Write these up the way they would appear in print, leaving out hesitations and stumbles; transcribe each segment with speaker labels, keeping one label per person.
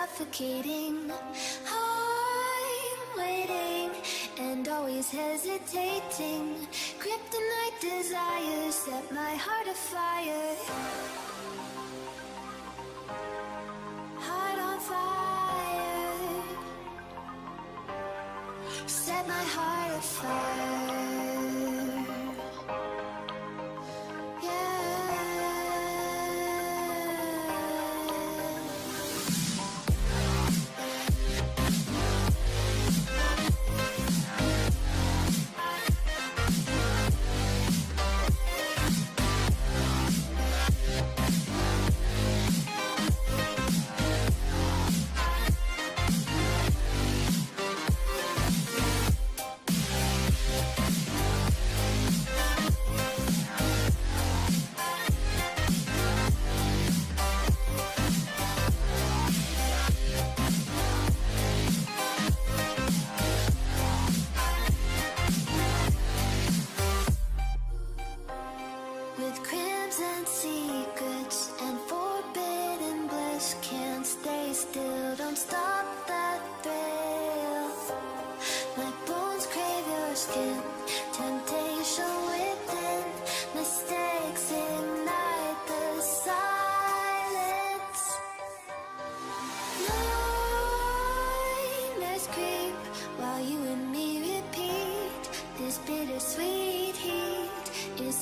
Speaker 1: suffocating. I'm waiting and always hesitating. Kryptonite desires set my heart afire. Heart on fire. Set my heart afire.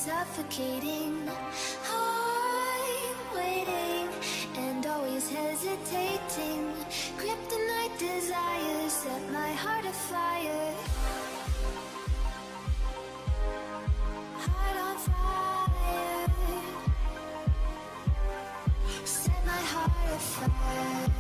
Speaker 1: Suffocating. I'm waiting and always hesitating. Kryptonite desires set my heart afire. Heart on fire. Set my heart afire.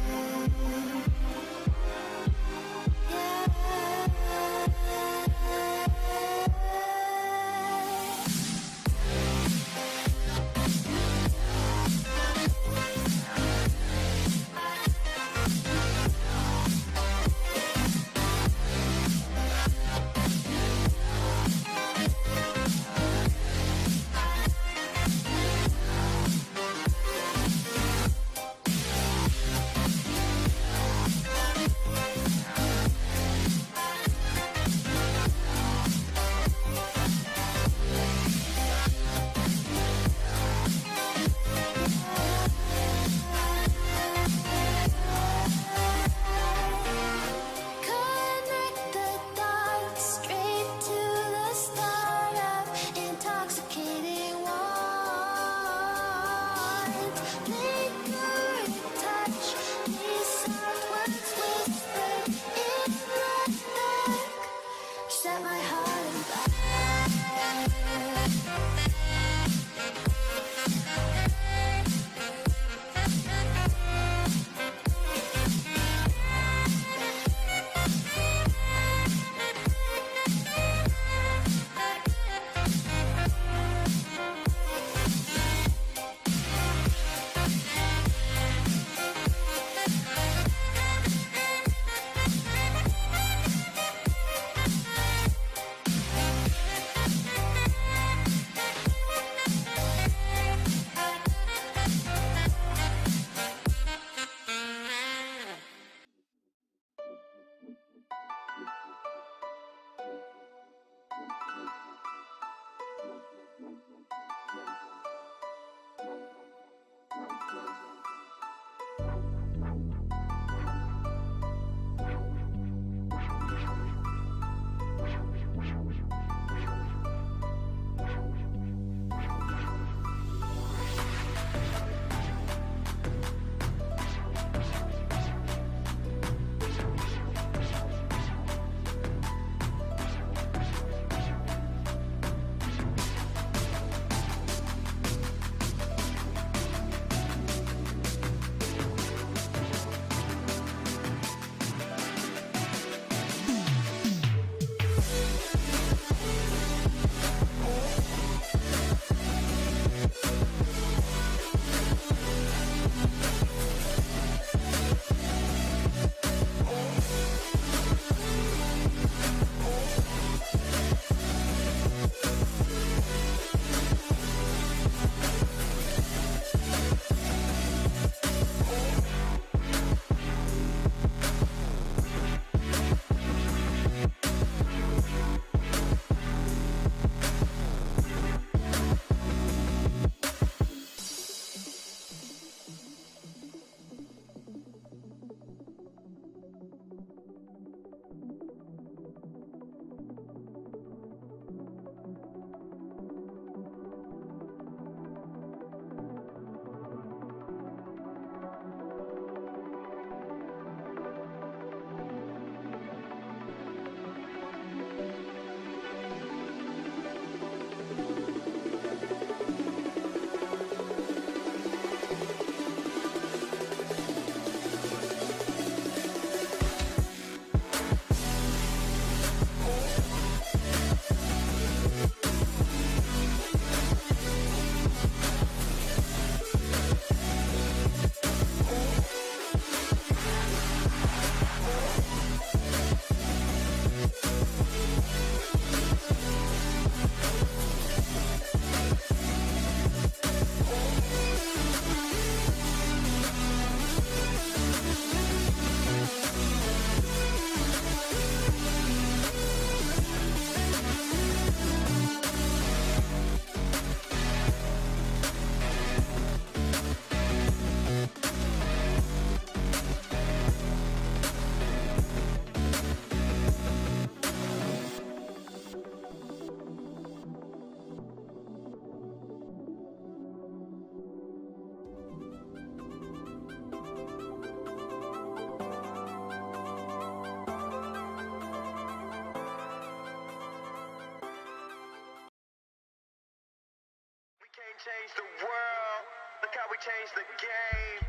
Speaker 2: change the world. Look how we changed the game.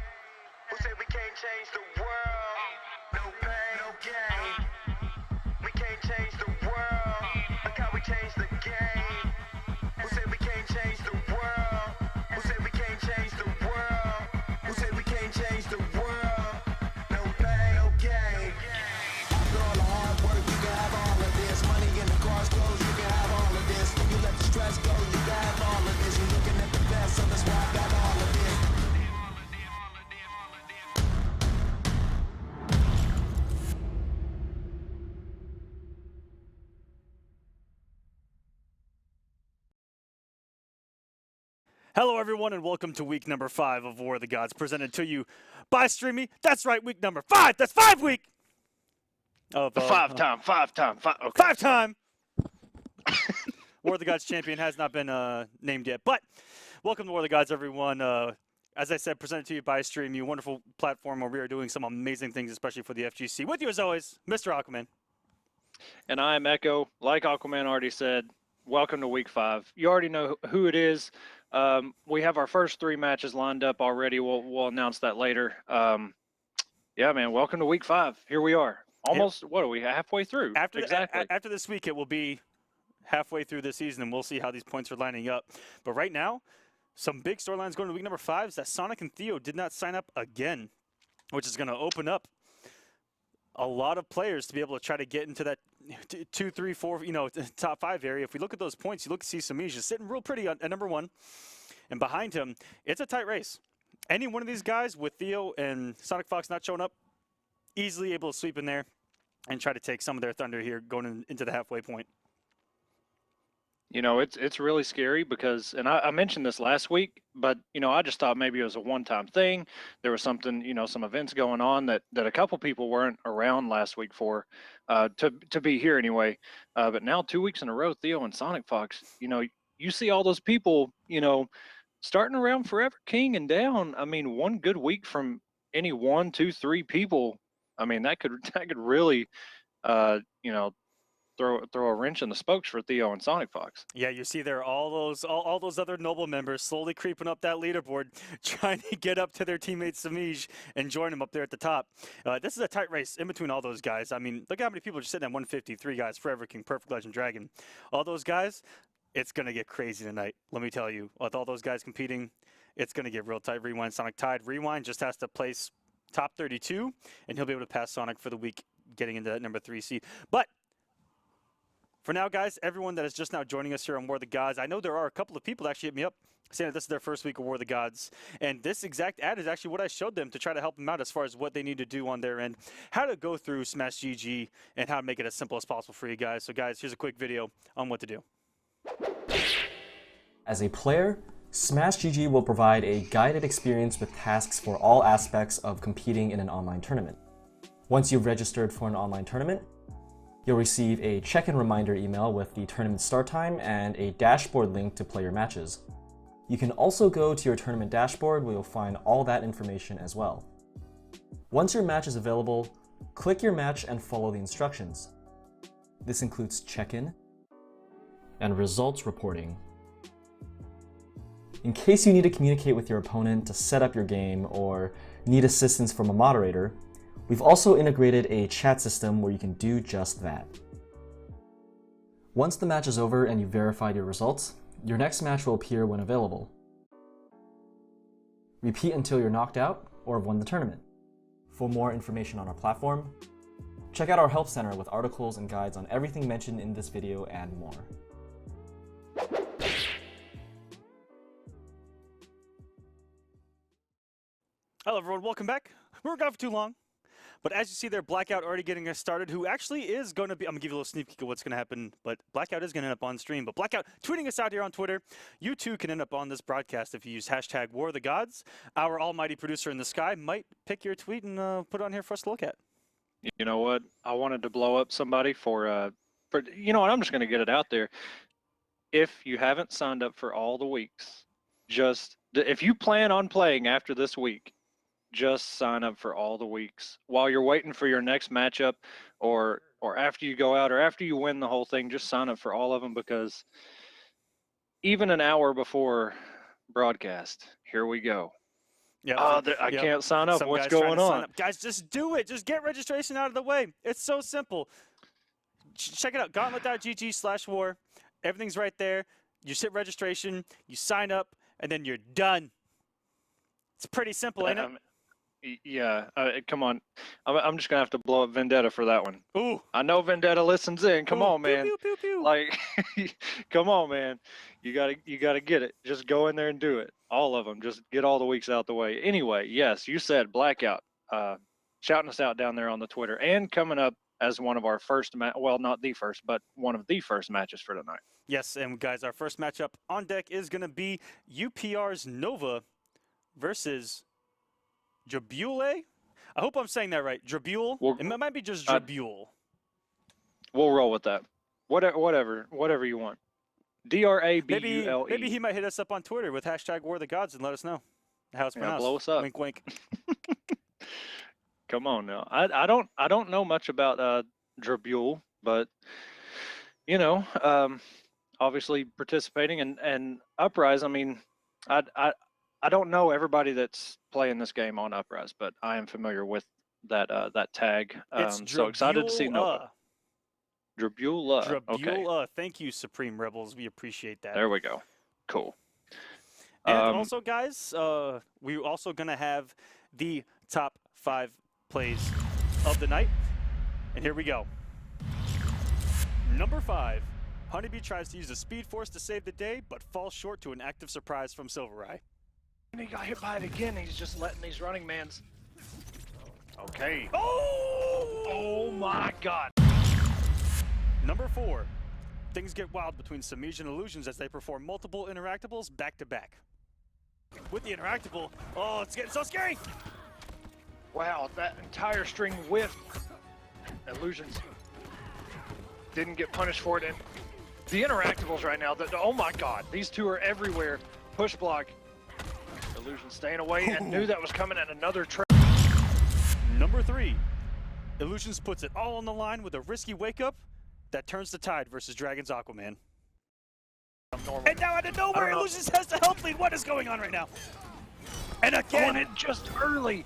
Speaker 2: Who said we can't change the world? No pain, no gain. We can't change the world. Look how we changed the game. Who said we can't change the world? Who said we can't change the world? Who said we can't change the world? No pain, no gain. After all the hard work, you can have all of this. Money in the car's clothes, you can have all of this. When you let the stress go, you can have all of this. You're looking at the best, so that's why I got all of this.
Speaker 3: Hello, everyone, and welcome to week number 5 of War of the Gods, presented to you by StreamMe. That's right, week number 5. That's 5 week. Of
Speaker 4: Five time. Okay.
Speaker 3: 5 time. War of the Gods champion has not been named yet, but welcome to War of the Gods, everyone. As I said, presented to you by StreamMe, a wonderful platform where we are doing some amazing things, especially for the FGC. With you, as always, Mr. Aquaman.
Speaker 4: And I'm Echo. Like Aquaman already said, welcome to week 5. You already know who it is. We have our first 3 matches lined up already. We'll announce that later. Yeah, man, welcome to week 5. Here we are. Almost, what are we, halfway through?
Speaker 3: Exactly. After this week, it will be halfway through the season, and we'll see how these points are lining up. But right now, some big storylines going to week number 5 is that Sonic and Theo did not sign up again, which is going to open up a lot of players to be able to try to get into that 2, 3, 4, top 5 area. If we look at those points, you look to see Semiij is sitting real pretty at number 1, and behind him, it's a tight race. Any one of these guys with Theo and SonicFox not showing up, easily able to sweep in there and try to take some of their thunder here going into the halfway point.
Speaker 4: You know, it's really scary because, and I mentioned this last week, but, I just thought maybe it was a one-time thing. There was something, some events going on that a couple people weren't around last week for, to be here anyway. But now 2 weeks in a row, Theo and SonicFox, you see all those people, starting around Forever King and down. I mean, one good week from any 1, 2, 3 people, I mean, that could really, throw a wrench in the spokes for Theo and SonicFox.
Speaker 3: Yeah, you see there all those other noble members slowly creeping up that leaderboard, trying to get up to their teammate Semiij and join him up there at the top. This is a tight race in between all those guys. I mean, look how many people are just sitting at 153 guys, Forever King, Perfect Legend, Dragon. All those guys, it's going to get crazy tonight. Let me tell you, with all those guys competing, it's going to get real tight. Rewind, Sonic tied. Rewind just has to place top 32, and he'll be able to pass Sonic for the week, getting into that number 3 seed. But for now, guys, everyone that is just now joining us here on War of the Gods, I know there are a couple of people that actually hit me up saying that this is their first week of War of the Gods. And this exact ad is actually what I showed them to try to help them out as far as what they need to do on their end, how to go through Smash GG, and how to make it as simple as possible for you guys. So, guys, here's a quick video on what to do.
Speaker 5: As a player, Smash GG will provide a guided experience with tasks for all aspects of competing in an online tournament. Once you've registered for an online tournament, you'll receive a check-in reminder email with the tournament start time and a dashboard link to play your matches. You can also go to your tournament dashboard where you'll find all that information as well. Once your match is available, click your match and follow the instructions. This includes check-in and results reporting. In case you need to communicate with your opponent to set up your game or need assistance from a moderator, we've also integrated a chat system where you can do just that. Once the match is over and you've verified your results, your next match will appear when available. Repeat until you're knocked out or have won the tournament. For more information on our platform, check out our help center with articles and guides on everything mentioned in this video and more.
Speaker 3: Hello, everyone. Welcome back. We weren't gone for too long. But as you see there, Blackout already getting us started, who actually is going to be, I'm going to give you a little sneak peek of what's going to happen, but Blackout is going to end up on stream. But Blackout tweeting us out here on Twitter. You too can end up on this broadcast if you use hashtag War of the Gods. Our almighty producer in the sky might pick your tweet and put it on here for us to look at.
Speaker 4: You know what? I wanted to blow up somebody for you know what? I'm just going to get it out there. If you haven't signed up for all the weeks, if you plan on playing after this week, just sign up for all the weeks while you're waiting for your next matchup, or after you go out, or after you win the whole thing. Just sign up for all of them, because even an hour before broadcast. Here we go.
Speaker 3: Yep.
Speaker 4: Oh, I can't sign up.
Speaker 3: Some
Speaker 4: What's
Speaker 3: guy's trying
Speaker 4: going
Speaker 3: to sign
Speaker 4: on?
Speaker 3: up. Guys, just do it. Just get registration out of the way. It's so simple. Check it out. Gauntlet.gg/war. Everything's right there. You hit registration, you sign up, and then you're done. It's pretty simple, ain't it?
Speaker 4: Yeah. Come on. I'm just gonna have to blow up Vendetta for that one.
Speaker 3: Ooh.
Speaker 4: I know Vendetta listens in. Come
Speaker 3: Ooh,
Speaker 4: on,
Speaker 3: pew,
Speaker 4: man.
Speaker 3: pew, pew, pew.
Speaker 4: Like, come on, man. You gotta get it. Just go in there and do it. All of them. Just get all the weeks out the way. Anyway, yes, you said Blackout. Shouting us out down there on the Twitter, and coming up as one of our first well, not the first, but one of the first matches for tonight.
Speaker 3: Yes, and guys, our first matchup on deck is going to be UPR's Nova versus Drabule. I hope I'm saying that right. Drabule? It might be just Drabule.
Speaker 4: We'll roll with that. Whatever you want. DRABULE.
Speaker 3: Maybe he might hit us up on Twitter with #WarTheGods and let us know how it's pronounced.
Speaker 4: Blow us up.
Speaker 3: Wink, wink.
Speaker 4: Come on now. I don't know much about Drabule, but you know, obviously participating and Uprise. I mean, I don't know everybody that's playing this game on Uprise, but I am familiar with that tag. So excited to see Nova. Drabula. Okay.
Speaker 3: Thank you, Supreme Rebels. We appreciate that.
Speaker 4: There we go. Cool.
Speaker 3: And also, guys, we're also going to have the top 5 plays of the night. And here we go. Number 5. HoneyBee tries to use the Speed Force to save the day, but falls short to an active surprise from SylverRye.
Speaker 4: And he got hit by it again. He's just letting these running mans. Okay. Oh my God.
Speaker 3: Number 4. Things get wild between Semiij and Illusions as they perform multiple interactables back to back. With the interactable, oh, it's getting so scary.
Speaker 4: Wow, that entire string whiffed. Illusions didn't get punished for it. And the interactables right now, oh my God, these two are everywhere. Push block. Illusion staying away and knew that was coming at another trap.
Speaker 3: Number 3. Illusions puts it all on the line with a risky wake up that turns the tide versus Dragon's Aquaman. And now out of nowhere, Illusions has the help lead. What is going on right now? And again,
Speaker 4: it just early.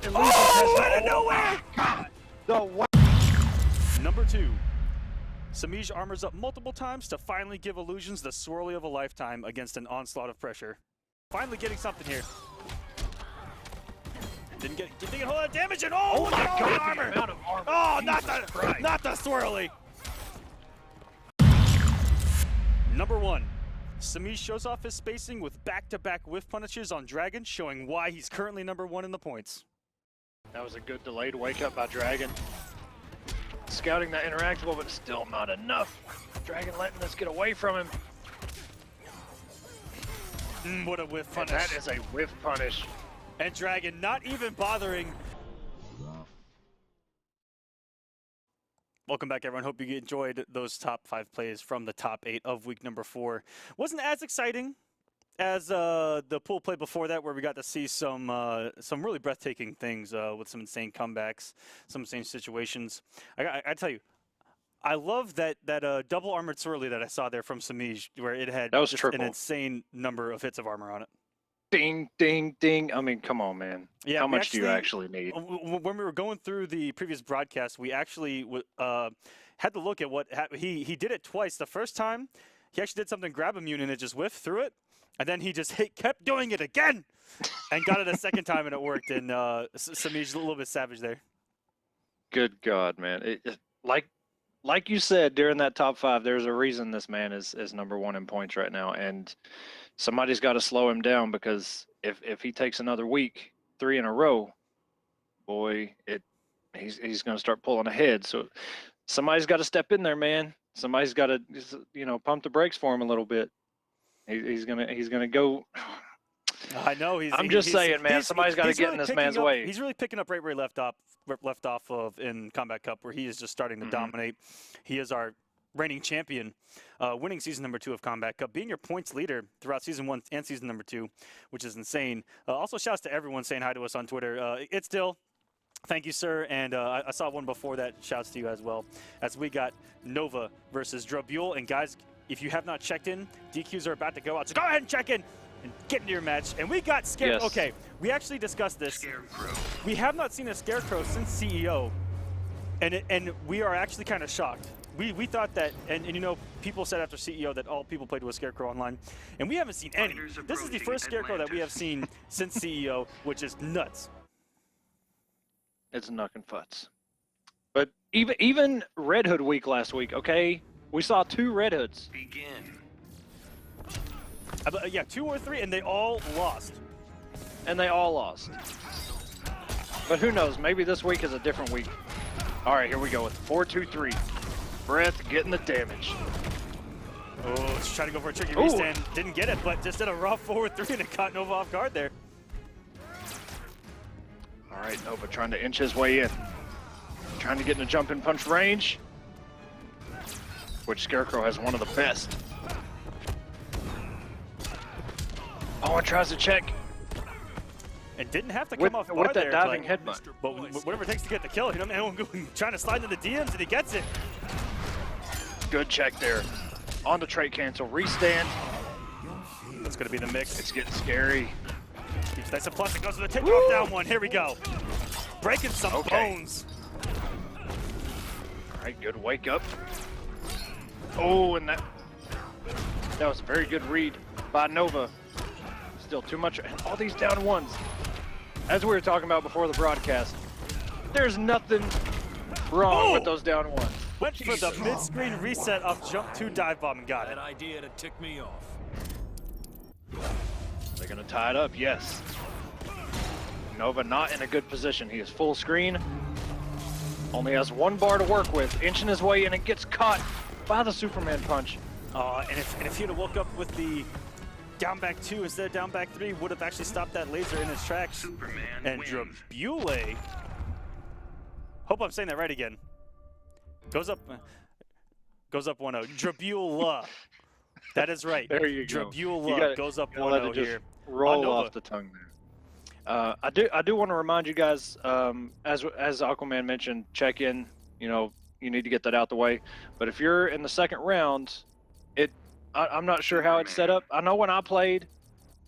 Speaker 4: Illusions
Speaker 3: out of nowhere!
Speaker 4: God. The
Speaker 3: Number 2. Semiij armors up multiple times to finally give Illusions the swirly of a lifetime against an onslaught of pressure. Finally getting something here. Didn't get a whole lot of damage and look at all the armor! Oh, not the swirly! Number 1. Semiij shows off his spacing with back-to-back whiff punishes on Dragon, showing why he's currently number 1 in the points.
Speaker 4: That was a good delayed wake up by Dragon. Scouting that interactable, but still not enough. Dragon letting us get away from him.
Speaker 3: What a whiff punish.
Speaker 4: And that is a whiff punish.
Speaker 3: And Dragon not even bothering. Welcome back, everyone. Hope you enjoyed those top 5 plays from the top 8 of week number 4. Wasn't as exciting as the pool play before that, where we got to see some really breathtaking things with some insane comebacks, some insane situations. I tell you, I love that double armored swirly that I saw there from Semiij, where it had just an insane number of hits of armor on it.
Speaker 4: Ding, ding, ding. I mean, come on, man.
Speaker 3: Yeah,
Speaker 4: how much do you actually need?
Speaker 3: When we were going through the previous broadcast, we actually had to look at what he did it twice. The first time, he actually did something grab immune and it just whiffed through it. And then he just kept doing it again and got it a second time and it worked. And Semiij's a little bit savage there.
Speaker 4: Good God, man. Like you said during that top 5, there's a reason this man is number 1 in points right now. And somebody's got to slow him down, because if he takes another week, 3 in a row, boy, he's going to start pulling ahead. So somebody's got to step in there, man. Somebody's got to, pump the brakes for him a little bit. He's gonna go.
Speaker 3: I know.
Speaker 4: I'm just saying, man. Somebody's got to get in this man's way.
Speaker 3: He's really picking up right where he left off of in Kombat Cup, where he is just starting to dominate. He is our reigning champion, winning season number 2 of Kombat Cup, being your points leader throughout season 1 and season number 2, which is insane. Also, shouts to everyone saying hi to us on Twitter. It's Dill. Thank you, sir. And I saw one before that. Shouts to you as well. As we got Nova versus Drabule. And guys, if you have not checked in, DQs are about to go out. So go ahead and check in and get into your match. And we got scared.
Speaker 4: Yes.
Speaker 3: Okay, we actually discussed this.
Speaker 2: Scarecrow.
Speaker 3: We have not seen a Scarecrow since CEO, and we are actually kind of shocked. We thought that, and you know, people said after CEO that all people played with Scarecrow online, and we haven't seen any.
Speaker 2: Fighters
Speaker 3: This is the
Speaker 2: approaching
Speaker 3: first Scarecrow that we have
Speaker 2: Atlantis.
Speaker 3: seen since CEO, which is nuts.
Speaker 4: It's nuck and futs. But even Red Hood week last week, okay? We saw 2 Red Hoods.
Speaker 2: Begin.
Speaker 3: Yeah, 2 or 3, and they all lost.
Speaker 4: And they all lost. But who knows? Maybe this week is a different week. All right, here we go with 4-2-3. Breath getting the damage.
Speaker 3: Oh, just trying to go for a tricky
Speaker 4: Ooh.
Speaker 3: restand. Didn't get it, but just did a raw forward 3 and it caught Nova off guard there.
Speaker 4: All right, Nova trying to inch his way in. Trying to get in a jump and punch range. Which Scarecrow has one of the best. Oh, and tries to check.
Speaker 3: And didn't have to
Speaker 4: With-
Speaker 3: come off
Speaker 4: with
Speaker 3: guard
Speaker 4: that
Speaker 3: there,
Speaker 4: diving
Speaker 3: but,
Speaker 4: headbutt.
Speaker 3: But whatever it takes to get the kill, you know, trying to slide into the DMs and he gets it.
Speaker 4: Good check there. On the trait cancel. Restand.
Speaker 3: That's going to be the mix.
Speaker 4: It's getting scary.
Speaker 3: Keeps nice and plus. It goes to the tip drop down one. Here we go. Breaking some
Speaker 4: Okay.
Speaker 3: bones.
Speaker 4: All right, good wake up. Oh, and that was a very good read by Nova. Still too much, and all these down ones. As we were talking about before the broadcast, there's nothing wrong with those down ones.
Speaker 3: Went for the mid-screen reset off jump 2 dive bomb and got it.
Speaker 6: That idea to tick me off.
Speaker 4: They're gonna tie it up, yes. Nova not in a good position. He is full screen. Only has 1 bar to work with, inching his way in and gets caught by the Superman punch.
Speaker 3: And if he'd have woke up with the down back 2 instead of down back 3, would have actually stopped that laser in its tracks.
Speaker 2: Superman
Speaker 3: And
Speaker 2: wins.
Speaker 3: Drabule, hope I'm saying that right again, goes up 1-0. Drabula, that is right.
Speaker 4: There you go.
Speaker 3: Drabula
Speaker 4: You gotta-
Speaker 3: goes up
Speaker 4: Gotta let it
Speaker 3: 1-0
Speaker 4: just
Speaker 3: here.
Speaker 4: roll
Speaker 3: Nova.
Speaker 4: off the tongue there. I do want to remind you guys, as Aquaman mentioned, check in. You know, you need to get that out the way. But if you're in the second round, I'm not sure how it's set up. I know when I played,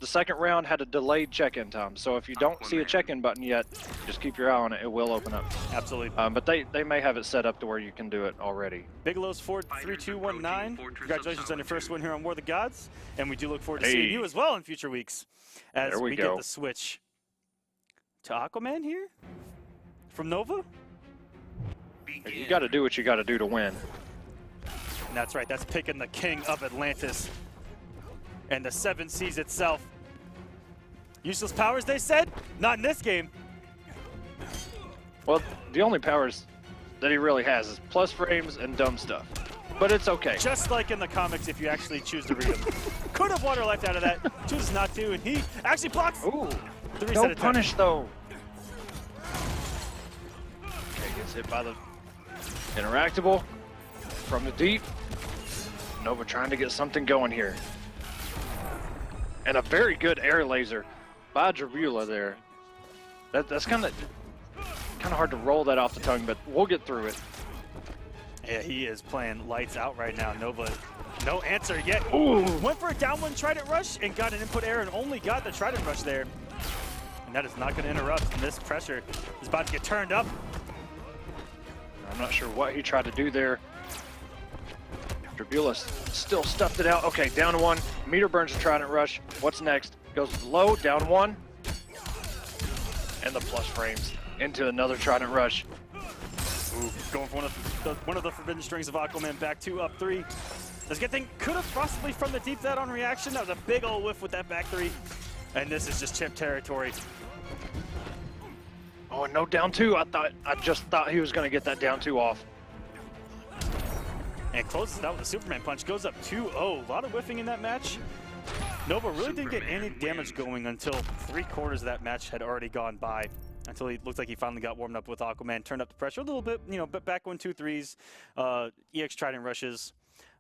Speaker 4: the second round had a delayed check-in time. So if you don't see a check-in button yet, just keep your eye on it. It will open up.
Speaker 3: Absolutely.
Speaker 4: But they may have it set up to where you can do it already.
Speaker 3: Bigelow's 4-3-2-1-9. Congratulations on your first win here on War of the Gods, and we do look forward to
Speaker 4: Hey.
Speaker 3: seeing you as well in future weeks as
Speaker 4: There we
Speaker 3: get
Speaker 4: go.
Speaker 3: the switch to Aquaman here from Nova.
Speaker 4: You got to do what you got to do to win.
Speaker 3: And that's right, that's picking the king of Atlantis and the 7 Seas itself. Useless powers, they said? Not in this game.
Speaker 4: Well, the only powers that he really has is plus frames and dumb stuff. But it's okay.
Speaker 3: Just like in the comics, if you actually choose to read them. Could have water life out of that, chooses not to, and he actually blocks
Speaker 4: Ooh,
Speaker 3: the reset
Speaker 4: no
Speaker 3: attempt.
Speaker 4: punish though. Okay, gets hit by the interactable from the deep. Nova trying to get something going here. And a very good air laser by Drabula there. That's kind of hard to roll that off the tongue, but we'll get through it.
Speaker 3: Yeah, he is playing lights out right now. Nova, no answer yet.
Speaker 4: Ooh.
Speaker 3: Went for a down one Trident rush and got an input error and only got the Trident rush there. And that is not going to interrupt. And this pressure is about to get turned up.
Speaker 4: I'm not sure what he tried to do there. Drabula still stuffed it out. Okay, down 1. Meter burns a Trident rush. What's next? Goes low, down 1. And the plus frames into another Trident rush.
Speaker 3: Ooh, going for one of the forbidden strings of Aquaman, back 2, up 3. This good thing could have possibly from the deep that on reaction. That was a big old whiff with that back 3. And this is just chip territory.
Speaker 4: Oh, and no down 2. I just thought he was going to get that down 2 off.
Speaker 3: And closes it out with a Superman punch. Goes up 2-0. A lot of whiffing in that match. Nova really didn't get any damage going until 3/4 of that match had already gone by. Until he looked like he finally got warmed up with Aquaman, turned up the pressure a little bit, you know, but back 1-2-3s, EX Trident rushes.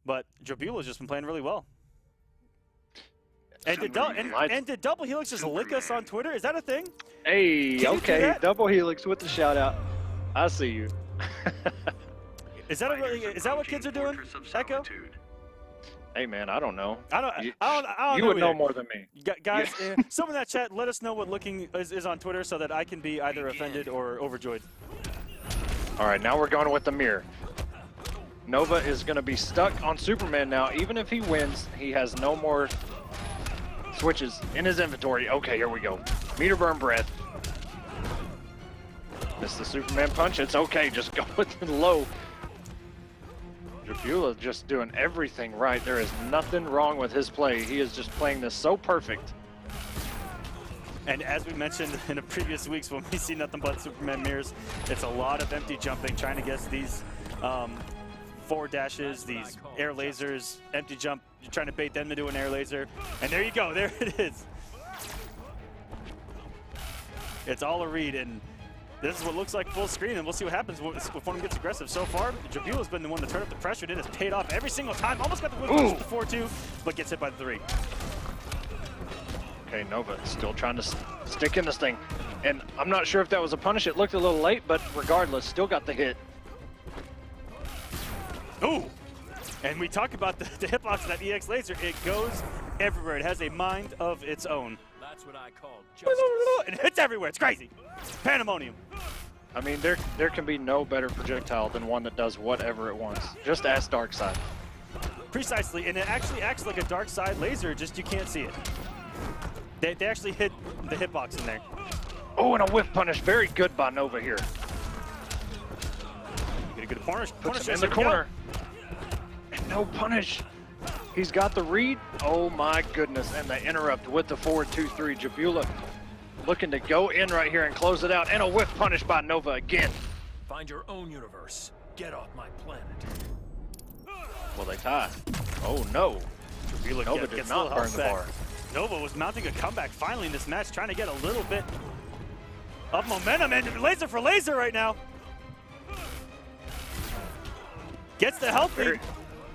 Speaker 3: But Drabula's just been playing really well. And did Double Helix just lick us on Twitter? Is that a thing?
Speaker 4: Hey,
Speaker 3: Can you do
Speaker 4: okay.
Speaker 3: that?
Speaker 4: Double Helix with the shout out. I see you.
Speaker 3: Is that what kids are doing? Echo?
Speaker 4: Hey man, I don't know.
Speaker 3: I don't
Speaker 4: You,
Speaker 3: know
Speaker 4: you would know
Speaker 3: either.
Speaker 4: more than me.
Speaker 3: Guys, someone in that chat, let us know what looking is on Twitter so that I can be either offended or overjoyed.
Speaker 4: All right, now we're going with the mirror. Nova is going to be stuck on Superman now. Even if he wins, he has no more switches in his inventory. Okay, here we go. Meter burn breath. Missed the Superman punch. It's okay. Just go with the low. Drabula just doing everything right. There is nothing wrong with his play. He is just playing this so perfect.
Speaker 3: And as we mentioned in the previous weeks when we see nothing but Superman mirrors, it's a lot of empty jumping, trying to get these forward dashes, these air lasers, empty jump. You're trying to bait them to do an air laser. And there you go. There it is. It's all a read. And this is what looks like full screen, and we'll see what happens if one of them gets aggressive. So far, Drabula's been the one to turn up the pressure, and it has paid off every single time. Almost got the win with the 4-2, but gets hit by the 3.
Speaker 4: Okay, Nova still trying to stick in this thing. And I'm not sure if that was a punish. It looked a little late, but regardless, still got the hit.
Speaker 3: Ooh! And we talk about the hitbox of that EX laser. It goes everywhere. It has a mind of its own.
Speaker 6: That's what I call justice.
Speaker 3: And it hits everywhere. It's crazy. Pandemonium.
Speaker 4: I mean, there can be no better projectile than one that does whatever it wants. Just ask Darkseid.
Speaker 3: Precisely, and it actually acts like a dark side laser, just you can't see it. They actually hit the hitbox in there.
Speaker 4: Oh, and a whiff punish. Very good by Nova here.
Speaker 3: Get a good corner.
Speaker 4: Puts him in the corner. And no punish. He's got the read. Oh my goodness. And the interrupt with the forward 2-3. Drabula looking to go in right here and close it out. And a whiff punish by Nova again.
Speaker 6: Find your own universe. Get off my planet.
Speaker 4: Will they tie? Oh no.
Speaker 3: Drabula
Speaker 4: Nova did not burn the bar.
Speaker 3: Nova was mounting a comeback finally in this match, trying to get a little bit of momentum, and laser for laser right now. Gets the help lead.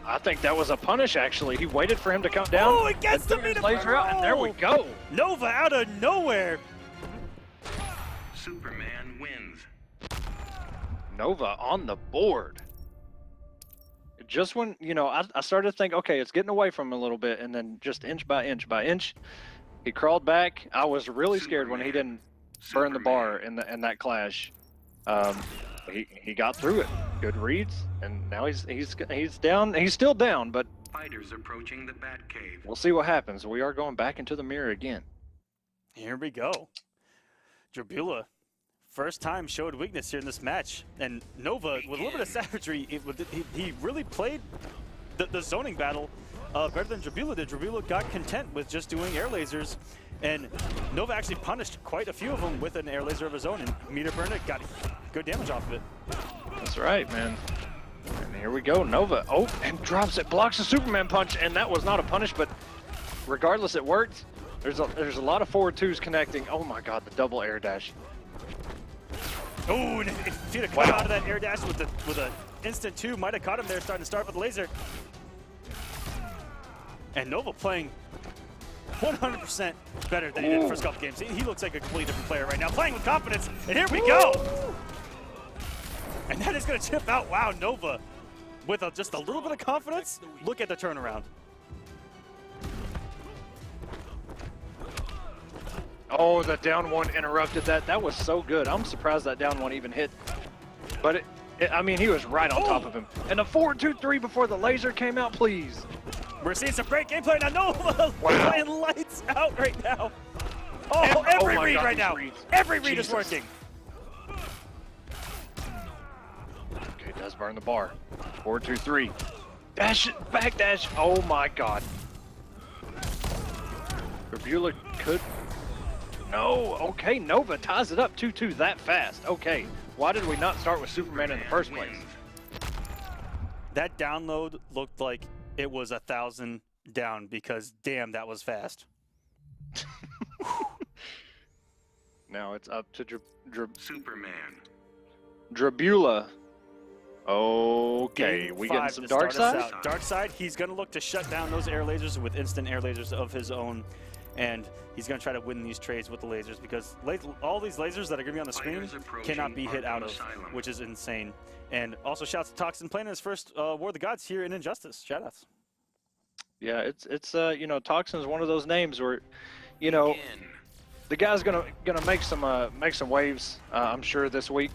Speaker 4: I think that was a punish, actually. He waited for him to come down.
Speaker 3: Oh, it gets the meter
Speaker 4: laser out, and there we go.
Speaker 3: Nova out of nowhere.
Speaker 2: Superman wins.
Speaker 4: Nova on the board. Just when, you know, I started to think, okay, it's getting away from him a little bit, and then just inch by inch by inch, he crawled back. I was really scared when he didn't burn the bar in that clash. He got through it. Good reads, and now he's down. He's still down, but
Speaker 2: Fighters approaching the Batcave.
Speaker 4: we'll see what happens. We are going back into the mirror again.
Speaker 3: Here we go. Drabula, first time showed weakness here in this match, and Nova, with a little bit of savagery, he really played the zoning battle better than Drabula did. Drabula got content with just doing air lasers, and Nova actually punished quite a few of them with an air laser of his own, and Meter Burner got good damage off of it.
Speaker 4: That's right, man. And here we go, Nova. Oh, and drops it, blocks the Superman punch, and that was not a punish, but regardless, it worked. There's a lot of forward 2s connecting. Oh my God, the double air dash.
Speaker 3: Oh, and if he'd have come out of that air dash with an instant 2, might have caught him there, starting to start with the laser. And Nova playing 100% better than he did in the first couple games. He looks like a completely different player right now, playing with confidence. And here we go. And that is going to chip out. Wow, Nova with just a little bit of confidence. Look at the turnaround.
Speaker 4: Oh, the down one interrupted that. That was so good. I'm surprised that down one even hit. But I mean, he was right on top of him. And the 4-2-3 before the laser came out, please.
Speaker 3: We're seeing some great gameplay now. Nova playing lights out right now. Oh, every read right now. Every read is working.
Speaker 4: Okay, does burn the bar. 4-2-3. Dash it, back dash. Oh my God. Drabula could. No, okay, Nova ties it up 2-2 that fast. Okay, why did we not start with Superman in the first place?
Speaker 3: That download looked like it was 1,000 down because damn, that was fast.
Speaker 4: Now it's up to
Speaker 2: Superman.
Speaker 4: Drabula. Okay, we getting some dark side?
Speaker 3: Dark side, he's going to look to shut down those air lasers with instant air lasers of his own. And he's going to try to win these trades with the lasers because all these lasers that are going to be on the screen cannot be hit out of, which is insane. And also shouts to Toxin playing his first War of the Gods here in Injustice. Shoutouts.
Speaker 4: Yeah, it's you know, Toxin's one of those names where, you know, the guy's gonna make some waves. I'm sure this week,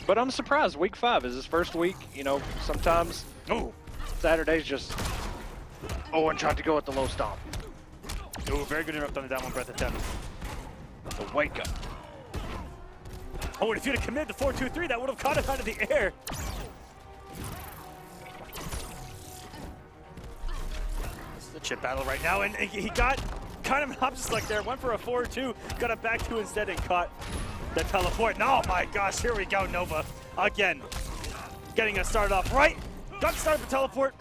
Speaker 4: but I'm surprised. Week 5 is his first week. You know, sometimes Saturday's just. Oh, and tried to go at the low stomp.
Speaker 3: Oh, very good interrupt on the down one breath attempt.
Speaker 4: The wake up.
Speaker 3: Oh, and if you'd have committed the 4-2-3, that would have caught him out of the air. This is a chip battle right now, and he got kind of an opposite select there. Went for a 4-2, got a back 2 instead and caught the teleport. Oh my gosh, here we go, Nova. Again, getting us started off right. Got started for teleport.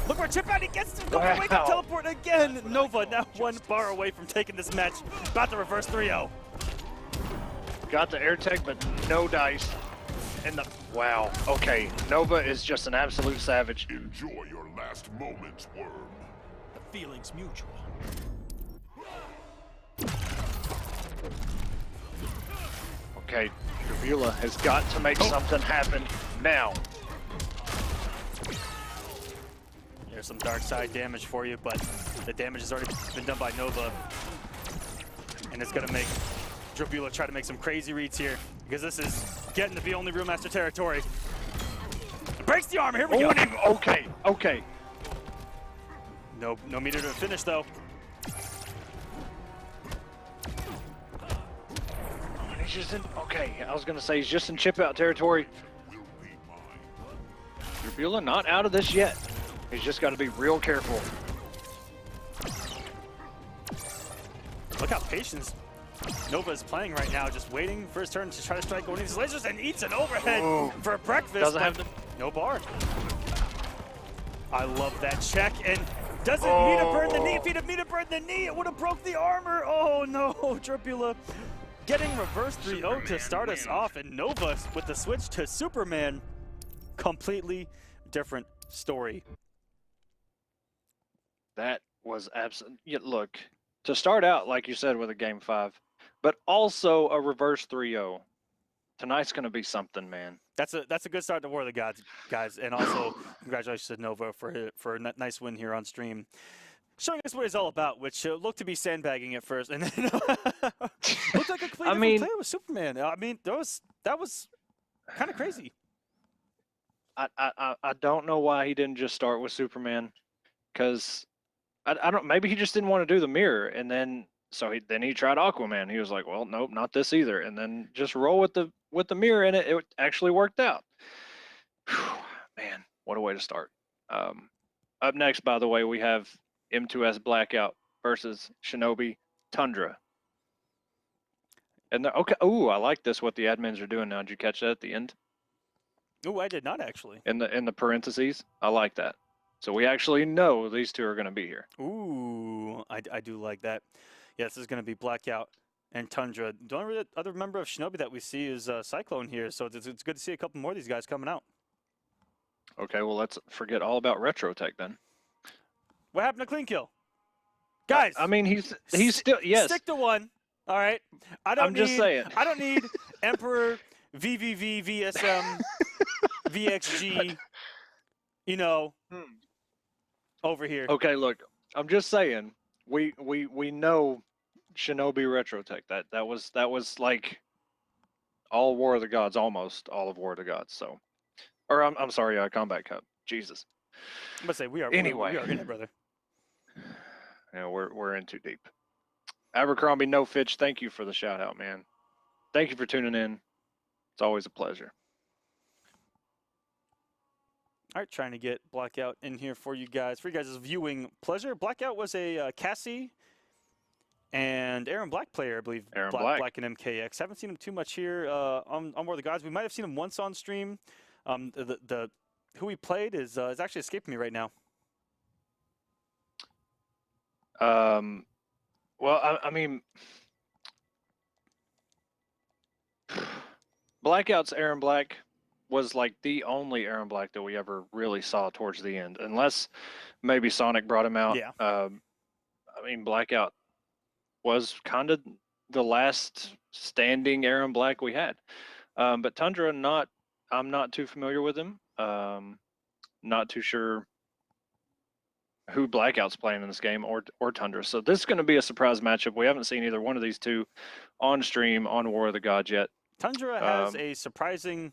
Speaker 3: Look where Chip out, he gets to go for wake up teleport again. Nova now 1 bar away from taking this match. About to reverse 3-0.
Speaker 4: Got the air tech, but no dice. And the wow. Okay, Nova is just an absolute savage.
Speaker 7: Enjoy your last moments, worm.
Speaker 6: The feeling's mutual.
Speaker 4: Okay, Tribula has got to make something happen now.
Speaker 3: There's some dark side damage for you, but the damage has already been done by Nova. And it's gonna make Drabula try to make some crazy reads here, because this is getting to be only Real Master territory. Breaks the armor, here we go.
Speaker 4: Okay, okay.
Speaker 3: No meter to finish though.
Speaker 4: He's just in, okay, I was gonna say he's just in chip out territory. Drabula not out of this yet. He's just got to be real careful.
Speaker 3: Look how patient Nova is playing right now, just waiting for his turn to try to strike one of these lasers and eats an overhead for breakfast.
Speaker 4: Doesn't have to.
Speaker 3: No bar. I love that check, and doesn't mean to burn the knee. If he'd have mean to burn the knee, it would have broke the armor. Oh no, Drabula getting reverse 3-0 to start us off, and Nova with the switch to Superman. Completely different story.
Speaker 4: That was absolutely. Yeah, look, to start out, like you said, with a game 5, but also a reverse 3-0. Tonight's going to be something, man.
Speaker 3: That's a good start to War of the Gods, guys, and also congratulations to Nova for a nice win here on stream, showing us what he's all about, which looked to be sandbagging at first, and then looked like a completely different player with Superman. I mean, that was kind of crazy.
Speaker 4: I don't know why he didn't just start with Superman, because I don't. Maybe he just didn't want to do the mirror, and then he tried Aquaman. He was like, well, nope, not this either, and then just roll with the mirror, and it actually worked out. Whew, man, what a way to start. Up next, by the way, we have M2S Blackout versus Shinobi Tundra. And okay, ooh, I like this. What the admins are doing now. Did you catch that at the end?
Speaker 3: Oh, I did not actually.
Speaker 4: In the parentheses, I like that. So we actually know these two are going to be here.
Speaker 3: Ooh, I do like that. Yeah, this is going to be Blackout and Tundra. The only other member of Shinobi that we see is Cyclone here, so it's good to see a couple more of these guys coming out.
Speaker 4: Okay, well, let's forget all about Retro Tech then.
Speaker 3: What happened to Clean Kill? Guys!
Speaker 4: I mean, he's still, yes.
Speaker 3: Stick to one, all right?
Speaker 4: I'm just saying.
Speaker 3: I don't need Emperor, VVV, VSM, VXG, you know, over here.
Speaker 4: Okay, look, I'm just saying, we know Shinobi Retro Tech. That was like all War of the Gods, almost all of War of the Gods. So, or I'm sorry, Combat Cup. Jesus.
Speaker 3: I'm gonna say we are
Speaker 4: anyway.
Speaker 3: We are in it, brother.
Speaker 4: Yeah, we're in too deep. Abercrombie No Fitch, thank you for the shout out, man. Thank you for tuning in. It's always a pleasure.
Speaker 3: All right, trying to get Blackout in here for you guys' viewing pleasure. Blackout was a Cassie and Aaron Black player, I believe.
Speaker 4: Aaron
Speaker 3: Black and MKX. Haven't seen him too much here on War of the Gods. We might have seen him once on stream. The who he played is actually escaping me right now.
Speaker 4: Well, I mean, Blackout's Aaron Black was like the only Aaron Black that we ever really saw towards the end, unless maybe Sonic brought him out.
Speaker 3: Yeah.
Speaker 4: I mean, Blackout was kind of the last standing Aaron Black we had. But Tundra, I'm not too familiar with him. Not too sure who Blackout's playing in this game or Tundra. So this is going to be a surprise matchup. We haven't seen either one of these two on stream on War of the Gods yet.
Speaker 3: Tundra has a surprising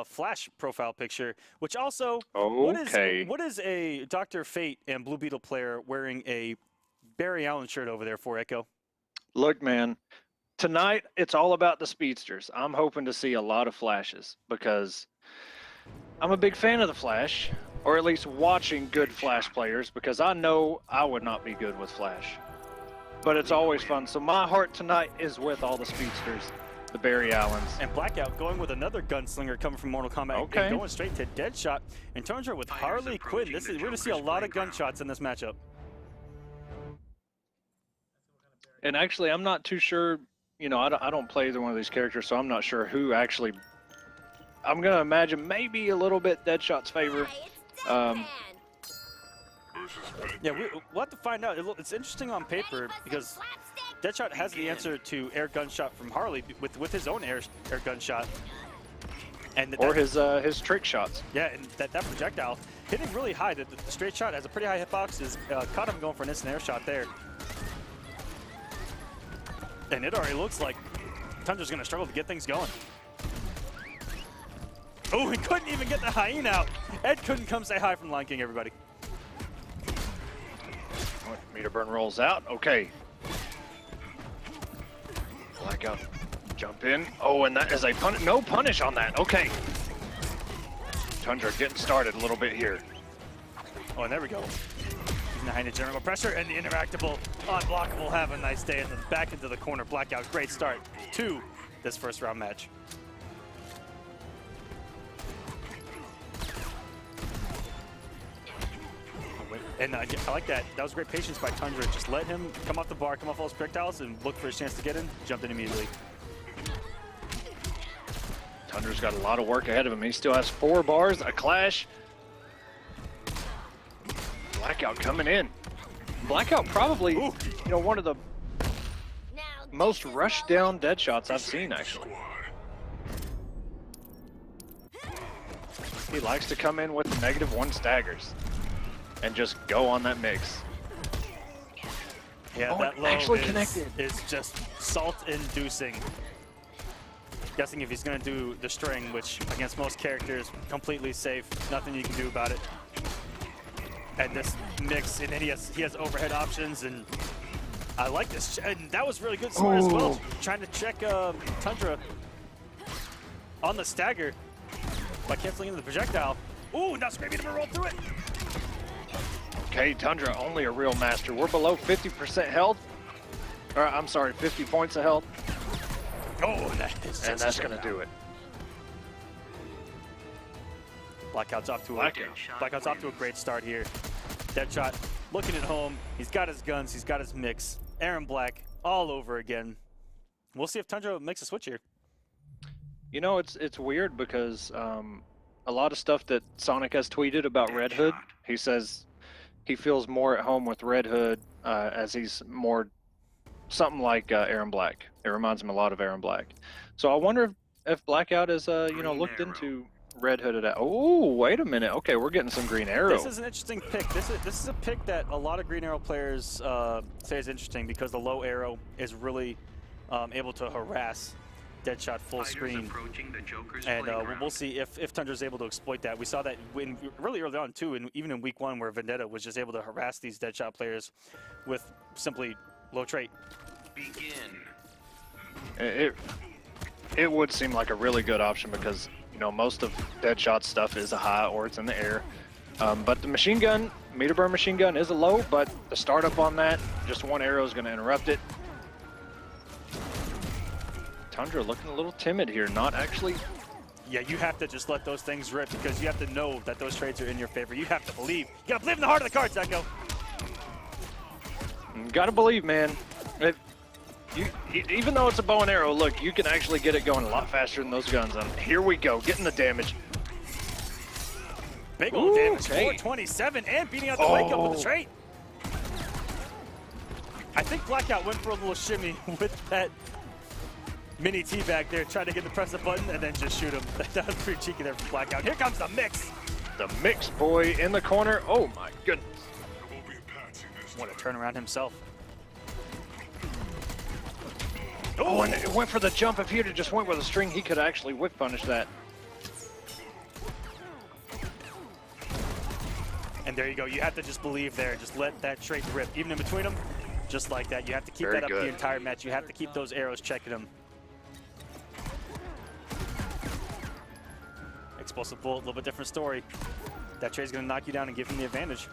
Speaker 3: Flash profile picture, which also what is a Dr. Fate and Blue Beetle player wearing a Barry Allen shirt over there for, Echo?
Speaker 4: Look, man, tonight it's all about the speedsters. I'm hoping to see a lot of flashes because I'm a big fan of the Flash, or at least watching good Flash players, because I know I would not be good with Flash. But it's always fun. So my heart tonight is with all the speedsters, the Barry Allens.
Speaker 3: And Blackout going with another gunslinger coming from Mortal Kombat and going straight to Deadshot. And Tundra with Harley Quinn. We're going to see a lot of gunshots in this matchup.
Speaker 4: And actually, I'm not too sure, you know, I don't play either one of these characters, so I'm not sure who actually, I'm going to imagine maybe a little bit Deadshot's favor.
Speaker 3: Yeah, we'll have to find out. It's interesting on paper because Deadshot has the answer to air gunshot from Harley with his own air gunshot. And
Speaker 4: or his trick shots.
Speaker 3: Yeah, and that projectile hitting really high. The straight shot has a pretty high hitbox. Caught him going for an instant air shot there. And it already looks like Tundra's going to struggle to get things going. Oh, he couldn't even get the hyena out. Ed couldn't come say hi from Lion King, everybody.
Speaker 4: Meter burn rolls out. Okay. Blackout. Jump in. Oh, and that is a punish. No punish on that. Okay. Tundra getting started a little bit here.
Speaker 3: Oh, and there we go. Behind the general pressure, and the interactable, unblockable have a nice day, and then back into the corner. Blackout, great start to this first round match. And I like that. That was great patience by Tundra. Just let him come off the bar, come off all his projectiles, and look for his chance to get in. Jumped in immediately.
Speaker 4: Tundra's got a lot of work ahead of him. He still has 4 bars, a clash. Blackout coming in. Blackout probably, you know, one of the most rushed down Deadshots I've seen, actually. He likes to come in with the -1 staggers and just go on that mix.
Speaker 3: Yeah, that low is just salt-inducing. Guessing if he's going to do the string, which against most characters, completely safe. Nothing you can do about it. And this mix, and then he has overhead options, and I like this. And that was really good smart as well. Trying to check Tundra on the stagger by canceling into the projectile. Ooh, that's great. Meter roll through it.
Speaker 4: Okay, Tundra, only a real master. We're below 50% health. Or, I'm sorry, 50 points of health.
Speaker 3: Oh, and that's going to
Speaker 4: do it.
Speaker 3: Blackout's off to a great start here. Deadshot looking at home. He's got his guns. He's got his mix. Aaron Black all over again. We'll see if Tundra makes a switch here.
Speaker 4: You know, it's weird because a lot of stuff that Sonic has tweeted about Red Hood, he says he feels more at home with Red Hood as he's more something like Aaron Black. It reminds him a lot of Aaron Black. So I wonder if Blackout has you know, looked into Red Hooded out. Oh, wait a minute. Okay, we're getting some Green Arrow.
Speaker 3: This is an interesting pick. This is a pick that a lot of Green Arrow players say is interesting because the low arrow is really able to harass Deadshot full screen. And we'll see if Tundra's able to exploit that. We saw that really early on too, and even in week 1 where Vendetta was just able to harass these Deadshot players with simply low trait.
Speaker 6: Begin.
Speaker 4: It would seem like a really good option because, you know, most of Deadshot's stuff is a high or it's in the air. But the machine gun, meter burn machine gun is a low, but the startup on that, just 1 arrow is going to interrupt it. Tundra looking a little timid here, not actually.
Speaker 3: Yeah, you have to just let those things rip because you have to know that those trades are in your favor. You have to believe. You got to believe in the heart of the cards, Echo.
Speaker 4: Gotta believe, man. Even though it's a bow and arrow, look, you can actually get it going a lot faster than those guns. And here we go, getting the damage.
Speaker 3: Big old damage, 427, and beating out the wake up with the trait. I think Blackout went for a little shimmy with that mini teabag there, trying to get to press the button and then just shoot him. That was pretty cheeky there from Blackout. Here comes the mix.
Speaker 4: The mix boy in the corner. Oh my goodness.
Speaker 7: There will be a patsy this
Speaker 3: What a
Speaker 7: time.
Speaker 3: turnaround himself.
Speaker 4: Oh, and it went for the jump. If he had just went with a string, he could actually whip punish that.
Speaker 3: And there you go. You have to just believe there. Just let that trade rip. Even in between them, just like that. You have to keep
Speaker 4: Very
Speaker 3: that up
Speaker 4: good.
Speaker 3: the entire match. You have to keep those arrows checking them. Explosive bullet, a little bit different story. That trade's going to knock you down and give him the advantage.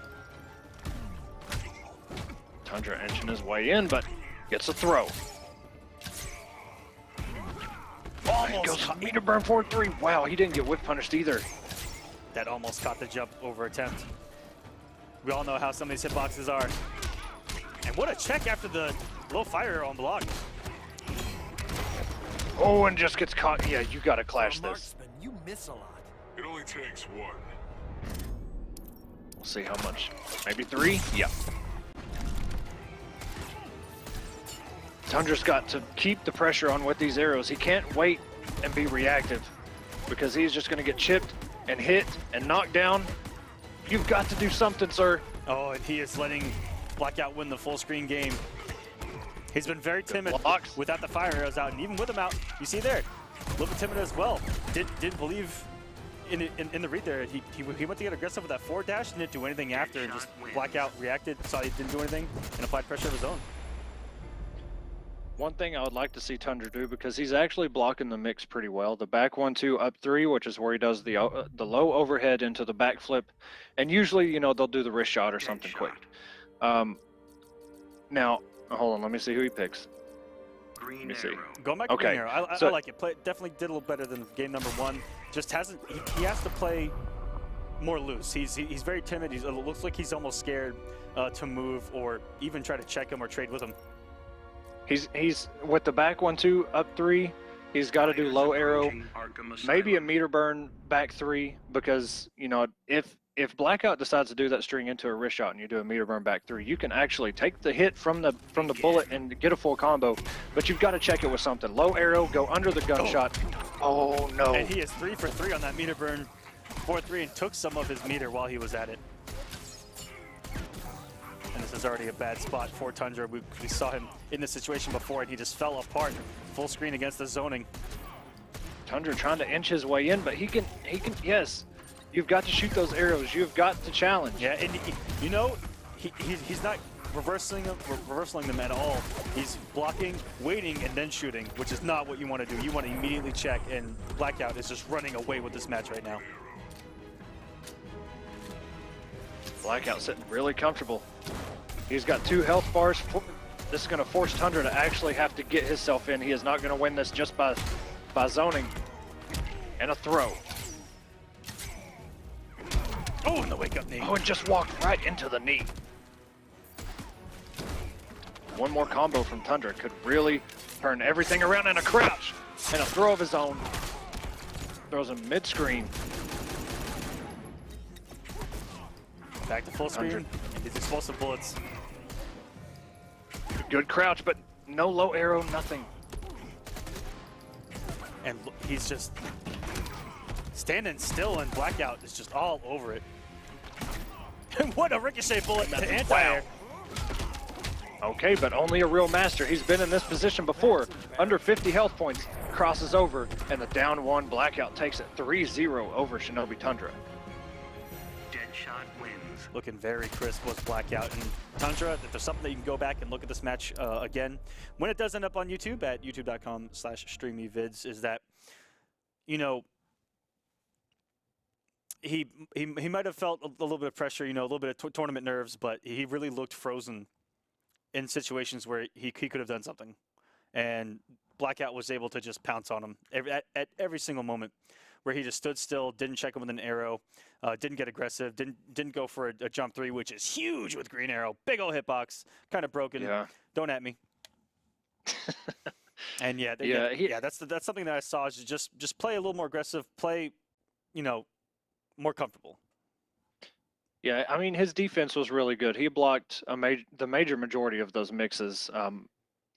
Speaker 4: Tundra inching his way in, but gets a throw.
Speaker 3: Almost
Speaker 4: Goes
Speaker 3: caught-
Speaker 4: meter burn 4-3. Wow, he didn't get whip punished either.
Speaker 3: That almost caught the jump over attempt. We all know how some of these hitboxes are. And what a check after the low fire on block.
Speaker 4: Oh, and just gets caught. Yeah, you got to
Speaker 6: For
Speaker 4: clash
Speaker 6: a
Speaker 4: this.
Speaker 6: marksman, you miss a lot.
Speaker 7: It only takes one.
Speaker 4: We'll see how much. Maybe 3? Yeah. Tundra's got to keep the pressure on with these arrows. He can't wait and be reactive because he's just going to get chipped and hit and knocked down. You've got to do something, sir.
Speaker 3: Oh, and he is letting Blackout win the full screen game. He's been very timid
Speaker 4: blocks.
Speaker 3: without the fire arrows out, and even with them out, you see there, a little bit timid as well. Didn't believe in the read there. He went to get aggressive with that forward dash, didn't do anything after, and just Blackout reacted, saw he didn't do anything, and applied pressure of his own.
Speaker 4: One thing I would like to see Tundra do, because he's actually blocking the mix pretty well. The back 1-2 up 3, which is where he does the low overhead into the back flip, and usually, you know, they'll do the wrist shot or something quick. Now, hold on, let me see who he picks. Let me see.
Speaker 3: Go back to
Speaker 4: Okay,
Speaker 3: Green Arrow. I
Speaker 4: so-
Speaker 3: like it. Definitely did a little better than game number 1. Just hasn't. He has to play more loose. He's very timid. It looks like he's almost scared to move or even try to check him or trade with him.
Speaker 4: He's with the back 1-2 up 3. He's got to do low arrow, maybe a meter burn back 3, because you know if Blackout decides to do that string into a wrist shot and you do a meter burn back 3, you can actually take the hit from the bullet and get a full combo. But you've got to check it with something. Low arrow, go under the gunshot. Oh no!
Speaker 3: And he is 3 for 3 on that meter burn 4-3 and took some of his meter while he was at it. And this is already a bad spot for Tundra. We saw him in this situation before, and he just fell apart. Full screen against the zoning.
Speaker 4: Tundra trying to inch his way in, but he can. Yes, you've got to shoot those arrows. You've got to challenge.
Speaker 3: Yeah, and you know, he's not reversing them at all. He's blocking, waiting, and then shooting, which is not what you want to do. You want to immediately check, and Blackout is just running away with this match right now.
Speaker 4: Blackout sitting really comfortable. He's got 2 health bars. This is going to force Tundra to actually have to get himself in. He is not going to win this just by zoning. And a throw.
Speaker 3: Oh, and the wake-up knee.
Speaker 4: Oh, and just walked right into the knee. One more combo from Tundra could really turn everything around, in a crouch and a throw of his own. Throws him mid-screen.
Speaker 3: Back to full screen. And these explosive bullets.
Speaker 4: Good crouch, but no low arrow, nothing.
Speaker 3: And he's just standing still, and Blackout is just all over it. And what a ricochet bullet to anti-air.
Speaker 4: Okay, but only a real master. He's been in this position before. Under 50 health points, crosses over, and the down 1 Blackout takes it 3-0 over Shinobi Tundra.
Speaker 3: Looking very crisp was Blackout. And Tundra, if there's something that you can go back and look at this match again, when it does end up on YouTube at youtube.com/StreamMeVids, is that, you know, he might have felt a little bit of pressure, you know, a little bit of tournament nerves, but he really looked frozen in situations where he could have done something. And Blackout was able to just pounce on him at every single moment, where he just stood still, didn't check him with an arrow, didn't get aggressive, didn't go for a jump 3, which is huge with Green Arrow. Big old hitbox, kind of broken.
Speaker 4: Yeah.
Speaker 3: Don't at me. And yeah, that's something that I saw, is just play a little more aggressive, play, you know, more comfortable.
Speaker 4: Yeah, I mean, his defense was really good. He blocked the major majority of those mixes.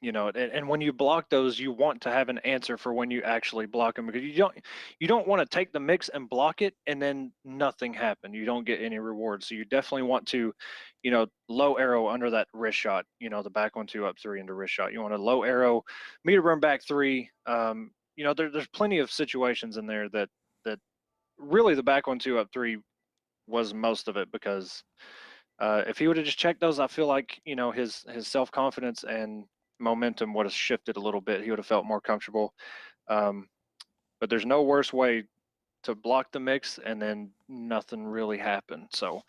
Speaker 4: You know, and when you block those, you want to have an answer for when you actually block them, because you don't want to take the mix and block it and then nothing happen. You don't get any reward. So you definitely want to, you know, low arrow under that wrist shot. You know, the back 1-2 up 3 into wrist shot. You want to low arrow, meter burn back 3. You know, there's plenty of situations in there that really the back 1-2 up 3 was most of it, because if he would have just checked those, I feel like, you know, his self-confidence and momentum would have shifted a little bit. He would have felt more comfortable. But there's no worse way to block the mix and then nothing really happened. So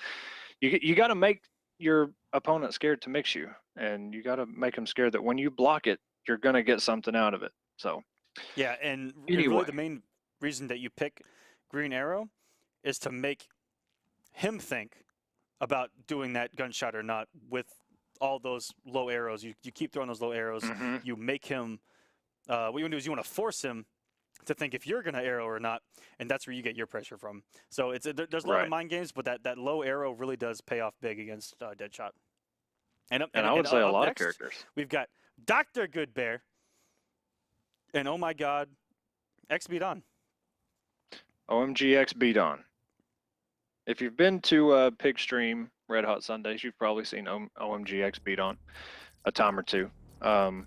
Speaker 4: you got to make your opponent scared to mix you, and you got to make them scared that when you block it, you're going to get something out of it. So
Speaker 3: yeah, and
Speaker 4: anyway.
Speaker 3: really the main reason that you pick Green Arrow is to make him think about doing that gunshot or not with all those low arrows. You keep throwing those low arrows. You make him, what you want to do is you want to force him to think if you're going to arrow or not, and that's where you get your pressure from. So there's a lot of mind games, but that low arrow really does pay off big against Deadshot. And I would say a lot of characters. We've got Dr. Goodbear, and oh my God, X Beat On.
Speaker 4: OMG X Beat On. If you've been to Pig Stream Red Hot Sundays, you've probably seen OMG X Beat On a time or two. I'm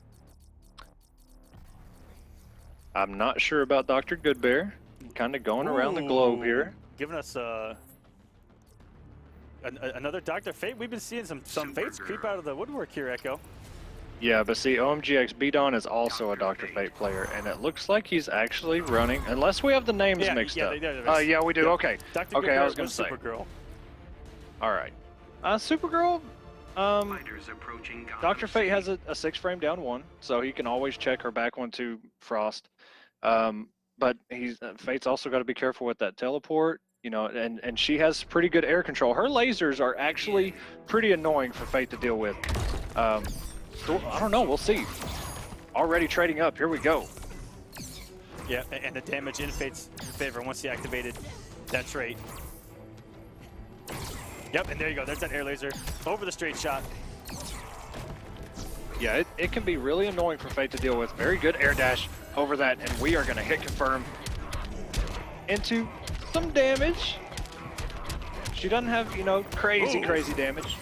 Speaker 4: not sure about Dr. Goodbear. Kind of going around the globe here.
Speaker 3: Giving us another Dr. Fate. We've been seeing some Fates creep out of the woodwork here, Echo.
Speaker 4: Yeah, but see, OMG X Beat On is also a Dr. Fate player, and it looks like he's actually running, unless we have the names mixed up. Yeah, we do. Yeah. Okay.
Speaker 3: Dr.
Speaker 4: Okay, I was going to say.
Speaker 3: Supergirl.
Speaker 4: All right. Supergirl. Dr. Fate has a 6-frame down 1, so he can always check her back 1-2 Frost. But Fate's also got to be careful with that teleport, you know, and she has pretty good air control. Her lasers are actually pretty annoying for Fate to deal with. So, I don't know. We'll see. Already trading up. Here we go.
Speaker 3: Yeah, and the damage in Fate's favor once he activated that trait. Yep, and there you go. There's that air laser over the straight shot.
Speaker 4: Yeah, it can be really annoying for Fate to deal with. Very good air dash over that, and we are going to hit confirm into some damage. She doesn't have, you know, crazy damage.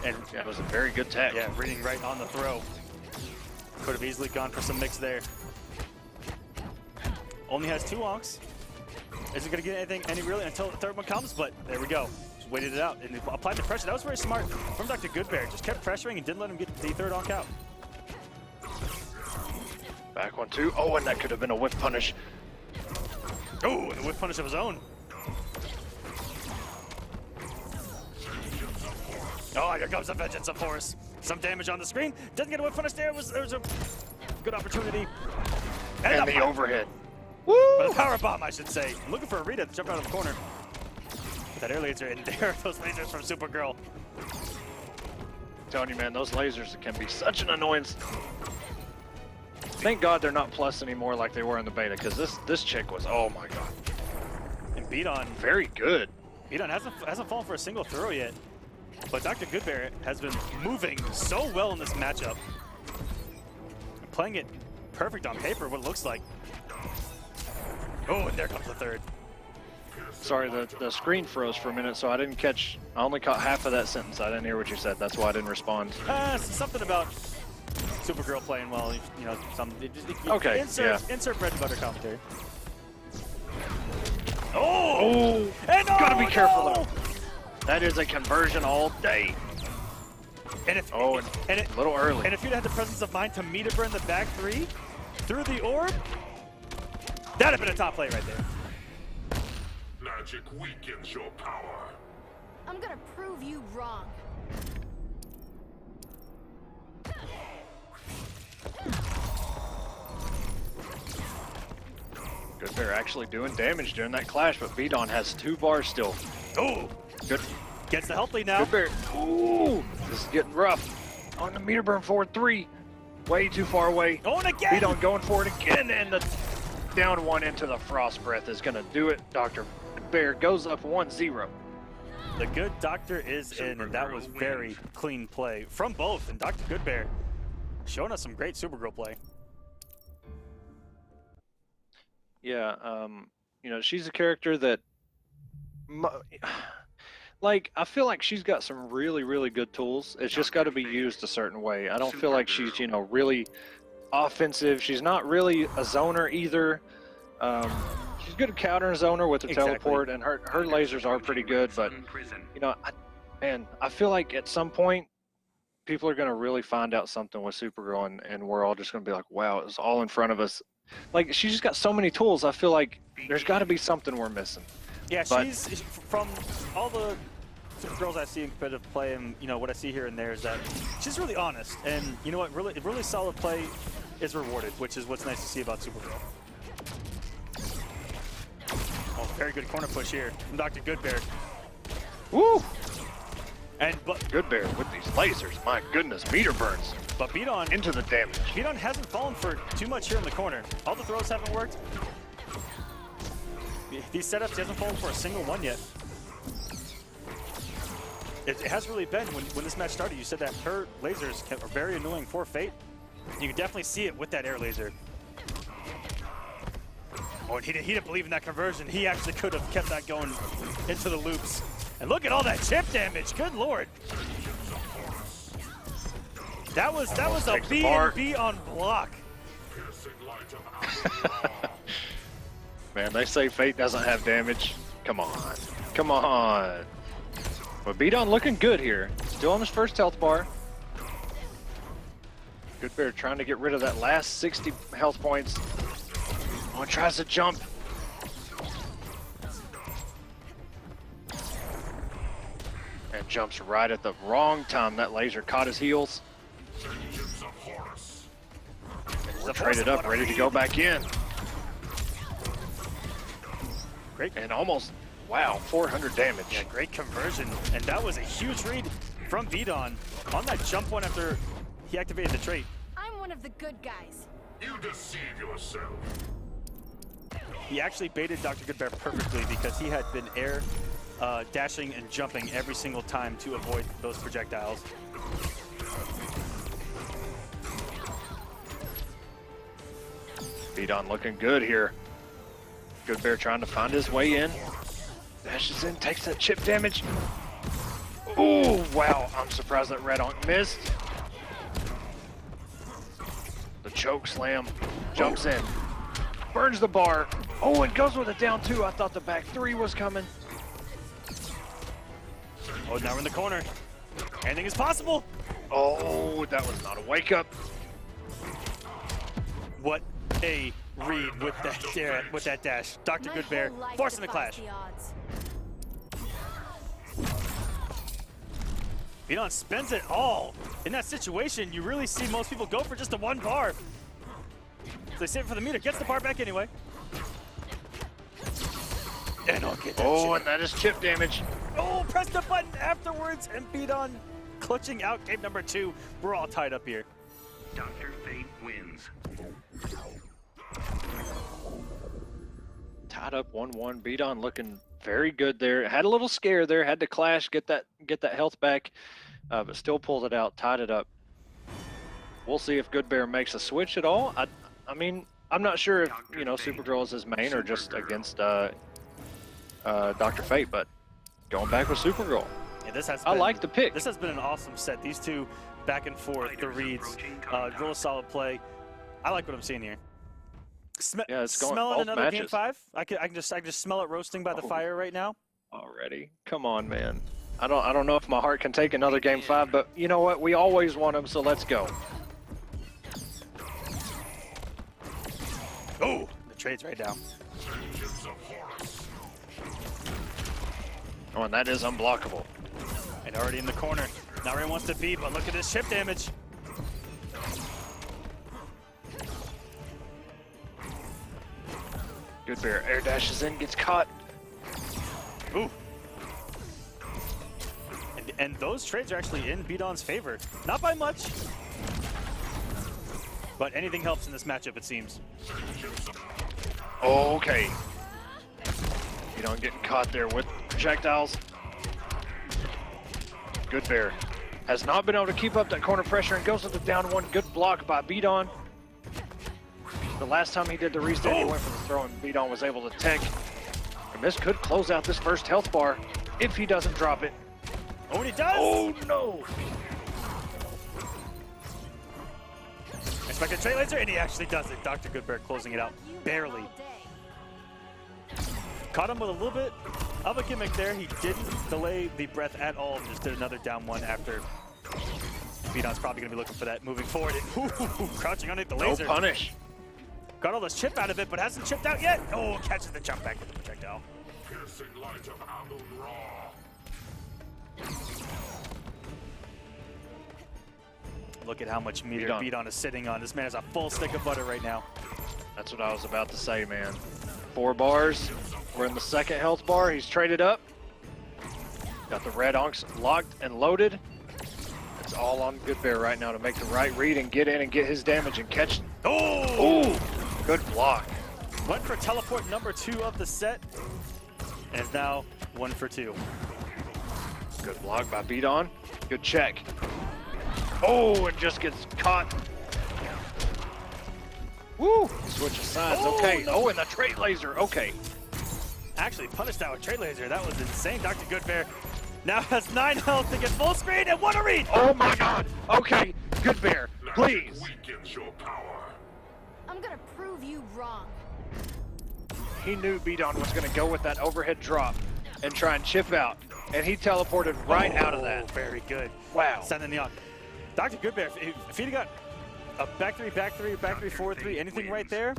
Speaker 4: And that was a very good tech.
Speaker 3: Yeah, reading right on the throw. Could have easily gone for some mix there. Only has 2 onks. Isn't going to get any really until the third one comes, but there we go. Just waited it out and applied the pressure. That was very smart from Dr. Goodbear. Just kept pressuring and didn't let him get the third onk out.
Speaker 4: Back 1-2. Oh, and that could have been a whiff punish.
Speaker 3: Oh, and the whiff punish of his own. Oh, here comes the vengeance of force. Some damage on the screen. Doesn't get a whiff punish there. There was a good opportunity.
Speaker 4: And the overhead.
Speaker 3: Woo! But a power bomb, I should say. I'm looking for a Rita to jump out of the corner. With that air laser, and there are those lasers from Supergirl.
Speaker 4: I'm telling you, man, those lasers can be such an annoyance. Thank God they're not plus anymore like they were in the beta, because this chick was, oh my God.
Speaker 3: And Beat On.
Speaker 4: Very good.
Speaker 3: Beat On hasn't fallen for a single throw yet. But Dr. Goodbear has been moving so well in this matchup. And playing it perfect on paper, what it looks like. Oh, and there comes the third.
Speaker 4: Sorry, the screen froze for a minute, so I only caught half of that sentence. I didn't hear what you said. That's why I didn't respond.
Speaker 3: Something about Supergirl playing well, you know,
Speaker 4: okay,
Speaker 3: insert bread and butter commentary.
Speaker 4: Oh!
Speaker 3: And
Speaker 4: gotta be careful though. That is a conversion all day.
Speaker 3: And if,
Speaker 4: a little early.
Speaker 3: And if you'd had the presence of mind to meter burn the back 3 through the orb, that'd have been a top play right there.
Speaker 7: Magic weakens your power.
Speaker 1: I'm gonna prove you wrong.
Speaker 4: Goodbear actually doing damage during that clash, but Beat On has 2 bars still.
Speaker 3: Oh!
Speaker 4: Good.
Speaker 3: Gets the health lead now.
Speaker 4: Goodbear. Ooh! This is getting rough. On the meter burn forward 3. Way too far away.
Speaker 3: Oh, and again!
Speaker 4: Beat On going for it again, and the down 1 into the frost breath is going to do it. Dr. Bear goes up 1-0.
Speaker 3: The good doctor is in, and that was very clean play from both. And Dr. Goodbear Showing us some great Supergirl play.
Speaker 4: Yeah, you know, she's a character that, like, I feel like she's got some really, really good tools. It's just got to be used a certain way. I don't feel like she's, you know, really offensive. She's not really a zoner either. She's good at countering zoner with her teleport, and her lasers are pretty good. But, you know, I feel like at some point, people are going to really find out something with Supergirl, and we're all just going to be like, wow, it's all in front of us. Like, she's just got so many tools. I feel like there's got to be something we're missing.
Speaker 3: Yeah, she's from all the Supergirls I see in competitive play, and you know what I see here and there is that she's really honest, and you know what, really solid play is rewarded, which is what's nice to see about Supergirl. Oh, very good corner push here from Dr. Goodbear.
Speaker 4: Woo!
Speaker 3: And
Speaker 4: Goodbear with these lasers, my goodness, meter burns.
Speaker 3: But Beaton
Speaker 4: into the damage.
Speaker 3: Beaton hasn't fallen for too much here in the corner. All the throws haven't worked. These setups, he hasn't fallen for a single one yet. It has really been, when this match started, you said that her lasers are very annoying for Fate. You can definitely see it with that air laser. Oh, and he didn't believe in that conversion. He actually could have kept that going into the loops. And look at all that chip damage, good lord. That was a B&B on block.
Speaker 4: Man, they say Fate doesn't have damage. Come on. Come on. But Beaton looking good here. Still on his first health bar. Goodbear trying to get rid of that last 60 health points. Oh, tries to jump. And jumps right at the wrong time. That laser caught his heels. We're traded up, ready to go back in.
Speaker 3: Great.
Speaker 4: And almost, wow, 400 damage.
Speaker 3: Yeah, great conversion. And that was a huge read from Beaton on that jump one after he activated the trait.
Speaker 1: I'm one of the good guys.
Speaker 7: You deceive yourself.
Speaker 3: He actually baited Dr. Goodbear perfectly because he had been air dashing and jumping every single time to avoid those projectiles.
Speaker 4: Beaton looking good here. Goodbear trying to find his way in. Dashes in, takes that chip damage. Oh, wow. I'm surprised that Red Onk missed. The choke slam. Jumps in. Burns the bar. Oh, and goes with it down two. I thought the back three was coming.
Speaker 3: Oh, now we're in the corner. Anything is possible.
Speaker 4: Oh, that was not a wake up.
Speaker 3: What a read with that dash. Dr. Goodbear forcing the clash. Beaton spends it all. In that situation, you really see most people go for just a one bar. So they save it for the meter. Gets the bar back anyway. And I'll get that chip.
Speaker 4: And that is chip damage.
Speaker 3: Oh, press the button afterwards and Beaton clutching out game number 2. We're all tied up here.
Speaker 6: Dr. Fate wins.
Speaker 4: Tied up 1-1. Beaton looking very good there. Had a little scare there. Had to clash, get that health back, but still pulled it out. Tied it up. We'll see if Goodbear makes a switch at all. I mean, I'm not sure if Supergirl is his main or just against Dr. Fate, but going back with Supergirl.
Speaker 3: Yeah,
Speaker 4: I like the pick.
Speaker 3: This has been an awesome set. These two back and forth, the reads, real solid play. I like what I'm seeing here.
Speaker 4: Yeah, it's going
Speaker 3: smelling
Speaker 4: both
Speaker 3: another
Speaker 4: matches.
Speaker 3: game 5. I can just smell it roasting by the fire right now.
Speaker 4: Already, come on, man. I don't know if my heart can take another game 5, but you know what? We always want them, so let's go.
Speaker 3: Oh, the trade's right now.
Speaker 4: Oh, and that is unblockable.
Speaker 3: And already in the corner. Not where he wants to be, but look at this chip damage.
Speaker 4: Goodbear air dashes in, gets caught.
Speaker 3: Ooh. And those trades are actually in Beaton's favor. Not by much. But anything helps in this matchup, it seems.
Speaker 4: Okay. Beaton getting caught there with projectiles. Goodbear Has not been able to keep up that corner pressure and goes to the down one. Good block by Beaton. The last time he did the reset, he went for the throw and Beaton was able to tech. And this could close out this first health bar if he doesn't drop it.
Speaker 3: Oh, and he does!
Speaker 4: Oh, no!
Speaker 3: Expected trait laser, and he actually does it. Dr. Goodbear closing it out. Barely. Caught him with a little bit of a gimmick there. He didn't delay the breath at all and just did another down one after. Beaton's probably going to be looking for that moving forward. And, crouching underneath the laser.
Speaker 4: No punish.
Speaker 3: Got all this chip out of it, but hasn't chipped out yet. Oh, catches the jump back with the projectile.
Speaker 7: Piercing light of Amun-Ra.
Speaker 3: Look at how much meter
Speaker 4: Beaton.
Speaker 3: Beaton is sitting on. This man has a full stick of butter right now.
Speaker 4: That's what I was about to say, man. 4 bars. We're in the second health bar. He's traded up. Got the red onks locked and loaded. It's all on Goodbear right now to make the right read and get in and get his damage and catch.
Speaker 3: Oh!
Speaker 4: Ooh, good block.
Speaker 3: Went for teleport number 2 of the set. And is now 1 for 2.
Speaker 4: Good block by Beaton. Good check. Oh, and just gets caught. Woo! Switch of sides.
Speaker 3: Oh,
Speaker 4: Okay.
Speaker 3: no.
Speaker 4: Oh, and the trait laser. Okay.
Speaker 3: Actually punished that with trade laser. That was insane. Dr. Goodbear now has 9 health to get full screen and what a read!
Speaker 4: Oh my God. Okay. Goodbear, please.
Speaker 7: Weakens your power.
Speaker 1: I'm gonna prove you wrong.
Speaker 4: He knew Beaton was going to go with that overhead drop and try and chip out, and he teleported right out of that.
Speaker 3: Very good.
Speaker 4: Wow.
Speaker 3: Sending the on. Dr. Goodbear, if he'd got a back three, forward 3, anything right there,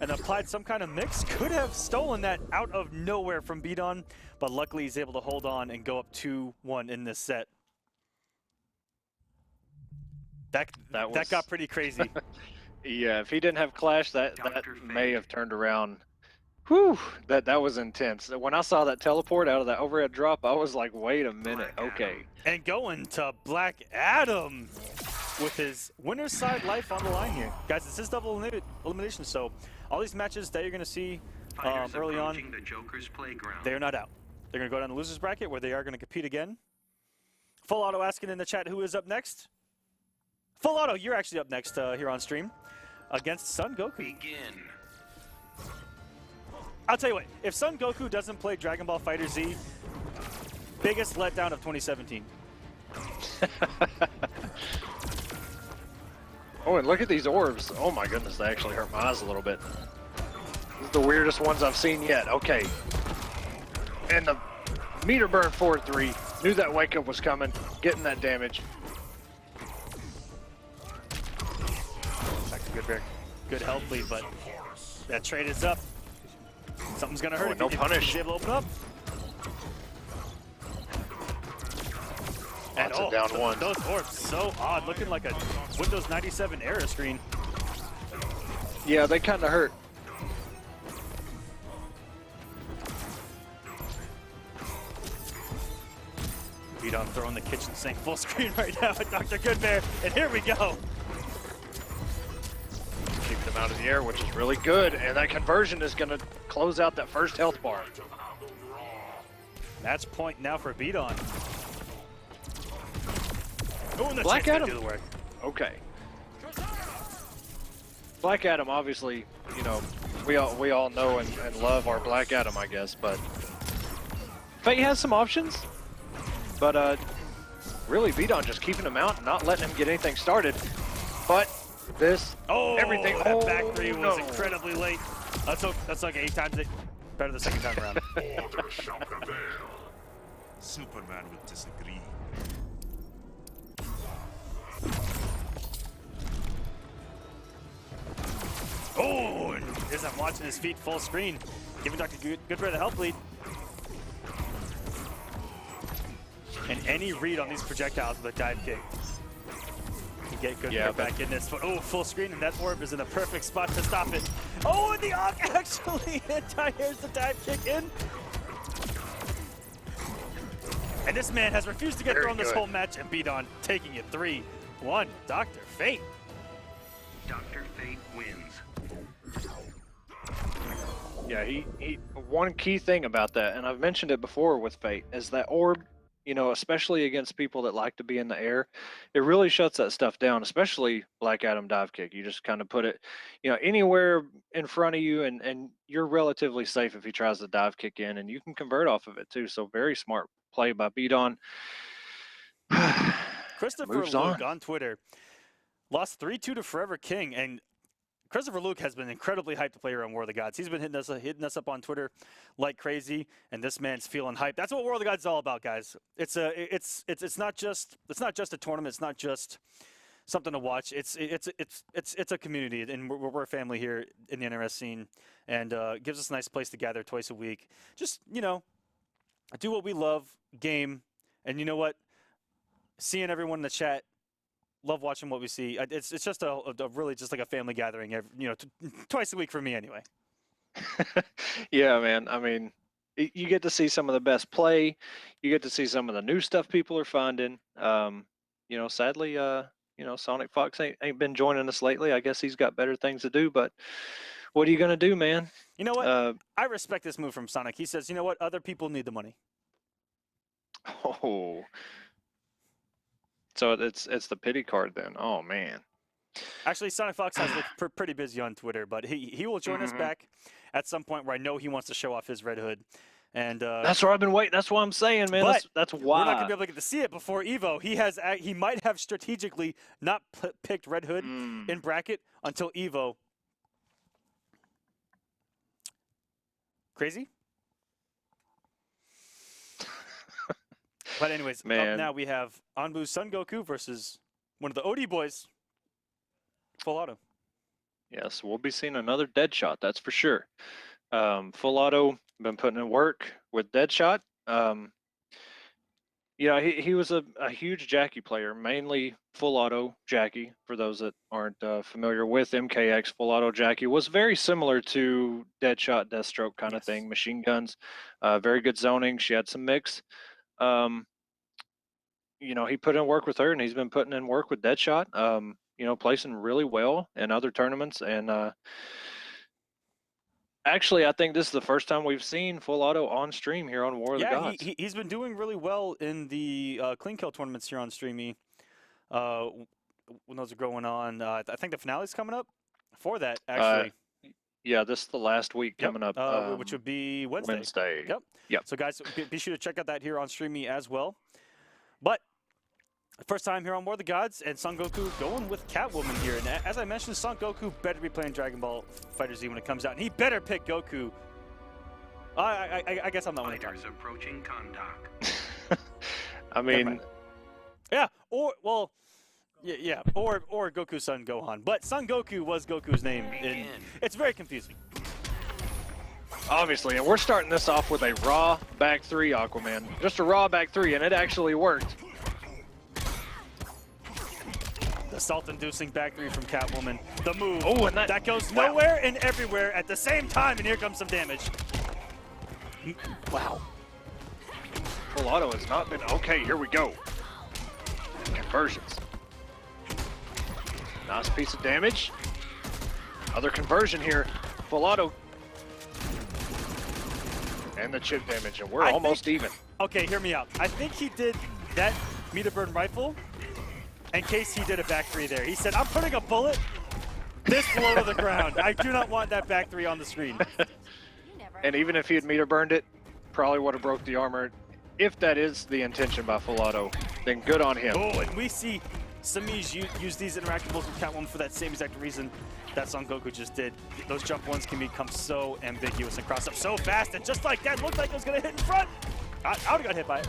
Speaker 3: and applied some kind of mix, could have stolen that out of nowhere from Beaton, but luckily he's able to hold on and go up 2-1 in this set. That got pretty crazy.
Speaker 4: Yeah, if he didn't have Clash, that may have turned around. Whew, that was intense. When I saw that teleport out of that overhead drop, I was like, wait a minute, okay.
Speaker 3: And going to Black Adam with his winner's side life on the line here. Guys, this is double elimination, so all these matches that you're going to see early on,
Speaker 6: The Joker's playground.
Speaker 3: they are not out. They're going to go down the loser's bracket where they are going to compete again. Full Auto asking in the chat who is up next. Full Auto, you're actually up next here on stream against Son Goku.
Speaker 6: Begin.
Speaker 3: I'll tell you what, if Son Goku doesn't play Dragon Ball Fighter Z, biggest letdown of 2017.
Speaker 4: Oh, and look at these orbs. Oh my goodness, they actually hurt my eyes a little bit. These are the weirdest ones I've seen yet. Okay. And the meter burn forward 3. Knew that wake up was coming. Getting that damage.
Speaker 3: Back to Goodbear. Good health lead, but that trade is up. Something's gonna hurt
Speaker 4: Oh,
Speaker 3: if
Speaker 4: no
Speaker 3: if
Speaker 4: punish.
Speaker 3: he's able to open up. And
Speaker 4: Lots of down ones.
Speaker 3: those orbs so odd, looking like a Windows 97 error screen.
Speaker 4: Yeah, they kind of hurt.
Speaker 3: Beaton throwing the kitchen sink full screen right now with Dr. Goodbear, and here we go.
Speaker 4: Keep them out of the air, which is really good. And that conversion is going to close out that first health bar.
Speaker 3: Match point now for Beaton. Oh, and the
Speaker 4: Black
Speaker 3: chase gonna
Speaker 4: Adam.
Speaker 3: do the work.
Speaker 4: Okay. Black Adam, obviously, you know, we all know and love our Black Adam, I guess, but Fate has some options, but really Beaton just keeping him out and not letting him get anything started. But this, everything,
Speaker 3: that back 3
Speaker 4: no.
Speaker 3: was incredibly late. That's like 8 times it. Better the second time around.
Speaker 7: Order shall prevail.
Speaker 8: Superman would disagree.
Speaker 3: Oh, and isn't watching his feet full screen. Giving Dr. Goodbear the health lead. And any read on these projectiles with a dive kick. You get Goodbear back in this. But full screen, and that orb is in the perfect spot to stop it. Oh, and the Ankh actually anti-airs the dive kick in. And this man has refused to get
Speaker 4: Very
Speaker 3: thrown this
Speaker 4: good.
Speaker 3: whole match and beat on, taking it 3-1. Dr. Fate.
Speaker 6: Dr. Fate wins.
Speaker 4: Yeah, he one key thing about that, and I've mentioned it before with Fate, is that orb, you know, especially against people that like to be in the air. It really shuts that stuff down, especially like Adam dive kick. You just kind of put it, you know, anywhere in front of you, and you're relatively safe if he tries to dive kick in, and you can convert off of it too. So very smart play by Beaton.
Speaker 3: Christopher
Speaker 4: Moves
Speaker 3: Luke
Speaker 4: on.
Speaker 3: on Twitter lost 3-2 to Forever King, and Christopher Luke has been incredibly hyped to play around War of the Gods. He's been hitting us up on Twitter like crazy, and this man's feeling hyped. That's what War of the Gods is all about, guys. It's not just a tournament. It's not just something to watch. It's a community, and we're a family here in the NRS scene, and gives us a nice place to gather twice a week. Just, you know, do what we love, game, and you know what? Seeing everyone in the chat, love watching what we see. It's just a really just like a family gathering, you know, twice a week for me anyway.
Speaker 4: Yeah, man. I mean, you get to see some of the best play. You get to see some of the new stuff people are finding. You know, sadly, you know, SonicFox ain't been joining us lately. I guess he's got better things to do. But what are you gonna do, man?
Speaker 3: You know what? I respect this move from Sonic. He says, you know what? Other people need the money.
Speaker 4: Oh. So it's the pity card then. Oh man.
Speaker 3: Actually, SonicFox has looked pretty busy on Twitter, but he will join us back at some point where I know he wants to show off his red hood. And
Speaker 4: that's where I've been waiting. That's what I'm saying, man. That's why
Speaker 3: we're not gonna be able to get to see it before Evo. He might have strategically not picked red hood in bracket until Evo. Crazy. But anyways,
Speaker 4: man.
Speaker 3: Up now we have Anbu's Son Goku versus one of the OD boys, Full Auto.
Speaker 4: Yes, we'll be seeing another Deadshot, that's for sure. Full Auto been putting in work with Deadshot. You know, he was a huge Jackie player, mainly Full Auto Jackie. For those that aren't familiar with MKX, Full Auto Jackie was very similar to Deadshot, Deathstroke kind of thing. Machine guns, very good zoning. She had some mix. You know, he put in work with her, and he's been putting in work with Deadshot. You know, placing really well in other tournaments, and actually, I think this is the first time we've seen Full Auto on stream here on War of the Gods.
Speaker 3: Yeah, he's been doing really well in the clean kill tournaments here on StreamMe. When those are going on, I think the finale's coming up for that, actually.
Speaker 4: Yeah, this is the last week coming up.
Speaker 3: Which would be Wednesday.
Speaker 4: Yep.
Speaker 3: So, guys, be sure to check out that here on StreamMe as well. But first time here on War of the Gods, and Son Goku going with Catwoman here. And as I mentioned, Son Goku better be playing Dragon Ball FighterZ when it comes out, and he better pick Goku. I guess I'm not one to talk.
Speaker 6: Fighters approaching contact.
Speaker 4: I mean,
Speaker 3: yeah, or Goku's son Gohan. But Son Goku was Goku's name, and it's very confusing.
Speaker 4: obviously, and we're starting this off with a raw back three Aquaman. Just a raw back three, and it actually worked.
Speaker 3: The salt-inducing back three from Catwoman. The move.
Speaker 4: Oh, and that
Speaker 3: goes nowhere and everywhere at the same time, and here comes some damage. Wow.
Speaker 4: Full auto has not been okay. Here we go. Conversions. Nice piece of damage. Other conversion here. Full auto. And the chip damage, and we're almost even.
Speaker 3: Okay, hear me out. I think he did that meter burn rifle in case he did a back three there. He said, I'm putting a bullet this low to the ground. I do not want that back three on the screen.
Speaker 4: And even if he had meter burned it, probably would have broke the armor. If that is the intention by Full Auto, then good on him.
Speaker 3: Oh, and we see Semiij use these interactables with Catwoman for that same exact reason that Son Goku just did. Those jump ones can become so ambiguous and cross up so fast, and just like that, looked like it was gonna hit in front. I would have got hit by it.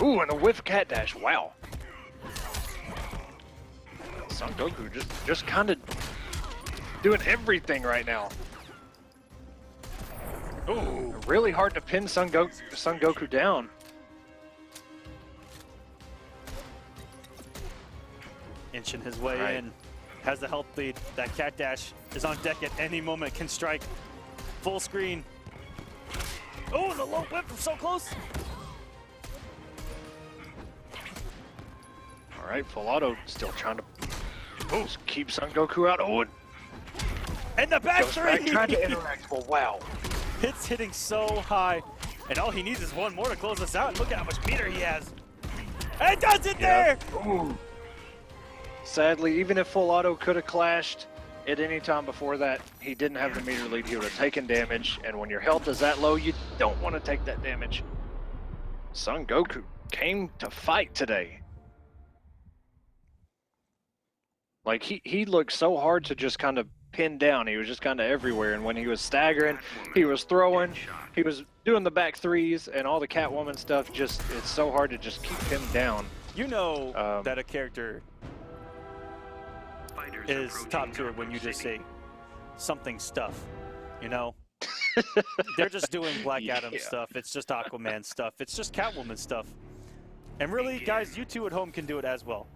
Speaker 4: Ooh, and a whiff cat dash, wow. Son Goku just kind of doing everything right now. Ooh, really hard to pin Son Goku down.
Speaker 3: Inching his way in, has the health lead. That cat dash is on deck at any moment, can strike. Full screen. Oh, the low whip from so close.
Speaker 4: All right, Full Auto still trying to keep Son Goku out. Oh,
Speaker 3: and the back
Speaker 4: goes
Speaker 3: three.
Speaker 4: Back, trying to interact. Well, wow.
Speaker 3: It's hitting so high. And all he needs is one more to close us out. And look at how much meter he has. And it does it there!
Speaker 4: Ooh. Sadly, even if full auto could have clashed at any time before that, he didn't have the meter lead. He would have taken damage. And when your health is that low, you don't want to take that damage. Son Goku came to fight today. Like, he looked so hard to just kind of pin down. He was just kind of everywhere. And when he was staggering, he was throwing, he was doing the back threes and all the Catwoman stuff. Just, it's so hard to just keep him down.
Speaker 3: You know that a character is top tier when you just say something stuff, you know? They're just doing Black Adam stuff. It's just Aquaman stuff. It's just Catwoman stuff. And really, guys, you two at home can do it as well.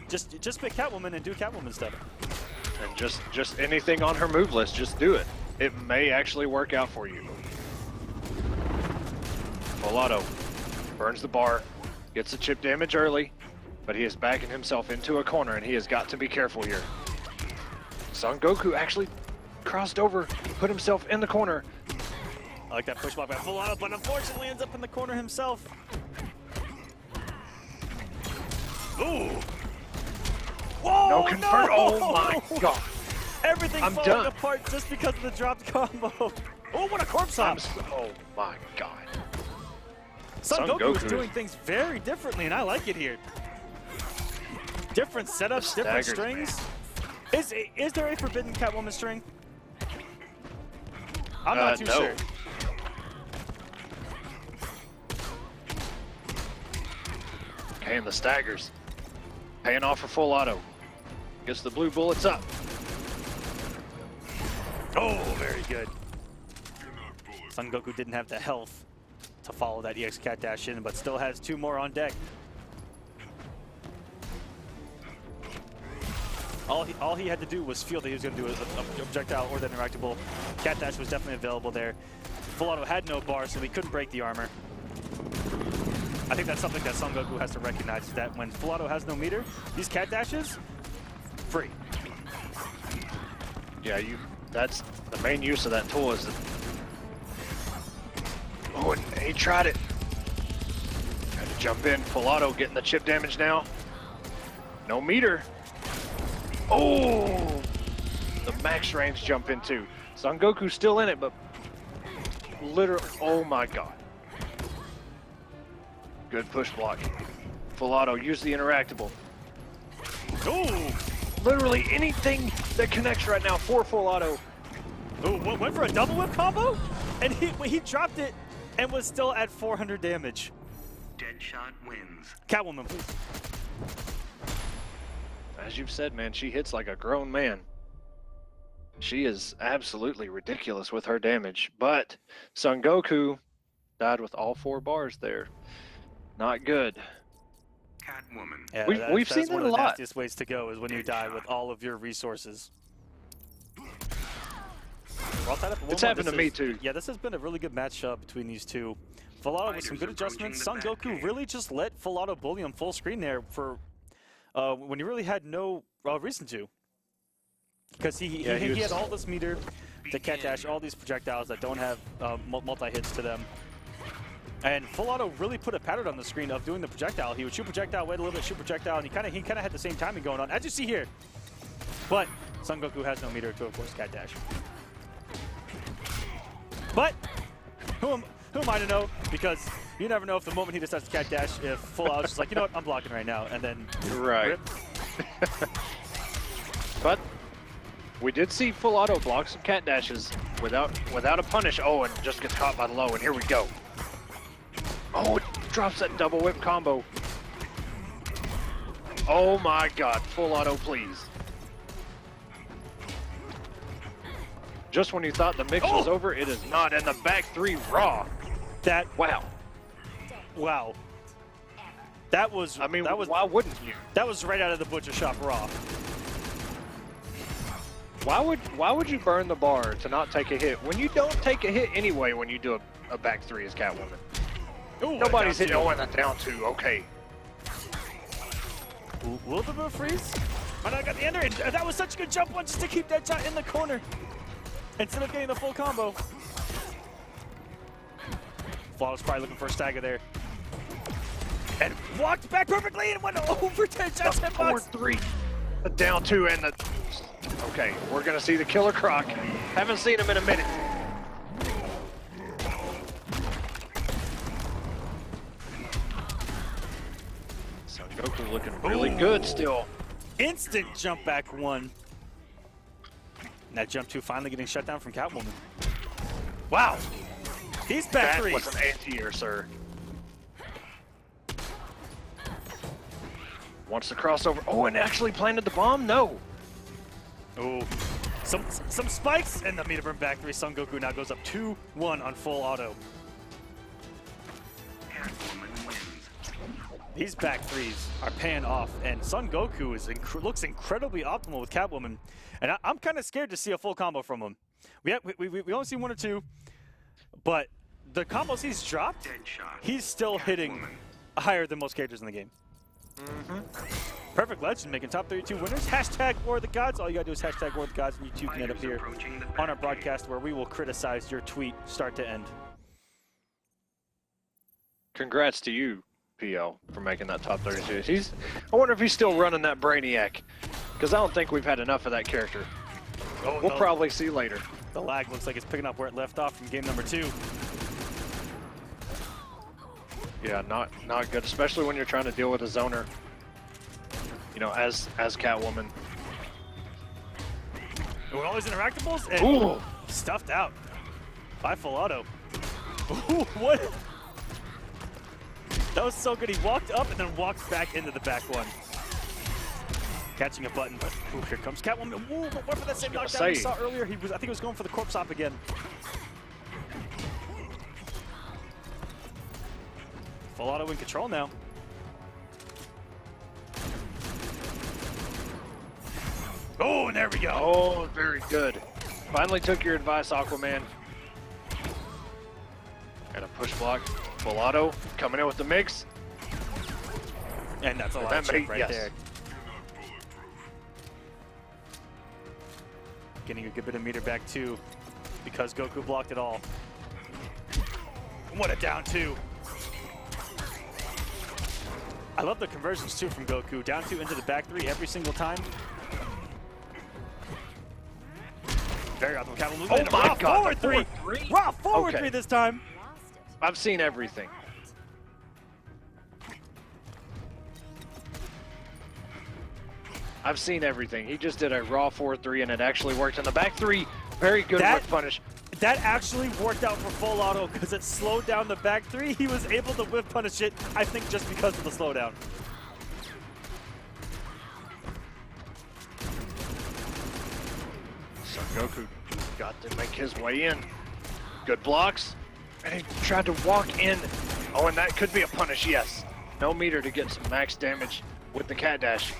Speaker 3: Just pick Catwoman and do Catwoman stuff.
Speaker 4: And just anything on her move list, just do it. It may actually work out for you. Full auto burns the bar, gets the chip damage early, but he is backing himself into a corner, and he has got to be careful here. Son Goku actually crossed over, put himself in the corner.
Speaker 3: I like that push block by full auto, but unfortunately ends up in the corner himself. Ooh! Whoa!
Speaker 4: No convert! Oh my god!
Speaker 3: Everything
Speaker 4: I'm
Speaker 3: falling
Speaker 4: done.
Speaker 3: apart just because of the dropped combo. Oh, what a corpse hop!
Speaker 4: Oh my god!
Speaker 3: Son Goku is
Speaker 4: Goku
Speaker 3: doing things very differently, and I like it here. Different setups, different strings. Is there a forbidden Catwoman string? I'm not too
Speaker 4: no.
Speaker 3: sure.
Speaker 4: Okay, and the staggers. Paying off for full auto. Gets the blue bullets up.
Speaker 3: Oh, very good. Son Goku didn't have the health to follow that EX Cat Dash in, but still has two more on deck. All he had to do was feel that he was going to do a projectile or the interactable. Cat Dash was definitely available there. Full auto had no bar, so he couldn't break the armor. I think that's something that Son Goku has to recognize, is that when full auto has no meter, these Cat Dashes, free.
Speaker 4: Yeah, that's the main use of that tool is that. Oh, and he tried it. Had to jump in. Full auto getting the chip damage now. No meter. Oh! The max range jump in too. Son Goku's still in it, but literally, oh my god. Good push block. Full auto, use the interactable.
Speaker 3: Ooh!
Speaker 4: Literally anything that connects right now for full auto.
Speaker 3: Ooh, went for a double whip combo? And he dropped it and was still at 400 damage.
Speaker 6: Deadshot wins.
Speaker 3: Catwoman, please.
Speaker 4: As you've said, man, she hits like a grown man. She is absolutely ridiculous with her damage. But Son Goku died with all 4 bars there. Not good.
Speaker 6: Catwoman.
Speaker 3: Yeah,
Speaker 4: We've seen
Speaker 3: that's one
Speaker 4: that
Speaker 3: of
Speaker 4: a
Speaker 3: the
Speaker 4: lot.
Speaker 3: nastiest ways to go is when you die with all of your resources. We're all tied up at
Speaker 4: It's
Speaker 3: 1-1.
Speaker 4: happened to me too.
Speaker 3: Yeah, this has been a really good matchup between these two. Full auto with some good adjustments. Son Goku really just let full auto bully him full screen there for when he really had no reason to. Because he had all this meter to Cat Dash, all these projectiles that don't have multi-hits to them. And full auto really put a pattern on the screen of doing the projectile. He would shoot projectile, wait a little bit, shoot projectile, and he kind of had the same timing going on, as you see here. But Son Goku has no meter to, of course, Cat Dash. But who am I to know? Because you never know if the moment he decides to Cat Dash, if full out is just like, you know what, I'm blocking right now, and then
Speaker 4: Right. But we did see full auto block some Cat Dashes without a punish. Oh, and just gets caught by the low, and here we go. Oh, it drops that double whip combo. Oh my god, full auto, please. Just when you thought the mix was over, it is not. And the back 3 raw. Wow.
Speaker 3: Wow. That was,
Speaker 4: I mean,
Speaker 3: that was,
Speaker 4: why wouldn't you?
Speaker 3: That was right out of the butcher shop raw.
Speaker 4: Why would you burn the bar to not take a hit when you don't take a hit anyway when you do a back 3 as Catwoman?
Speaker 3: Ooh,
Speaker 4: Nobody's hitting. Oh, and a down 2. Okay.
Speaker 3: Will the move freeze? Might not got the ender. That was such a good jump one just to keep that shot in the corner. instead of getting the full combo. Flawless probably looking for a stagger there. And walked back perfectly and went over 10 shots.
Speaker 4: 4-3. The down 2 and the... Okay, we're going to see the Killer Croc. Haven't seen him in a minute. So Goku looking really good still.
Speaker 3: Instant jump back 1. And that jump 2 finally getting shut down from Catwoman. Wow. He's back
Speaker 4: That
Speaker 3: 3.
Speaker 4: was an anti-air, sir. Wants the crossover. Oh, and actually planted the bomb? No.
Speaker 3: Oh, some spikes, and the meter burn back 3. Son Goku now goes up 2-1 on full auto.
Speaker 6: Catwoman wins.
Speaker 3: These back 3s are paying off, and Son Goku is looks incredibly optimal with Catwoman, and I'm kind of scared to see a full combo from him. We only see 1 or 2, but the combos he's dropped,
Speaker 6: Deadshot.
Speaker 3: he's still hitting higher than most characters in the game. Perfect Legend making top 32 winners. Hashtag War of the Gods. All you gotta do is hashtag War of the Gods, and you too can end up here on our broadcast where we will criticize your tweet start to end.
Speaker 4: Congrats to you, PL, for making that top 32. I wonder if he's still running that Brainiac, because I don't think we've had enough of that character.
Speaker 3: Oh,
Speaker 4: We'll probably see later.
Speaker 3: The lag looks like it's picking up where it left off from game number 2.
Speaker 4: Yeah, not good, especially when you're trying to deal with a zoner. You know, as Catwoman.
Speaker 3: And with all these interactables, and
Speaker 4: Ooh.
Speaker 3: stuffed out by full auto. Ooh, what? That was so good. He walked up and then walked back into the back 1. Catching a button, but ooh, here comes Catwoman. Ooh, but what for that same knockdown we saw earlier? I think he was going for the corpse hop again. Full auto in control now. Oh, and there we go.
Speaker 4: Oh, very good. Finally took your advice, Aquaman. And a push block. Full auto. Coming in with the mix.
Speaker 3: And that's a lot of
Speaker 4: That
Speaker 3: chip
Speaker 4: made-
Speaker 3: right
Speaker 4: yes.
Speaker 3: there. Getting a good bit of meter back too, because Goku blocked it all. What a down 2. I love the conversions too from Goku. Down 2 into the back 3 every single time. Very optimal Catwoman.
Speaker 4: Oh my God,
Speaker 3: Forward
Speaker 4: the
Speaker 3: 3.
Speaker 4: forward 3?
Speaker 3: Raw forward
Speaker 4: Okay.
Speaker 3: 3 this time.
Speaker 4: I've seen everything. I've seen everything. He just did a raw 4-3 and it actually worked in the back 3. Very good
Speaker 3: That-
Speaker 4: whip punish.
Speaker 3: That actually worked out for full auto because it slowed down the back 3. He was able to whip punish it, I think, just because of the slowdown.
Speaker 4: So Goku got to make his way in. Good blocks. And he tried to walk in. Oh, and that could be a punish, yes. No meter to get some max damage with the cat dash.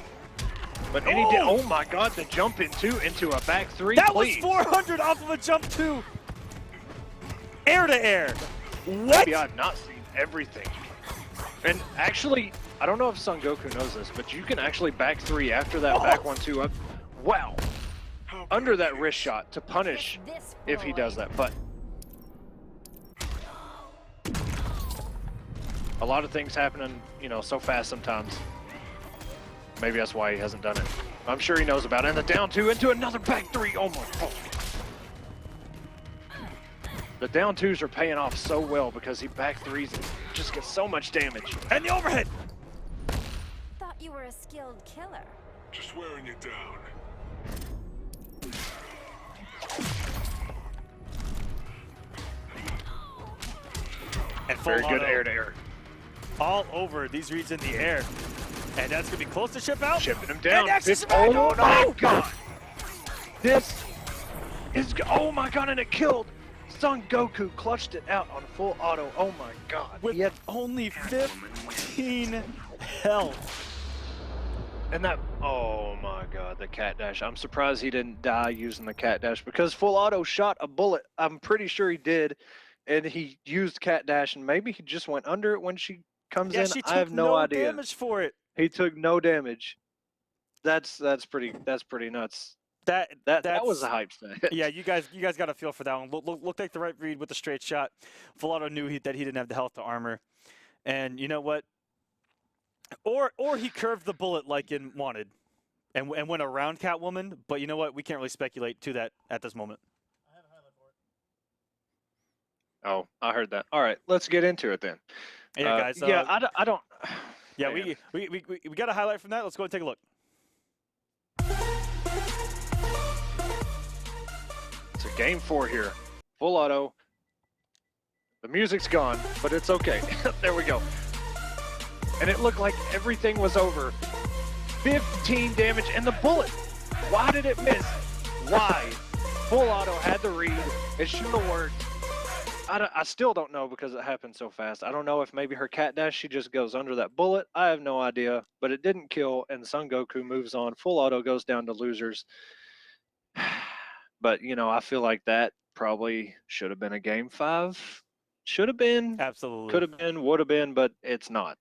Speaker 4: But and he did, oh my God, the jump into a back 3,
Speaker 3: That
Speaker 4: please.
Speaker 3: was 400 off of a jump 2. Air to air. What?
Speaker 4: Maybe I've not seen everything. And actually, I don't know if Son Goku knows this, but you can actually back 3 after that back 1-2 up. Wow. Under that wrist shot to punish if he does that, but a lot of things happening, you know, so fast sometimes. Maybe that's why he hasn't done it. I'm sure he knows about it. And the down 2 into another back 3. Oh my God. The down 2s are paying off so well because he back 3s and just gets so much damage.
Speaker 3: And the overhead.
Speaker 1: Thought you were a skilled killer.
Speaker 7: Just wearing you down.
Speaker 3: And full
Speaker 4: Very good
Speaker 3: auto.
Speaker 4: air to air.
Speaker 3: All over these reads in the air. And that's going to be close to ship out.
Speaker 4: Shipping him down.
Speaker 3: And actually
Speaker 4: This,
Speaker 3: survived.
Speaker 4: oh my God. This is, oh my God, and it killed. Son Goku clutched it out on full auto. Oh my God.
Speaker 3: With
Speaker 4: He had,
Speaker 3: only 15 health.
Speaker 4: and that, oh my God, the cat dash. I'm surprised he didn't die using the cat dash because full auto shot a bullet. I'm pretty sure he did. And he used cat dash and maybe he just went under it when she comes
Speaker 3: Yeah,
Speaker 4: in.
Speaker 3: she took
Speaker 4: I have no idea.
Speaker 3: damage for it.
Speaker 4: He took no damage. That's pretty nuts. That was a hype set.
Speaker 3: Yeah, you guys got a feel for that one. Looked like the right read with the straight shot. Full auto knew that he didn't have the health to armor, and you know what? Or he curved the bullet like in Wanted, and went around Catwoman. But you know what? We can't really speculate to that at this moment.
Speaker 4: Oh, I heard that. All right, let's get into it then.
Speaker 3: Yeah, guys.
Speaker 4: Yeah, I don't.
Speaker 3: Yeah,
Speaker 4: Man.
Speaker 3: we got a highlight from that. Let's go and take a look.
Speaker 4: It's a game 4 here. Full auto. The music's gone, but it's okay. There we go. And it looked like everything was over. 15 damage, and the bullet. Why did it miss? Why? Full auto had the read. It should have worked. I still don't know because it happened so fast. I don't know if maybe her cat dash, she just goes under that bullet. I have no idea, but it didn't kill, and Son Goku moves on. Full auto goes down to losers. But, you know, I feel like that probably should have been a game 5. Should have been.
Speaker 3: Absolutely.
Speaker 4: Could have been, would have been, but it's not.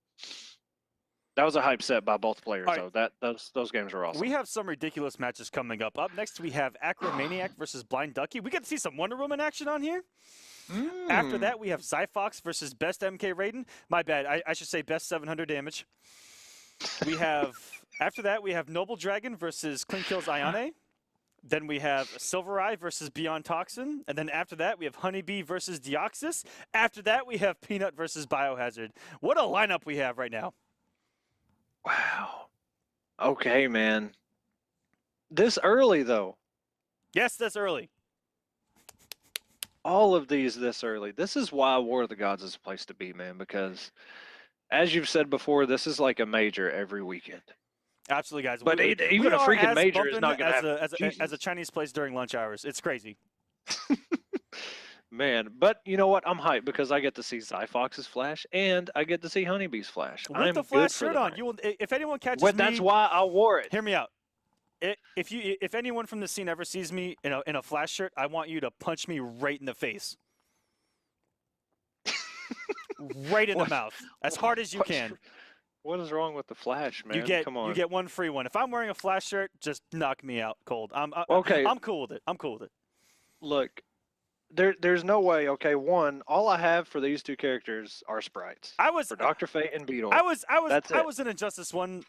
Speaker 4: That was a hype set by both players,
Speaker 3: All right.
Speaker 4: though. Those games were awesome.
Speaker 3: We have some ridiculous matches coming up. Up next, we have Aquamaniac versus Blind Ducky. We get to see some Wonder Woman action on here. After that, we have SylverRye versus Best MK Raiden. My bad. I should say Best 700 damage. We have after that we have Noble Dragon versus Clean Kills Ayane. Then we have SylverRye versus Beyond Toxin. And then after that, we have HoneyBee versus Deoxys. After that, we have Peanut versus Biohazard. What a lineup we have right now.
Speaker 4: Wow. Okay, man. This early, though.
Speaker 3: Yes, that's early.
Speaker 4: All of these this early. This is why War of the Gods is a place to be, man, because as you've said before, this is like a major every weekend.
Speaker 3: Absolutely, guys.
Speaker 4: But even a freaking major is not going to happen.
Speaker 3: As a Chinese place during lunch hours. It's crazy.
Speaker 4: Man, but you know what? I'm hyped because I get to see SyFox's flash and I get to see HoneyBee's flash.
Speaker 3: With the flash shirt on, you will. If anyone catches me,
Speaker 4: that's why I wore it.
Speaker 3: Hear me out. If anyone from the scene ever sees me in a flash shirt, I want you to punch me right in the face, right in the mouth, as hard as you can.
Speaker 4: What is wrong with the flash, man? Come on.
Speaker 3: You get one free one. If I'm wearing a flash shirt, just knock me out cold.
Speaker 4: Okay.
Speaker 3: I'm cool with it. I'm cool with it.
Speaker 4: Look, there's no way. Okay, one, all I have for these two characters are sprites. For Dr. Fate and Beetle.
Speaker 3: I was an Injustice 1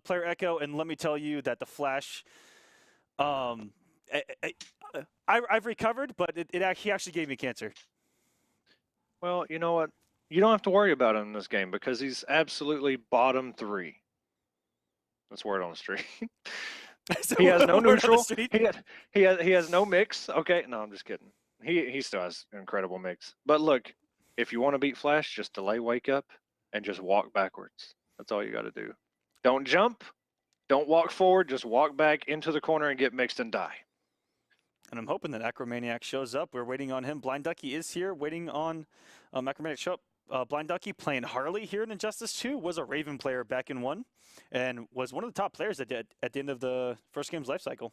Speaker 3: player Echo, and let me tell you that the Flash, I've recovered, but he actually gave me cancer.
Speaker 4: Well, you know what? You don't have to worry about him in this game because he's absolutely bottom 3. That's word on the street. He has no neutral. He has no mix. Okay, no, I'm just kidding. He still has an incredible mix. But look, if you want to beat Flash, just delay wake up and just walk backwards. That's all you got to do. Don't jump. Don't walk forward. Just walk back into the corner and get mixed and die.
Speaker 3: And I'm hoping that Acromaniac shows up. We're waiting on him. Blind Ducky is here, waiting on Acromaniac show up. Blind Ducky playing Harley here in Injustice 2, was a Raven player back in 1, and was one of the top players at the end of the first game's life cycle.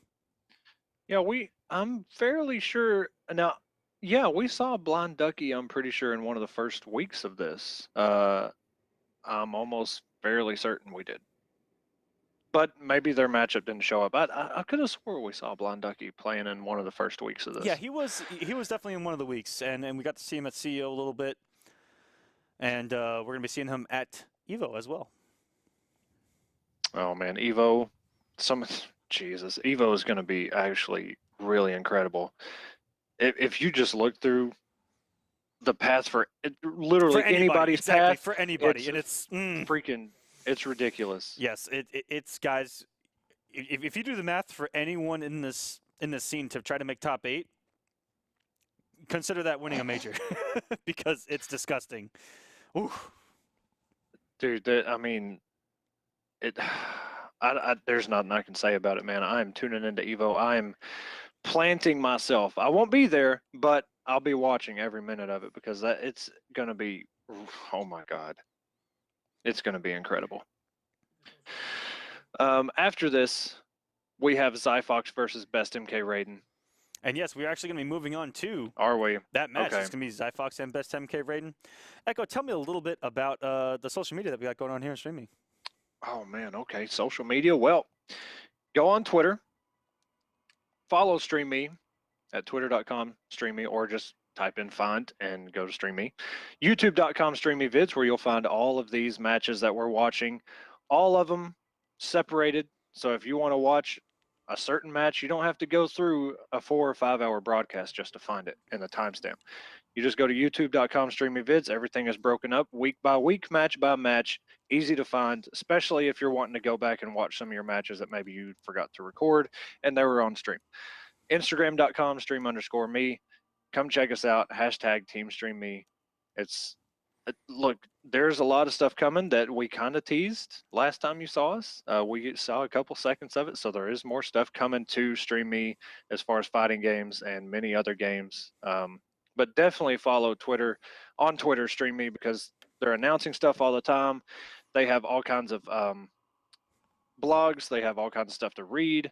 Speaker 4: Yeah, I'm fairly sure now. Yeah, we saw Blind Ducky, I'm pretty sure, in one of the first weeks of this. I'm almost fairly certain we did. But maybe their matchup didn't show up. I could have swore we saw Blind Ducky playing in one of the first weeks of this.
Speaker 3: Yeah, he was definitely in one of the weeks, and we got to see him at CEO a little bit. And we're going to be seeing him at EVO as well.
Speaker 4: Oh, man, EVO, Jesus, EVO is going to be actually really incredible. If you just look through the path for literally anybody's path.
Speaker 3: For anybody, and it's
Speaker 4: freaking, it's ridiculous.
Speaker 3: Yes, it's guys, if you do the math for anyone in this scene to try to make top 8, consider that winning a major because it's disgusting. Ooh.
Speaker 4: Dude, I mean, there's nothing I can say about it, man. I'm tuning into EVO. I'm planting myself. I won't be there, but I'll be watching every minute of it because it's going to be, oh my God. It's going to be incredible. After this, we have SyFox versus Best MK Raiden.
Speaker 3: And yes, we're actually going to be moving on to that match.
Speaker 4: Okay.
Speaker 3: It's going to be SyFox and Best MK Raiden. Echo, tell me a little bit about the social media that we got going on here in StreamMe.
Speaker 4: Oh, man. Okay. Social media. Well, go on Twitter. follow StreamMe at twitter.com StreamMe, or just type in find and go to StreamMe. YouTube.com StreamMe vids, where you'll find all of these matches that we're watching, all of them separated. So if you want to watch a certain match, you don't have to go through a 4 or 5 hour broadcast just to find it in the timestamp. You just go to youtube.com StreamMe vids. Everything is broken up week by week, match by match, easy to find, especially if you're wanting to go back and watch some of your matches that maybe you forgot to record and they were on stream. Instagram.com stream_me. Come check us out. Hashtag Team Stream Me. Look, there's a lot of stuff coming that we kind of teased last time you saw us. We saw a couple seconds of it, so there is more stuff coming to Stream Me as far as fighting games and many other games. But definitely follow Twitter, on Twitter, Stream Me, because they're announcing stuff all the time. They have all kinds of blogs. They have all kinds of stuff to read.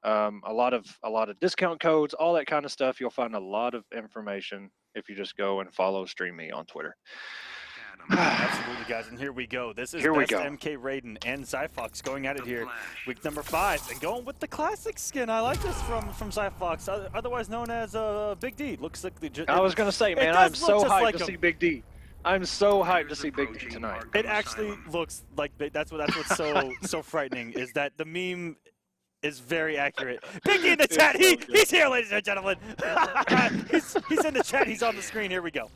Speaker 4: A lot of discount codes, all that kind of stuff. You'll find a lot of information if you just go and follow Stream Me on Twitter.
Speaker 3: Absolutely, guys, and here we go. This is Best MK Raiden and SylverRye going at it here. Week number 5, and going with the classic skin. I like this from SylverRye, otherwise known as Big D. Looks like legit.
Speaker 4: I was going to say, man, I'm so hyped to see Big D. I'm so hyped to see Big D tonight.
Speaker 3: It actually looks like that's what's so frightening, is that the meme is very accurate. Big D in the chat. He's here, ladies and gentlemen. he's in the chat. He's on the screen. Here we go.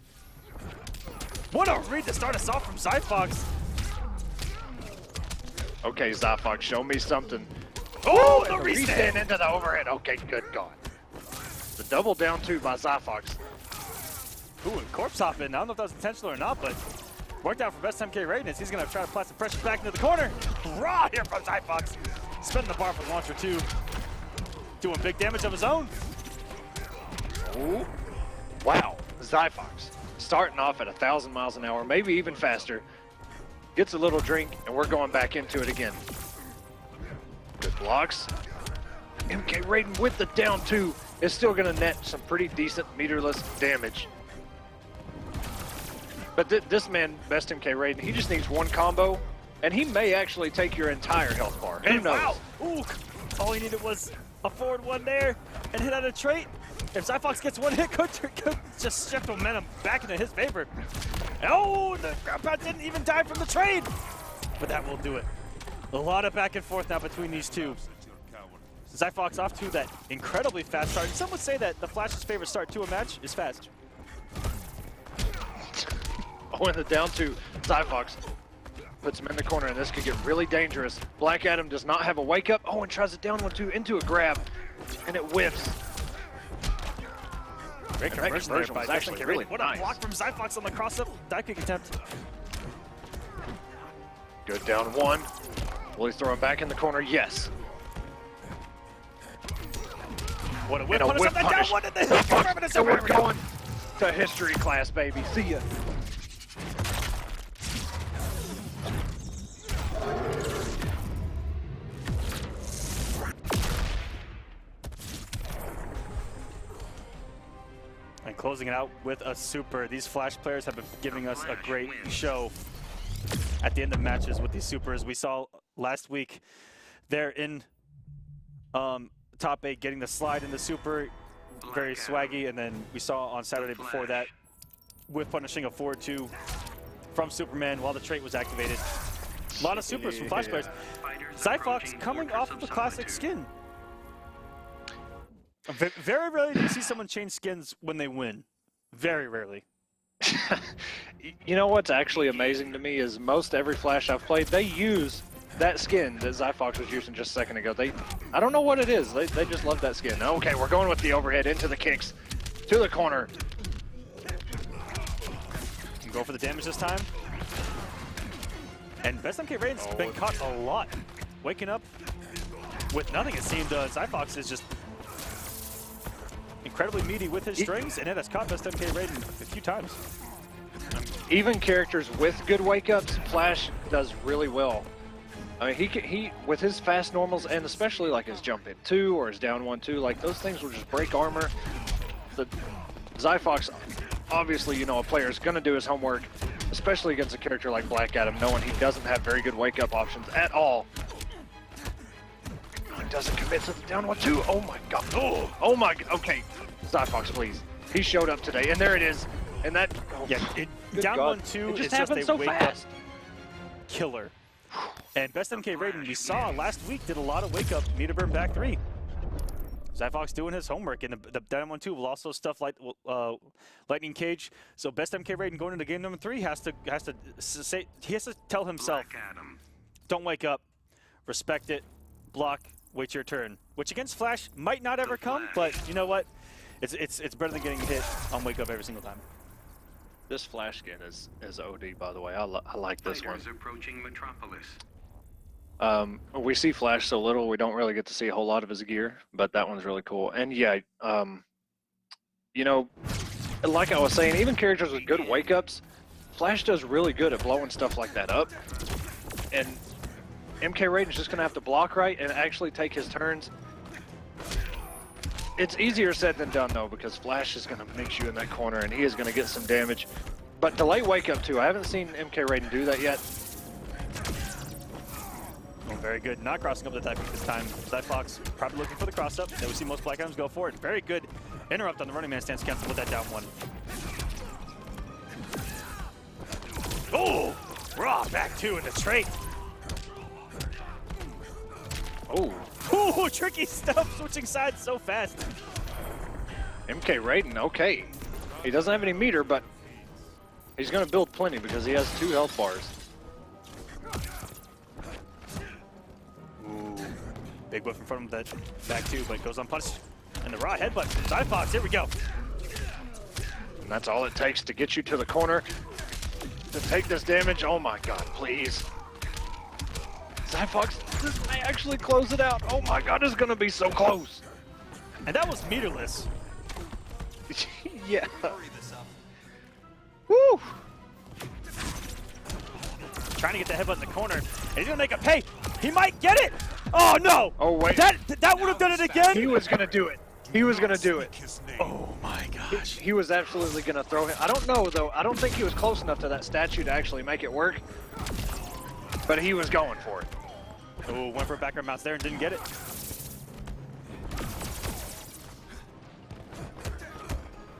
Speaker 3: What a read to start us off from SylverRye.
Speaker 4: Okay, SylverRye, show me something.
Speaker 3: Oh, the
Speaker 4: restand into the overhead. Okay, good God. The double down 2 by SylverRye.
Speaker 3: Ooh, and corpse hopping. I don't know if that was intentional or not, but worked out for Best MK Raiden as he's going to try to apply some pressure back into the corner. Raw here from SylverRye. Spinning the bar for the launcher 2. Doing big damage of his own.
Speaker 4: Ooh. Wow, SylverRye starting off at 1,000 miles an hour, maybe even faster. Gets a little drink, and we're going back into it again. Good blocks. MK Raiden with the down 2 is still going to net some pretty decent meterless damage. But this man, Best MK Raiden, he just needs one combo, and he may actually take your entire health bar. Who knows?
Speaker 3: Wow! Ooh, all he needed was a forward 1 there and hit out a trait. If SylverRye gets 1 hit, could just shift momentum back into his favor. Oh, the ground pound didn't even die from the trade, but that will do it. A lot of back and forth now between these two. SylverRye off to that incredibly fast start. Some would say that the Flash's favorite start to a match is fast.
Speaker 4: Oh, and the down 2, SylverRye puts him in the corner, and this could get really dangerous. Black Adam does not have a wake up. Oh, and tries a down 1-2 into a grab, and it whiffs.
Speaker 3: Great conversion there by
Speaker 4: actually really
Speaker 3: What
Speaker 4: nice.
Speaker 3: a block from SylverRye on the cross-up dive kick attempt.
Speaker 4: Good down 1. Will he throw him back in the corner? Yes.
Speaker 3: What a whip
Speaker 4: And a
Speaker 3: punish
Speaker 4: whip
Speaker 3: on that down
Speaker 4: punish.
Speaker 3: 1 in the hill.
Speaker 4: So we're going to history class, baby. See ya.
Speaker 3: And closing it out with a super. These Flash players have been giving us a great show at the end of matches with these supers. We saw last week they're in top 8 getting the slide in the super, very swaggy, and then we saw on Saturday before that with punishing a forward 2 from Superman while the trait was activated. A lot of supers from Flash players. SylverRye coming off of the classic skin. Very rarely do you see someone change skins when they win. Very rarely.
Speaker 4: You know what's actually amazing to me is most every Flash I've played, they use that skin that SylverRye was using just a second ago. I don't know what it is. They just love that skin. Okay, we're going with the overhead into the kicks, to the corner.
Speaker 3: Go for the damage this time. And Best MK Raiden's been caught a lot. Waking up with nothing, it seemed. SylverRye is just incredibly meaty with his strings, and it has caught Best MK Raiden a few times.
Speaker 4: Even characters with good wake-ups, Flash does really well. I mean, he with his fast normals, and especially like his jump in 2 or his down 1-2, like those things will just break armor. The SylverRye, obviously, you know, a player is going to do his homework, especially against a character like Black Adam, knowing he doesn't have very good wake-up options at all. doesn't commit to the down 1-2. Oh my god. Oh my god. Okay. SylverRye, please. He showed up today, and there it is. And that. Oh,
Speaker 3: Yeah, down
Speaker 4: God.
Speaker 3: 1-2
Speaker 4: It just
Speaker 3: is just
Speaker 4: happened
Speaker 3: a
Speaker 4: so
Speaker 3: wake-up
Speaker 4: fast.
Speaker 3: killer. And Best MK Raiden, we saw last week, did a lot of wake-up meter burn back 3. SylverRye doing his homework, and the down 1-2 will also stuff like Lightning Cage. So Best MK Raiden going into game number 3 has to say, he has to tell himself,
Speaker 6: Black Adam.
Speaker 3: don't wake up, respect it, block, wait your turn. Which against Flash might not ever come, but you know what? It's better than getting hit on wake up every single time.
Speaker 4: This Flash skin is OD, by the way. I like this one.
Speaker 6: Fighters approaching Metropolis.
Speaker 4: We see Flash so little, we don't really get to see a whole lot of his gear, but that one's really cool. And yeah, you know, like I was saying, even characters with good wake-ups, Flash does really good at blowing stuff like that up. And MK Raiden's just going to have to block right and actually take his turns. It's easier said than done, though, because Flash is going to mix you in that corner, and he is going to get some damage. But delay wake-up, too. I haven't seen MK Raiden do that yet.
Speaker 3: Oh, very good. Not crossing up the typing this time. SylverRye probably looking for the cross-up. That we see most Black Adams go for it. Very good interrupt on the running man stance cancel with that down 1. Oh! Raw back 2 in the straight.
Speaker 4: Oh.
Speaker 3: Ooh, tricky stuff, switching sides so fast.
Speaker 4: MK Raiden, okay. He doesn't have any meter, but he's going to build plenty because he has 2 health bars.
Speaker 3: Ooh, big whiff in front of that back 2, but goes unpunished. And the raw headbutt from SylverRye, here we go.
Speaker 4: And that's all it takes to get you to the corner. To take this damage, oh my god, please. SylverRye, this may actually close it out. Oh my god, it's gonna be so close.
Speaker 3: And that was meterless.
Speaker 4: Yeah. Woo!
Speaker 3: Trying to get the headbutt in the corner, and he's gonna make a pay. He might get it. Oh no!
Speaker 4: Oh wait.
Speaker 3: That would have done it again.
Speaker 4: He was gonna do it. He was gonna do it.
Speaker 3: Oh my gosh.
Speaker 4: He was absolutely gonna throw him. I don't know though. I don't think he was close enough to that statue to actually make it work. But he was going for it.
Speaker 3: Oh, went for a background bounce there and didn't get it.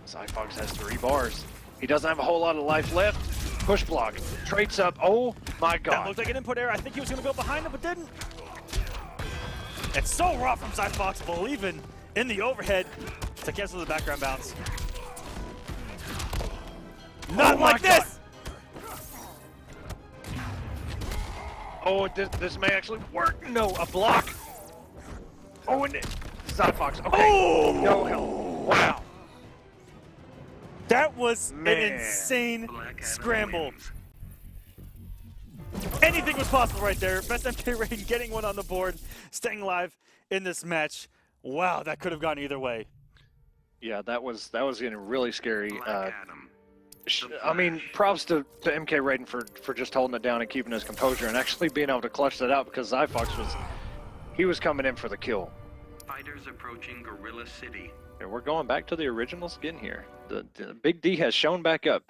Speaker 4: SylverRye has 3 bars. He doesn't have a whole lot of life left. Push block. Traits up. Oh my
Speaker 3: That
Speaker 4: god.
Speaker 3: looked like an input error. I think he was gonna go behind him, but didn't. It's so raw from SylverRye, believing in the overhead to cancel the background bounce. Not
Speaker 4: my
Speaker 3: like
Speaker 4: God.
Speaker 3: this!
Speaker 4: Oh, this may actually work. No, a block. Oh, and SylverRye. Okay.
Speaker 3: Oh!
Speaker 4: No help. Wow.
Speaker 3: That was
Speaker 4: Man.
Speaker 3: an insane
Speaker 6: Black Adam
Speaker 3: scramble.
Speaker 6: wins.
Speaker 3: Anything was possible right there. Best MK Raiden getting one on the board, staying alive in this match. Wow, that could have gone either way.
Speaker 4: Yeah, that was getting really scary.
Speaker 6: Black Adam.
Speaker 4: I mean, props to MK Raiden for just holding it down and keeping his composure and actually being able to clutch that out because SylverRye was coming in for the kill.
Speaker 6: Fighters approaching Gorilla City.
Speaker 4: And we're going back to the original skin here. The Big D has shown back up.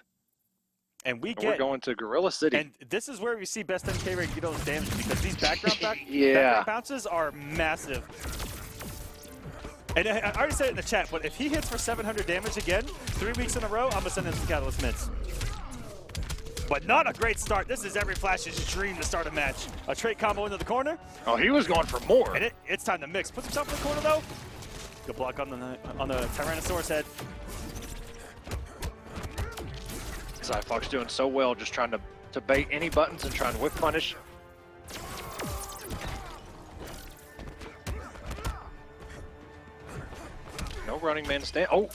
Speaker 3: And
Speaker 4: We're going to Gorilla City.
Speaker 3: And this is where we see Best MK Raiden get all this damage because these background
Speaker 4: Yeah.
Speaker 3: background bounces are massive. And I already said it in the chat, but if he hits for 700 damage again, 3 weeks in a row, I'm gonna send him some Catalyst mids. But not a great start. This is every Flash's dream to start a match. A trait combo into the corner,
Speaker 4: Oh, he was going for more.
Speaker 3: and it's time to mix. Puts himself in the corner though. Good block on the Tyrannosaurus head.
Speaker 4: SylverRye doing so well, just trying to bait any buttons and trying to whip punish. No running man stand. Oh,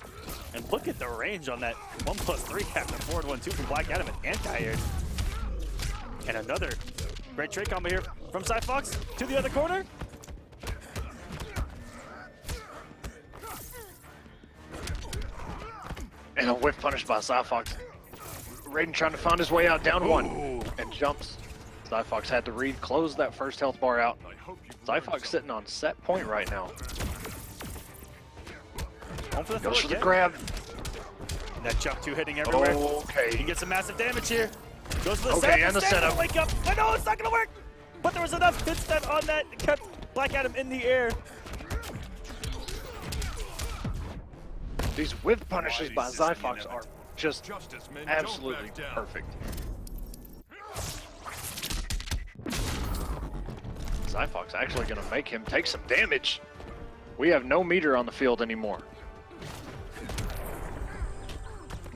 Speaker 3: And look at the range on that 1+3 after forward 1-2 from Black Adam and anti-air. And another great trait combo here from SylverRye to the other corner.
Speaker 4: and a whip punish by SylverRye. Raiden trying to find his way out, down 1,
Speaker 3: Ooh.
Speaker 4: and jumps. SylverRye had to read, close that first health bar out. SylverRye sitting on set point right now.
Speaker 3: Home for the
Speaker 4: Goes
Speaker 3: throw
Speaker 4: for the
Speaker 3: again.
Speaker 4: grab.
Speaker 3: And that jump 2 hitting everywhere. He
Speaker 4: Okay.
Speaker 3: gets some massive damage here. Goes for the
Speaker 4: Okay,
Speaker 3: setup.
Speaker 4: and the
Speaker 3: Stan's gonna
Speaker 4: setup.
Speaker 3: Wake up. I know it's not gonna work. But there was enough hits that on that kept Black Adam in the air.
Speaker 4: These whip punishes by SylverRye are just absolutely perfect. SylverRye's actually going to make him take some damage. We have no meter on the field anymore.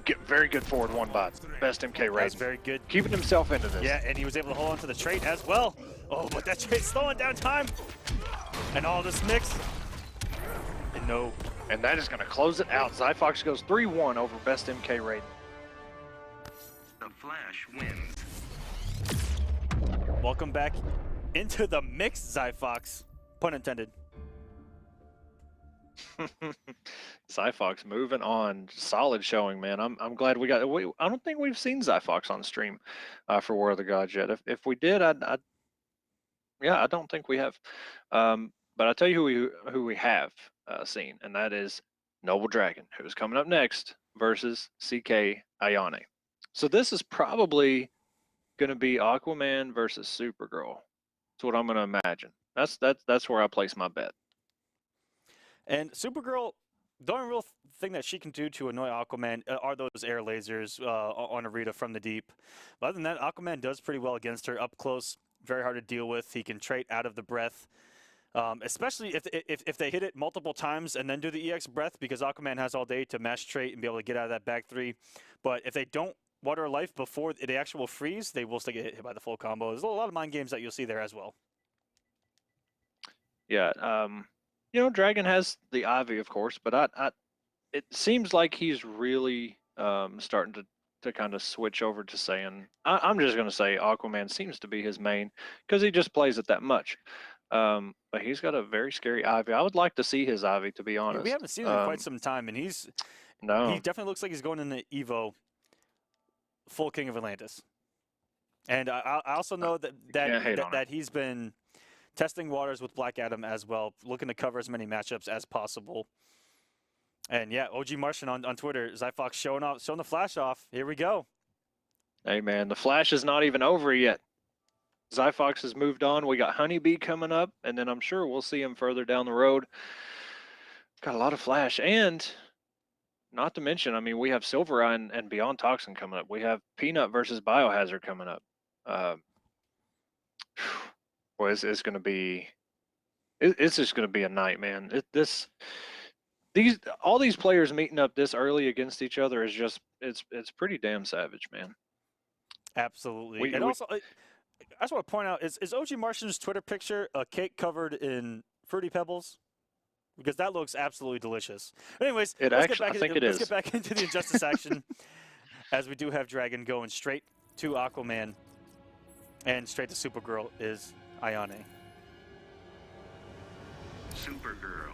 Speaker 4: Get very good forward one by best MK Raiden.
Speaker 3: That's very good.
Speaker 4: Keeping himself into this.
Speaker 3: Yeah, and he was able to hold on to the trait as well. Oh, but that trait's slowing down time. And all this mix. And no.
Speaker 4: And that is going to close it out. SylverRye goes 3-1 over best MK Raiden.
Speaker 6: The Flash wins.
Speaker 3: Welcome back into the mix, SylverRye. Pun intended.
Speaker 4: SylverRye moving on. Solid showing, man. I'm glad we got. I don't think we've seen SylverRye on stream for War of the Gods yet. If we did, I don't think we have. But I'll tell you who we have seen, and that is Noble Dragon, who's coming up next versus CK Ayane. So this is probably going to be Aquaman versus Supergirl. That's what I'm going to imagine. That's where I place my bet.
Speaker 3: And Supergirl, the only real thing that she can do to annoy Aquaman are those air lasers on Arita from the deep. But other than that, Aquaman does pretty well against her up close. Very hard to deal with. He can trait out of the breath, especially if they hit it multiple times and then do the EX breath, because Aquaman has all day to mash trait and be able to get out of that back three. But if they don't water life before the actual freeze, they will still get hit by the full combo. There's a lot of mind games that you'll see there as well.
Speaker 4: Yeah, you know, Dragon has the Ivy, of course, but it seems like he's really starting to kind of switch over to saying, I'm just going to say Aquaman seems to be his main because he just plays it that much. But he's got a very scary Ivy. I would like to see his Ivy, to be honest.
Speaker 3: Yeah, we haven't seen him in quite some time, and he definitely looks like he's going into Evo full King of Atlantis. And I also know that he's been testing waters with Black Adam as well, looking to cover as many matchups as possible. And yeah, OG Martian on Twitter, SylverRye showing the flash off. Here we go.
Speaker 4: Hey man, the flash is not even over yet. SylverRye has moved on. We got HoneyBee coming up, and then I'm sure we'll see him further down the road. Got a lot of flash, and not to mention, I mean, we have SylverRye and Beyond Toxin coming up. We have Peanut versus Biohazard coming up. Boy, it's going to be. It's just going to be a night, man. All these players meeting up this early against each other is just it's pretty damn savage, man.
Speaker 3: Absolutely. Also, I just want to point out, is OG Martian's Twitter picture a cake covered in Fruity Pebbles? Because that looks absolutely delicious. Anyways, let's get back into the Injustice action, as we do have Dragon going straight to Aquaman, and straight to Supergirl is Ayane.
Speaker 6: Supergirl.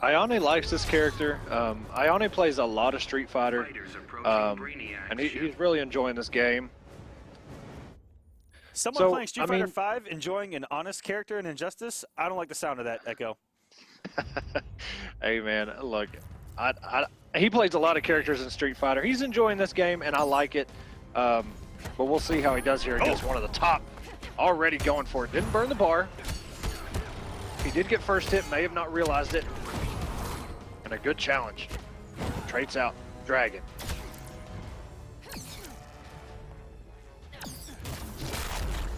Speaker 4: Ayane likes this character. Ayane plays a lot of Street Fighter, and he's really enjoying this game.
Speaker 3: Someone playing Street Fighter 5 enjoying an honest character in Injustice? I don't like the sound of that, Echo.
Speaker 4: Hey man, look, he plays a lot of characters in Street Fighter. He's enjoying this game, and I like it. But we'll see how he does here against one of the top. Already going for it. Didn't burn the bar. He did get first hit, may have not realized it. And a good challenge. Traits out Dragon.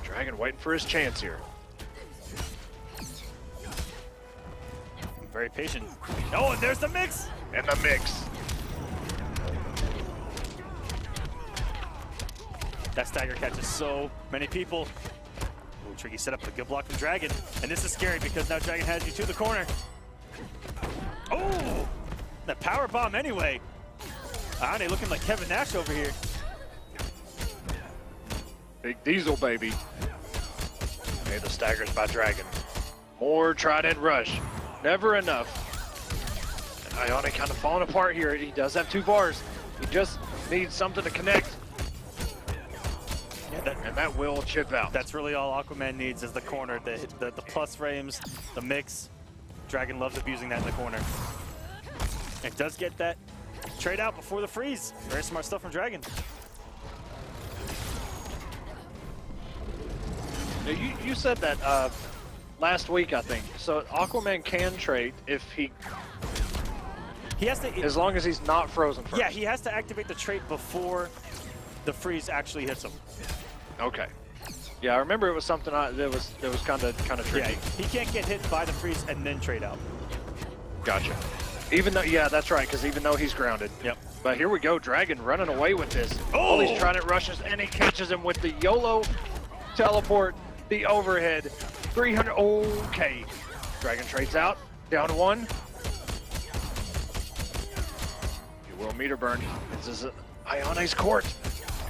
Speaker 4: Dragon waiting for his chance here.
Speaker 3: Very patient. Oh, and there's the mix!
Speaker 4: And the mix.
Speaker 3: That stagger catches so many people. Ooh, tricky setup, a good block from Dragon. And this is scary because now Dragon has you to the corner. Oh! The power bomb anyway. Ayane looking like Kevin Nash over here.
Speaker 4: Big Diesel, baby. Hey, the staggers by Dragon. More Trident Rush. Never enough. And Ayane kind of falling apart here. He does have 2 bars. He just needs something to connect. Yeah, and that will chip out.
Speaker 3: That's really all Aquaman needs is the corner, the plus frames, the mix. Dragon loves abusing that in the corner. It does get that trade out before the freeze. Very smart stuff from Dragon.
Speaker 4: Now, you said that last week, I think. So Aquaman can trait if he
Speaker 3: has to.
Speaker 4: as long as he's not frozen first.
Speaker 3: Yeah, he has to activate the trait before the freeze actually hits him.
Speaker 4: Okay. Yeah, I remember it was something that was kind of tricky.
Speaker 3: Yeah, he can't get hit by the freeze and then trade out.
Speaker 4: Gotcha. Even though, yeah, that's right, because even though he's grounded.
Speaker 3: Yep.
Speaker 4: But here we go, Dragon running away with this. All these Trident rushes, and he catches him with the YOLO teleport, the overhead. 300, okay. Dragon trades out, down 1. You will meter burn. This is Ione's court.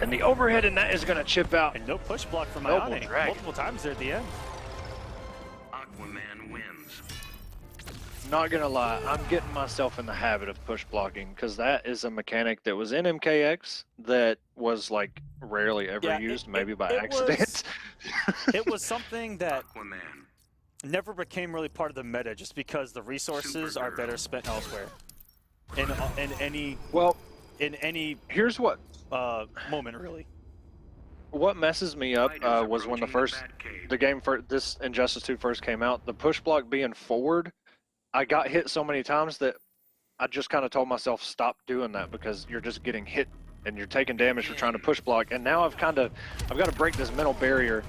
Speaker 4: And the overhead, and that is going to chip out.
Speaker 3: And no push block from
Speaker 4: Noble
Speaker 3: Ione
Speaker 4: Dragon.
Speaker 3: multiple times there at the end.
Speaker 6: Aquaman wins.
Speaker 4: Not gonna lie, I'm getting myself in the habit of push blocking because that is a mechanic that was in MKX that was like rarely ever used, maybe by accident.
Speaker 3: It was something that
Speaker 6: Aquaman.
Speaker 3: never became really part of the meta just because the resources are better spent elsewhere. In any
Speaker 4: here's what
Speaker 3: moment really.
Speaker 4: What messes me up was when the game for this Injustice 2 first came out. The push block being forward, I got hit so many times that I just kind of told myself stop doing that because you're just getting hit and you're taking damage for trying to push block. And now I've got to break this mental barrier.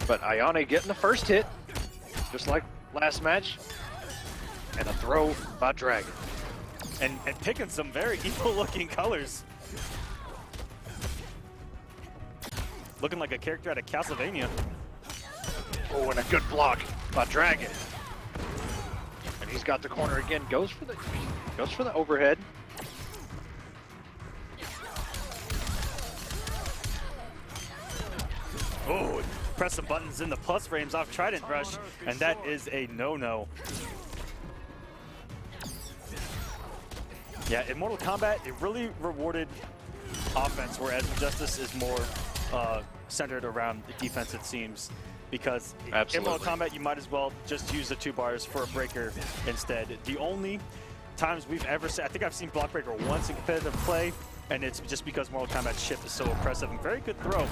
Speaker 4: But Ione getting the first hit, just like last match, and a throw by Dragon.
Speaker 3: And picking some very evil looking colors. Looking like a character out of Castlevania.
Speaker 4: Oh, and a good block by Dragon. And he's got the corner again. Goes for the overhead.
Speaker 3: Oh, press the buttons in the plus frames off Trident Rush, and that is a no-no. Yeah, in Mortal Kombat, it really rewarded offense, whereas Injustice is more centered around the defense, it seems. Because in Mortal Kombat, you might as well just use the 2 bars for a breaker instead. The only times we've ever seen, I think I've seen block breaker once in competitive play, and it's just because Mortal Kombat's shift is so impressive. And very good throw.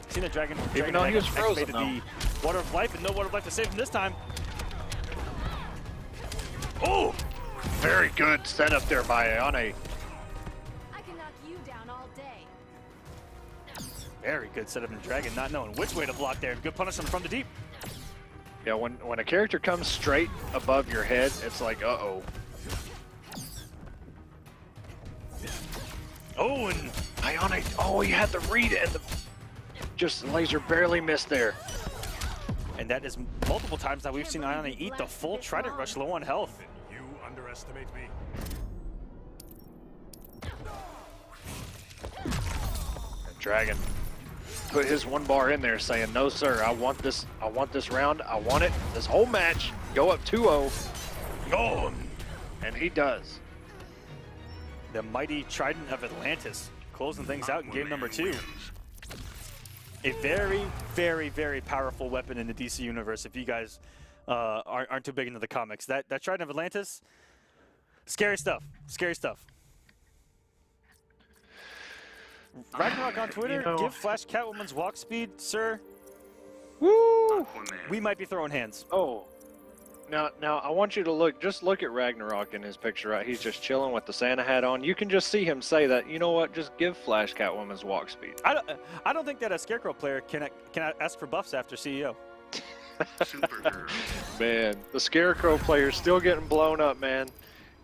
Speaker 3: Seen a Dragon
Speaker 4: Even though he was frozen,
Speaker 3: activated the Water of Life, and no Water of Life to save him this time. Oh!
Speaker 4: Very good setup there by Ione.
Speaker 1: I can knock you down all day.
Speaker 3: Very good setup in Dragon, not knowing which way to block there. Good punishment from the deep.
Speaker 4: Yeah, when a character comes straight above your head, it's like, uh-oh.
Speaker 3: Oh, and
Speaker 4: Ione, oh, he had the read and just laser barely missed there.
Speaker 3: And that is multiple times that we've seen Ione eat the full Trident Rush low on health.
Speaker 7: You underestimate me.
Speaker 4: And Dragon put his 1 bar in there saying, no sir, I want this round, I want it, this whole match, go up 2-0.
Speaker 3: Oh,
Speaker 4: And he does.
Speaker 3: the mighty Trident of Atlantis closing things out in game number 2. A very, very, very powerful weapon in the DC universe. If you guys aren't too big into the comics, that Trident of Atlantis, scary stuff. Scary stuff. Ragnarok on Twitter, give Flash Catwoman's walk speed, sir.
Speaker 4: Woo!
Speaker 6: Aquaman.
Speaker 3: We might be throwing hands.
Speaker 4: Oh. Now I want you to look at Ragnarok in his picture, right? He's just chilling with the Santa hat on. You can just see him say that, you know what, just give Flash Catwoman's walk speed.
Speaker 3: I don't think that a Scarecrow player can ask for buffs after CEO.
Speaker 6: Supergirl.
Speaker 4: Man, the Scarecrow player's still getting blown up, man.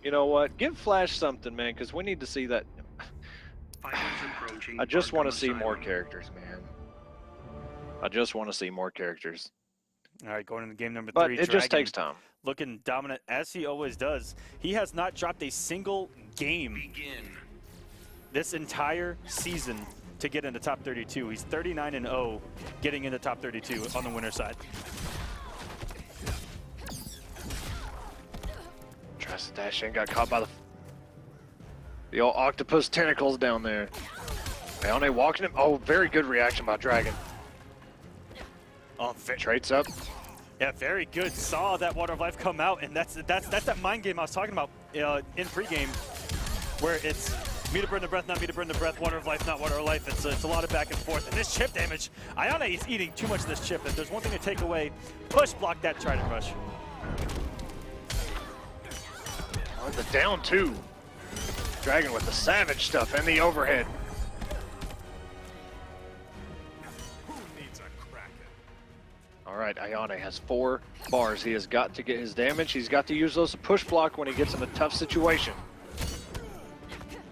Speaker 4: You know what? Give Flash something, man, because we need to see that.
Speaker 6: Fighters approaching
Speaker 4: I just want to
Speaker 6: Arkham
Speaker 4: see more
Speaker 6: Asylum.
Speaker 4: characters, man. I just want to see more characters.
Speaker 3: All right, going into game number 3.
Speaker 4: But it just
Speaker 3: Dragon
Speaker 4: takes time.
Speaker 3: looking dominant as he always does. He has not dropped a single game
Speaker 6: Begin.
Speaker 3: this entire season to get into top 32. He's 39-0 getting into top 32 on the winner's side.
Speaker 4: Tries to dash in, got caught by the old octopus tentacles down there. Ione walking him. Oh, very good reaction by Dragon.
Speaker 3: Oh,
Speaker 4: Traits up.
Speaker 3: yeah, very good. Saw that Water of Life come out, and that's that mind game I was talking about in pregame, where it's Me to burn the breath, not me to burn the breath. Water of life, not water of life. It's a lot of back and forth. And this chip damage, Ione is eating too much of this chip. If there's one thing to take away, push block that Trident Rush.
Speaker 4: Oh, the down 2. Dragon with the savage stuff and the overhead.
Speaker 7: Who needs a Kraken?
Speaker 4: All right, Ione has 4 bars. He has got to get his damage. He's got to use those to push block when he gets in a tough situation.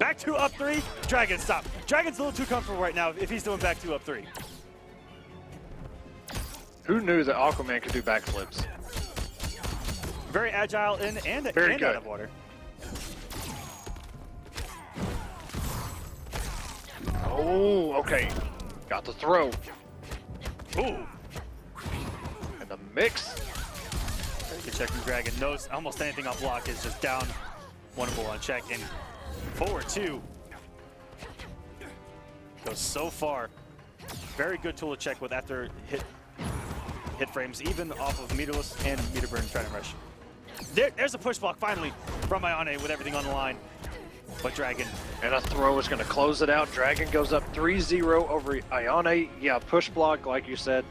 Speaker 3: Back 2 up 3. Dragon, stop. Dragon's a little too comfortable right now if he's doing back 2 up 3.
Speaker 4: Who knew that Aquaman could do backflips?
Speaker 3: Very agile in and
Speaker 4: good.
Speaker 3: out of water.
Speaker 4: Oh, okay. Got the throw.
Speaker 3: Ooh.
Speaker 4: And the mix.
Speaker 3: Good check from Dragon. Knows almost anything on block is just down. Winnable on check and forward 2. Goes so far. Very good tool to check with after hit frames, even off of meterless and meter burn Trident Rush. There's a push block finally from Ione with everything on the line. But Dragon.
Speaker 4: And a throw is going to close it out. Dragon goes up 3-0 over Ione. Yeah, push block, like you said,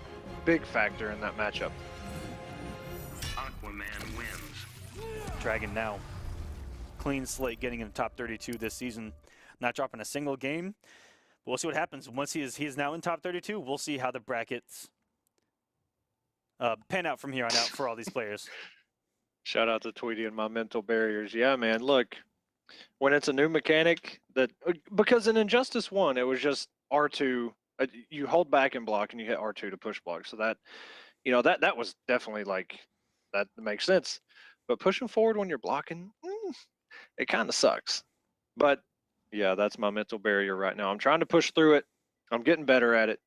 Speaker 4: big factor in that matchup.
Speaker 6: Aquaman wins.
Speaker 3: Dragon now. Clean slate getting in the top 32 this season. Not dropping a single game. We'll see what happens. Once he is now in top 32, we'll see how the brackets pan out from here on out for all these players.
Speaker 4: Shout out to Tweedy and my mental barriers. Yeah, man, look. When it's a new mechanic, that because in Injustice 1, it was just R2. You hold back and block, and you hit R2 to push block. So that, you know, that was definitely like, that makes sense. But pushing forward when you're blocking, it kind of sucks. But yeah, that's my mental barrier right now. I'm trying to push through it. I'm getting better at it.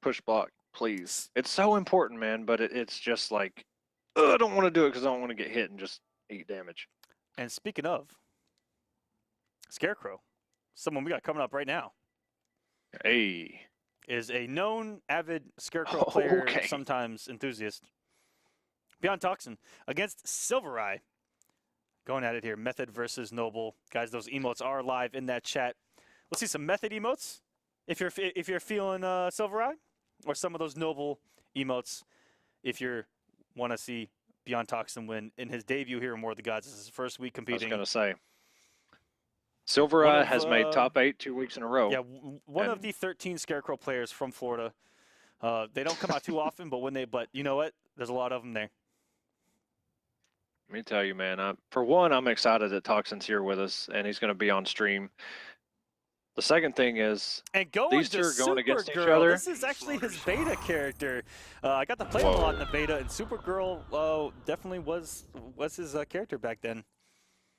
Speaker 4: Push block, please. It's so important, man. But it's just like, I don't want to do it because I don't want to get hit and just eat damage.
Speaker 3: And speaking of, Scarecrow, someone we got coming up right now.
Speaker 4: Hey.
Speaker 3: Is a known avid Scarecrow player,
Speaker 4: okay.
Speaker 3: sometimes enthusiast. Beyond Toxin against SylverRye. Going at it here, Method versus Noble. Guys, those emotes are live in that chat. We'll see some Method emotes if you're feeling SylverRye, or some of those Noble emotes if you want to see Beyond Toxin win in his debut here in War of the Gods. This is his first week competing.
Speaker 4: I was going to say. SylverRye has made top 8 2 weeks in a row.
Speaker 3: Yeah, one of the 13 Scarecrow players from Florida. They don't come out too often, but you know what? There's a lot of them there.
Speaker 4: Let me tell you, man. For one, I'm excited that Toxin's here with us, and he's going to be on stream. The second thing is,
Speaker 3: and
Speaker 4: these two are going against each
Speaker 3: Supergirl.
Speaker 4: other.
Speaker 3: This is actually his beta character. I got to play him a lot in the beta, and Supergirl definitely was his character back then.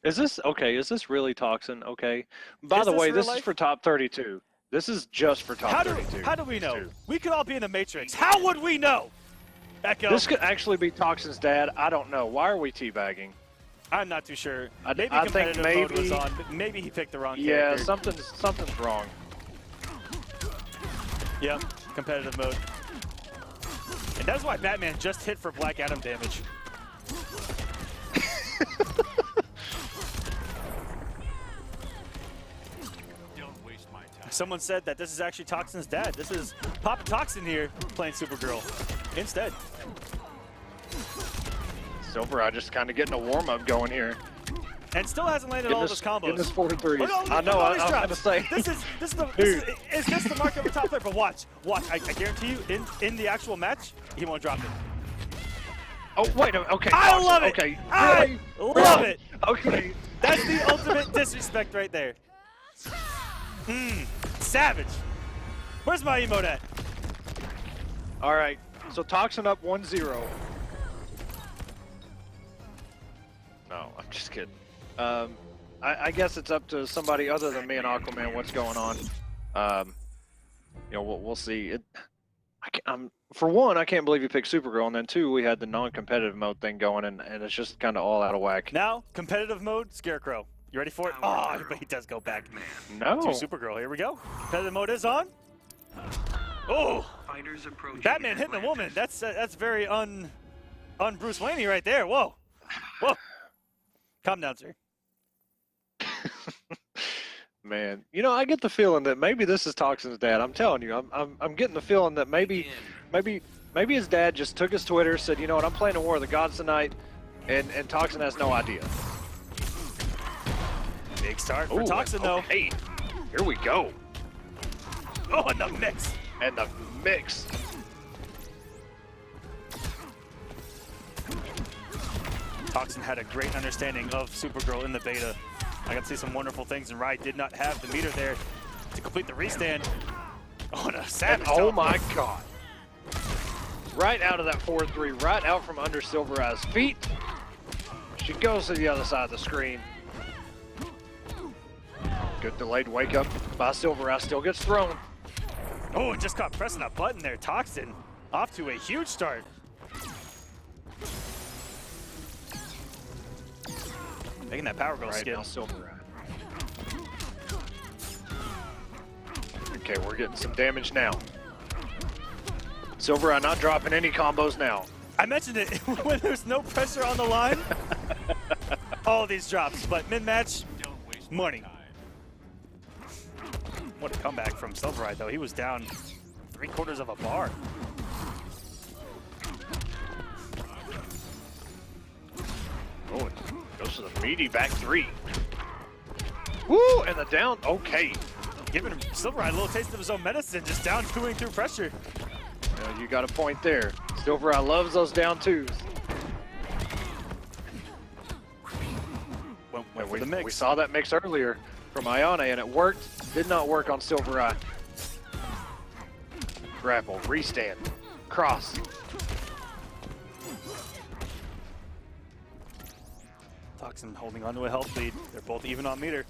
Speaker 4: Is this okay? Is this really Toxin? Okay. By the way, this is for top 32. This is just for top 32.
Speaker 3: How do we know? We could all be in the Matrix. How would we know? Echo.
Speaker 4: This could actually be Toxin's dad. I don't know. Why are we teabagging?
Speaker 3: I'm not too sure.
Speaker 4: Maybe
Speaker 3: I think mode was on. Maybe he picked the wrong character.
Speaker 4: Yeah, something's wrong.
Speaker 3: Yep, competitive mode. And that's why Batman just hit for Black Adam damage. Someone said that this is actually Toxin's dad. This is Papa Toxin here playing Supergirl instead.
Speaker 4: SylverRye just kind of getting a warm-up going here.
Speaker 3: And still hasn't landed all of his combos.
Speaker 4: In this 4-3.
Speaker 3: I
Speaker 4: know, I was going to say.
Speaker 3: This is this the mark of a top player, but watch. I guarantee you, in the actual match, he won't drop it.
Speaker 4: Oh, wait, okay.
Speaker 3: I love it.
Speaker 4: Okay.
Speaker 3: I love it.
Speaker 4: Okay.
Speaker 3: That's the ultimate disrespect right there. Savage. Where's my emote at?
Speaker 4: All right. So Toxin up 1-0. No, I'm just kidding. I guess it's up to somebody other than me and Aquaman what's going on. You know, we'll see. For one, I can't believe you picked Supergirl, and then two, we had the non-competitive mode thing going, and it's just kind of all out of whack.
Speaker 3: Now, competitive mode, Scarecrow. You ready for it? Oh, but he does go back.
Speaker 4: No.
Speaker 3: To Supergirl. Here we go. Competitive mode is on. Oh, Batman hitting a woman. That's very un Bruce Wayne right there. Whoa. Calm down, sir.
Speaker 4: Man, you know, I get the feeling that maybe this is Toxin's dad. I'm telling you, I'm getting the feeling that maybe his dad just took his Twitter, said, you know what, I'm playing a War of the Gods tonight, and Toxin has no idea.
Speaker 3: Big start for Toxin, though.
Speaker 4: Hey, here we go.
Speaker 3: Oh, and the mix.
Speaker 4: And the mix.
Speaker 3: Toxin had a great understanding of Supergirl in the beta. I got to see some wonderful things, and Rye did not have the meter there to complete the restand. Oh, and a savage.
Speaker 4: Oh my God. Right out of that 4-3, right out from under SylverRye's feet. She goes to the other side of the screen. Good delayed wake up by SylverRye, still gets thrown.
Speaker 3: Oh, and just caught pressing a button there. Toxin off to a huge start. Making that power go skill.
Speaker 4: Now SylverRye. Okay, we're getting some damage now. SylverRye not dropping any combos now.
Speaker 3: I mentioned it when there's no pressure on the line. All these drops, but mid-match, money. What a comeback from SylverRye, though. He was down 3/4 of a bar.
Speaker 4: Oh, it goes to the meaty back three. Woo, and the down, okay.
Speaker 3: Giving SylverRye a little taste of his own medicine, just down twoing through pressure.
Speaker 4: Yeah, you got a point there. SylverRye loves those down twos.
Speaker 3: Went for the mix.
Speaker 4: We saw that mix earlier from Ayane, and it worked. Did not work on SylverRye. Grapple, restand, cross.
Speaker 3: Toxin holding onto a health lead. They're both even on meter.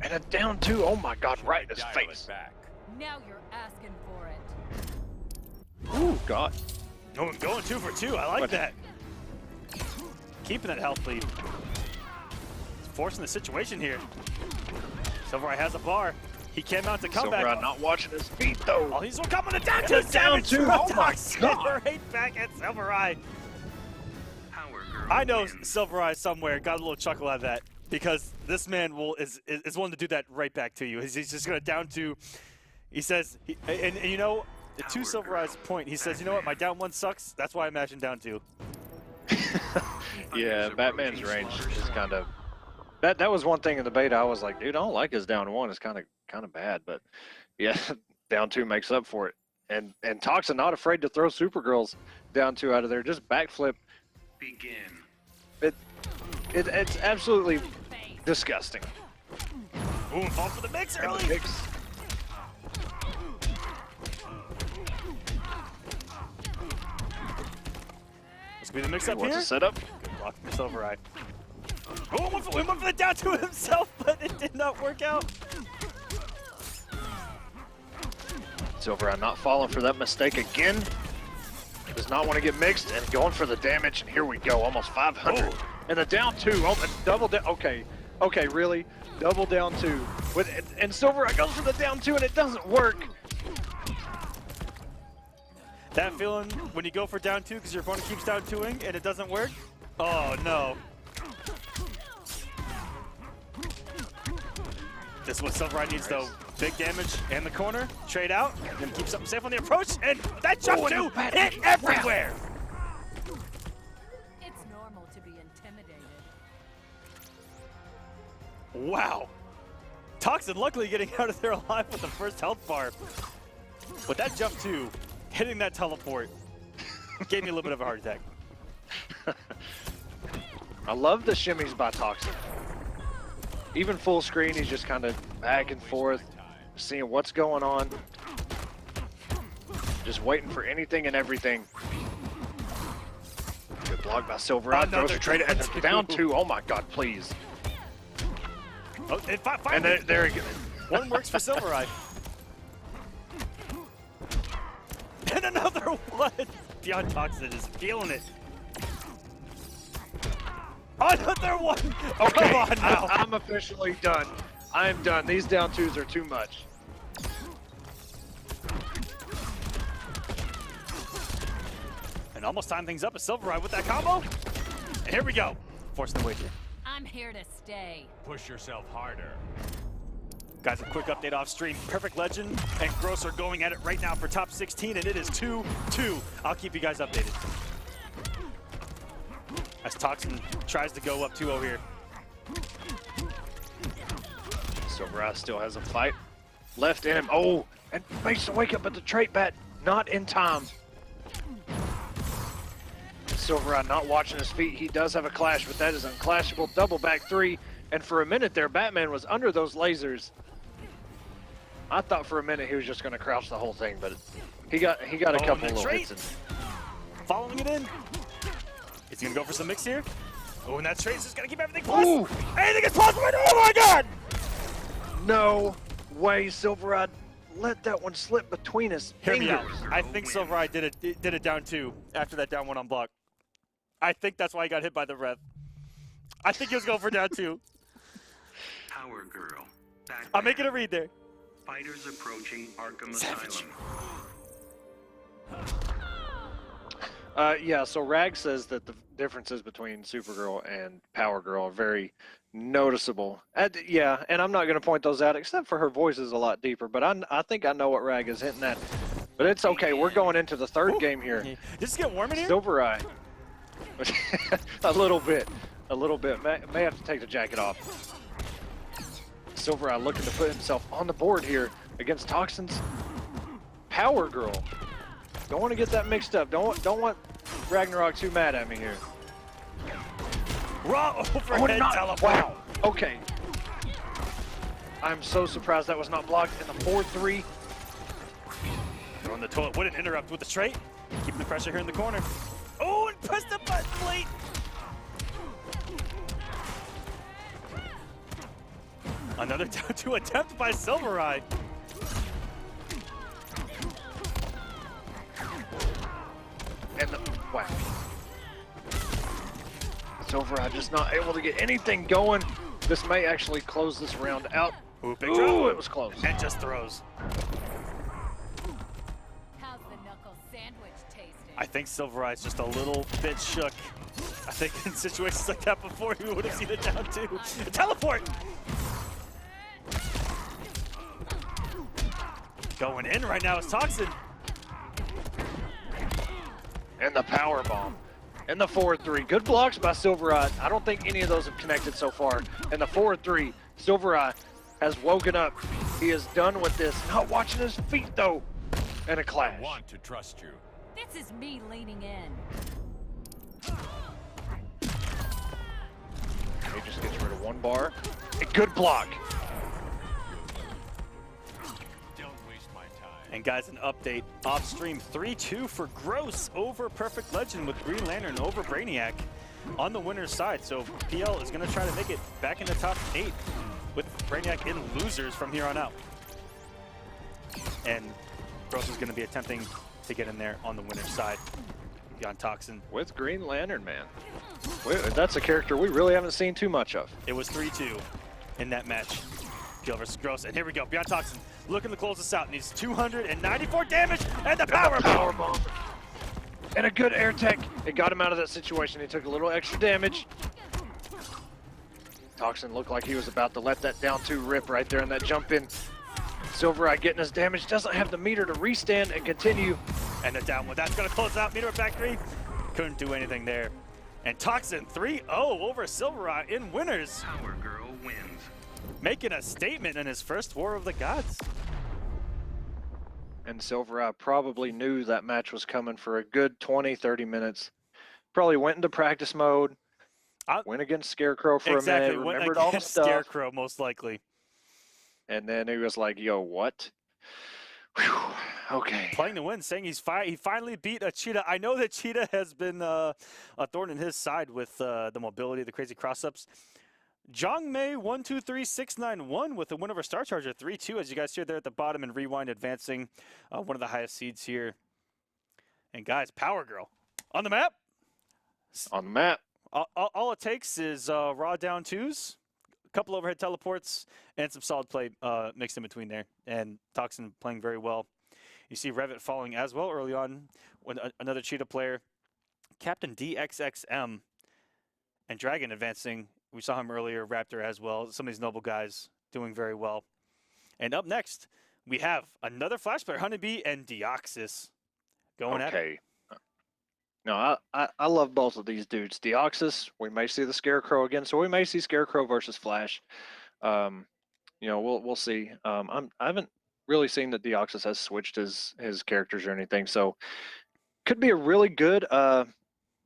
Speaker 4: And a down two, oh my God, right in his face.
Speaker 1: Now you're asking for it.
Speaker 4: Ooh, God.
Speaker 3: Oh, going 2 for 2. I like
Speaker 4: What?
Speaker 3: that. Keeping that health lead. Forcing the situation here. SylverRye has a bar. He can mount the comeback.
Speaker 4: SylverRye not watching his feet though.
Speaker 3: Oh, he's coming to down
Speaker 4: And
Speaker 3: two.
Speaker 4: a down
Speaker 3: Savage
Speaker 4: two.
Speaker 3: from
Speaker 4: Oh my
Speaker 3: Toxin.
Speaker 4: God.
Speaker 3: Right back at SylverRye.
Speaker 6: Power Girl
Speaker 3: I know
Speaker 6: wins.
Speaker 3: SylverRye somewhere got a little chuckle out of that because this man is willing to do that right back to you. He's just gonna down two. He says, and you know, to SylverRye's point, he says, you know what, my down one sucks. That's why I imagine down two.
Speaker 4: Yeah, Batman's range is kind of that was one thing in the beta. I was like, dude, I don't like his down one. It's kind of bad, but yeah, down two makes up for it. And Toxin not afraid to throw Supergirl's down two out of there. Just backflip.
Speaker 6: Begin.
Speaker 4: It's absolutely disgusting.
Speaker 3: Ooh, fall for the mix early.
Speaker 4: Mix.
Speaker 3: This will be the mix up
Speaker 4: What's
Speaker 3: here.
Speaker 4: the setup?
Speaker 3: Good block from SylverRye. Oh, went for the down two himself, but it did not work out.
Speaker 4: SylverRye not falling for that mistake again. Does not want to get mixed and going for the damage. And here we go, almost 500.
Speaker 3: Oh.
Speaker 4: And the down two, oh, and double down. Okay, really? Double down two. And SylverRye goes for the down two and it doesn't work.
Speaker 3: That feeling when you go for down two because your opponent keeps down twoing and it doesn't work? Oh, no. This is what SylverRye needs, though. Big damage and the corner. Trade out. Gonna keep something safe on the approach. And that jump two hit everywhere.
Speaker 1: It's normal to be intimidated.
Speaker 3: Wow. Toxin luckily getting out of there alive with the first health bar. But that jump two, hitting that teleport, gave me a little bit of a heart attack.
Speaker 4: I love the shimmies by Toxin. Even full screen, he's just kind of back and forth, seeing what's going on. Just waiting for anything and everything. Good block by SylverRye. Throws a trade and down two. Oh my God, please.
Speaker 3: Oh, and
Speaker 4: And there he goes.
Speaker 3: one works for SylverRye. And another one. Beyond Toxin is feeling it. Another one.
Speaker 4: Okay,
Speaker 3: Come on now.
Speaker 4: I'm officially done. I am done. These down twos are too much.
Speaker 3: And almost time things up as SylverRye with that combo. And here we go. Forcing the wager.
Speaker 1: I'm here to stay.
Speaker 7: Push yourself harder.
Speaker 3: Guys, a quick update off stream. Perfect Legend and Gross are going at it right now for top 16, and it is 2-2. I'll keep you guys updated. As Toxin tries to go up 2-0 here.
Speaker 4: SylverRye still has a fight left in him. Oh, and makes the wake up at the trait bat. Not in time. SylverRye not watching his feet. He does have a clash, but that is unclashable. Double back 3. And for a minute there, Batman was under those lasers. I thought for a minute he was just going to crouch the whole thing, but he got a couple little hits in.
Speaker 3: Following it in. Is he going to go for some mix here? Oh, and that trace is going to keep everything close.
Speaker 4: Ooh.
Speaker 3: Anything is possible. Oh my God!
Speaker 4: No way, SylverRye let that one slip between his
Speaker 3: Hear me
Speaker 4: fingers.
Speaker 3: out. I think SylverRye did it down 2 after that down 1 on block. I think that's why he got hit by the ref. I think he was going for down 2.
Speaker 6: Power Girl. Back
Speaker 3: I'm making a read there.
Speaker 6: Fighters approaching Arkham
Speaker 3: Savage.
Speaker 6: Asylum.
Speaker 4: Yeah, so Rag says that the differences between Supergirl and Power Girl are very noticeable. Yeah, and I'm not going to point those out except for her voice is a lot deeper, but I think I know what Rag is hinting at. But it's okay, we're going into the third game here.
Speaker 3: Just get warm in here?
Speaker 4: SylverRye. A little bit. May have to take the jacket off. SylverRye looking to put himself on the board here against Toxin's Power Girl. Don't want to get that mixed up. Don't want Ragnarok too mad at me here.
Speaker 3: Raw overhead teleport.
Speaker 4: Wow. Okay. I'm so surprised that was not blocked in the 4-3.
Speaker 3: On the toilet. What an interrupt with the straight. Keeping the pressure here in the corner. Oh, and press the button late. Another down 2 attempt by SylverRye.
Speaker 4: And the wow. SylverRye just not able to get anything going. This may actually close this round out.
Speaker 3: Ooh, big
Speaker 4: Ooh,
Speaker 3: drop.
Speaker 4: it was close.
Speaker 3: And just throws.
Speaker 1: How's the knuckle sandwich tasting?
Speaker 3: I think SylverRye's just a little bit shook. I think in situations like that before, he would have seen it down 2. Teleport! Going in right now is Toxin.
Speaker 4: And the power bomb. And the 4-3. Good blocks by SylverRye. I don't think any of those have connected so far. And the 4-3. SylverRye has woken up. He is done with this. Not watching his feet though. And a clash.
Speaker 7: I want to trust you.
Speaker 1: This is me leaning in.
Speaker 4: He just gets rid of 1 bar. A good block.
Speaker 3: And guys, an update off stream 3-2 for Gross over Perfect Legend with Green Lantern over Brainiac on the winner's side. So PL is going to try to make it back in the top 8 with Brainiac in losers from here on out. And Gross is going to be attempting to get in there on the winner's side beyond Toxin.
Speaker 4: With Green Lantern, man. That's a character we really haven't seen too much of.
Speaker 3: It was 3-2 in that match. PL versus Gross. And here we go. Beyond Toxin looking to close this out. Needs 294 damage and the power bomb.
Speaker 4: And a good air tech. It got him out of that situation. He took a little extra damage. Toxin looked like he was about to let that down 2 rip right there in that jump in. SylverRye getting his damage. Doesn't have the meter to restand and continue.
Speaker 3: And the down 1. That's going to close out. Meter back 3. Couldn't do anything there. And Toxin 3-0 over SylverRye in winners.
Speaker 6: Power Girl wins.
Speaker 3: Making a statement in his first War of the Gods.
Speaker 4: And SylverRye probably knew that match was coming for a good 20-30 minutes. Probably went into practice mode. Went against Scarecrow for a minute. Remembered all the stuff.
Speaker 3: Scarecrow, most likely.
Speaker 4: And then he was like, yo, what? Whew, okay.
Speaker 3: Playing to win, saying he finally beat a Cheetah. I know that Cheetah has been a thorn in his side with the mobility, the crazy cross-ups. Jongmei 123691 with the win over Star Charger 3-2, as you guys see there at the bottom, and Rewind advancing one of the highest seeds here. And guys, Power Girl on the map.
Speaker 4: On the map.
Speaker 3: All it takes is raw down 2s, a couple overhead teleports, and some solid play mixed in between there. And Toxin playing very well. You see Revit falling as well early on when another Cheetah player, Captain DXXM, and Dragon advancing We saw him earlier, Raptor as well. Some of these noble guys doing very well. And up next, we have another Flash player, HoneyBee and Deoxys going at it.
Speaker 4: Okay. No, I love both of these dudes. Deoxys, we may see the Scarecrow again, so we may see Scarecrow versus Flash. You know, we'll see. I haven't really seen that Deoxys has switched his characters or anything, so could be a really good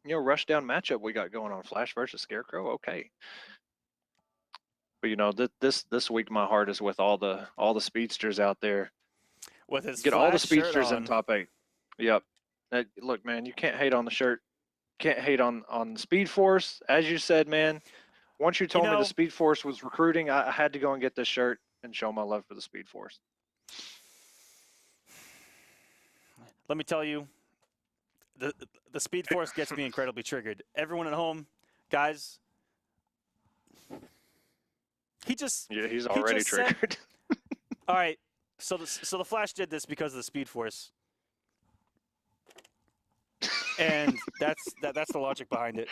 Speaker 4: you know, rush down matchup we got going on. Flash versus Scarecrow. Okay. But you know, this week my heart is with all the speedsters out there.
Speaker 3: With his
Speaker 4: Get all the
Speaker 3: Flash shirt
Speaker 4: speedsters in
Speaker 3: on.
Speaker 4: top 8. Yep. Look, man, you can't hate on the shirt. Can't hate on the Speed Force. As you said, man, once you told me
Speaker 3: know-
Speaker 4: the Speed Force was recruiting, I had to go and get this shirt and show my love for the Speed Force.
Speaker 3: Let me tell you, the Speed Force gets me incredibly triggered. Everyone at home, guys,
Speaker 4: Yeah, he's already
Speaker 3: just said-
Speaker 4: triggered.
Speaker 3: all right, so the Flash did this because of the Speed Force. And that's the logic behind it.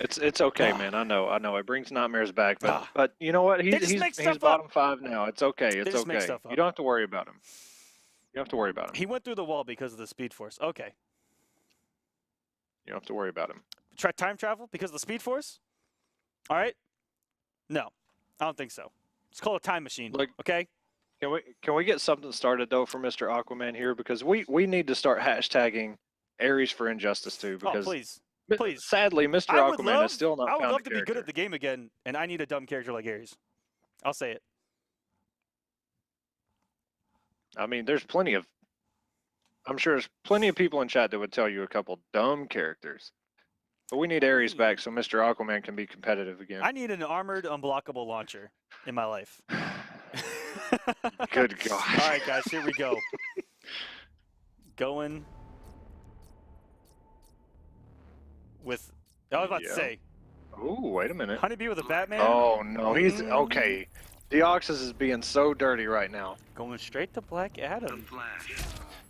Speaker 4: It's okay, man. I know. It brings nightmares back,
Speaker 3: Ah.
Speaker 4: but you know what?
Speaker 3: just
Speaker 4: He's
Speaker 3: make stuff
Speaker 4: bottom 5 now. It's okay. It's
Speaker 3: just make
Speaker 4: okay.
Speaker 3: stuff up.
Speaker 4: You don't have to worry about him. You don't have to worry about him.
Speaker 3: He went through the wall because of the Speed Force. Okay.
Speaker 4: You don't have to worry about him.
Speaker 3: Try time travel because of the Speed Force? All right. No, I don't think so. It's called a time machine.
Speaker 4: Look-
Speaker 3: Okay.
Speaker 4: Can we get something started though for Mr. Aquaman here, because we need to start hashtagging Ares for Injustice too,
Speaker 3: Oh,
Speaker 4: because
Speaker 3: please.
Speaker 4: mi-
Speaker 3: please.
Speaker 4: sadly Mr.
Speaker 3: I would
Speaker 4: Aquaman
Speaker 3: love,
Speaker 4: has still not
Speaker 3: I would
Speaker 4: found
Speaker 3: love
Speaker 4: a
Speaker 3: to be good
Speaker 4: character.
Speaker 3: at the game again, and I need a dumb character like Ares. I'll say it.
Speaker 4: I mean, I'm sure there's plenty of people in chat that would tell you a couple dumb characters. But we need Ares back so Mr. Aquaman can be competitive again.
Speaker 3: I need an armored, unblockable launcher in my life.
Speaker 4: Good God.
Speaker 3: All right, guys, here we go. Going with, I was about to
Speaker 4: Yeah.
Speaker 3: say,
Speaker 4: Ooh, wait a minute.
Speaker 3: HoneyBee with a Batman.
Speaker 4: Oh no, he's okay. Deoxys is being so dirty right now.
Speaker 3: Going straight to Black
Speaker 6: The
Speaker 3: Adam.
Speaker 6: Flash.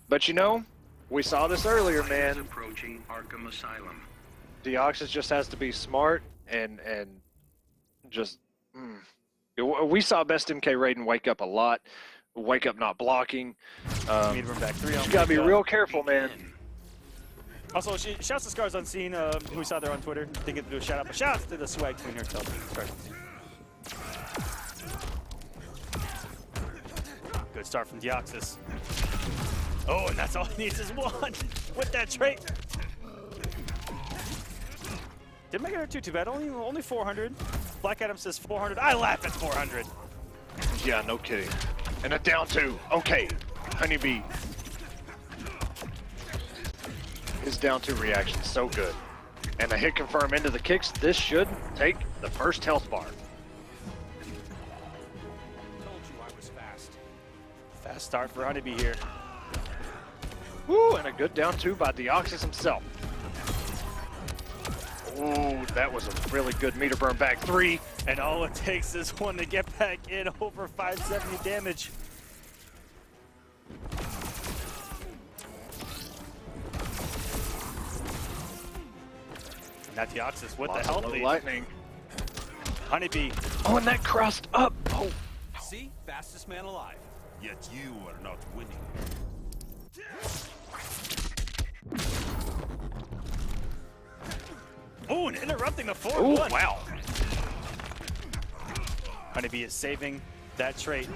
Speaker 4: But you know, we saw this earlier,
Speaker 6: Is
Speaker 4: man.
Speaker 6: approaching Arkham Asylum.
Speaker 4: Deoxys just has to be smart and just. We saw Best MK Raiden wake up a lot, wake up not blocking.
Speaker 3: Meet him back 3 on
Speaker 4: You gotta be
Speaker 3: 1.
Speaker 4: real careful, man.
Speaker 3: Also, shouts to Scars Unseen, who we saw there on Twitter. Didn't get to do a shout out, but shout out to the swag queen herself. Sorry. Good start from Deoxys. Oh, and that's all he needs is one with that trait. Didn't make it too bad. Only 400. Black Adam says 400. I laugh at 400.
Speaker 4: Yeah, no kidding. And a down 2. Okay, HoneyBee. His down 2 reaction so good. And a hit confirm into the kicks. This should take the first health bar.
Speaker 7: Told you I was fast.
Speaker 3: Fast start for HoneyBee here.
Speaker 4: Woo, and a good down 2 by Deoxys himself. Ooh, that was a really good meter burn back 3.
Speaker 3: And all it takes is one to get back in over 570 damage. And that Deoxys with the
Speaker 4: Lots of
Speaker 3: health
Speaker 4: low
Speaker 3: lead.
Speaker 4: lightning.
Speaker 3: HoneyBee.
Speaker 4: Oh, and that crossed up. Oh,
Speaker 7: See? Fastest man alive.
Speaker 8: Yet you are not winning.
Speaker 3: Oh, and interrupting the 4-1.
Speaker 4: ooh, wow.
Speaker 3: HoneyBee is saving that trait.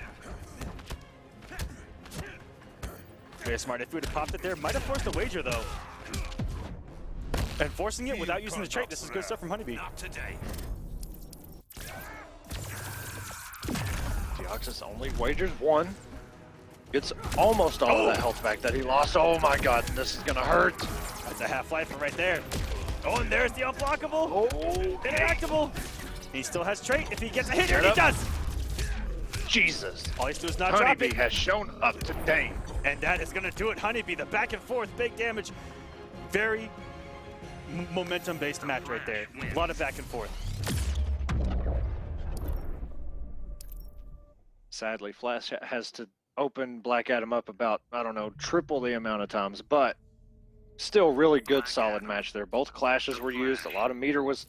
Speaker 3: Very smart. If we would have popped it there, might have forced the wager though. And forcing it without using the trait, this is good stuff from HoneyBee.
Speaker 7: Not today.
Speaker 4: Deoxys only wagers 1. Gets almost all of that health back that he lost. Oh my God, this is gonna hurt.
Speaker 3: That's a half-life right there. Oh, and there's the unblockable.
Speaker 4: Oh,
Speaker 3: Interactable. He still has trait. If he gets a hit here,
Speaker 4: Straight
Speaker 3: he
Speaker 4: up.
Speaker 3: does.
Speaker 4: Jesus.
Speaker 3: All he has to do is not drop
Speaker 4: HoneyBee
Speaker 3: it.
Speaker 4: has shown up today.
Speaker 3: And that is going to do it. HoneyBee, the back and forth, big damage. Very momentum-based match right there. A lot of back and forth.
Speaker 4: Sadly, Flash has to open Black Adam up about, I don't know, triple the amount of times, but still really good, solid match there. Both clashes were used. A lot of meter was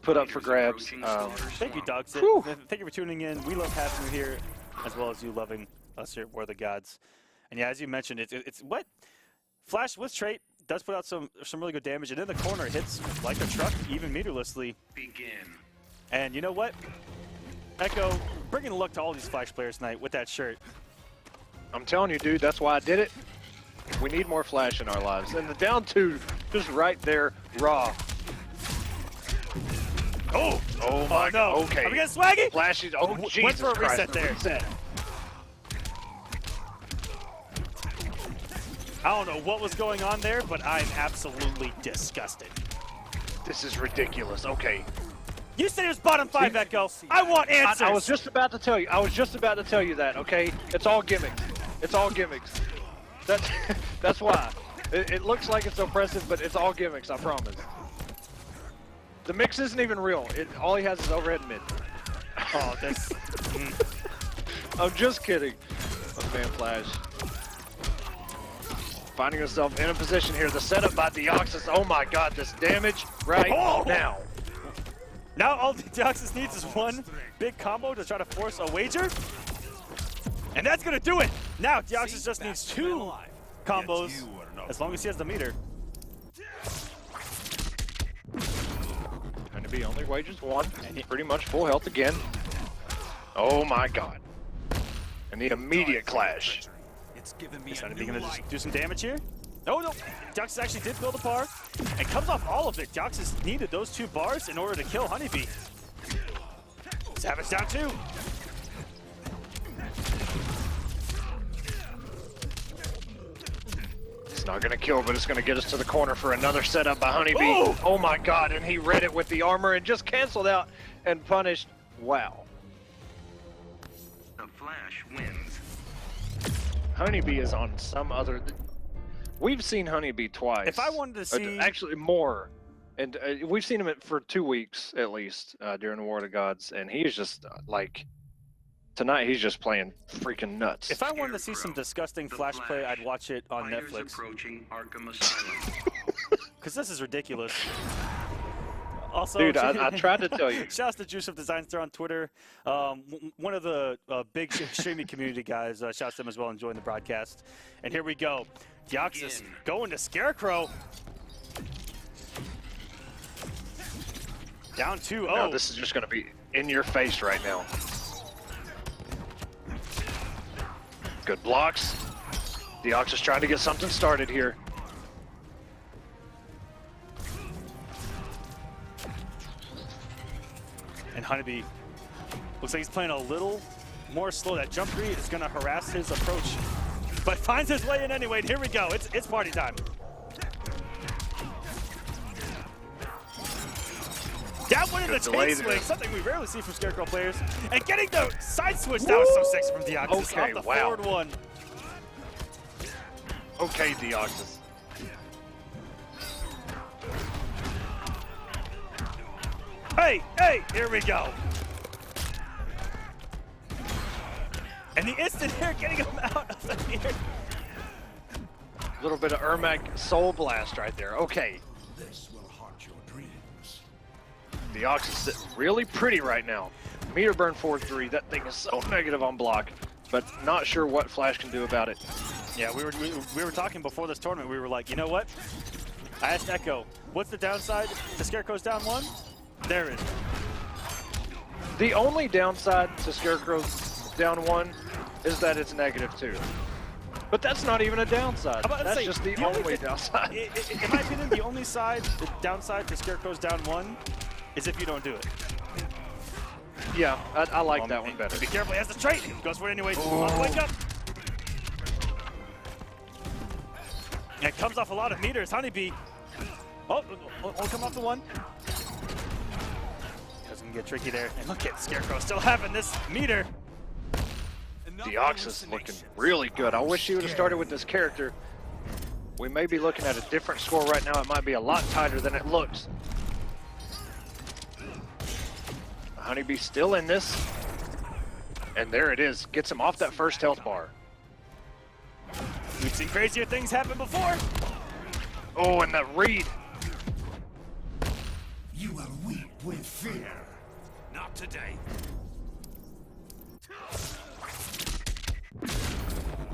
Speaker 4: put up for grabs.
Speaker 3: Thank you, Dogs.
Speaker 4: Whew.
Speaker 3: Thank you for tuning in. We love having you here, as well as you loving us here at War of the Gods. And yeah, as you mentioned, it's what Flash with trait does put out some really good damage, and in the corner hits like a truck, even meterlessly.
Speaker 6: Begin.
Speaker 3: And you know what? Echo, bringing luck to all these Flash players tonight with that shirt.
Speaker 4: I'm telling you, dude, that's why I did it. We need more Flash in our lives. And the down two, just right there, raw.
Speaker 3: Oh!
Speaker 4: Oh my
Speaker 3: no!
Speaker 4: Okay.
Speaker 3: Are we getting swaggy?
Speaker 4: Flash is, oh Jesus
Speaker 3: Went for a
Speaker 4: Christ,
Speaker 3: reset there.
Speaker 4: Reset.
Speaker 3: I don't know what was going on there, but I'm absolutely disgusted.
Speaker 4: This is ridiculous. Okay.
Speaker 3: You said it was bottom 5, Echo. I want answers.
Speaker 4: I was just about to tell you. I was just about to tell you that. Okay, it's all gimmicks. It's all gimmicks. That's why. It looks like it's oppressive, but it's all gimmicks. I promise. The mix isn't even real. All he has is overhead mid.
Speaker 3: Oh, this.
Speaker 4: I'm just kidding. Oh, man, Flash. Finding himself in a position here. The setup by Deoxys. Oh my God, this damage right now.
Speaker 3: Now all Deoxys needs is one big combo to try to force a wager. And that's going to do it. Now Deoxys just needs 2 combos, as long as he has the meter.
Speaker 4: HoneyBee only wagers 1, and he's pretty much full health again. Oh my God. And the immediate clash.
Speaker 6: It's giving me
Speaker 3: Is
Speaker 6: a
Speaker 3: HoneyBee
Speaker 6: new
Speaker 3: going to just
Speaker 6: life.
Speaker 3: do some damage here? Oh no, Deoxys actually did build a bar, and comes off all of it. Deoxys needed those 2 bars in order to kill HoneyBee. Savage down 2.
Speaker 4: It's not going to kill, but it's going to get us to the corner for another setup by HoneyBee. Oh my God, and he read it with the armor and just canceled out and punished. Wow.
Speaker 6: The Flash wins.
Speaker 4: HoneyBee is on some other... We've seen HoneyBee twice.
Speaker 3: If I wanted to see...
Speaker 4: Actually, more. And we've seen him for 2 weeks, at least, during the War of the Gods. And he's just, like... Tonight, he's just playing freaking nuts.
Speaker 3: If I wanted to see some disgusting Flash play, I'd watch it on
Speaker 6: Fighters
Speaker 3: Netflix.
Speaker 6: approaching Arkham Asylum.
Speaker 3: Because this is ridiculous. Also,
Speaker 4: Dude, I tried to tell you.
Speaker 3: Shouts to Juice of Designs there on Twitter. One of the big StreamMe community guys. Shouts to them as well, enjoying the broadcast. And here we go. Deoxys going to Scarecrow. Down 2-0.
Speaker 4: No, this is just going to be in your face right now. Good blocks. Deoxys trying to get something started here.
Speaker 3: And HoneyBee looks like he's playing a little more slow. That jump read is going to harass his approach, but finds his way in anyway. And here we go. It's party time. Down one in the chain swing, something we rarely see from Scarecrow players. And getting the side switch, that was so sexy from Deoxys.
Speaker 4: Okay,
Speaker 3: off the
Speaker 4: wow.
Speaker 3: forward one.
Speaker 4: Okay, Deoxys.
Speaker 3: Hey, here we go. And the instant here, getting him out of the mirror.
Speaker 4: A little bit of Ermac Soul Blast right there. Okay.
Speaker 8: This will haunt your dreams.
Speaker 4: Deoxys is really pretty right now. Meter burn 4-3. That thing is so negative on block, but not sure what Flash can do about it.
Speaker 3: Yeah, we were talking before this tournament. We were like, you know what? I asked Echo, what's the downside to Scarecrow's down 1? There it is.
Speaker 4: The only downside to Scarecrow's down 1 is that it's -2. But that's not even a downside. That's just the only downside.
Speaker 3: In my opinion, the only downside to Scarecrow's down 1 is if you don't do it.
Speaker 4: Yeah, I like that one better.
Speaker 3: Be careful, he has the trait. Goes for it anyway. Wake up. And it comes off a lot of meters. HoneyBee. Oh, come off the 1. Doesn't get tricky there. And look at Scarecrow still having this meter.
Speaker 4: Deoxys looking really good. I wish he would have started with this character. We may be looking at a different score right now. It might be a lot tighter than it looks. HoneyBee still in this. And there it is. Gets him off that first health bar.
Speaker 3: We've seen crazier things happen before.
Speaker 4: Oh, and that read.
Speaker 8: You will weep with fear.
Speaker 7: Not today.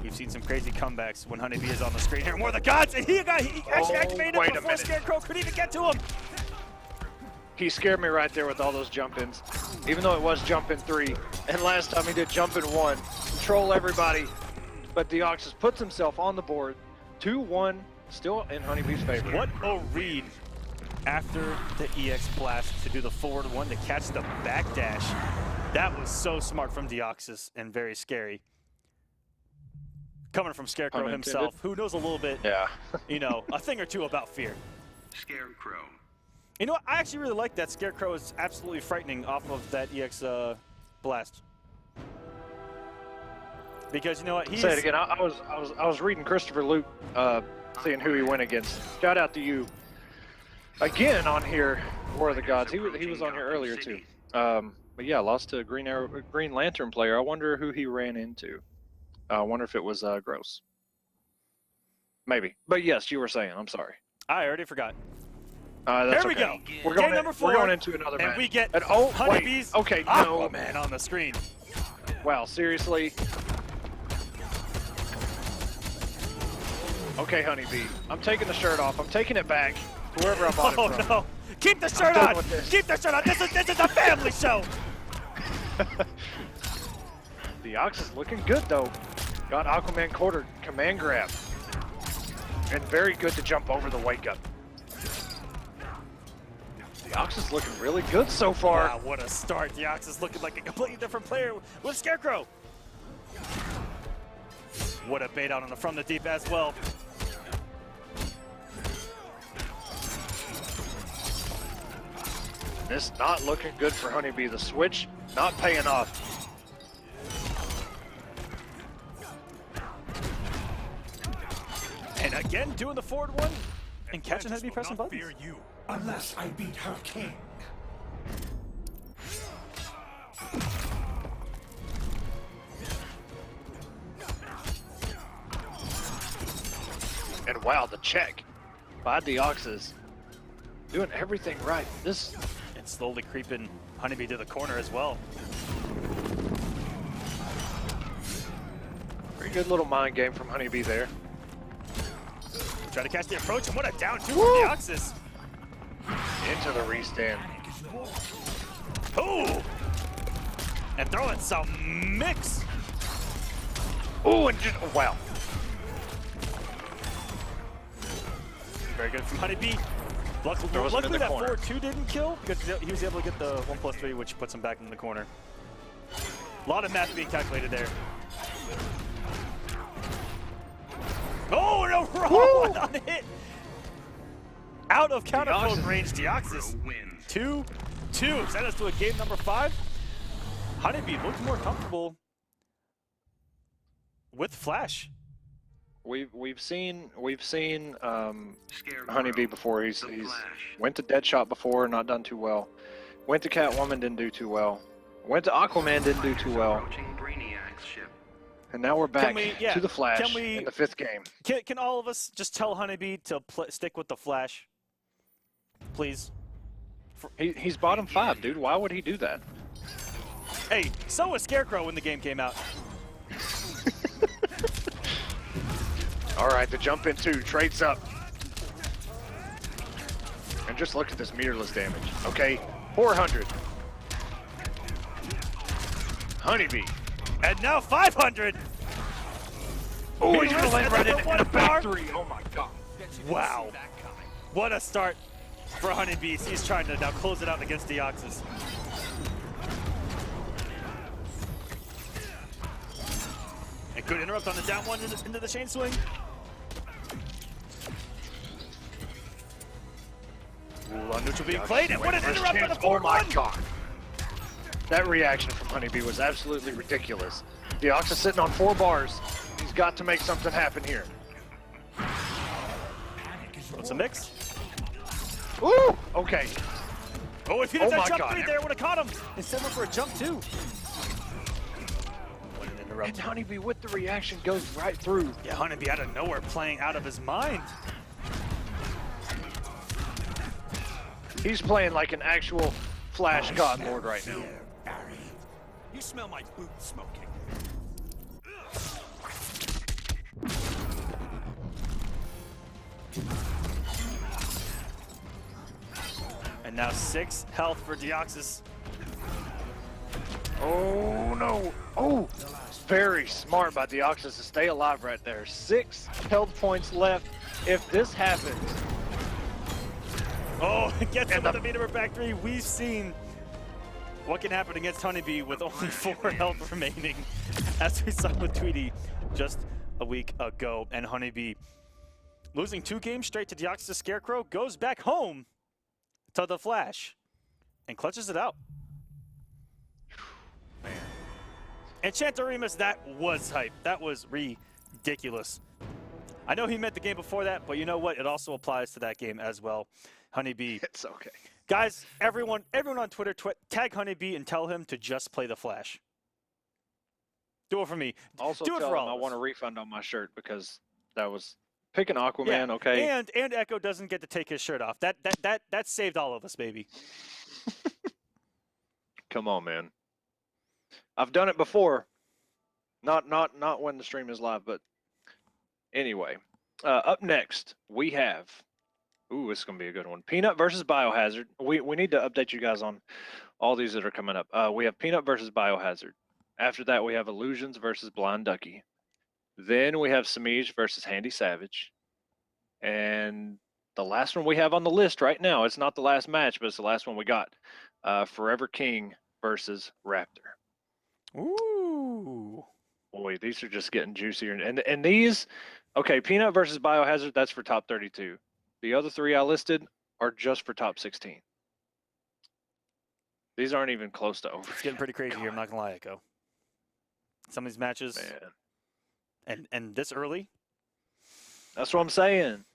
Speaker 3: We've seen some crazy comebacks when HoneyBee is on the screen here. More of the gods, and he actually activated
Speaker 4: wait
Speaker 3: it
Speaker 4: a
Speaker 3: before
Speaker 4: minute.
Speaker 3: Scarecrow could even get to him.
Speaker 4: He scared me right there with all those jump-ins. Even though it was jump-in 3. And last time he did jump-in 1. Control everybody. But Deoxys puts himself on the board. 2-1, still in HoneyBee's favor.
Speaker 3: What a read after the EX blast to do the forward one to catch the backdash. That was so smart from Deoxys and very scary. Coming from Scarecrow
Speaker 4: Unintended.
Speaker 3: himself, who knows a little bit,
Speaker 4: Yeah.
Speaker 3: you know, a thing or two about fear.
Speaker 6: Scarecrow.
Speaker 3: You know what? I actually really like that Scarecrow is absolutely frightening off of that EX blast. Because you know what? He's
Speaker 4: Say it again. I was reading Christopher Luke, seeing who he went against. Shout out to you. Again on here, War of the Gods. He was on here earlier too. But yeah, lost to a Green Lantern player. I wonder who he ran into. I wonder if it was Gross. Maybe. But yes, you were saying. I'm sorry.
Speaker 3: I already forgot.
Speaker 4: That's
Speaker 3: Here we
Speaker 4: okay.
Speaker 3: go.
Speaker 4: We're going,
Speaker 3: Game number 4.
Speaker 4: we're going into another
Speaker 3: and
Speaker 4: match.
Speaker 3: we get
Speaker 4: And, oh, wait.
Speaker 3: HoneyBee's
Speaker 4: Okay, no.
Speaker 3: Aquaman on the screen.
Speaker 4: Wow, seriously? Okay, HoneyBee. I'm taking the shirt off. I'm taking it back to wherever I bought it
Speaker 3: Oh
Speaker 4: from.
Speaker 3: no! Keep the shirt
Speaker 4: done
Speaker 3: on!
Speaker 4: with this.
Speaker 3: Keep the shirt on! This is a family show!
Speaker 4: The Ox is looking good though. Got Aquaman quartered, command grab. And very good to jump over the wake up. The Ox is looking really good so far.
Speaker 3: Wow, what a start. The Ox is looking like a completely different player with Scarecrow. What a bait out on the from the deep as well.
Speaker 4: This not looking good for HoneyBee. The switch not paying off.
Speaker 3: And again, doing the forward one and catching
Speaker 7: Atlantis
Speaker 3: HoneyBee
Speaker 7: will
Speaker 3: pressing
Speaker 7: not
Speaker 3: buttons.
Speaker 7: fear you.
Speaker 8: Unless I beat her king.
Speaker 4: And wow, the check by Deoxys. Doing everything right. This
Speaker 3: And slowly creeping HoneyBee to the corner as well.
Speaker 4: pretty good little mind game from HoneyBee there.
Speaker 3: Try to catch the approach, and what a down two from Deoxys.
Speaker 4: Into the restand.
Speaker 3: Ooh! And throwing some mix.
Speaker 4: Oh, and just, oh, wow.
Speaker 3: Very good from HoneyBee.
Speaker 4: Throws him in
Speaker 3: Luckily
Speaker 4: the
Speaker 3: that
Speaker 4: corner.
Speaker 3: 4-2 didn't kill because he was able to get the 1+3, which puts him back in the corner. A lot of math being calculated there. Oh, no, wrong one on the hit. Out of counterpoint
Speaker 4: Deoxys.
Speaker 3: range, Deoxys.
Speaker 6: Wins.
Speaker 3: 2-2. Send us to a game number 5. HoneyBee looks more comfortable with Flash.
Speaker 4: We've seen
Speaker 6: Scarecrow.
Speaker 4: HoneyBee before. He's
Speaker 6: The Flash.
Speaker 4: went to Deadshot before, not done too well. Went to Catwoman, didn't do too well. Went to Aquaman, didn't do too well.
Speaker 6: Approaching Brainiac's ship.
Speaker 4: And now we're back
Speaker 3: yeah,
Speaker 4: to the Flash
Speaker 3: can we-
Speaker 4: in the 5th game.
Speaker 3: Can all of us just tell HoneyBee to stick with the Flash? Please.
Speaker 4: He's bottom 5, dude. Why would he do that?
Speaker 3: Hey, so was Scarecrow when the game came out.
Speaker 4: All right, the jump in 2, trades up. And just look at this meterless damage. Okay, 400. HoneyBee.
Speaker 3: And now 500!
Speaker 4: Oh, he's
Speaker 3: Meterless
Speaker 4: gonna land
Speaker 3: and
Speaker 4: right
Speaker 3: the
Speaker 4: in
Speaker 3: one
Speaker 4: a back
Speaker 3: bar.
Speaker 4: 3. Oh my god.
Speaker 3: Wow. What a start for HoneyBee. He's trying to now close it out against Deoxys. A good interrupt on the down one into the chain swing. Ooh, on neutral being played, and what an
Speaker 4: First
Speaker 3: interrupt on
Speaker 4: chance.
Speaker 3: the forward
Speaker 4: Oh my
Speaker 3: one!
Speaker 4: god. That reaction from HoneyBee was absolutely ridiculous. Deoxys sitting on 4 bars. He's got to make something happen here.
Speaker 3: What's a mix?
Speaker 4: Ooh! Okay.
Speaker 3: Oh, if he
Speaker 4: Oh
Speaker 3: did that
Speaker 4: my
Speaker 3: jump
Speaker 4: God.
Speaker 3: 3 there, would have caught him. Instead went for a jump 2. What an
Speaker 4: And
Speaker 3: interrupt.
Speaker 4: HoneyBee with the reaction goes right through.
Speaker 3: Yeah, HoneyBee out of nowhere playing out of his mind.
Speaker 4: He's playing like an actual Flash God Lord right now.
Speaker 7: You smell my boot smoking.
Speaker 3: And now 6 health for Deoxys.
Speaker 4: Oh no! Oh, very smart by Deoxys to stay alive right there. 6 health points left. If this happens,
Speaker 3: oh, gets him with the meter back 3. We've seen what can happen against HoneyBee with only 4 health remaining, as we saw with Tweedy just a week ago. And HoneyBee, losing 2 games straight to Deoxys Scarecrow, goes back home to the Flash and clutches it out.
Speaker 4: man,
Speaker 3: Enchantorimus, that was hype. That was ridiculous. I know he meant the game before that, but you know what? It also applies to that game as well. HoneyBee.
Speaker 4: it's okay.
Speaker 3: Guys, everyone on Twitter, tag HoneyBee and tell him to just play the Flash. Do it for me.
Speaker 4: Also,
Speaker 3: do it
Speaker 4: tell
Speaker 3: for
Speaker 4: him
Speaker 3: all
Speaker 4: I
Speaker 3: of us.
Speaker 4: want a refund on my shirt because that was picking Aquaman.
Speaker 3: Yeah,
Speaker 4: Okay.
Speaker 3: And Echo doesn't get to take his shirt off. That saved all of us, baby.
Speaker 4: Come on, man. I've done it before. Not when the stream is live, but anyway. Up next, we have. Ooh, this is gonna be a good one. Peanut versus Biohazard. We need to update you guys on all these that are coming up. We have Peanut versus Biohazard. After that, we have Illusions versus Blind Ducky. Then we have Semiij versus Handy Savage. And the last one we have on the list right now, it's not the last match, but it's the last one we got. Forever King versus Raptor.
Speaker 3: Ooh.
Speaker 4: Boy, these are just getting juicier. And these, okay, Peanut versus Biohazard, that's for top 32. The other 3 I listed are just for top 16. These aren't even close to over.
Speaker 3: It's getting pretty crazy here, I'm not gonna lie, Echo. Some of these matches,
Speaker 4: Man,
Speaker 3: and this early,
Speaker 4: that's what I'm saying.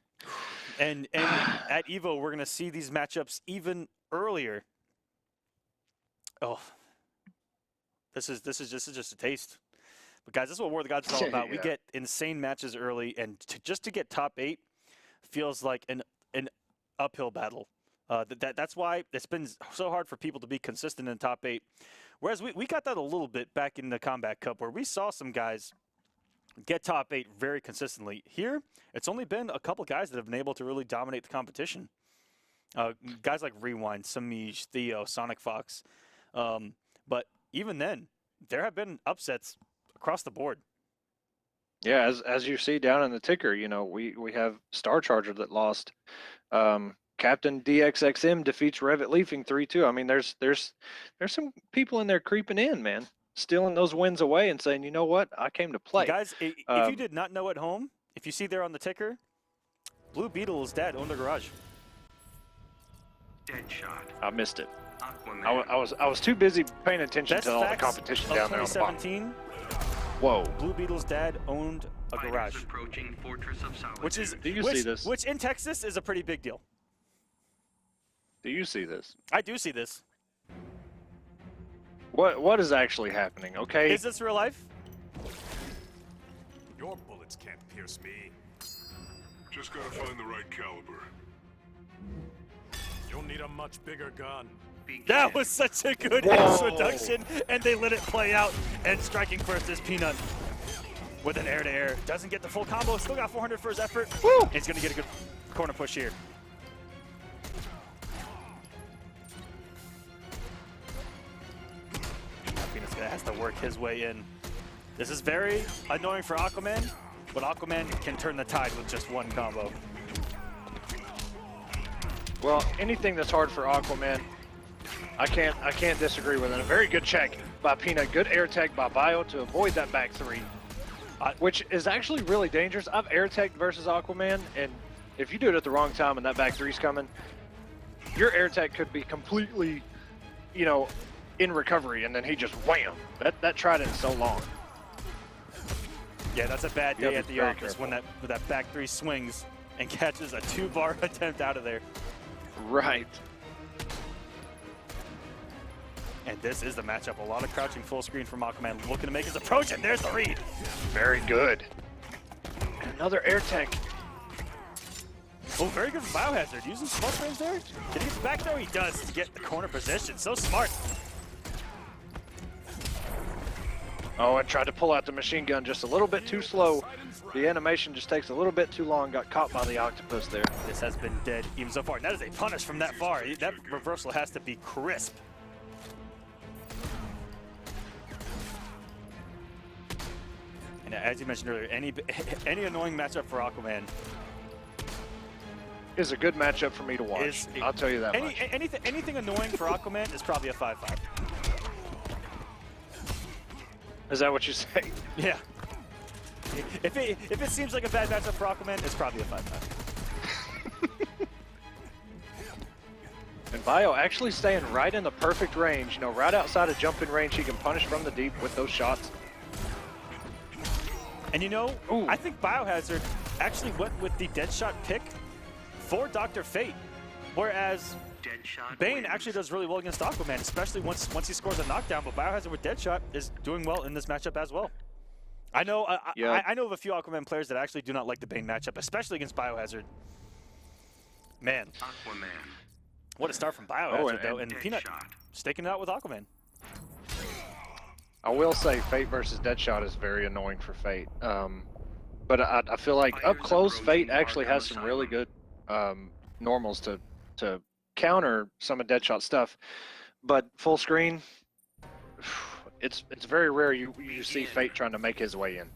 Speaker 3: and at Evo we're gonna see these matchups even earlier. Oh, this is just a taste. But guys, this is what War of the Gods is all about. We
Speaker 4: Yeah.
Speaker 3: get insane matches early, and just to get top 8 feels like an uphill battle. That's why it's been so hard for people to be consistent in top 8. Whereas we got that a little bit back in the Kombat Cup, where we saw some guys get top 8 very consistently. Here, it's only been a couple guys that have been able to really dominate the competition. Guys like Rewind, Semiij, Theo, SonicFox. But even then, there have been upsets across the board.
Speaker 4: Yeah, as you see down in the ticker, you know, we have Star Charger that lost. Captain DXXM defeats Revit Leafing 3-2. I mean, there's some people in there creeping in, man, stealing those wins away and saying, you know what, I came to play.
Speaker 3: Guys, if you did not know at home, if you see there on the ticker, Blue Beetle's dad owned a garage.
Speaker 6: Deadshot.
Speaker 4: I missed it.
Speaker 6: Aquaman.
Speaker 4: I was too busy paying attention
Speaker 3: Best
Speaker 4: to all the
Speaker 3: facts
Speaker 4: competition
Speaker 3: of
Speaker 4: down there on the bottom.
Speaker 3: 2017,
Speaker 4: Whoa.
Speaker 3: Blue Beetle's dad owned a
Speaker 6: Fighters
Speaker 3: garage,
Speaker 6: approaching Fortress of Solitude.
Speaker 3: which is
Speaker 4: Do you see this?
Speaker 3: which in Texas is a pretty big deal.
Speaker 4: Do you see this?
Speaker 3: I do see this.
Speaker 4: What is actually happening? Okay.
Speaker 3: Is this real life?
Speaker 7: Your bullets can't pierce me.
Speaker 8: Just gotta find the right caliber.
Speaker 7: You'll need a much bigger gun.
Speaker 3: That was such a good
Speaker 4: Whoa.
Speaker 3: introduction, and they let it play out. And striking first is Peanut with an air-to-air. Doesn't get the full combo, still got 400 for his effort.
Speaker 4: Woo.
Speaker 3: He's going to get a good corner push here. Peanut's going to have to work his way in. This is very annoying for Aquaman, but Aquaman can turn the tide with just one combo.
Speaker 4: Well, anything that's hard for Aquaman, I can't disagree with it. A very good check by Peanut. Good air tag by Bio to avoid that back 3, which is actually really dangerous. I've air tagged versus Aquaman, and if you do it at the wrong time and that back 3's coming, your air tag could be completely, you know, in recovery, and then he just wham. That trident is so long.
Speaker 3: Yeah, that's a bad
Speaker 4: You have
Speaker 3: day
Speaker 4: to
Speaker 3: at
Speaker 4: be
Speaker 3: the
Speaker 4: very
Speaker 3: office
Speaker 4: careful.
Speaker 3: when that back 3 swings and catches a 2-bar attempt out of there.
Speaker 4: Right.
Speaker 3: And this is the matchup. A lot of crouching full screen from Aquaman, looking to make his approach, and there's the read.
Speaker 4: Very good. Another air tag.
Speaker 3: Oh, very good from Biohazard. Using smoke range there. Did he get the back throw? He does to get the corner position. So smart.
Speaker 4: Oh, I tried to pull out the machine gun just a little bit too slow. The animation just takes a little bit too long. Got caught by the octopus there.
Speaker 3: This has been dead even so far. And that is a punish from that far. That reversal has to be crisp. And as you mentioned earlier, any annoying matchup for Aquaman
Speaker 4: Is a good matchup for me to watch. I'll tell you that much.
Speaker 3: Anything annoying for Aquaman is probably a 5-5.
Speaker 4: Is that what you say?
Speaker 3: Yeah. If it seems like a bad matchup for Aquaman, it's probably a 5-5.
Speaker 4: And Bio actually staying right in the perfect range. You know, right outside of jumping range, he can punish from the deep with those shots.
Speaker 3: And you know,
Speaker 4: Ooh.
Speaker 3: I think Biohazard actually went with the Deadshot pick for Dr. Fate, whereas
Speaker 6: Deadshot
Speaker 3: Bane
Speaker 6: wins.
Speaker 3: actually does really well against Aquaman, especially once he scores a knockdown. But Biohazard with Deadshot is doing well in this matchup as well. I know I know of a few Aquaman players that actually do not like the Bane matchup, especially against Biohazard. Man,
Speaker 6: Aquaman.
Speaker 3: what a start from Biohazard though, and
Speaker 6: Deadshot.
Speaker 3: Peanut staking it out with Aquaman.
Speaker 4: I will say Fate versus Deadshot is very annoying for Fate. But I feel like up close, Fate actually has some really good normals to counter some of Deadshot stuff. But full screen, it's very rare you see Fate trying to make his way in.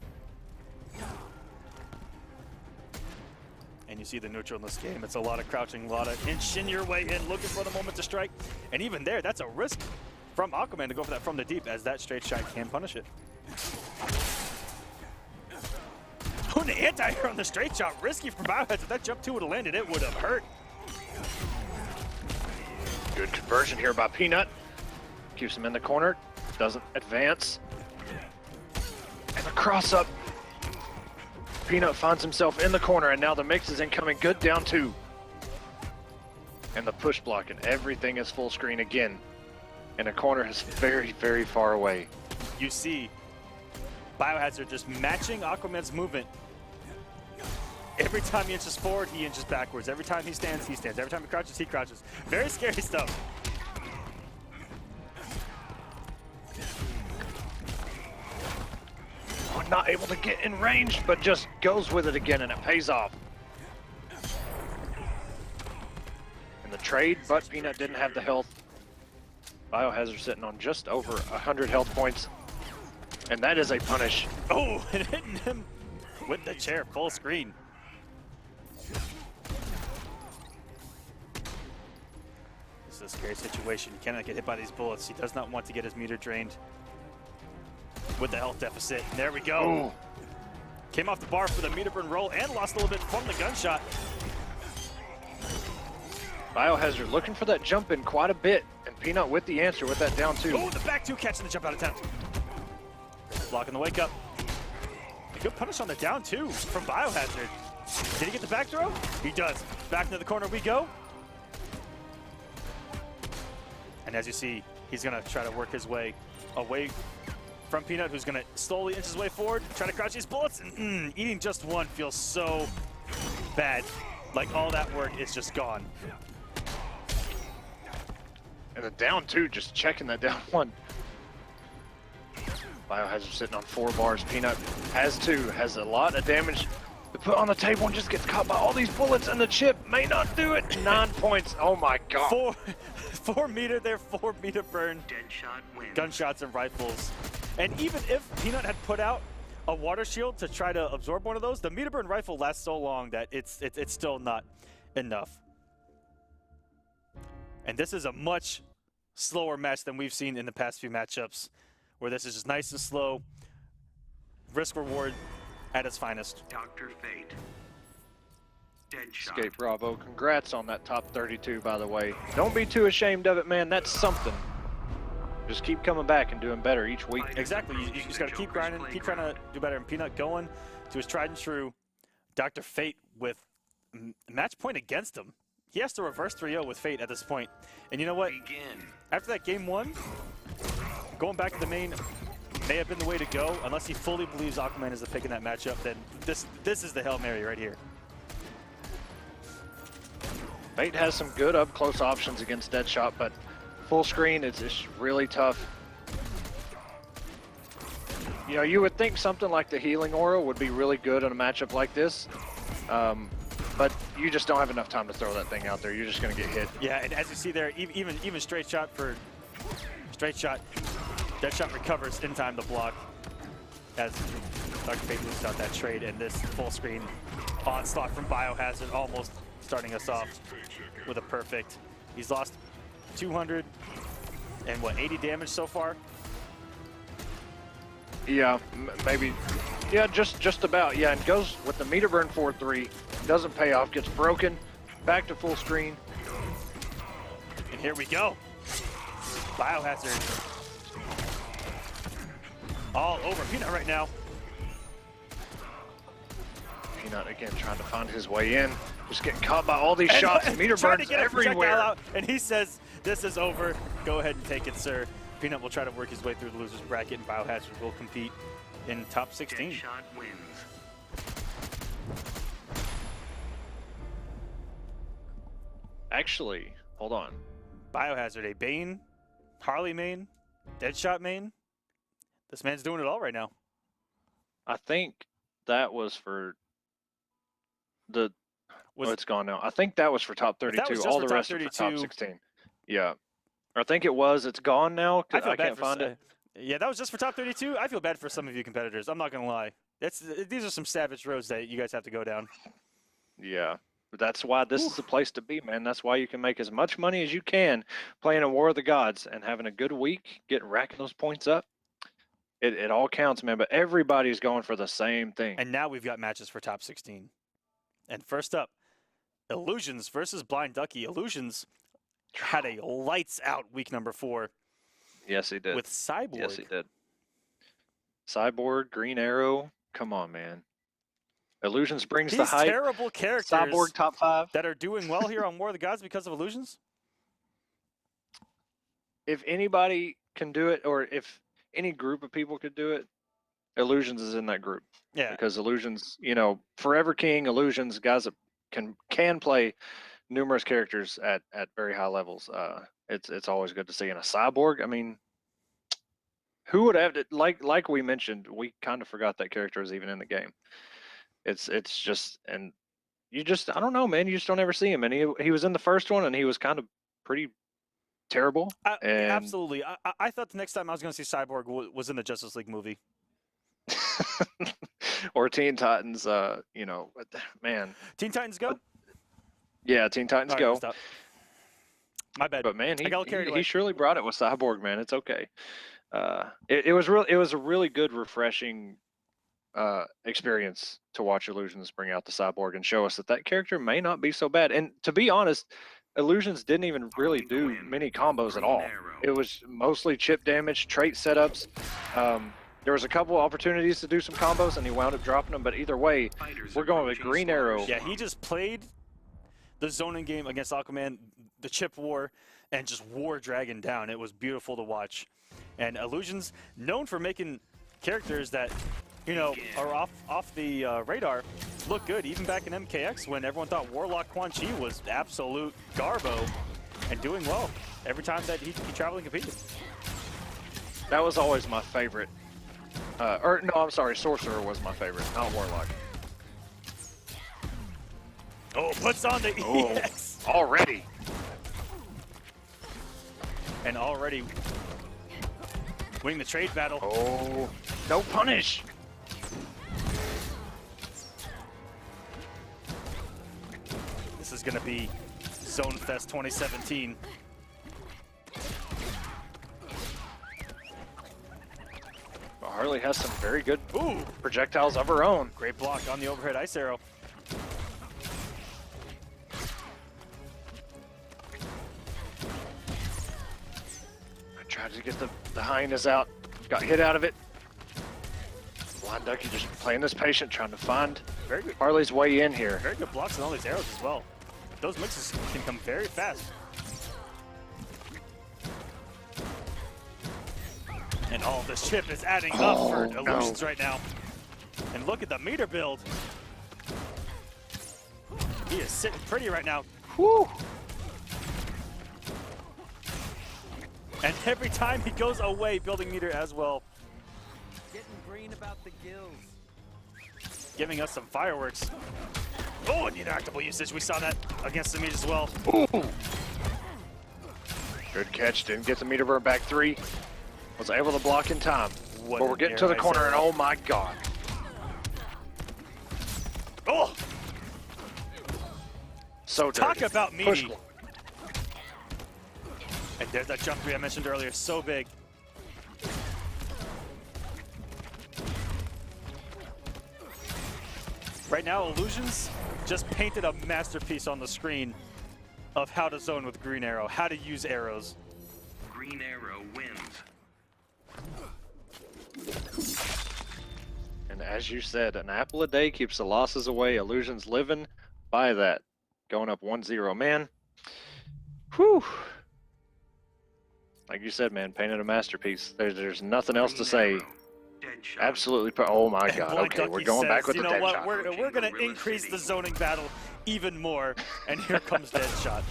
Speaker 3: And you see the neutral in this game. It's a lot of crouching, a lot of inching your way in, looking for the moment to strike. And even there, that's a risk from Aquaman to go for that from the deep, as that straight shot can punish it. Oh, an anti-air on the straight shot. Risky from Biohazard. If that jump 2 would have landed, it would have hurt.
Speaker 4: Good conversion here by Peanut. Keeps him in the corner. Doesn't advance. And the cross up. Peanut finds himself in the corner, and now the mix is incoming. Good down 2. And the push block, and everything is full screen again. And the corner is very, very far away.
Speaker 3: You see Biohazard just matching Aquaman's movement. Every time he inches forward, he inches backwards. Every time he stands, he stands. Every time he crouches, he crouches. Very scary stuff.
Speaker 4: Not able to get in range, but just goes with it again, and it pays off. In the trade, but Peanut didn't have the health. Biohazard sitting on just over 100 health points, and that is a punish.
Speaker 3: Oh, and hitting him with the chair, full screen. This is a scary situation. He cannot get hit by these bullets. He does not want to get his meter drained with the health deficit. There we go.
Speaker 4: Ooh.
Speaker 3: Came off the bar for the meter burn roll and lost a little bit from the gunshot.
Speaker 4: Biohazard looking for that jump in quite a bit, and Peanut with the answer with that down 2.
Speaker 3: Oh, the back 2 catching the jump out attempt. Blocking the wake up. A good punish on the down 2 from Biohazard. Did he get the back throw? He does. Back into the corner we go. And as you see, he's gonna try to work his way away from Peanut, who's gonna slowly inch his way forward, try to crouch these bullets, and eating just one feels so bad. Like all that work is just gone.
Speaker 4: And the down 2, just checking that down 1. Biohazard sitting on 4 bars. Peanut has 2, has a lot of damage to put on the table, and just gets caught by all these bullets, and the chip may not do it. 9 points. Oh my god.
Speaker 3: 4 meter there, 4 meter burn.
Speaker 6: Deadshot wins.
Speaker 3: Gunshots and rifles. And even if Peanut had put out a water shield to try to absorb one of those, the meter burn rifle lasts so long that it's still not enough. And this is a much slower match than we've seen in the past few matchups, where this is just nice and slow, risk reward at its finest.
Speaker 6: Dr. Fate. Deadshot.
Speaker 4: Escape Bravo, congrats on that top 32, by the way. Don't be too ashamed of it, man. That's something. Just keep coming back and doing better each week.
Speaker 3: Exactly. You just got to keep grinding, keep trying to do better. And Peanut going to his tried and true Dr. Fate with match point against him. He has to reverse 3-0 with Fate at this point. And you know what?
Speaker 6: Begin.
Speaker 3: After that game 1, going back to the main may have been the way to go. Unless he fully believes Aquaman is the pick in that matchup, then this is the Hail Mary right here.
Speaker 4: Fate has some good up-close options against Deadshot, but full screen is just really tough. You know, you would think something like the Healing Aura would be really good in a matchup like this, but you just don't have enough time to throw that thing out there. You're just going to get hit.
Speaker 3: Yeah, and as you see there, even straight shot, Deadshot recovers in time to block as Dark Fate loses out that trade, and this full screen onslaught from Biohazard almost starting us off with a perfect. He's lost 200 and what, 80 damage so far?
Speaker 4: Yeah, maybe. Yeah, just about. Yeah, and goes with the meter burn 4-3. Doesn't pay off. Gets broken. Back to full screen.
Speaker 3: And here we go. Biohazard. All over Peanut right now.
Speaker 4: Peanut again trying to find his way in. Just getting caught by all these shots. Meter burns everywhere.
Speaker 3: Out, and he says, "This is over. Go ahead and take it, sir." Peanut will try to work his way through the losers bracket, and Biohazard will compete in top 16.
Speaker 6: Deadshot wins.
Speaker 4: Actually, hold on.
Speaker 3: Biohazard, a Bane, Harley main, Deadshot main. This man's doing it all right now.
Speaker 4: I think that was for the. It's gone now. I think that was for top 32. All the rest are for top 16. Yeah. I think it was. It's gone now. I can't find it.
Speaker 3: Yeah, that was just for top 32. I feel bad for some of you competitors. I'm not going to lie. These are some savage roads that you guys have to go down.
Speaker 4: Yeah. But that's why this is the place to be, man. That's why you can make as much money as you can playing a War of the Gods and having a good week, racking those points up. It all counts, man. But everybody's going for the same thing.
Speaker 3: And now we've got matches for top 16. And first up, Illusions versus Blind Ducky. Illusions had a lights out week number 4.
Speaker 4: Yes, he did.
Speaker 3: With Cyborg.
Speaker 4: Yes, he did. Cyborg, Green Arrow. Come on, man. Illusions brings the hype.
Speaker 3: Terrible characters.
Speaker 4: Cyborg top 5
Speaker 3: that are doing well here on War of the Gods because of Illusions.
Speaker 4: If anybody can do it, or if any group of people could do it, Illusions is in that group.
Speaker 3: Yeah.
Speaker 4: Because Illusions, you know, Forever King, Illusions, guys that can play numerous characters at very high levels. It's always good to see. In a Cyborg, I mean, who would have to, like we mentioned, we kind of forgot that character was even in the game. It's just, and you just, I don't know, man, you just don't ever see him. And he was in the first one, and he was kind of pretty terrible.
Speaker 3: Absolutely. I thought the next time I was going to see Cyborg was in the Justice League movie.
Speaker 4: Or Teen Titans, you know, man.
Speaker 3: Teen Titans Go?
Speaker 4: Yeah, Teen Titans Go.
Speaker 3: Stop. My bad.
Speaker 4: But man,
Speaker 3: he
Speaker 4: surely brought it with Cyborg, man. It's okay. It was a really good, refreshing experience to watch Illusions bring out the Cyborg and show us that character may not be so bad. And to be honest, Illusions didn't even really do many combos at all. It was mostly chip damage, trait setups. There was a couple opportunities to do some combos, and he wound up dropping them. But either way, we're going with Green Arrow.
Speaker 3: Yeah, he just played the zoning game against Aquaman, the chip war, and just wore Dragon down. It was beautiful to watch. And Illusions, known for making characters that, you know, are off the radar, look good. Even back in MKX when everyone thought Warlock Quan Chi was absolute garbo, and doing well every time that he traveled and competed.
Speaker 4: That was always my favorite. Or no, I'm sorry, Sorcerer was my favorite, not Warlock.
Speaker 3: Oh, puts on the EX.
Speaker 4: Already.
Speaker 3: And already winning the trade battle.
Speaker 4: Oh, no punish.
Speaker 3: This is going to be Zone Fest 2017.
Speaker 4: Harley has some very good projectiles of her own.
Speaker 3: Great block on the overhead ice arrow.
Speaker 4: I tried to get the hyenas out. Got hit out of it. Blind Ducky just playing this patient, trying to find
Speaker 3: very good
Speaker 4: Harley's way in here.
Speaker 3: Very good blocks on all these arrows as well. Those mixes can come very fast. And all this chip is adding up for Illusions right now. And look at the meter build. He is sitting pretty right now.
Speaker 4: Whew.
Speaker 3: And every time he goes away, building meter as well.
Speaker 9: Getting green about the gills.
Speaker 3: Giving us some fireworks. Oh, and interactable usage. We saw that against Semiij as well.
Speaker 4: Ooh. Good catch. Didn't get the meter burn back 3. Was able to block in time.
Speaker 3: What
Speaker 4: But we're
Speaker 3: an
Speaker 4: getting to the
Speaker 3: air
Speaker 4: corner, and
Speaker 3: ISO.
Speaker 4: oh my god.
Speaker 3: Oh,
Speaker 4: So
Speaker 3: talk
Speaker 4: dirty.
Speaker 3: about
Speaker 4: Push
Speaker 3: meaty. And there's that jump 3 I mentioned earlier. So big. Right now, Illusions just painted a masterpiece on the screen of how to zone with green arrow, how to use arrows.
Speaker 6: Green arrow wins.
Speaker 4: And as you said, an apple a day keeps the losses away. Illusions living by that. Going up 1-0, man. Whew. Like you said, man, painted a masterpiece. There's nothing else to
Speaker 6: Green
Speaker 4: say.
Speaker 6: arrow. Dead shot.
Speaker 4: Absolutely. Oh my
Speaker 3: And
Speaker 4: god.
Speaker 3: Blind
Speaker 4: Okay, we're
Speaker 3: Ducky
Speaker 4: going back
Speaker 3: says,
Speaker 4: with
Speaker 3: you
Speaker 4: the
Speaker 3: know
Speaker 4: dead
Speaker 3: what?
Speaker 4: shot.
Speaker 3: We're going to
Speaker 6: Gorilla
Speaker 3: increase
Speaker 6: City.
Speaker 3: the zoning battle even more. And here comes dead shot.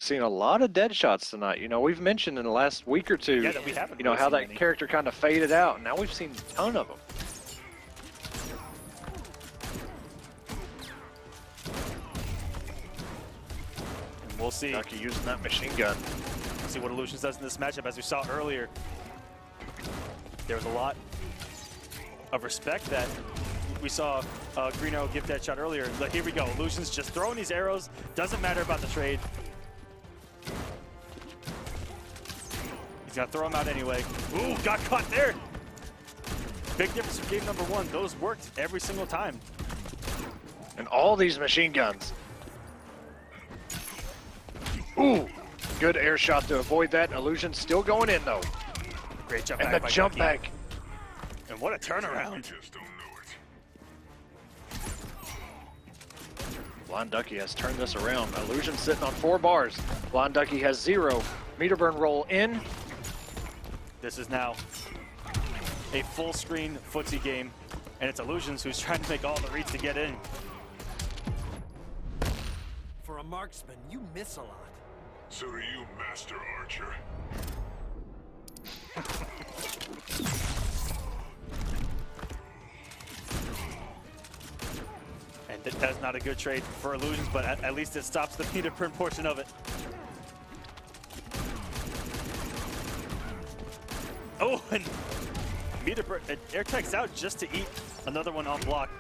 Speaker 4: Seen a lot of dead shots tonight. You know, we've mentioned in the last week or two,
Speaker 3: Yeah, that we haven't
Speaker 4: you know,
Speaker 3: really
Speaker 4: how
Speaker 3: seen
Speaker 4: that
Speaker 3: many.
Speaker 4: character kind of faded out, and now we've seen a ton of them.
Speaker 3: And we'll see.
Speaker 4: Ducky using that machine gun.
Speaker 3: See what Illusions does in this matchup. As we saw earlier, there was a lot of respect that we saw Green Arrow give that shot earlier. But here we go. Illusions just throwing these arrows. Doesn't matter about the trade. He's going to throw them out anyway. Ooh, got caught there. Big difference from game number 1. Those worked every single time.
Speaker 4: And all these machine guns. Ooh, good air shot to avoid that. Illusion still going in though.
Speaker 3: Great jump
Speaker 4: And
Speaker 3: back
Speaker 4: the
Speaker 3: by
Speaker 4: jump
Speaker 3: Ducky.
Speaker 4: back.
Speaker 3: And what a
Speaker 8: I
Speaker 3: turnaround.
Speaker 8: just don't know it.
Speaker 4: Blind Ducky has turned this around. Illusion sitting on 4 bars. Blind Ducky has 0. Meter burn roll in.
Speaker 3: This is now a full screen footsie game, and it's Illusions who's trying to make all the reads to get in.
Speaker 9: For a marksman, you miss a lot.
Speaker 8: So do you, Master Archer.
Speaker 3: And that's not a good trade for Illusions, but at least it stops the meter burn portion of it. Oh, and meter burn, air tech's out just to eat another one on block.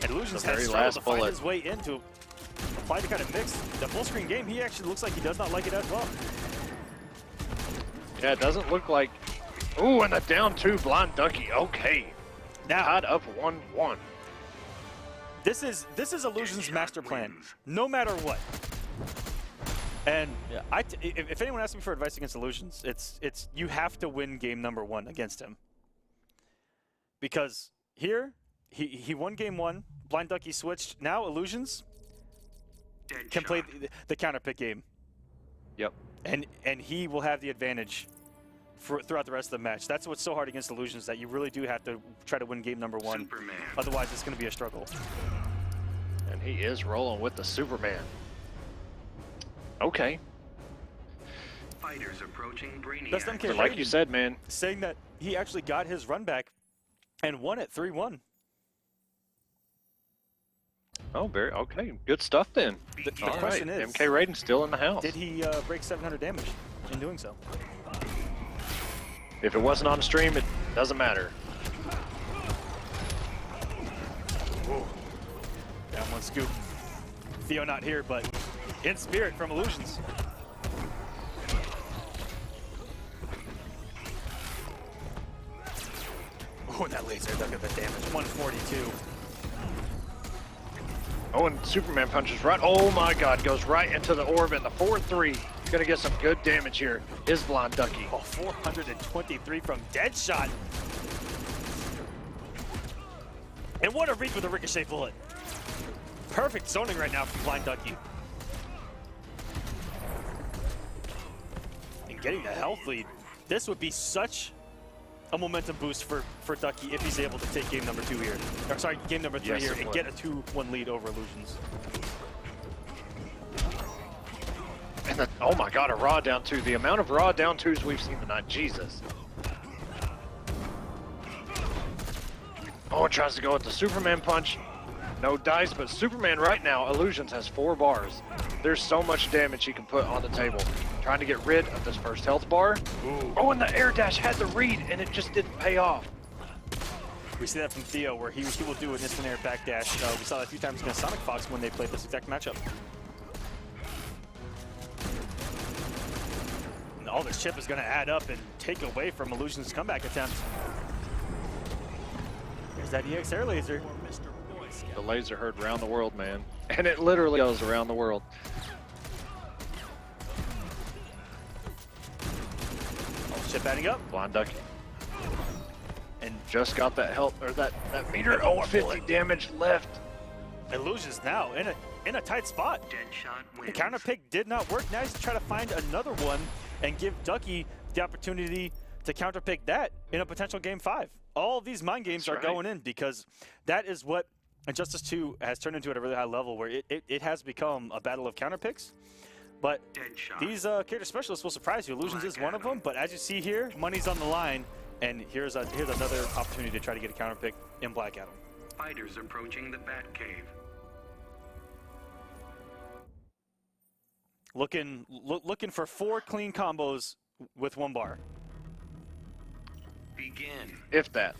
Speaker 3: And Illusions
Speaker 4: The
Speaker 3: has
Speaker 4: very
Speaker 3: struggled
Speaker 4: last
Speaker 3: to find
Speaker 4: bullet.
Speaker 3: his way into apply to kind of mix. The full screen game, he actually looks like he does not like it as well.
Speaker 4: Yeah, it doesn't look like. Ooh, and the down 2 Blind Ducky. Okay.
Speaker 3: Now,
Speaker 4: Tied up 1-1.
Speaker 3: this is Illusion's master plan, no matter what. And if anyone asks me for advice against Illusions, it's you have to win game number 1 against him. Because here, he won game 1, Blind Ducky switched. Now Illusions
Speaker 6: Dead
Speaker 3: can
Speaker 6: shot.
Speaker 3: play the counter pick game,
Speaker 4: Yep.
Speaker 3: and he will have the advantage throughout the rest of the match. That's what's so hard against Illusions, that you really do have to try to win game number 1.
Speaker 6: Superman.
Speaker 3: Otherwise, it's going to be a struggle.
Speaker 4: And he is rolling with the Superman. Okay.
Speaker 6: Fighters approaching Brainiac.
Speaker 3: That's them
Speaker 4: So like you said, man,
Speaker 3: saying that he actually got his run back and won it 3-1.
Speaker 4: oh, very okay. Good stuff then.
Speaker 3: The
Speaker 4: All right,
Speaker 3: question is,
Speaker 4: MK Raiden still in the house.
Speaker 3: did he break 700 damage in doing so?
Speaker 4: If it wasn't on the stream, it doesn't matter.
Speaker 3: Down 1 scoop. Theo not here, but in spirit from Illusions. Oh, and that laser, look at the damage. 142.
Speaker 4: Oh, and Superman punches right. Oh my God, goes right into the orb, and the 4-3. Gonna get some good damage here. Is Blind Ducky.
Speaker 3: Oh, 423 from Deadshot. And what a read with a ricochet bullet. Perfect zoning right now from Blind Ducky. And getting the health lead. This would be such a momentum boost for Ducky if he's able to take game number 2 here. Or sorry, game number 3
Speaker 4: Yes,
Speaker 3: here
Speaker 4: it
Speaker 3: and
Speaker 4: would.
Speaker 3: get a 2-1 lead over Illusions.
Speaker 4: And then, oh my God, a raw down 2. The amount of raw down 2s we've seen tonight, Jesus. Oh, it tries to go with the Superman punch. No dice, but Superman right now, Illusions has 4 bars. There's so much damage he can put on the table. Trying to get rid of this first health bar. Ooh. Oh, and the air dash had the read, and it just didn't pay off.
Speaker 3: We see that from Theo, where he will do an instant air backdash. We saw that a few times against SonicFox when they played this exact matchup. And all this chip is going to add up and take away from Illusion's comeback attempt. There's that EX air laser.
Speaker 4: The laser heard around the world, man. And it literally goes around the world.
Speaker 3: Chip adding up.
Speaker 4: Blind Ducky. And just got that health, or that meter. Oh, 50 damage left.
Speaker 3: Illusions now in a tight spot.
Speaker 6: Deadshot
Speaker 3: The
Speaker 6: wins.
Speaker 3: counter pick did not work. Now he's trying to find another one and give Ducky the opportunity to counter pick that in a potential game 5. All of these mind games
Speaker 4: That's
Speaker 3: are
Speaker 4: right.
Speaker 3: going in because that is what Injustice 2 has turned into at a really high level, where it has become a battle of counter picks. But
Speaker 6: Deadshot.
Speaker 3: these character specialists will surprise you. Illusions is one of them, but as you see here, money's on the line, and here's another opportunity to try to get a counter pick in Black Adam.
Speaker 6: Fighters approaching the Batcave.
Speaker 3: Looking for 4 clean combos with 1 bar.
Speaker 6: Begin.
Speaker 4: If that.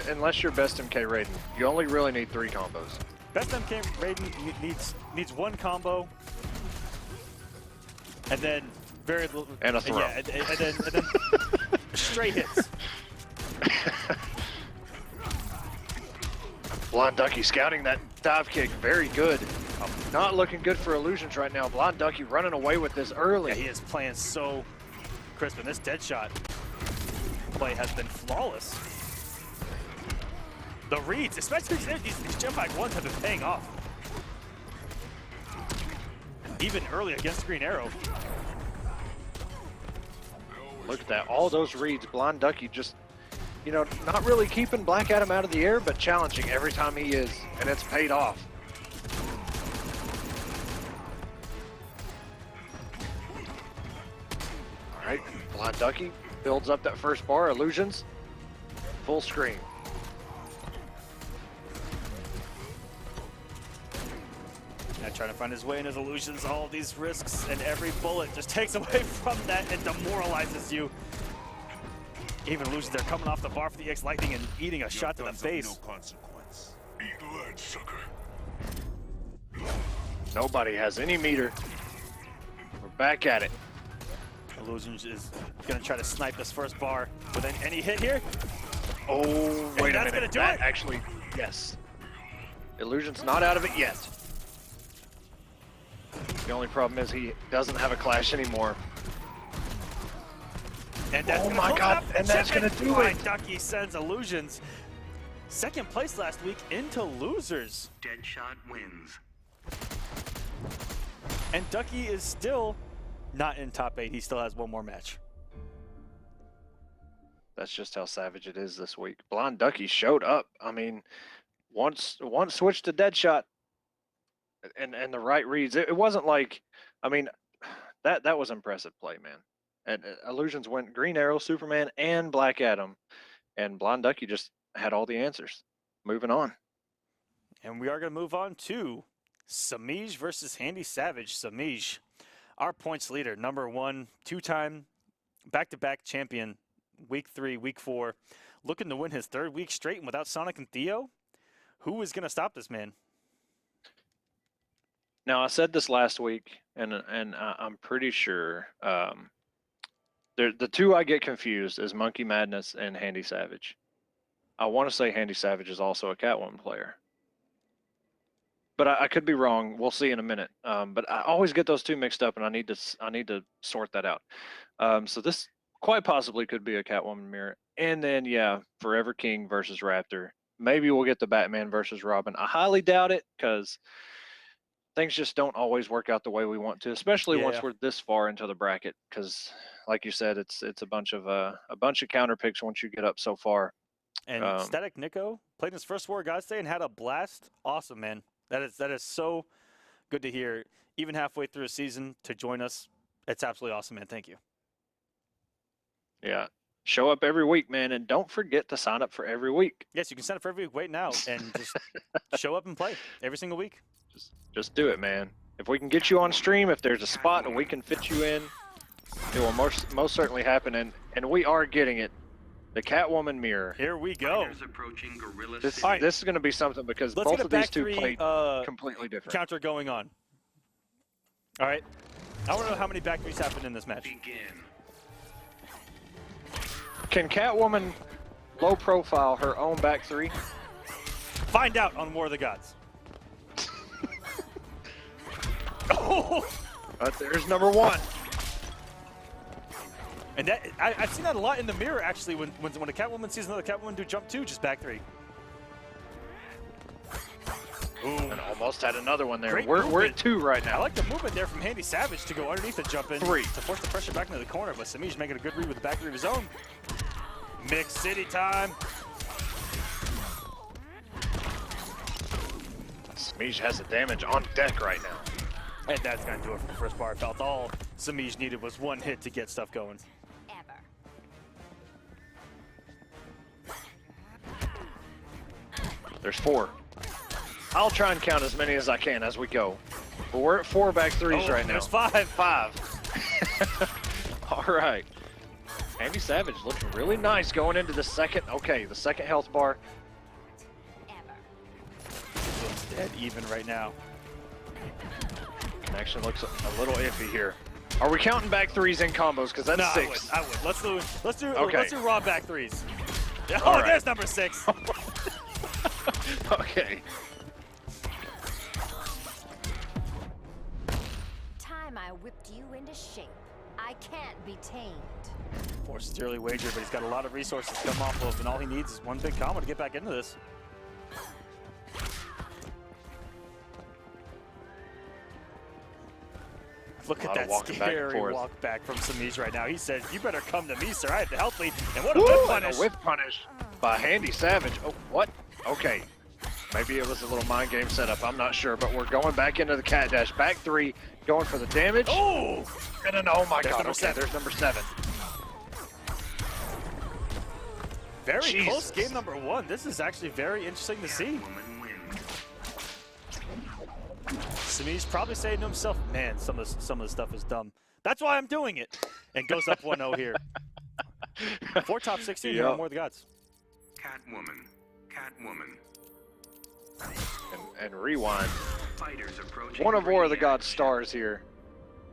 Speaker 4: Unless you're best MK Raiden, you only really need 3 combos.
Speaker 3: Best MK Raiden needs 1 combo, and then very little,
Speaker 4: And a throw.
Speaker 3: yeah, and then straight hits.
Speaker 4: Blind Ducky scouting that dive kick, very good. Not looking good for Illusions right now. Blind Ducky running away with this early.
Speaker 3: Yeah, he is playing so crisp, and this dead shot play has been flawless. The reads, especially these jump back ones, have been paying off. Even early against Green Arrow.
Speaker 4: Look at that, all those reads. Blind Ducky just, you know, not really keeping Black Adam out of the air, but challenging every time he is, and it's paid off. All right, Blind Ducky builds up that first bar. Illusions, full screen.
Speaker 3: Now trying to find his way in his Illusions, all these risks, and every bullet just takes away from that and demoralizes you. Even Illusions, they're coming off the bar for the X Lightning and eating a shot to the face.
Speaker 8: No consequence. Eat lead, sucker.
Speaker 4: Nobody has any meter. We're back at it.
Speaker 3: Illusions is going to try to snipe this first bar with any hit here.
Speaker 4: Oh, wait a
Speaker 3: that's
Speaker 4: minute.
Speaker 3: gonna do
Speaker 4: That
Speaker 3: it.
Speaker 4: actually, yes. Illusion's not out of it yet. The only problem is he doesn't have a clash anymore.
Speaker 3: And that's
Speaker 4: Oh
Speaker 3: gonna
Speaker 4: my
Speaker 3: close
Speaker 4: God,
Speaker 3: up.
Speaker 4: and that's
Speaker 3: Chip
Speaker 4: gonna do
Speaker 3: Blind
Speaker 4: it.
Speaker 3: Ducky sends Illusions second place last week into losers.
Speaker 6: Deadshot wins.
Speaker 3: And Ducky is still not in top 8. He still has 1 more match.
Speaker 4: That's just how savage it is this week. Blind Ducky showed up. I mean, once switched to Deadshot and the right reads. It wasn't like, I mean, that was impressive play, man. And Illusions went Green Arrow, Superman, and Black Adam. And Blind Ducky just had all the answers. Moving on.
Speaker 3: And we are going to move on to Semiij versus Handy Savage. Semiij, our points leader, number 1, 2-time back-to-back champion, week 3, week 4, looking to win his 3rd week straight and without Sonic and Theo. Who is going to stop this man?
Speaker 4: Now, I said this last week, and I'm pretty sure the 2 I get confused is Monkey Madness and Handy Savage. I want to say Handy Savage is also a Catwoman player. But I could be wrong. We'll see in a minute. But I always get those 2 mixed up, and I need to sort that out. So this quite possibly could be a Catwoman mirror. And then, yeah, Forever King versus Raptor. Maybe we'll get the Batman versus Robin. I highly doubt it, because things just don't always work out the way we want to, especially once
Speaker 3: Yeah.
Speaker 4: we're this far into the bracket. Because, like you said, it's a bunch of counter picks once you get up so far.
Speaker 3: And Static Nico played his first 4 guys today and had a blast. Awesome, man. That is so good to hear. Even halfway through a season to join us, it's absolutely awesome, man. Thank you.
Speaker 4: Yeah. Show up every week, man, and don't forget to sign up for every week.
Speaker 3: Yes, you can sign up for every week. Wait now and just show up and play every single week.
Speaker 4: Just do it, man. If we can get you on stream, if there's a spot and we can fit you in, it will most certainly happen. And we are getting it. The Catwoman mirror.
Speaker 3: Here we go.
Speaker 6: Fighters approaching Gorilla
Speaker 4: This
Speaker 6: City.
Speaker 4: is going to be something because
Speaker 3: Let's
Speaker 4: both
Speaker 3: get a
Speaker 4: of these
Speaker 3: back
Speaker 4: two
Speaker 3: three,
Speaker 4: played completely different.
Speaker 3: counter going on. All right. I want to know how many back threes happened in this match.
Speaker 6: Begin.
Speaker 4: Can Catwoman low profile her own back three?
Speaker 3: Find out on War of the Gods. Oh!
Speaker 4: But there's number 1.
Speaker 3: And that I've seen that a lot in the mirror actually. When a Catwoman sees another Catwoman do jump 2, just back 3. Ooh,
Speaker 4: And almost had another one there.
Speaker 3: Great
Speaker 4: We're
Speaker 3: movement.
Speaker 4: at 2 right
Speaker 3: I
Speaker 4: now.
Speaker 3: like the movement there from Handy Savage to go underneath the jump in
Speaker 4: 3.
Speaker 3: to force the pressure back into the corner. But Semiij making a good read with the back 3 of his own. Mix City time.
Speaker 4: Semiij has the damage on deck right now.
Speaker 3: And that's going to do it for the first bar. I felt all Semiij needed was 1 hit to get stuff going.
Speaker 1: Ever.
Speaker 4: There's 4. I'll try and count as many as I can as we go. But we're at 4 back threes right now.
Speaker 3: There's 5.
Speaker 4: 5. All right. Andy Savage looking really nice going into the second. Okay, the second health bar.
Speaker 3: Looks dead even right now.
Speaker 4: Connection looks a little iffy here. Are we counting back threes in combos? Because that's
Speaker 3: No,
Speaker 4: 6.
Speaker 3: I would. Let's do
Speaker 4: Okay.
Speaker 3: raw back 3s. Oh,
Speaker 4: All right.
Speaker 3: there's number 6.
Speaker 4: Okay.
Speaker 1: Time I whipped you into shape. I can't be tamed.
Speaker 3: Forces early wager, but he's got a lot of resources to come off of, and all he needs is 1 big combo to get back into this. Look at
Speaker 4: lot of
Speaker 3: that
Speaker 4: walking back and
Speaker 3: scary
Speaker 4: forth.
Speaker 3: walk back from Semiij right now. He says, "You better come to me, sir. I have the health lead." And what a
Speaker 4: Woo,
Speaker 3: whip
Speaker 4: and
Speaker 3: punish!
Speaker 4: a whip punish by Handy Savage. Oh, what? Okay. Maybe it was a little mind game setup. I'm not sure, but we're going back into the cat dash. Back 3, going for the damage.
Speaker 3: Oh!
Speaker 4: And then, oh my
Speaker 3: There's
Speaker 4: God.
Speaker 3: number
Speaker 4: Okay,
Speaker 3: 7.
Speaker 4: there's number 7.
Speaker 3: Very close
Speaker 4: Jesus.
Speaker 3: game number 1. This is actually very interesting to see.
Speaker 6: Catwoman wins.
Speaker 3: Semiij's probably saying to himself, "Man, some of the stuff is dumb. That's why I'm doing it." And goes up 1-0 here. 4 top 16 here on War of the Gods.
Speaker 6: Catwoman. Catwoman.
Speaker 4: And rewind.
Speaker 6: Fighters approaching.
Speaker 4: One of War of the
Speaker 6: Brainiac.
Speaker 4: Gods stars here.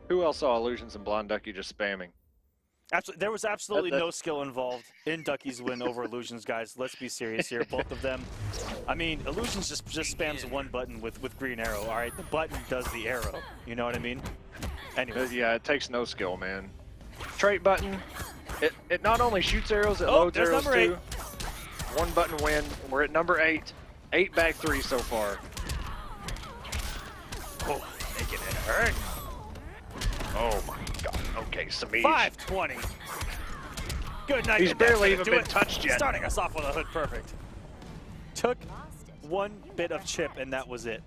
Speaker 4: Who else saw Illusions and Blind Ducky just spamming?
Speaker 3: There was absolutely
Speaker 4: That-
Speaker 3: no skill involved in Ducky's win over Illusions, guys. Let's be serious here. Both of them. I mean, Illusions just spams 1 button with green arrow. All right, the button does the arrow. You know what I mean? Anyways.
Speaker 4: Yeah, it takes no skill, man. Trait button. It not only shoots arrows, it
Speaker 3: Oh,
Speaker 4: loads
Speaker 3: there's
Speaker 4: arrows
Speaker 3: number 8.
Speaker 4: too. 1 button win. We're at number 8. 8 back 3 so far.
Speaker 3: Oh, making it hurt.
Speaker 4: Oh my God. Okay, Semiij.
Speaker 3: 520. Good night.
Speaker 4: He's
Speaker 3: and that's
Speaker 4: barely
Speaker 3: gonna
Speaker 4: even
Speaker 3: do
Speaker 4: been
Speaker 3: it.
Speaker 4: touched yet.
Speaker 3: Starting us off with a hood perfect. Took
Speaker 1: Lost it.
Speaker 3: 1 bit of chip, and that was it.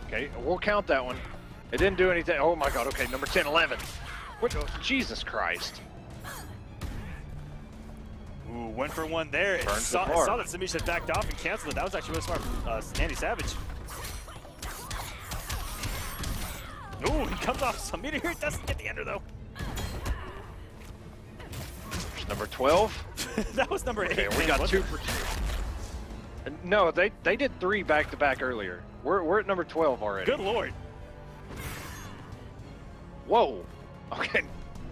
Speaker 4: Okay, we'll count that one. It didn't do anything. Oh my God. Okay, number 10, 11. What? Oh, Jesus Christ.
Speaker 3: Ooh, 1 for 1 there. It
Speaker 4: Burns
Speaker 3: saw
Speaker 4: the bar.
Speaker 3: that Semiij had backed off and canceled it. That was actually really smart from Andy Savage. Ooh, he comes off some meter here. Doesn't get the ender, though.
Speaker 4: There's number 12.
Speaker 3: That was number 8.
Speaker 4: Okay, we
Speaker 3: man,
Speaker 4: got
Speaker 3: wasn't
Speaker 4: 2 for 2. No, they did 3 back to back earlier. We're at number 12 already.
Speaker 3: Good lord.
Speaker 4: Whoa. Okay.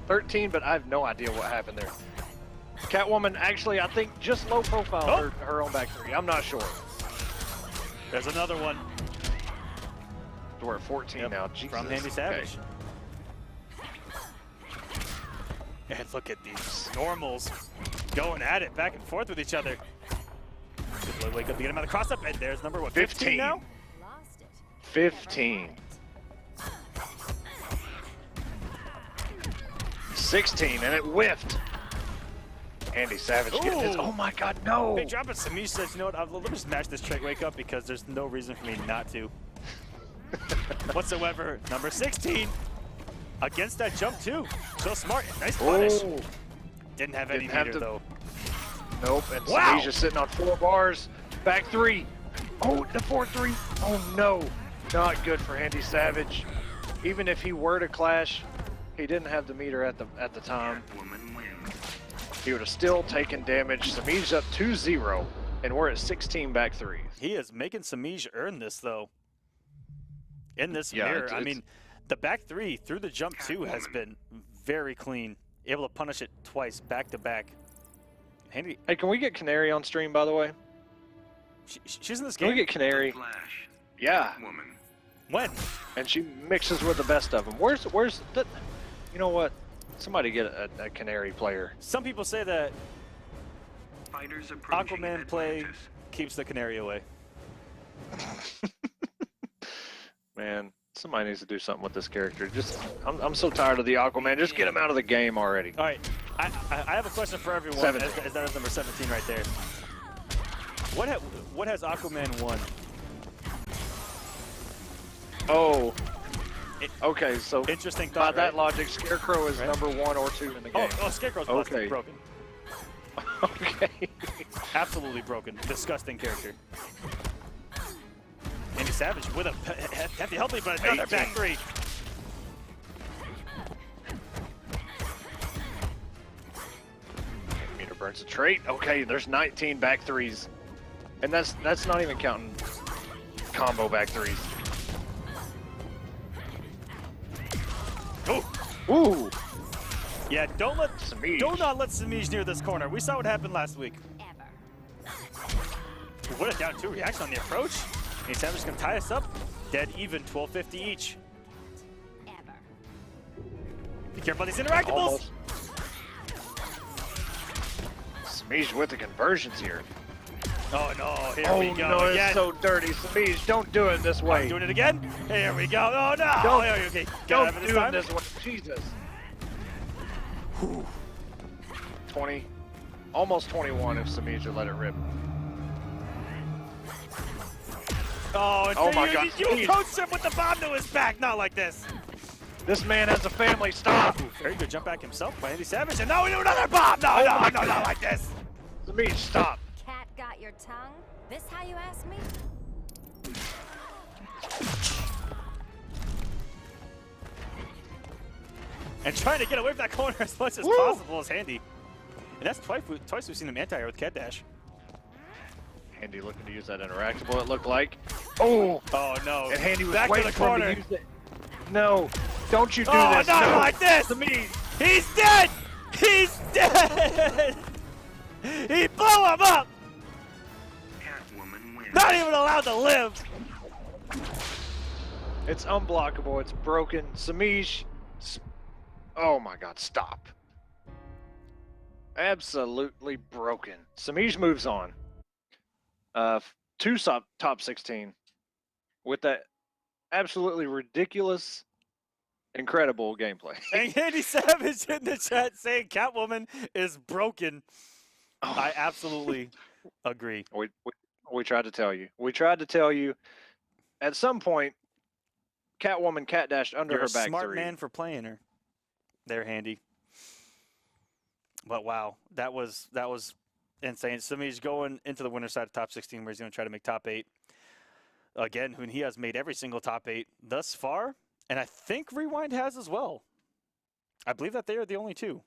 Speaker 4: 13, but I have no idea what happened there. Catwoman actually, I think, just low profile
Speaker 3: Oh.
Speaker 4: her own back 3. I'm not sure.
Speaker 3: There's another one
Speaker 4: We're at 14 now. Jesus.
Speaker 3: from Andy
Speaker 4: Okay.
Speaker 3: Savage. And look at these normals going at it back and forth with each other. Good wake up to get him out of the cross up, and there's number what, 15 now?
Speaker 1: Lost it.
Speaker 4: 15. 16, and it whiffed. Andy Savage getting his.
Speaker 3: Ooh.
Speaker 4: Oh my God, no!
Speaker 3: Big drop, and Semiij says, you know what, let me just match this trick wake up because there's no reason for me not to. Whatsoever. Number 16 against that jump too. So smart. Nice punish.
Speaker 4: Oh.
Speaker 3: Didn't have any
Speaker 4: Didn't have
Speaker 3: meter
Speaker 4: to-
Speaker 3: though.
Speaker 4: Nope, and
Speaker 3: Wow.
Speaker 4: Semiij just sitting on 4 bars. Back 3. Oh, the 4-3. Oh no, not good for Andy Savage. Even if he were to clash, he didn't have the meter at the time.
Speaker 6: Catwoman wins.
Speaker 4: He would have still taken damage. Semiij up 2-0, and we're at 16 back 3.
Speaker 3: He is making Semiij earn this though. In this
Speaker 4: Yeah,
Speaker 3: mirror,
Speaker 4: it's-
Speaker 3: I mean, the back 3 through the jump 2 has been very clean. Able to punish it twice back to back. Handy,
Speaker 4: Hey, can we get Canary on stream, by the way?
Speaker 3: she's in this
Speaker 4: Can we
Speaker 3: game.
Speaker 4: get Canary?
Speaker 6: Flash.
Speaker 4: Yeah,
Speaker 6: Woman.
Speaker 3: When?
Speaker 4: and she mixes with the best of them. Where's the? You know what? Somebody get a Canary player.
Speaker 3: Some people say that
Speaker 6: Fighters approaching
Speaker 3: Aquaman play
Speaker 6: Atlantis.
Speaker 3: keeps the canary away.
Speaker 4: Man, somebody needs to do something with this character. Just, I'm so tired of the Aquaman. Just get him out of the game already.
Speaker 3: All right, I have a question for everyone.
Speaker 4: 17.
Speaker 3: As that is number 17 right there. What has Aquaman won?
Speaker 4: Oh. Okay, so
Speaker 3: Interesting
Speaker 4: by
Speaker 3: thought.
Speaker 4: that
Speaker 3: right?
Speaker 4: logic, Scarecrow is
Speaker 3: Right.
Speaker 4: number 1 or 2 in the game.
Speaker 3: Oh, Scarecrow's busted,
Speaker 4: Okay.
Speaker 3: broken.
Speaker 4: Okay.
Speaker 3: Absolutely broken. Disgusting character. Andy Savage with a hefty healthy, but another
Speaker 4: 18.
Speaker 3: back 3.
Speaker 4: Meter burns a trait. Okay, there's 19 back 3s. And that's not even counting combo back 3s.
Speaker 3: Oh,
Speaker 4: Ooh!
Speaker 3: yeah. Don't not let Semiij near this corner. We saw what happened last week.
Speaker 1: Ever.
Speaker 3: What a down 2 reaction on the approach. Andy Savage is gonna tie us up. Dead even, 1250 each.
Speaker 1: Ever.
Speaker 3: Be careful of these interactables.
Speaker 4: Almost. Semiij with the conversions here.
Speaker 3: Oh no, here
Speaker 4: Oh
Speaker 3: we go
Speaker 4: no,
Speaker 3: again.
Speaker 4: it's so dirty. Semiij, don't do it this way.
Speaker 3: I'm doing it again. Here we go. Oh no.
Speaker 4: Don't-
Speaker 3: Okay, got
Speaker 4: Don't
Speaker 3: out of
Speaker 4: do
Speaker 3: this
Speaker 4: it
Speaker 3: time.
Speaker 4: this way. Jesus. 20. Almost 21 if Semiij would let it rip.
Speaker 3: Oh,
Speaker 4: Oh my
Speaker 3: you,
Speaker 4: God,
Speaker 3: you
Speaker 4: Semiij.
Speaker 3: approached him with the bomb to his back. Not like this.
Speaker 4: This man has a family. Stop.
Speaker 3: Very good jump back himself by Andy Savage. And now we do another bomb. No,
Speaker 4: Oh
Speaker 3: no,
Speaker 4: my
Speaker 3: no,
Speaker 4: God.
Speaker 3: not like this.
Speaker 4: Semiij, stop.
Speaker 1: Cat got your tongue? This how you ask me?
Speaker 3: And trying to get away from that corner as much as
Speaker 4: Woo.
Speaker 3: possible is handy. And that's twice we've seen him anti-air with Cat Dash.
Speaker 4: Handy looking to use that interactable, it looked like. Oh!
Speaker 3: Oh no.
Speaker 4: And Handy was
Speaker 3: back to
Speaker 4: waiting
Speaker 3: the
Speaker 4: for him
Speaker 3: corner.
Speaker 4: to use it. No, don't you do
Speaker 3: Oh,
Speaker 4: this.
Speaker 3: not
Speaker 4: no.
Speaker 3: like this.
Speaker 4: Semiij.
Speaker 3: He's dead. He's dead. He blew him up.
Speaker 6: Catwoman wins.
Speaker 3: Not even allowed to live.
Speaker 4: It's unblockable. It's broken. Semiij. Oh my God! Stop. Absolutely broken. Semiij moves on. To top 16 with that absolutely ridiculous, incredible gameplay.
Speaker 3: And Andy Savage in the chat saying Catwoman is broken. I absolutely agree.
Speaker 4: We tried to tell you. We tried to tell you. At some point, Catwoman cat dashed under
Speaker 3: You're
Speaker 4: her
Speaker 3: a
Speaker 4: back
Speaker 3: smart
Speaker 4: 3.
Speaker 3: man for playing her. They're handy. But wow, that was insane. Semiij going into the winner's side of top 16 where he's going to try to make top 8. Again, when he has made every single top 8 thus far. And I think Rewind has as well. I believe that they are the only 2.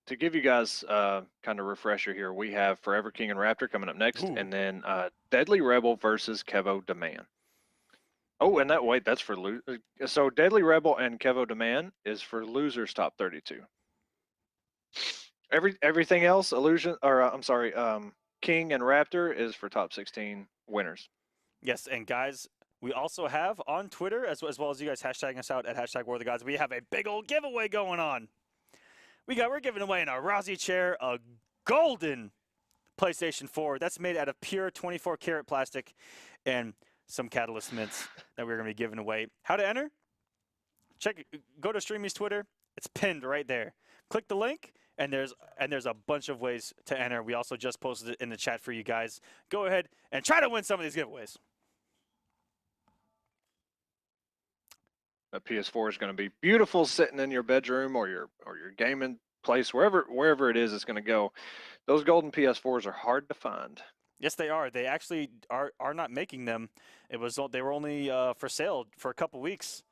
Speaker 4: To give you guys kind of refresher here, we have Forever King and Raptor coming up next,
Speaker 3: Ooh.
Speaker 4: and then Deadly Rebel versus Kevo Demand. Oh, and that's for so Deadly Rebel and Kevo Demand is for losers top 32. Everything else, Illusion or King and Raptor is for top 16 winners.
Speaker 3: Yes, and guys, we also have on Twitter, as well as you guys hashtagging us out at #WarOfTheGods, we have a big old giveaway going on. we're giving away an Arazi chair, a golden PlayStation 4 that's made out of pure 24 karat plastic, and some Catalyst mints that we're going to be giving away. How to enter? Go to StreamMe's Twitter. It's pinned right there. Click the link, and there's a bunch of ways to enter. We also just posted it in the chat for you guys. Go ahead and try to win some of these giveaways.
Speaker 4: A PS4 is going to be beautiful sitting in your bedroom or your gaming place, wherever it is it's going to go. Those golden PS4s are hard to find.
Speaker 3: Yes, they are. They actually are not making them. They were only for sale for a couple weeks,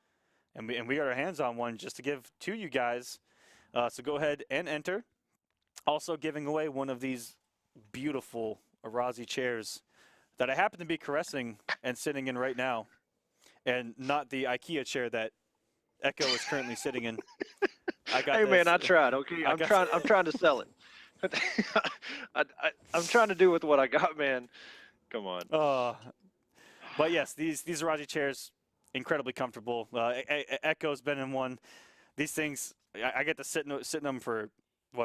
Speaker 3: and we got our hands on one just to give to you guys. So go ahead and enter. Also giving away one of these beautiful Arazi chairs that I happen to be caressing and sitting in right now, and not the IKEA chair that Echo is currently sitting in.
Speaker 4: Hey man, I tried. Okay, I'm trying to sell it. I'm trying to do with what I got, man. Come on.
Speaker 3: But yes, these Arazi chairs, incredibly comfortable. Echo's been in one. These things, I get to sit in them for,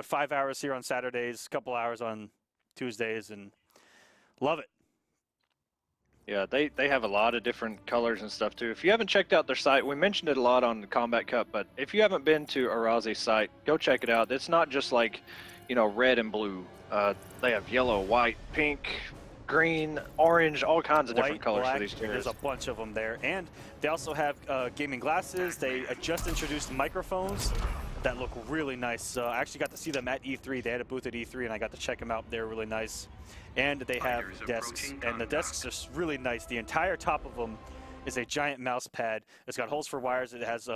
Speaker 3: 5 hours here on Saturdays, a couple hours on Tuesdays, and love it.
Speaker 4: Yeah, they have a lot of different colors and stuff too. If you haven't checked out their site, we mentioned it a lot on the Kombat Cup, but if you haven't been to Arazi's site, go check it out. It's not just like, red and blue. They have yellow, white, pink, green, orange, all kinds of different colors
Speaker 3: black,
Speaker 4: for these chairs.
Speaker 3: There's a bunch of them there. And they also have gaming glasses. They just introduced microphones that look really nice. I actually got to see them at E3. They had a booth at E3, and I got to check them out. They're really nice. And they have desks, and the desks are really nice. The entire top of them is a giant mouse pad. It's got holes for wires. It has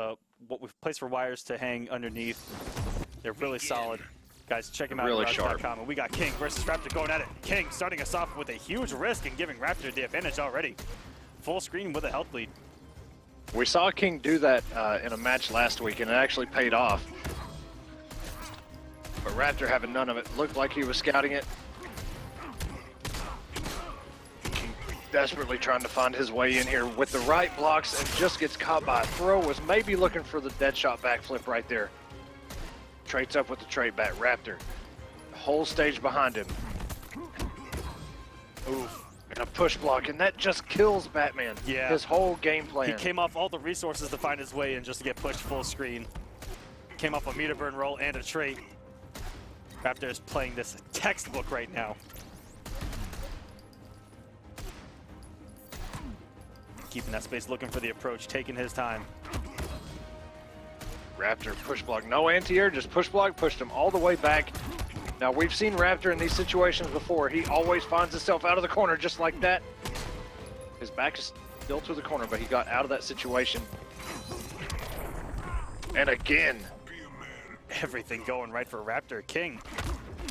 Speaker 3: place for wires to hang underneath. They're really solid. Guys, check them out
Speaker 4: really
Speaker 3: at
Speaker 4: sharp.
Speaker 3: And we got King versus Raptor going at it. King starting us off with a huge risk and giving Raptor the advantage already. Full screen with a health lead.
Speaker 4: We saw King do that in a match last week, and it actually paid off. But Raptor having none of it. Looked like he was scouting it. King desperately trying to find his way in here with the right blocks and just gets caught by a throw. Was maybe looking for the dead shot backflip right there. Traits up with the trait bat. Raptor. The whole stage behind him. Oof. And a push block, and that just kills Batman.
Speaker 3: Yeah.
Speaker 4: His whole game plan.
Speaker 3: He came off all the resources to find his way in just to get pushed full screen. Came off a meter burn roll and a trait. Raptor is playing this textbook right now. Keeping that space, looking for the approach, taking his time.
Speaker 4: Raptor push block, no anti-air, just push block, pushed him all the way back. Now we've seen Raptor in these situations before. He always finds himself out of the corner just like that. His back is still to the corner, but he got out of that situation. And again.
Speaker 3: Everything going right for Raptor. King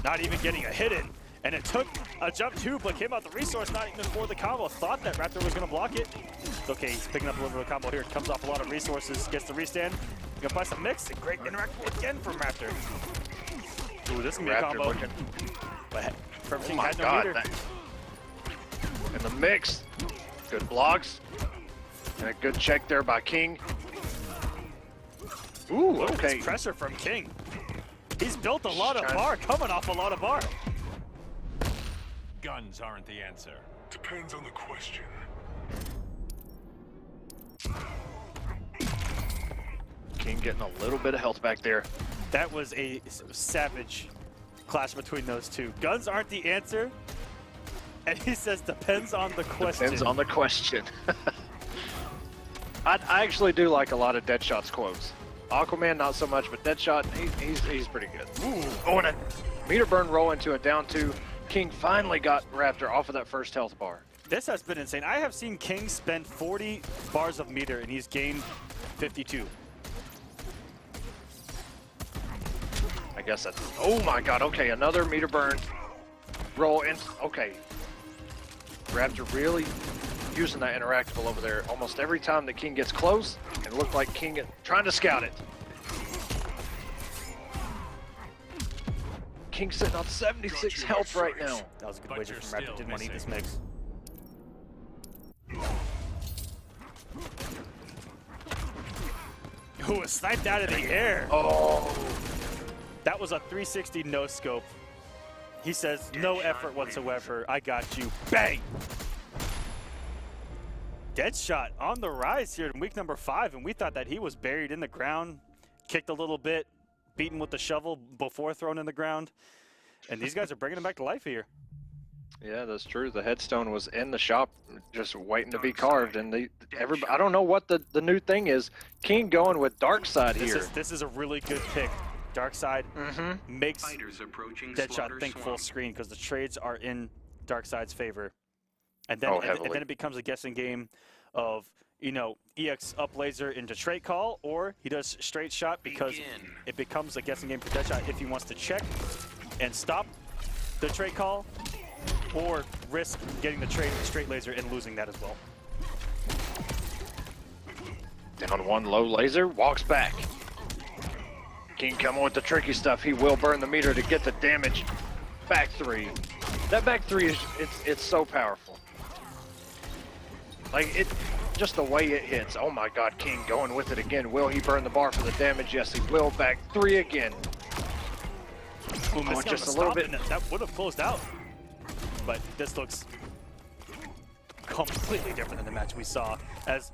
Speaker 3: not even getting a hit in. And it took a jump too, but came out the resource, not even for the combo. Thought that Raptor was going to block it. It's okay, he's picking up a little bit of a combo here. Comes off a lot of resources, gets the restand. Gonna buy some mix, and great interact again from Raptor. Ooh, this is gonna be a combo. But from King had no meter.
Speaker 4: In the mix. Good blocks. And a good check there by King. Ooh, okay.
Speaker 3: Pressure from King. He's built a lot of bar, coming off a lot of bar.
Speaker 7: Guns aren't the answer.
Speaker 8: Depends on the question.
Speaker 4: King getting a little bit of health back there.
Speaker 3: That was a savage clash between those two. Guns aren't the answer. And he says, depends on the question.
Speaker 4: Depends on the question. I actually do like a lot of Deadshot's quotes. Aquaman, not so much, but Deadshot, he's pretty good. Ooh, oh, and a meter burn roll into a down two. King finally got Raptor off of that first health bar.
Speaker 3: This has been insane. I have seen King spend 40 bars of meter, and he's gained 52.
Speaker 4: I guess that's, oh my god, okay, another meter burn. Roll in, okay. Raptor really using that interactable over there. Almost every time that King gets close, it looked like King trying to scout it. King sitting on 76 health right now.
Speaker 3: That was a good wager from Raptor. Didn't want to eat this mix. Ooh, sniped out of the air.
Speaker 4: Oh.
Speaker 3: That was a 360 no scope. He says, no effort whatsoever. I got you. Bang! Deadshot on the rise here in week number 5, and we thought that he was buried in the ground, kicked a little bit, beaten with the shovel before thrown in the ground. And these guys are bringing him back to life here.
Speaker 4: Yeah, that's true. The headstone was in the shop, just waiting to be carved. And I don't know what the new thing is. King going with Dark Side here.
Speaker 3: This is a really good pick. Dark Side makes Deadshot think full screen because the trades are in Dark Side's favor. And then, and then it becomes a guessing game of, you know, EX up laser into trait call, or he does straight shot because it becomes a guessing game for Deadshot if he wants to check and stop the trait call, or risk getting the straight laser and losing that as well.
Speaker 4: Down one low laser, walks back. King coming with the tricky stuff. He will burn the meter to get the damage. Back 3. That back 3 is it's so powerful. Like just the way it hits. Oh my God, King going with it again. Will he burn the bar for the damage? Yes, he will. Back 3 again.
Speaker 3: Ooh, just a little bit. That would have closed out. But this looks completely different than the match we saw, as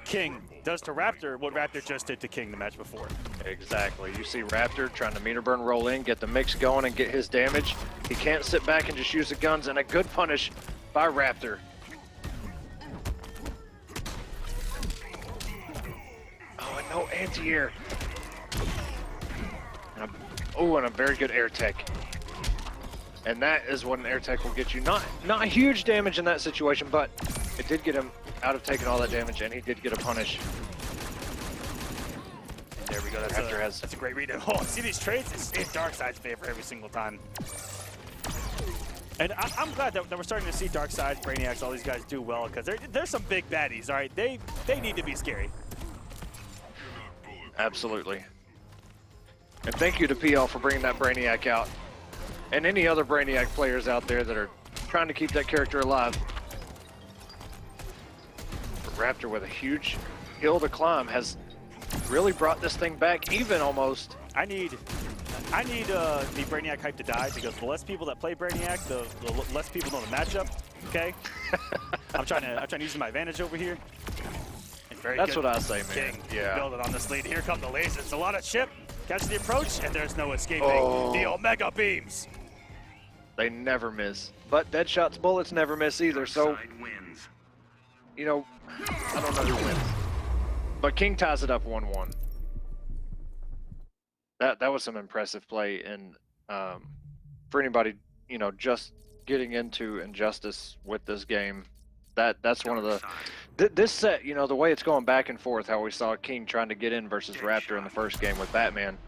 Speaker 3: King does to Raptor what Raptor just did to King the match before.
Speaker 4: Exactly. You see Raptor trying to meter burn, roll in, get the mix going, and get his damage. He can't sit back and just use the guns, and a good punish by Raptor. Oh, and no anti-air. And a very good air tech. And that is what an air tech will get you. Not huge damage in that situation, but it did get him out of taking all that damage, and he did get a punish. There we go. That's
Speaker 3: a great read. Oh, see these trades? It's in Dark Side's favor every single time. And I'm glad that we're starting to see Dark Side, Brainiacs, all these guys do well, because there's some big baddies. All right, they need to be scary.
Speaker 4: Absolutely. And thank you to PL for bringing that Brainiac out. And any other Brainiac players out there that are trying to keep that character alive. But Raptor with a huge hill to climb has really brought this thing back even almost.
Speaker 3: I need the Brainiac hype to die, because the less people that play Brainiac, the less people know the matchup. Okay, I'm trying to use my advantage over here.
Speaker 4: That's what I say, man.
Speaker 3: King
Speaker 4: yeah.
Speaker 3: Building on this lead. Here come the lasers. A lot of chip. Catch the approach, and there's no escaping the Omega beams.
Speaker 4: They never miss. But Deadshot's bullets never miss either, so, you know, I don't know who wins. But King ties it up 1-1. That was some impressive play, and for anybody, you know, just getting into Injustice with this game, that's one of the this set, you know, the way it's going back and forth, how we saw King trying to get in versus Raptor in the first game with Batman,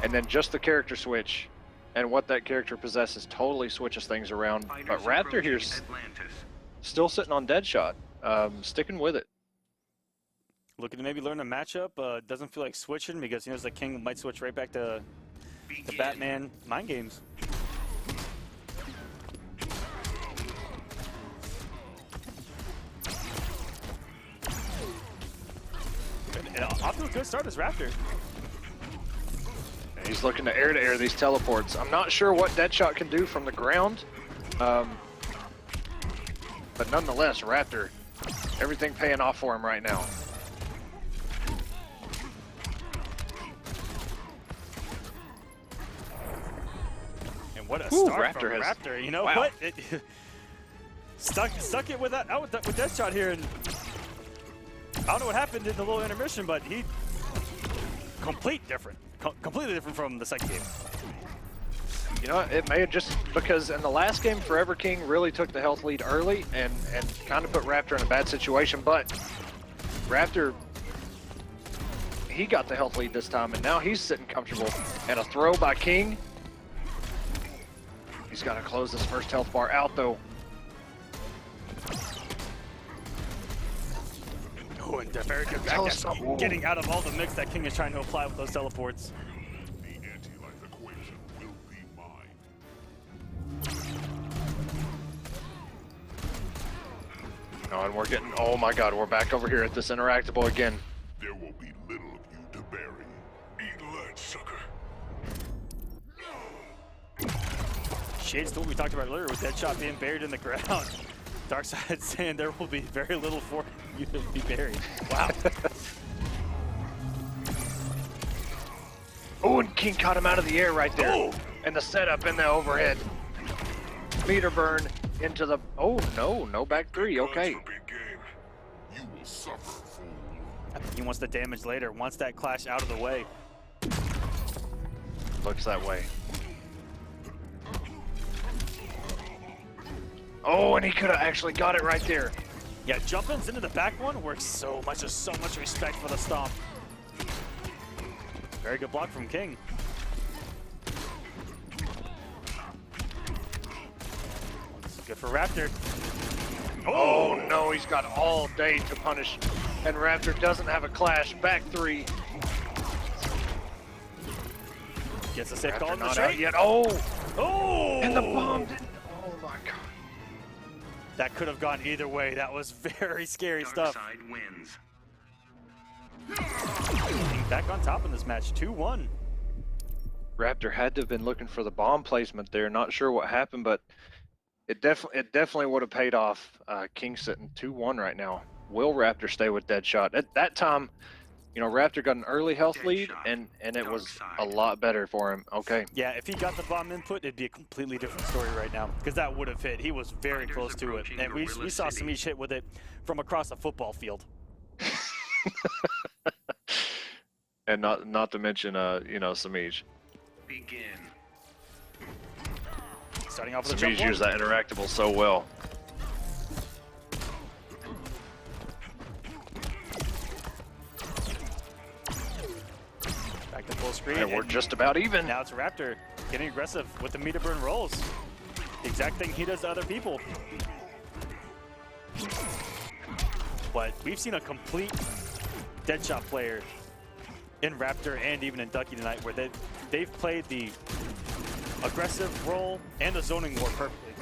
Speaker 4: and then just the character switch and what that character possesses totally switches things around. But Raptor here's still sitting on Deadshot, sticking with it.
Speaker 3: Looking to maybe learn a matchup. Doesn't feel like switching, because he knows that King might switch right back to the Batman mind games. And off to a good start as Raptor.
Speaker 4: And he's looking to air these teleports. I'm not sure what Deadshot can do from the ground, but nonetheless, Raptor, everything paying off for him right now.
Speaker 3: And what a start
Speaker 4: Raptor
Speaker 3: from Raptor. You know what? It stuck it with Deadshot here, and I don't know what happened in the little intermission, but he completely different from the second game.
Speaker 4: You know, it may have just because in the last game, Forever King really took the health lead early and kind of put Raptor in a bad situation, but Raptor, he got the health lead this time, and now he's sitting comfortable. And a throw by King. He's got to close this first health bar out, though.
Speaker 3: Oh, and a very good back getting out of all the mix that King is trying to apply with those teleports.
Speaker 8: The anti-life equation will be mine.
Speaker 4: Oh, and we're getting, oh my God, we're back over here at this interactable again.
Speaker 8: There will be little of you to bury. Eat lead, sucker.
Speaker 3: shades to what we talked about earlier with Deadshot being buried in the ground. Darkseid saying there will be very little for you to be buried. Wow.
Speaker 4: Oh, and King caught him out of the air right there.
Speaker 3: Oh.
Speaker 4: And the setup in the overhead. Meter burn into the... Oh, no back three. Okay.
Speaker 8: You will suffer, fool.
Speaker 3: I think he wants the damage later, wants that clash out of the way.
Speaker 4: Looks that way. Oh, and he could have actually got it right there.
Speaker 3: Yeah, jump-ins into the back one works so much. There's so much respect for the stomp. Very good block from King. Good for Raptor.
Speaker 4: Oh no, he's got all day to punish. And Raptor doesn't have a clash. Back three.
Speaker 3: Gets a safe
Speaker 4: Raptor
Speaker 3: call in the
Speaker 4: not out
Speaker 3: straight.
Speaker 4: yet. Oh!
Speaker 3: Oh!
Speaker 4: And the bomb didn't... Oh my god.
Speaker 3: That could have gone either way. That was very scary stuff.
Speaker 6: Darkseid wins.
Speaker 3: Back on top in this match, 2-1.
Speaker 4: Raptor had to have been looking for the bomb placement there. Not sure what happened, but it definitely would have paid off. King sitting 2-1 right now. Will Raptor stay with Deadshot? At that time, you know, Raptor got an early health lead, and it was a lot better for him. Okay.
Speaker 3: Yeah, if he got the bomb input, it'd be a completely different story right now, because that would have hit. He was very close to it, and we saw Semiij hit with it from across a football field.
Speaker 4: And not to mention, you know, Semiij.
Speaker 6: Begin.
Speaker 3: Starting off with a jump
Speaker 4: Semiij
Speaker 3: ball.
Speaker 4: used that interactable so well.
Speaker 3: Back to full screen.
Speaker 4: And we're just about even.
Speaker 3: Now it's Raptor getting aggressive with the meter burn rolls. The exact thing he does to other people. But we've seen a complete Deadshot player in Raptor and even in Ducky tonight, where they've played the aggressive role and the zoning war perfectly.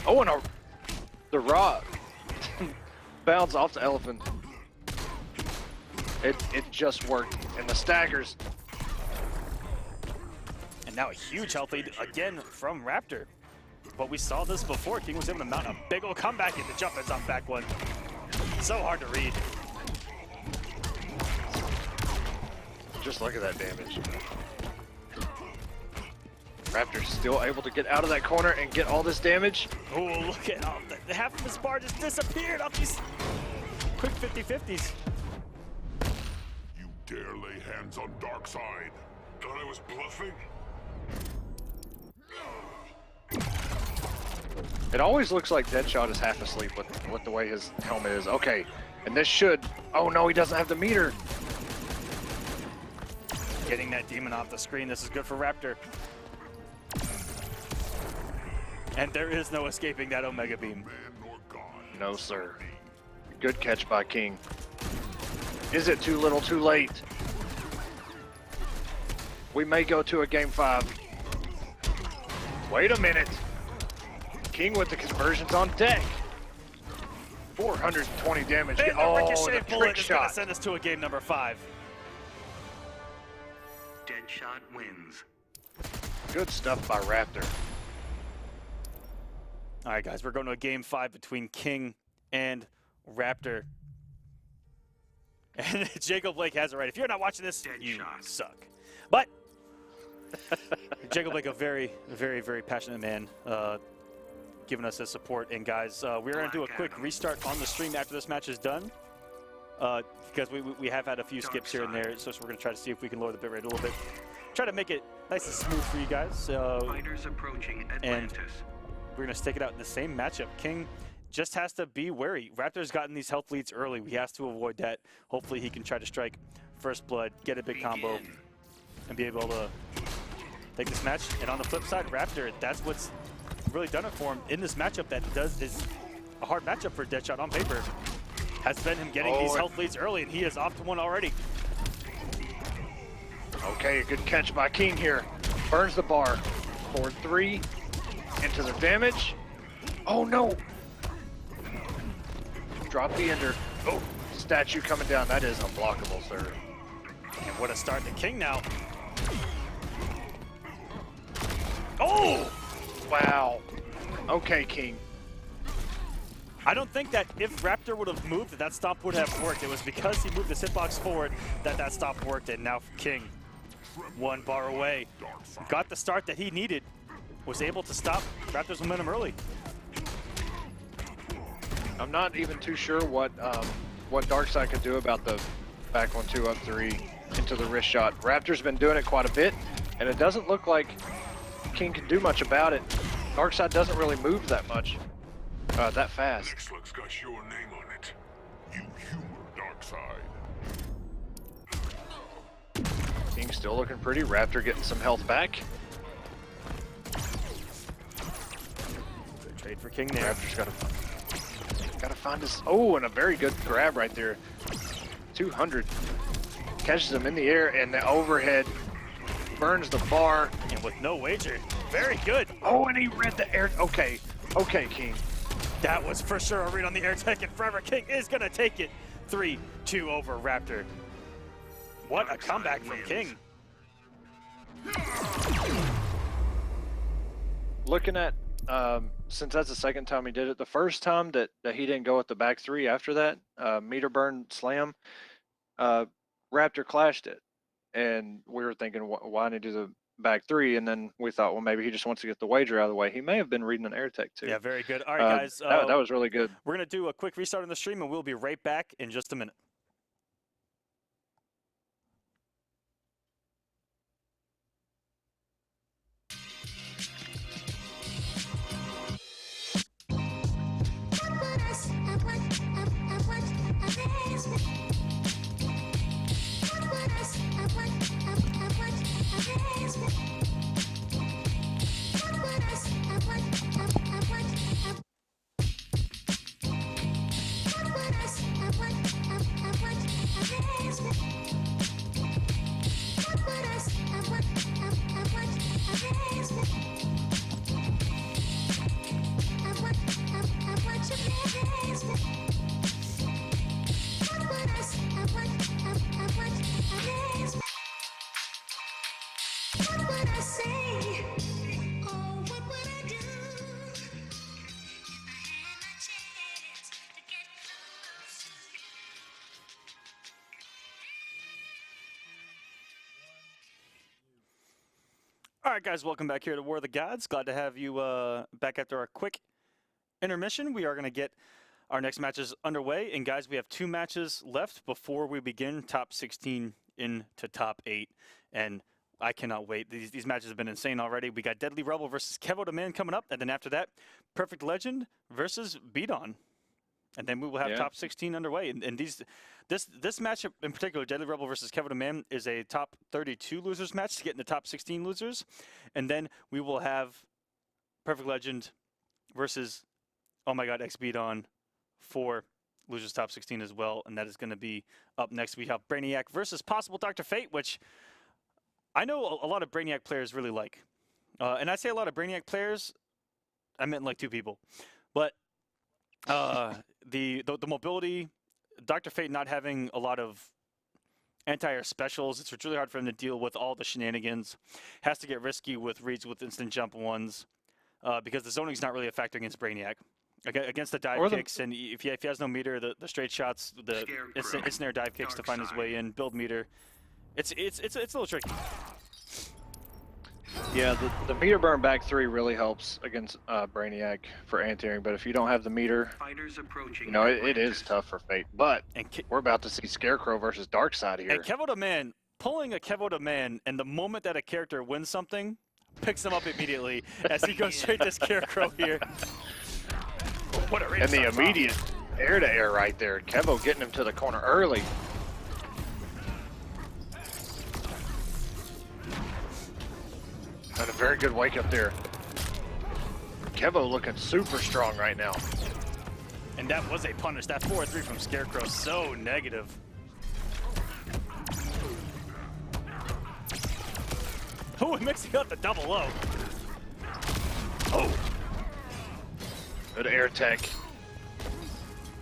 Speaker 4: Oh, and the raw bounce off the elephant. It just worked, and the staggers.
Speaker 3: And now a huge health lead again from Raptor. But we saw this before. King was able to mount a big old comeback in the jump ins on back one. So hard to read.
Speaker 4: Just look at that damage. Raptor's still able to get out of that corner and get all this damage.
Speaker 3: Oh, look at the half of his bar just disappeared off these quick 50-50s.
Speaker 8: You dare lay hands on Darkseid? Thought I was bluffing?
Speaker 4: It always looks like Deadshot is half asleep with the way his helmet is. Okay, and this should... Oh no, he doesn't have the meter.
Speaker 3: Getting that demon off the screen. This is good for Raptor. And there is no escaping that Omega Beam.
Speaker 4: No, sir. Good catch by King. Is it too little, too late? We may go to a game 5. Wait a minute. King with the conversions on deck. 420 damage.
Speaker 3: And the
Speaker 4: Oh,
Speaker 3: ricochet
Speaker 4: the
Speaker 3: bullet
Speaker 4: trick
Speaker 3: is going to
Speaker 4: shot.
Speaker 3: send us to a game number 5.
Speaker 6: Deadshot wins.
Speaker 4: Good stuff by Raptor.
Speaker 3: All right, guys, we're going to a game 5 between King and Raptor. And Jacob Blake has it right. If you're not watching this, you suck. But Jacob Blake, a very, very, very passionate man, giving us his support. And guys, we're going to do a quick restart on the stream after this match is done, because we have had a few skips here and there. So we're going to try to see if we can lower the bitrate a little bit, try to make it nice and smooth for you guys.
Speaker 6: Fighters approaching Atlantis.
Speaker 3: We're going to stick it out in the same matchup. King just has to be wary. Raptor's gotten these health leads early. He has to avoid that. Hopefully he can try to strike first blood, get a big combo, and be able to take this match. And on the flip side, Raptor, that's what's really done it for him in this matchup that is a hard matchup for Deadshot on paper. Has been him getting these health leads early, and he is off to one already.
Speaker 4: Okay, a good catch by King here. Burns the bar. Forward 3. Into the damage. Oh no! Drop the ender. Oh, statue coming down. That is unblockable, sir.
Speaker 3: And what a start to King now.
Speaker 4: Oh! Wow. Okay, King.
Speaker 3: I don't think that if Raptor would have moved, that stomp would have worked. It was because he moved his hitbox forward that stomp worked, and now King, 1 bar away, got the start that he needed, was able to stop Raptor's momentum early.
Speaker 4: I'm not even too sure what Darkseid could do about the back 1-2 up 3 into the wrist shot. Raptor's been doing it quite a bit, and it doesn't look like King can do much about it. Darkseid doesn't really move that much. That fast.
Speaker 8: Next look's got your name on it. You humor Darkseid.
Speaker 4: King's still looking pretty. Raptor getting some health back.
Speaker 3: Good trade for King there.
Speaker 4: Raptor's gotta find his. Oh, and a very good grab right there. 200. Catches him in the air, and the overhead burns the bar.
Speaker 3: And with no wager, very good.
Speaker 4: Oh, and he read the air. Okay, King.
Speaker 3: That was for sure a read on the air tech, and Forever King is gonna take it. 3-2 over Raptor. What a comeback from King.
Speaker 4: Looking at, since that's the second time he did it, the first time that he didn't go with the back 3 after that, meter burn slam, Raptor clashed it. And we were thinking, why didn't he do the back 3? And then we thought, well, maybe he just wants to get the wager out of the way. He may have been reading an air tech too.
Speaker 3: Yeah, very good. All right, guys.
Speaker 4: That was really good.
Speaker 3: We're gonna do a quick restart on the stream, and we'll be right back in just a minute. All right, guys, welcome back here to War of the Gods. Glad to have you back after our quick intermission. We are going to get our next matches underway. And, guys, we have 2 matches left before we begin top 16 into top 8. And I cannot wait. These matches have been insane already. We got Deadly Rebel versus Kevo the Man coming up. And then after that, Perfect Legend versus Beaton. And then we will have top 16 underway. And this match in particular, Deadly Rebel versus Kevo the Man, is a top 32 losers match to get in the top 16 losers. And then we will have Perfect Legend versus, oh my god, X Beaton for losers top 16 as well. And that is going to be up next. We have Brainiac versus possible Dr. Fate, which I know a lot of Brainiac players really like. And I say a lot of Brainiac players, I meant like 2 people. But the mobility, Dr. Fate not having a lot of anti-air specials, it's really hard for him to deal with all the shenanigans. Has to get risky with reads with instant jump ones because the zoning's not really a factor against Brainiac. Against the dive kicks, and if he has no meter, the straight shots, the instant air dive kicks to find his way in, build meter, it's a little tricky.
Speaker 4: Yeah, the meter burn back 3 really helps against Brainiac for anti-airing, but if you don't have the meter, you know, it is tough for Fate. But we're about to see Scarecrow versus Darkseid here.
Speaker 3: And Kevo the Man, pulling a Kevo the Man, and the moment that a character wins something, picks him up immediately as he goes straight to Scarecrow here. What a
Speaker 4: and the immediate air-to-air right there. Kevo getting him to the corner early. And a very good wake up there. Kevo looking super strong right now.
Speaker 3: And that was a punish. That 4-3 from Scarecrow, so negative. Oh, mixing up the double low. Oh.
Speaker 4: Good air tech.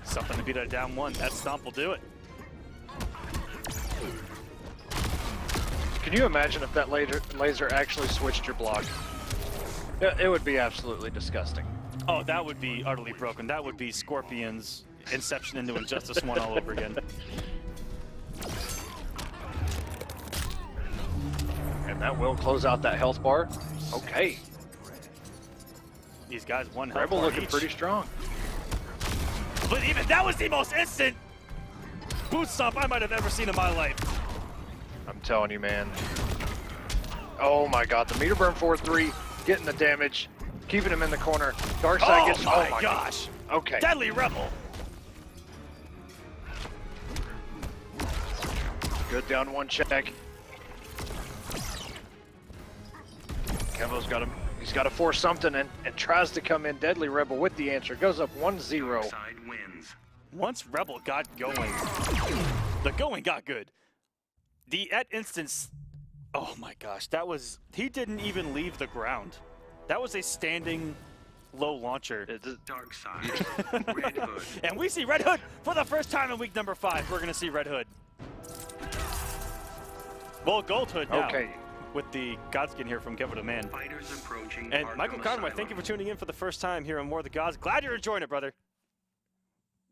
Speaker 3: Something to beat a down 1. That stomp will do it.
Speaker 4: Can you imagine if that laser actually switched your block? It would be absolutely disgusting.
Speaker 3: Oh, that would be utterly broken. That would be Scorpion's Inception into Injustice 1 all over again.
Speaker 4: And that will close out that health bar. Okay.
Speaker 3: These guys one health
Speaker 4: Rebel
Speaker 3: bar
Speaker 4: looking
Speaker 3: each.
Speaker 4: pretty strong.
Speaker 3: But even that was the most instant boot stomp I might have ever seen in my life.
Speaker 4: I'm telling you, man. Oh my god, the meter burn 4-3, getting the damage, keeping him in the corner. Darkseid gets.
Speaker 3: Oh my gosh.
Speaker 4: Okay.
Speaker 3: Deadly Rebel.
Speaker 4: Good down one check. Kevo's got him. He's got to force something and tries to come in. Deadly Rebel with the answer. Goes up 1-0.
Speaker 6: Side wins.
Speaker 3: Once Rebel got going, the going got good. That instance, oh my gosh, that was, he didn't even leave the ground. That was a standing low launcher.
Speaker 6: Dark side. Red Hood.
Speaker 3: And we see Red Hood for the first time in week number 5. We're going to see Red Hood. Well, Gold Hood now.
Speaker 4: Okay.
Speaker 3: With the Godskin here from Kevin the Man.
Speaker 6: Fighters approaching.
Speaker 3: And
Speaker 6: Arkham
Speaker 3: Michael Conway, thank you
Speaker 6: Asylum.
Speaker 3: for tuning in for the first time here on More of the Gods. Glad you're enjoying it, brother.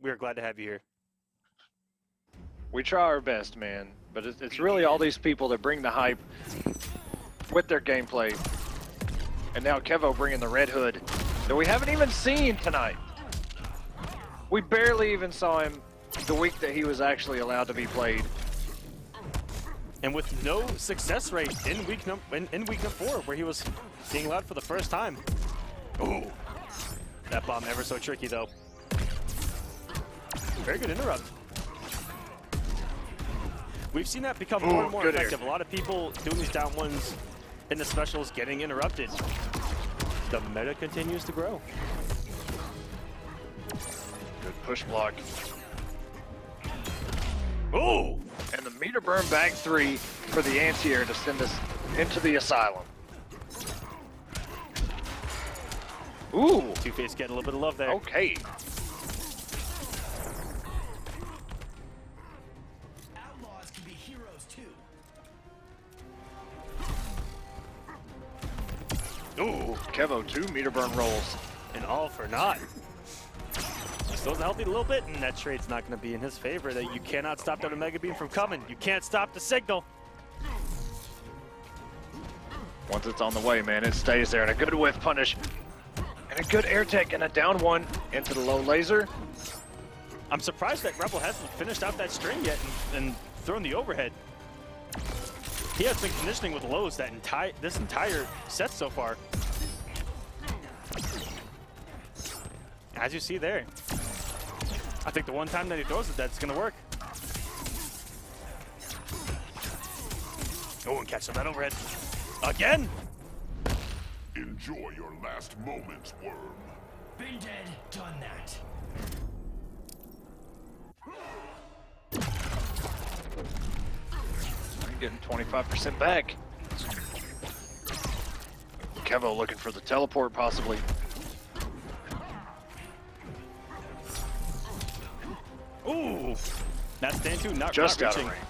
Speaker 3: We are glad to have you here.
Speaker 4: We try our best, man. But it's really all these people that bring the hype with their gameplay. And now Kevo bringing the Red Hood that we haven't even seen tonight. We barely even saw him the week that he was actually allowed to be played.
Speaker 3: And with no success rate in week number 4, where he was being allowed for the first time. Ooh, that bomb ever so tricky though. Very good interrupt. We've seen that become more and more effective. A lot of people doing these down ones in the specials getting interrupted. The meta continues to grow.
Speaker 4: Good push block.
Speaker 3: Ooh!
Speaker 4: And the meter burn back 3 for the anti-air to send us into the asylum. Ooh!
Speaker 3: Two-Face getting a little bit of love there.
Speaker 4: Okay.
Speaker 9: Outlaws can be heroes too.
Speaker 4: Ooh! Kevo 2 meter burn rolls.
Speaker 3: And all for naught. Slows the healthy a little bit, and that trade's not going to be in his favor. That you cannot stop that Omega Beam from coming. You can't stop the signal.
Speaker 4: Once it's on the way, man, it stays there. And a good whiff punish. And a good air tech and a down one into the low laser.
Speaker 3: I'm surprised that Rebel hasn't finished out that string yet and thrown the overhead. He has been conditioning with lows this entire set so far. As you see there. I think the one time that he throws it, that's going to work. Oh, and catch some of that overhead. Again!
Speaker 8: Enjoy your last moments, worm.
Speaker 9: Been dead, done that.
Speaker 4: I'm getting 25% back. Kevo looking for the teleport, possibly.
Speaker 3: Ooh! That's stand 2, not
Speaker 4: Just out of
Speaker 3: reaching.
Speaker 4: range.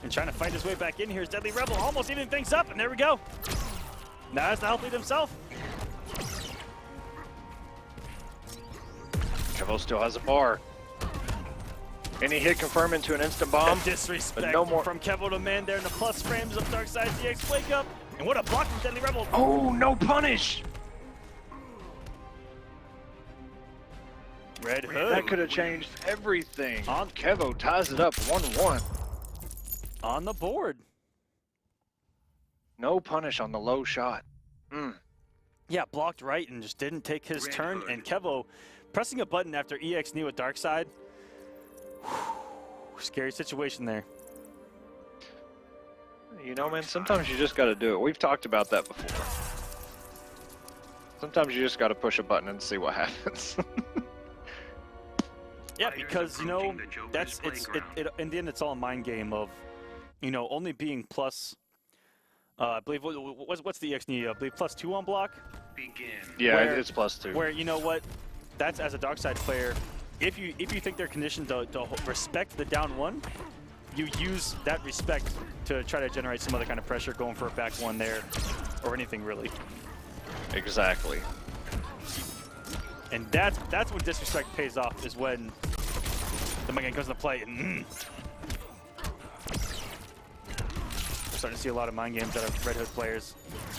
Speaker 3: And trying to fight his way back in here is Deadly Rebel, almost evening things up, and there we go. Now has to help lead himself.
Speaker 4: Kevo still has a bar. Any hit confirm into an instant bomb.
Speaker 3: The disrespect
Speaker 4: but no more.
Speaker 3: from Kevo the Man there in the plus frames of Darkseid DX Wake Up. And what a block from Deadly Rebel.
Speaker 4: Oh, no punish!
Speaker 3: Red Hood
Speaker 4: That could have changed everything. Kevo ties it up 1-1.
Speaker 3: on the board.
Speaker 4: No punish on the low shot.
Speaker 3: Yeah, blocked right and just didn't take his turn. And Kevo pressing a button after EX knee with Darkseid. Scary situation there.
Speaker 4: You know, man, sometimes you just got to do it. We've talked about that before. Sometimes you just got to push a button and see what happens.
Speaker 3: Yeah, because, you know, that's in the end, it's all a mind game of, you know, only being plus, I believe, what's the EX knee? I believe +2 on block?
Speaker 6: Begin.
Speaker 4: Yeah,
Speaker 3: Where-
Speaker 4: it's +2.
Speaker 3: Where, you know what, that's as a Darkseid player, if you think they're conditioned to respect the down 1, you use that respect to try to generate some other kind of pressure going for a back 1 there, or anything really.
Speaker 4: Exactly.
Speaker 3: And that's when disrespect pays off, is when the mind game goes into play. And we're starting to see a lot of mind games out of Red Hood players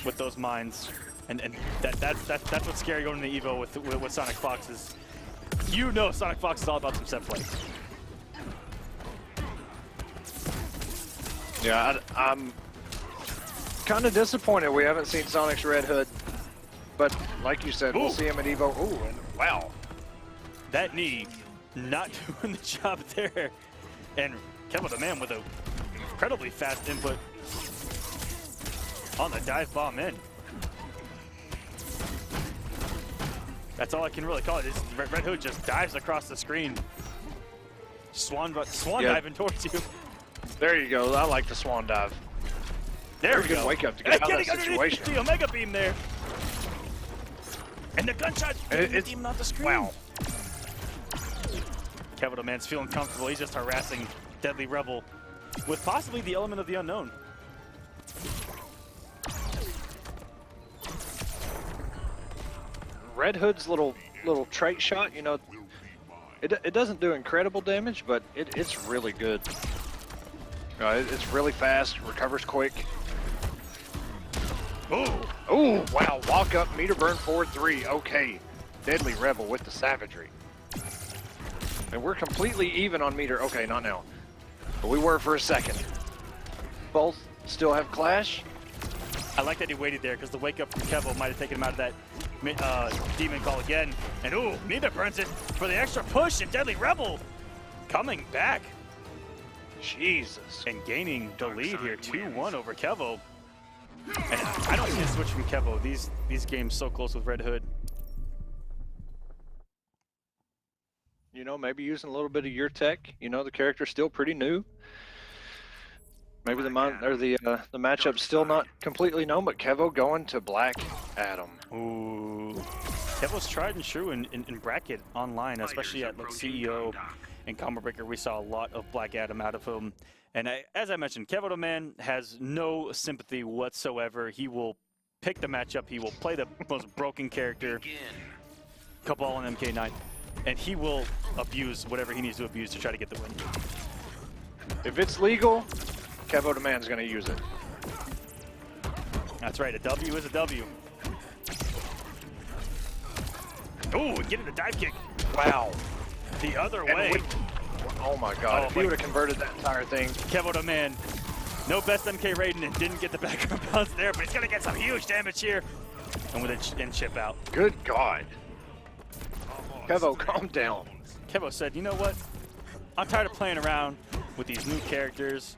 Speaker 3: with those minds, and that's what's scary going into Evo with SonicFox is, you know, SonicFox is all about some set play.
Speaker 4: Yeah, I'm kind of disappointed we haven't seen Sonic's Red Hood, but like you said, we'll see him at Evo. Ooh, and wow.
Speaker 3: That knee not doing the job there. And Kevin the man with an incredibly fast input on the dive bomb in. That's all I can really call it. Is Red Hood just dives across the screen. Swan diving towards you.
Speaker 4: There you go. I like the swan dive.
Speaker 3: There we
Speaker 4: Good
Speaker 3: go.
Speaker 4: wake up to get out of that
Speaker 3: Underneath
Speaker 4: situation.
Speaker 3: the Omega beam there. And the gunshot
Speaker 4: It's
Speaker 3: demon off the screen.
Speaker 4: wow.
Speaker 3: Kevin Man's feeling comfortable. He's just harassing Deadly Rebel with possibly the element of the unknown.
Speaker 4: Red Hood's little trait shot, you know, it doesn't do incredible damage, but it's really good. It's really fast, recovers quick. Ooh, wow, walk up, meter burn forward 3, okay. Deadly Rebel with the savagery. And we're completely even on meter, okay, not now. But we were for a second. Both still have clash.
Speaker 3: I like that he waited there because the wake up from Kevo might have taken him out of that demon call again. And ooh, neither burns it for the extra push, and Deadly Rebel coming back.
Speaker 4: Jesus.
Speaker 3: And gaining the lead here, 2-1 over Kevo. And I don't see a switch from Kevo. These games so close with Red Hood.
Speaker 4: You know, maybe using a little bit of your tech. You know, the character's still pretty new. Maybe the matchup's still not completely known, but Kevo going to Black Adam.
Speaker 3: Ooh. Kevo's tried and true in bracket online, especially at like CEO and Combo Breaker. We saw a lot of Black Adam out of him. And as I mentioned, Kevo the man has no sympathy whatsoever. He will pick the matchup. He will play the most broken character. Couple all in MK9. And he will abuse whatever he needs to abuse to try to get the win.
Speaker 4: If it's legal, Kevo the man's going to use it.
Speaker 3: That's right, a W is a W. Ooh, getting the dive kick.
Speaker 4: Wow.
Speaker 3: The other way.
Speaker 4: Oh my god, if he would have converted that entire thing.
Speaker 3: Kevo the man, no best MK Raiden and didn't get the background bounce there, but he's going to get some huge damage here. And with a chip out.
Speaker 4: Good god. Kevo, calm down.
Speaker 3: Kevo said, you know what? I'm tired of playing around with these new characters.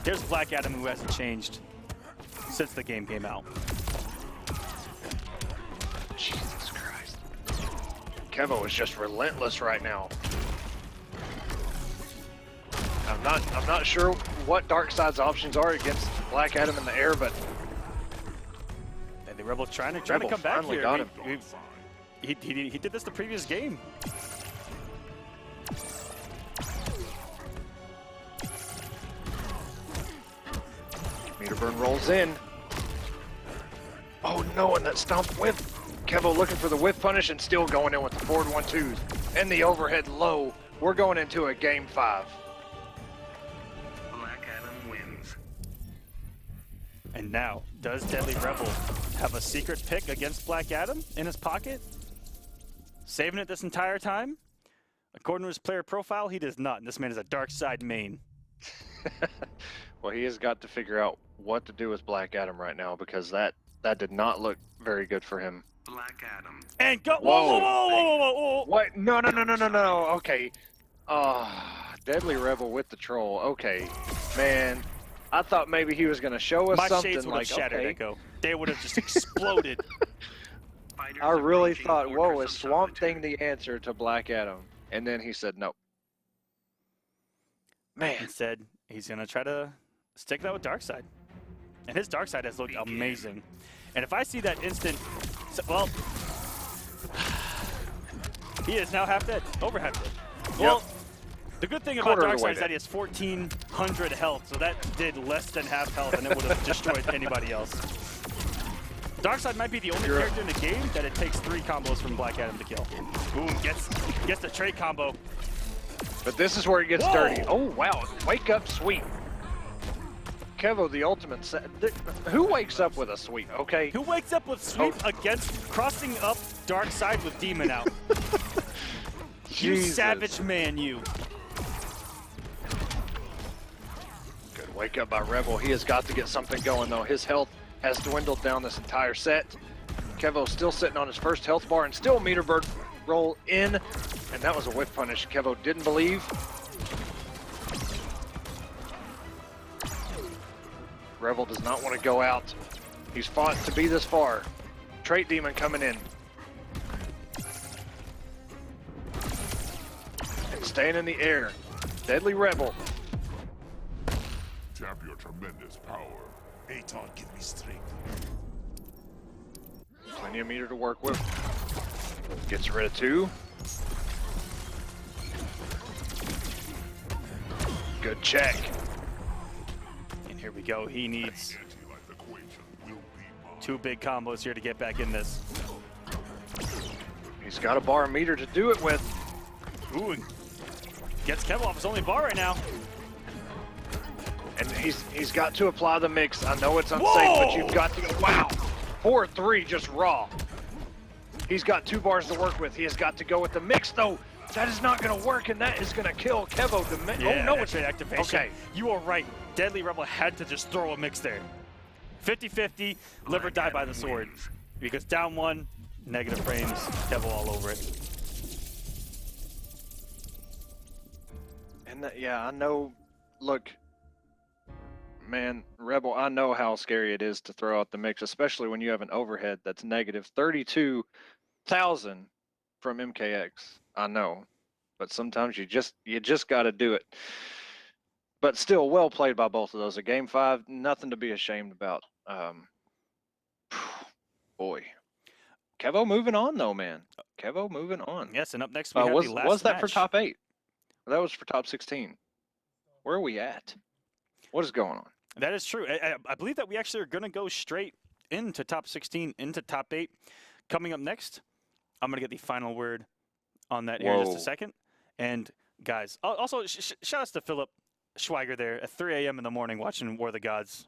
Speaker 3: There's Black Adam who hasn't changed since the game came out.
Speaker 4: Jesus Christ. Kevo is just relentless right now. I'm not sure what Darkseid's options are against Black Adam in the air, but
Speaker 3: the Rebel trying to come back here.
Speaker 4: Got him.
Speaker 3: He did this the previous game.
Speaker 4: Meter burn rolls in. Oh no, and that stomp whiff. Kevo looking for the whiff punish and still going in with the forward 1-2s. And the overhead low. We're going into a game 5.
Speaker 6: Black Adam wins.
Speaker 3: And now, does Deadly Rebel have a secret pick against Black Adam in his pocket? Saving it this entire time? According to his player profile, he does not. And this man is a dark side main.
Speaker 4: Well, he has got to figure out what to do with Black Adam right now, because that did not look very good for him.
Speaker 6: Black Adam.
Speaker 3: And go! Whoa!
Speaker 4: What? No. Okay. Deadly Rebel with the troll. Okay, man. I thought maybe he was gonna show us
Speaker 3: My
Speaker 4: something
Speaker 3: shades would
Speaker 4: like
Speaker 3: have shattered,
Speaker 4: okay.
Speaker 3: Echo. They would have just exploded.
Speaker 4: I really thought, whoa, is Swamp Thing the answer to Black Adam? And then he said no. Man.
Speaker 3: Instead, he's gonna try to stick that with Darkseid. And his Darkseid has looked amazing. And if I see that instant, well, he is now half dead, over half dead. Well, the good thing about Darkseid is that he has 1,400 health, so that did less than half health, and it would have destroyed anybody else. Darkseid might be the only character in the game that it takes 3 combos from Black Adam to kill. Boom, gets the trade combo.
Speaker 4: But this is where it gets dirty. Oh, wow. Wake up sweep. Kevo, the ultimate set. Who wakes up with a sweep, okay?
Speaker 3: Who wakes up with sweep against crossing up Darkseid with Demon out? You savage man, you.
Speaker 4: Good wake up by Rebel. He has got to get something going, though. His health has dwindled down this entire set. Kevo's still sitting on his first health bar and still meter bird roll in. And that was a whiff punish. Kevo didn't believe. Rebel does not want to go out. He's fought to be this far. Trait Demon coming in. And staying in the air. Deadly Rebel.
Speaker 8: Tap your tremendous power.
Speaker 7: Aton, give me strength.
Speaker 4: Plenty of meter to work with. Gets rid of 2. Good check.
Speaker 3: And here we go. He needs 2 big combos here to get back in this.
Speaker 4: He's got a bar of meter to do it with.
Speaker 3: Ooh, and gets Kevo off his only bar right now.
Speaker 4: And he's got to apply the mix. I know it's unsafe, but you've got to go. Wow. 4-3 just raw. He's got 2 bars to work with. He has got to go with the mix, though. That is not going to work, and that is going to kill Kevo.
Speaker 3: Yeah,
Speaker 4: oh, no,
Speaker 3: it's an activation. Okay. You are right. Deadly Rebel had to just throw a mix there. 50-50, live or die by the sword. Because down 1, negative frames, Kevo all over it.
Speaker 4: And yeah, I know. Look, man, Rebel, I know how scary it is to throw out the mix, especially when you have an overhead that's negative 32,000 from MKX. I know, but sometimes you just got to do it. But still, well played by both of those. A game 5, nothing to be ashamed about. Boy, Kevo moving on though, man. Kevo moving on.
Speaker 3: Yes, and up next we have the last
Speaker 4: was that
Speaker 3: match.
Speaker 4: for top 8? That was for top 16. Where are we at? What is going on?
Speaker 3: That is true. I believe that we actually are going to go straight into top 16, into top 8. Coming up next, I'm going to get the final word on that here in just a second. And guys, also shout outs to Philip Schweiger there at 3 a.m. in the morning watching War of the Gods.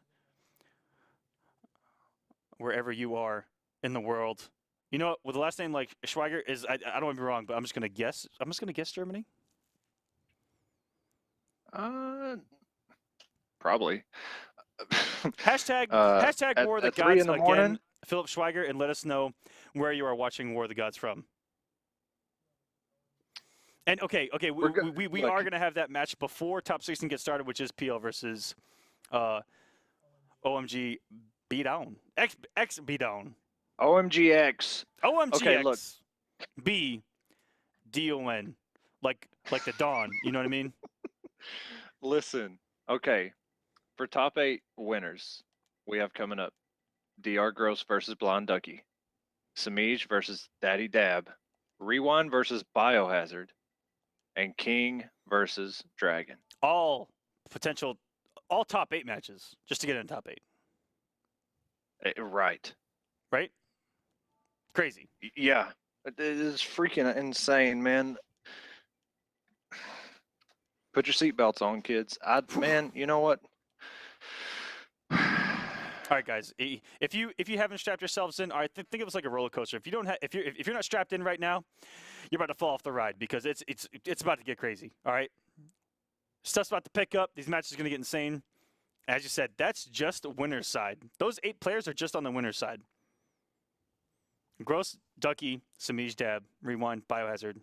Speaker 3: Wherever you are in the world. You know what, with the last name like Schweiger is, I don't want to be wrong, but I'm just going to guess. I'm just going to guess Germany.
Speaker 4: Probably.
Speaker 3: Hashtag War of the Gods again, Philip Schweiger, and let us know where you are watching War of the Gods from. And okay, we are going to have that match before top 16 gets started, which is PL versus OMG Beatdown. X Beatdown.
Speaker 4: OMGX.
Speaker 3: OMGX.
Speaker 4: Okay, look.
Speaker 3: B DON. Like the dawn, you know what I mean?
Speaker 4: Listen. Okay. For top 8 winners, we have coming up DR Gross versus Blonde Ducky, Semiij versus Daddy Dab, Rewind versus Biohazard, and King versus Dragon.
Speaker 3: All top 8 matches just to get in top 8.
Speaker 4: Right.
Speaker 3: Right? Crazy.
Speaker 4: Yeah. It is freaking insane, man. Put your seatbelts on, kids. Man, you know what?
Speaker 3: All right, guys. If you haven't strapped yourselves in, all right, think of it like a roller coaster. If you don't if you're not strapped in right now, you're about to fall off the ride because it's about to get crazy. All right, stuff's about to pick up. These matches are gonna get insane. As you said, that's just the winner's side. Those 8 players are just on the winner's side. Gross, Ducky, Semiij, Dab, Rewind, Biohazard,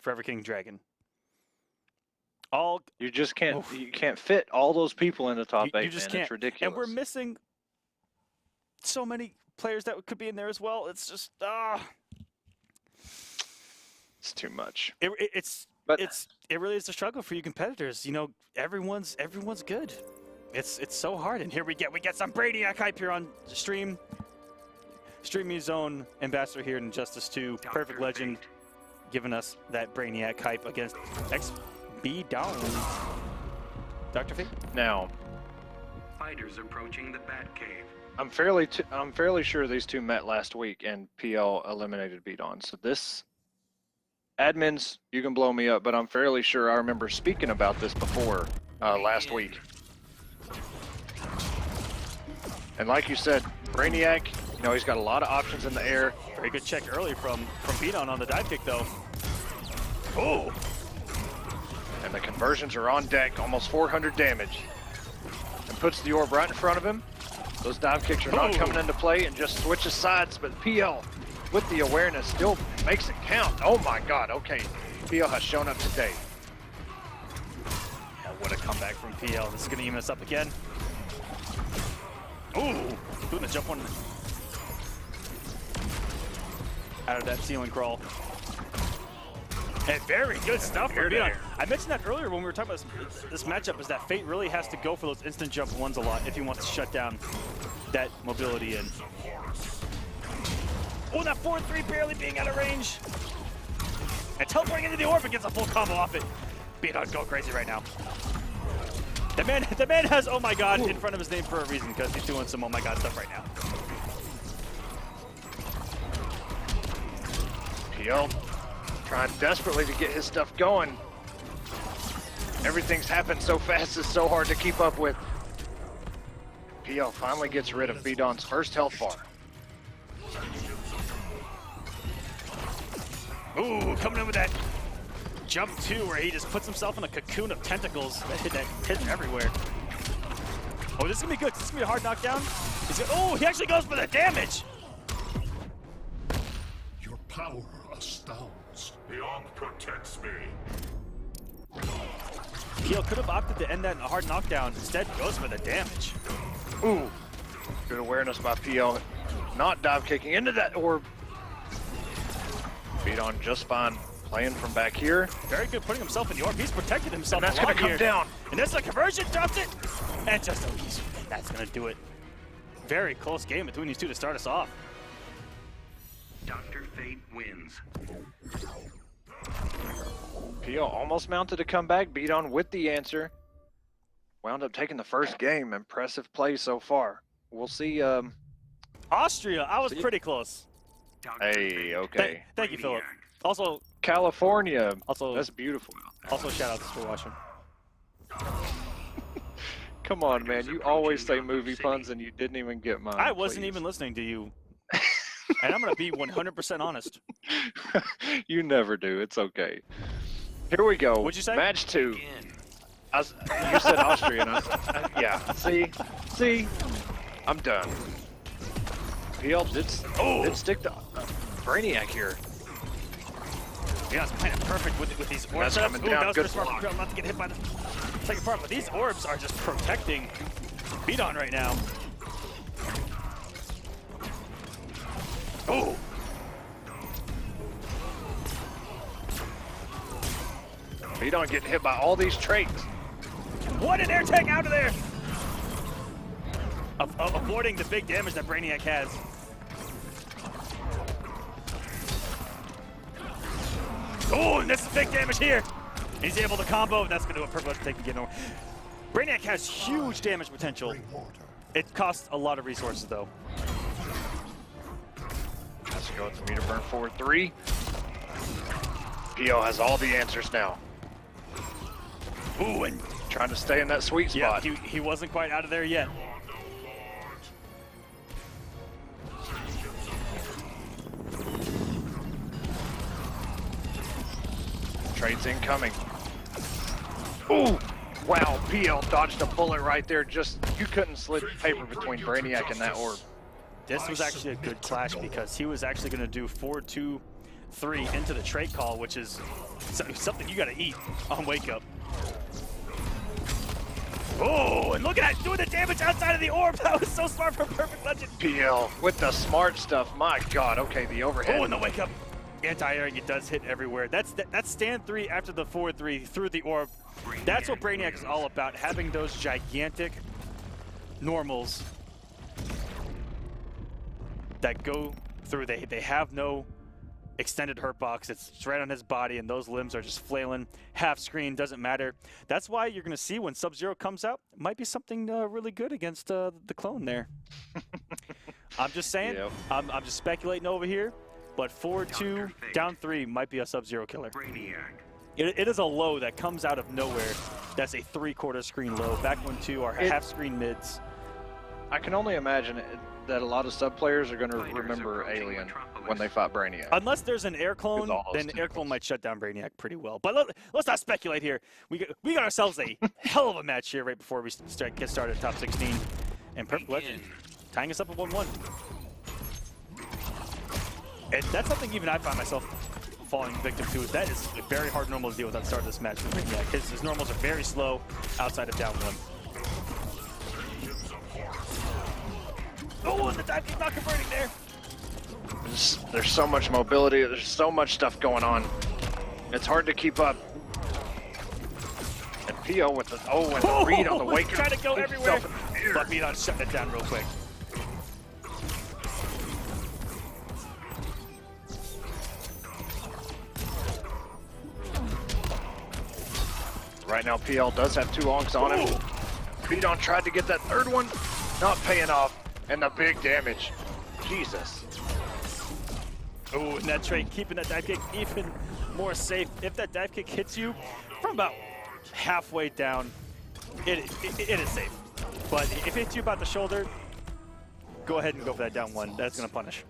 Speaker 3: Forever King, Dragon.
Speaker 4: You just can't. You can't fit all those people in the top 8.
Speaker 3: You just
Speaker 4: man.
Speaker 3: can't.
Speaker 4: It's ridiculous.
Speaker 3: And we're missing so many players that could be in there as well. It's just
Speaker 4: it's too much.
Speaker 3: It really is a struggle for you competitors. You know, everyone's good. It's so hard. And here we get some Brainiac hype here on the stream. StreamMe's own ambassador here in Injustice 2, Perfect Legend, giving us that Brainiac hype against Beatdown. Dr. Fate?
Speaker 4: Now,
Speaker 6: Fighters approaching the Batcave.
Speaker 4: I'm fairly sure these two met last week and PL eliminated Beat On. So this admins, you can blow me up, but I'm fairly sure I remember speaking about this before last week. And like you said, Brainiac, you know, he's got a lot of options in the air.
Speaker 3: Very good check early from Beat on the dive kick though. Oh!
Speaker 4: And the conversions are on deck, almost 400 damage. And puts the orb right in front of him. Those dive kicks are not coming into play and just switches sides, but PL with the awareness still makes it count. Oh my god, okay. PL has shown up today.
Speaker 3: Oh, what a comeback from PL. This is gonna even us up again. Ooh! Doing the jump one out of that ceiling crawl. And very good stuff from Beyond. I mentioned that earlier when we were talking about this matchup, is that Fate really has to go for those instant jump ones a lot if he wants to shut down that mobility in. Oh, that 4-3 barely being out of range. And teleporting into the orb gets a full combo off it. Beyond's going crazy right now. The man has oh my god in front of his name for a reason, because he's doing some oh my god stuff right now.
Speaker 4: PL trying desperately to get his stuff going. Everything's happened so fast, it's so hard to keep up with. PL finally gets rid of Bidon's first health bar.
Speaker 3: Ooh, coming in with that jump two where he just puts himself in a cocoon of tentacles that hit everywhere. Oh, this is gonna be good. This is gonna be a hard knockdown. Oh, he actually goes for the damage.
Speaker 7: Your power astounds.
Speaker 8: Beyond protects me.
Speaker 3: Keel could have opted to end that in a hard knockdown. Instead, goes for the damage.
Speaker 4: Ooh, good awareness by PL. Not dive kicking into that orb. Bidon just fine. Playing from back here.
Speaker 3: Very good putting himself in the orb. He's protected himself
Speaker 4: And that's
Speaker 3: a lot
Speaker 4: gonna come
Speaker 3: here.
Speaker 4: down.
Speaker 3: And there's a conversion, drops it. And just that's gonna do it. Very close game between these two to start us off.
Speaker 6: Dr. Fate wins.
Speaker 4: PL almost mounted a comeback. Bidon with the answer. Wound up taking the first game. Impressive play so far. We'll see.
Speaker 3: Austria, I was pretty close.
Speaker 4: Hey, okay.
Speaker 3: Thank you, Philip. Also,
Speaker 4: California.
Speaker 3: Also,
Speaker 4: that's beautiful.
Speaker 3: Also, shout outs for watching.
Speaker 4: Come on, man. You always say movie puns and you didn't even get mine.
Speaker 3: I wasn't even listening to you. And I'm going to be 100% honest.
Speaker 4: You never do. It's okay. Here we go.
Speaker 3: What'd you say?
Speaker 4: Match 2. You said Austrian. Yeah. See? I'm done. PL did stick to Brainiac here.
Speaker 3: Yeah, it's kind of perfect with these orbs.
Speaker 4: That's coming down. Good
Speaker 3: smart from PL not to get hit by the second part, but these orbs are just protecting Bidon right now. Oh!
Speaker 4: Bidon getting hit by all these traits.
Speaker 3: What an air tag out of there! Avoiding the big damage that Brainiac has. Oh, and this is big damage here. He's able to combo. That's going to do a perfect take to get over. Brainiac has huge damage potential. It costs a lot of resources, though.
Speaker 4: Let's go with the meter burn 4-3. PL has all the answers now.
Speaker 3: Ooh, and
Speaker 4: trying to stay in that sweet spot.
Speaker 3: Yeah, he wasn't quite out of there yet.
Speaker 4: Trade's incoming. Ooh! Wow, PL dodged a bullet right there. Just, you couldn't slip paper between Brainiac and that orb.
Speaker 3: This was actually a good clash because he was actually going to do 4-2-3 into the trade call, which is something you got to eat on Wake Up. Oh, and look at that, doing the damage outside of the orb. That was so smart for Perfect Legend.
Speaker 4: PL with the smart stuff. My God, okay, the overhead.
Speaker 3: Oh, and the Wake Up. Anti-airing, it does hit everywhere. That's stand 3 after the 4-3 through the orb. That's what Brainiac is all about, having those gigantic normals that go through. They have no extended hurt box. It's right on his body, and those limbs are just flailing. Half screen, doesn't matter. That's why you're going to see when Sub-Zero comes out, it might be something really good against the clone there. I'm just saying. Yep. I'm just speculating over here. But 4-2, down 3 might be a Sub-Zero killer. It is a low that comes out of nowhere. That's a 3/4 screen low. Back 1-2 are half screen mids.
Speaker 4: I can only imagine that a lot of sub players are going to remember Alien when they fight Brainiac.
Speaker 3: Unless there's an air clone, then air clone might shut down Brainiac pretty well. But let's not speculate here. We got ourselves a hell of a match here right before we get started at top 16. And Perfect Legend tying us up at 1-1. And that's something even I find myself falling victim to. Is that is a very hard normal to deal with at the start of this match with Brainiac. His normals are very slow outside of down 1. Oh, and the dive kick not converting there.
Speaker 4: There's so much mobility. There's so much stuff going on. It's hard to keep up. And PO with the and the read on the wake.
Speaker 3: Trying to go everywhere. But Bidon shutting it down real quick.
Speaker 4: Right now, PL does have 2 onks on him. Bidon tried to get that third one, not paying off, and the big damage. Jesus.
Speaker 3: Oh, and that trade keeping that dive kick even more safe. If that dive kick hits you from about halfway down, it is safe. But if it hits you about the shoulder, go ahead and go for that down 1. That's going to punish.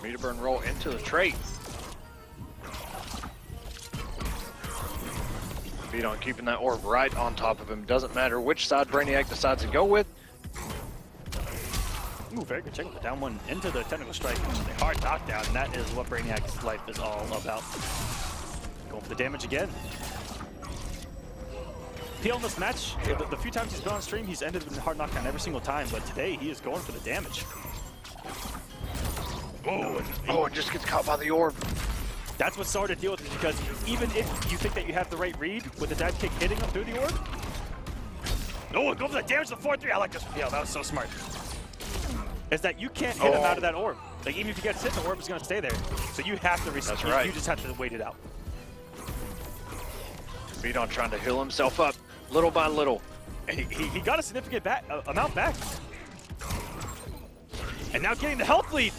Speaker 4: Meter burn roll into the trait. Bidon keeping that orb right on top of him. Doesn't matter which side Brainiac decides to go with.
Speaker 3: Ooh, very good check with the down 1 into the technical strike. A hard knockdown, and that is what Brainiac's life is all about. Going for the damage again. PL in this match, the few times he's been on stream, he's ended with a hard knockdown every single time, but today he is going for the damage.
Speaker 4: Oh, it just gets caught by the orb.
Speaker 3: That's what's so hard to deal with, because even if you think that you have the right read with the dive kick hitting him through the orb, go for the damage to 4-3. I like this. Yeah, that was so smart. Is that you can't hit him out of that orb. Like, even if you get hit, the orb is going to stay there. So you have to reset.
Speaker 4: That's right.
Speaker 3: You just have to wait it out.
Speaker 4: Bidon trying to heal himself up little by little.
Speaker 3: And he got a significant amount back. And now getting the health lead.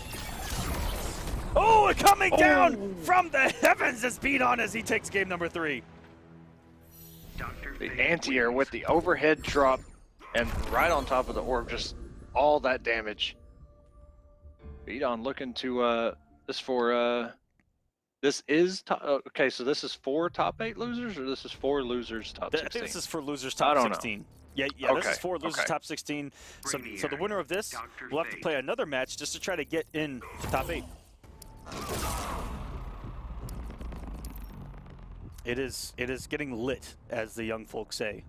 Speaker 3: Oh, and coming down from the heavens is Bidon as he takes game number 3.
Speaker 4: The anti-air with the overhead drop and right on top of the orb, just all that damage. Bidon looking to this is okay, so this is 4 top 8 losers, or this is 4 losers top 16?
Speaker 3: I think this is for losers top 16. Know. Yeah, okay. This is 4 losers top 16. So the winner of this will have to play another match just to try to get in to top 8. It is getting lit, as the young folks say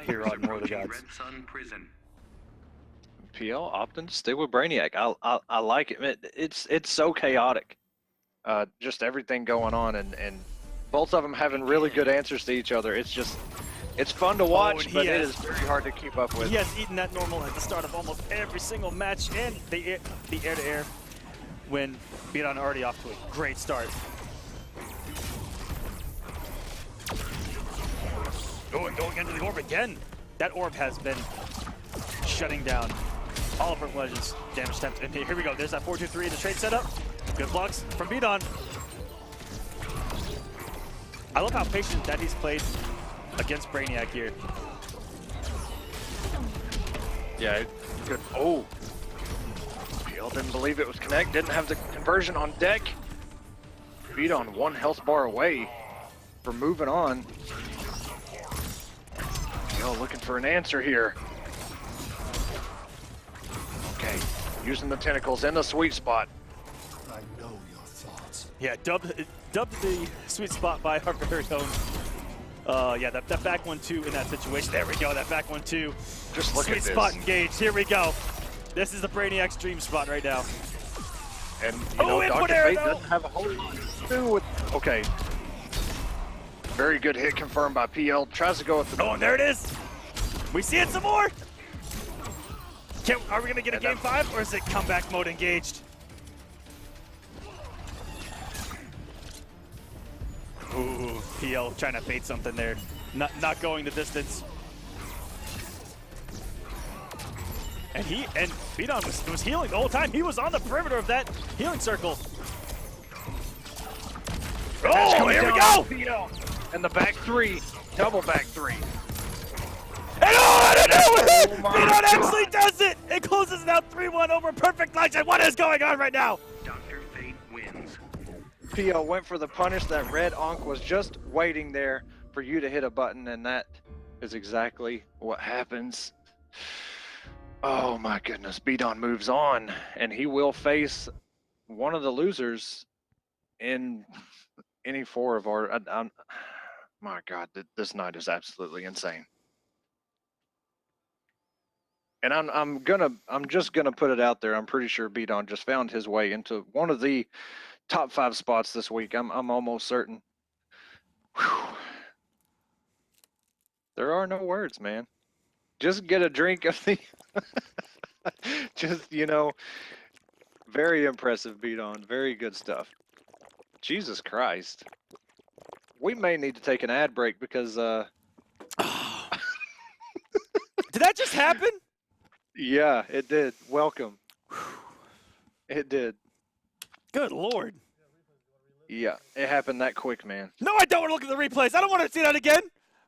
Speaker 3: here on More of the Gods.
Speaker 4: PL opting to stay with Brainiac. I like it. It's so chaotic. Just everything going on, and both of them having really good answers to each other. It's fun to watch, but it is very hard to keep up with.
Speaker 3: He has eaten that normal at the start of almost every single match, and the air-to-air when Bidon already off to a great start. Oh, and going into the orb again. That orb has been shutting down all of our Legends' damage attempts. And here we go. There's that 4-2-3, the trade setup. Good blocks from Bidon. I love how patient that he's played against Brainiac here.
Speaker 4: Yeah, good. Oh. PL didn't believe it was connect, didn't have the conversion on deck. Bidon 1 health bar away from moving on. PL looking for an answer here. Okay, using the tentacles in the sweet spot.
Speaker 7: I know your thoughts.
Speaker 3: Yeah, dubbed the sweet spot by our very own. Yeah, that back 1-2 in that situation. There we go, that back 1-2.
Speaker 4: Just look at this.
Speaker 3: Sweet spot engaged. Here we go. This is the Brainiac's dream spot right now.
Speaker 4: And you know, Dr. Fate doesn't have a whole lot to do with. Okay. Very good hit confirmed by PL. Tries to go with the.
Speaker 3: Oh, and there it is. We see it some more. Are we gonna get a game 5, or is it comeback mode engaged? Ooh, PL trying to bait something there. Not going the distance. And Beaton was healing the whole time. He was on the perimeter of that healing circle. Oh, here we go!
Speaker 4: PL. And the back 3, double back 3.
Speaker 3: And oh, and it! Beaton actually does it! It closes it out 3-1 over Perfect Legend. What is going on right now?
Speaker 6: Dr. Fate wins.
Speaker 4: PL went for the punish. That red Ankh was just waiting there for you to hit a button, and that is exactly what happens. Oh my goodness, Beaton moves on, and he will face one of the losers in any 4 of our. My God, this night is absolutely insane. And I'm just gonna put it out there. I'm pretty sure Beaton just found his way into one of the top 5 spots this week. I'm almost certain. Whew. There are no words, man. Just get a drink of the. Just, you know, very impressive Beaton. Very good stuff. Jesus Christ. We may need to take an ad break because.
Speaker 3: Did that just happen?
Speaker 4: Yeah, it did. Welcome. It did.
Speaker 3: Good Lord.
Speaker 4: Yeah, it happened that quick, man.
Speaker 3: No, I don't want to look at the replays. I don't want to see that again.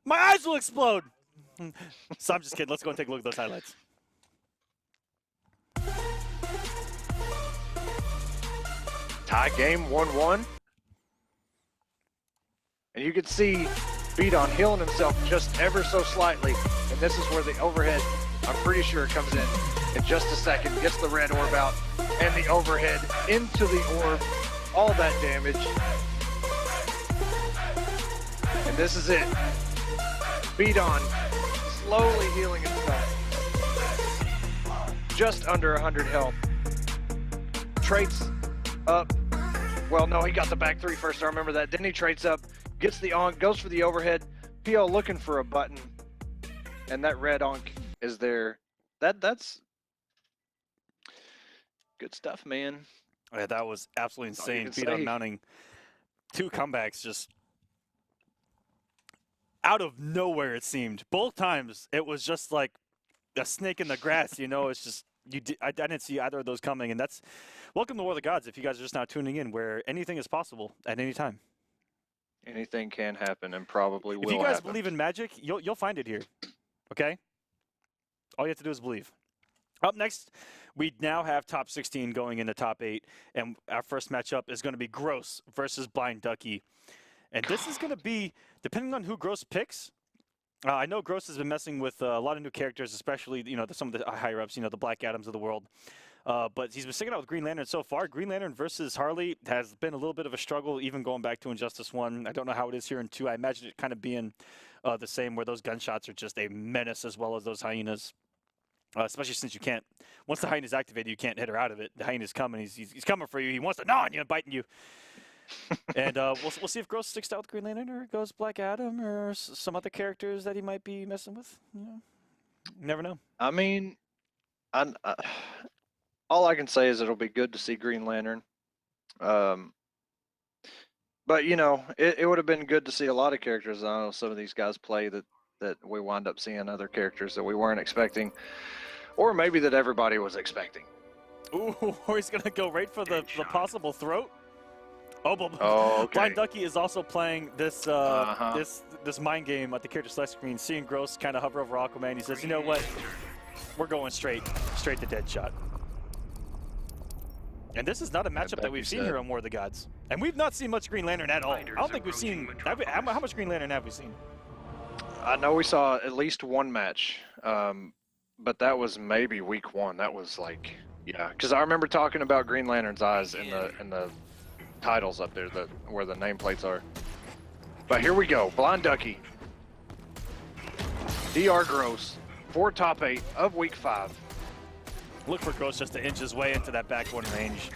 Speaker 3: My eyes will explode. So I'm just kidding. Let's go and take a look at those highlights.
Speaker 4: Tie game 1-1. And you can see Beaton healing himself just ever so slightly. And this is where the overhead, I'm pretty sure it comes in just a second, gets the red orb out, and the overhead into the orb, all that damage. And this is it. Beaton slowly healing himself. Just under 100 health. Traits up. Well, no, he got the back 3 first. I remember that. Then he traits up, gets the Ankh, goes for the overhead. PL looking for a button, and that red Ankh is there. That's good stuff, man.
Speaker 3: Yeah, that was absolutely insane. Beaton mounting 2 comebacks just out of nowhere, it seemed. Both times, it was just like a snake in the grass, you know? It's just, I didn't see either of those coming, and that's, welcome to War of the Gods if you guys are just now tuning in, where anything is possible at any time.
Speaker 4: Anything can happen and probably will happen.
Speaker 3: If you guys believe in magic, you'll find it here, okay? All you have to do is believe. Up next, we now have top 16 going into top 8, and our first matchup is going to be Gross versus Blind Ducky. And this is going to be, depending on who Gross picks, I know Gross has been messing with a lot of new characters, especially, you know, some of the higher-ups, you know, the Black Adams of the world. But he's been sticking out with Green Lantern so far. Green Lantern versus Harley has been a little bit of a struggle, even going back to Injustice 1. I don't know how it is here in 2. I imagine it kind of being the same, where those gunshots are just a menace as well as those hyenas. Especially since you can't, once the hyena's activated, you can't hit her out of it. The hyena's coming. He's coming for you. He wants to gnaw on you and biting you. And we'll see if Gross sticks out with Green Lantern or goes Black Adam or some other characters that he might be messing with. You know, you never know.
Speaker 4: I mean, all I can say is it'll be good to see Green Lantern. But, you know, it would have been good to see a lot of characters. I know some of these guys play that we wind up seeing other characters that we weren't expecting, or maybe that everybody was expecting.
Speaker 3: Ooh, or he's going to go right for the possible throat. Oh, but
Speaker 4: okay.
Speaker 3: Blind Ducky is also playing this this mind game at the character select screen, seeing Gross kind of hover over Aquaman. He says, you know what? We're going straight to Deadshot. And this is not a matchup that we've seen here on War of the Gods. And we've not seen much Green Lantern at all. I don't think we've seen, how much Green Lantern have we seen?
Speaker 4: I know we saw at least one match, but that was maybe week 1. That was like, yeah, because I remember talking about Green Lantern's eyes in the titles up there, where the nameplates are. But here we go, Blind Ducky, DR Gross for top 8 of week 5.
Speaker 3: Look for Gross just to inch his way into that back 1 range.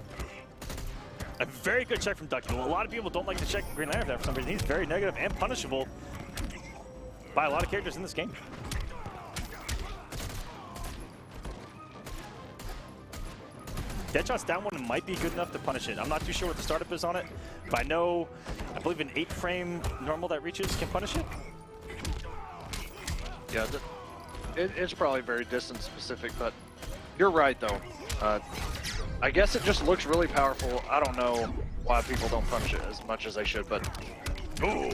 Speaker 3: A very good check from Ducky. A lot of people don't like to check Green Lantern for some reason. He's very negative and punishable by a lot of characters in this game. Deadshot's down one might be good enough to punish it. I'm not too sure what the startup is on it, but I believe an 8-frame normal that reaches can punish it.
Speaker 4: Yeah, it's probably very distance specific, but you're right though. I guess it just looks really powerful. I don't know why people don't punish it as much as they should, but ooh.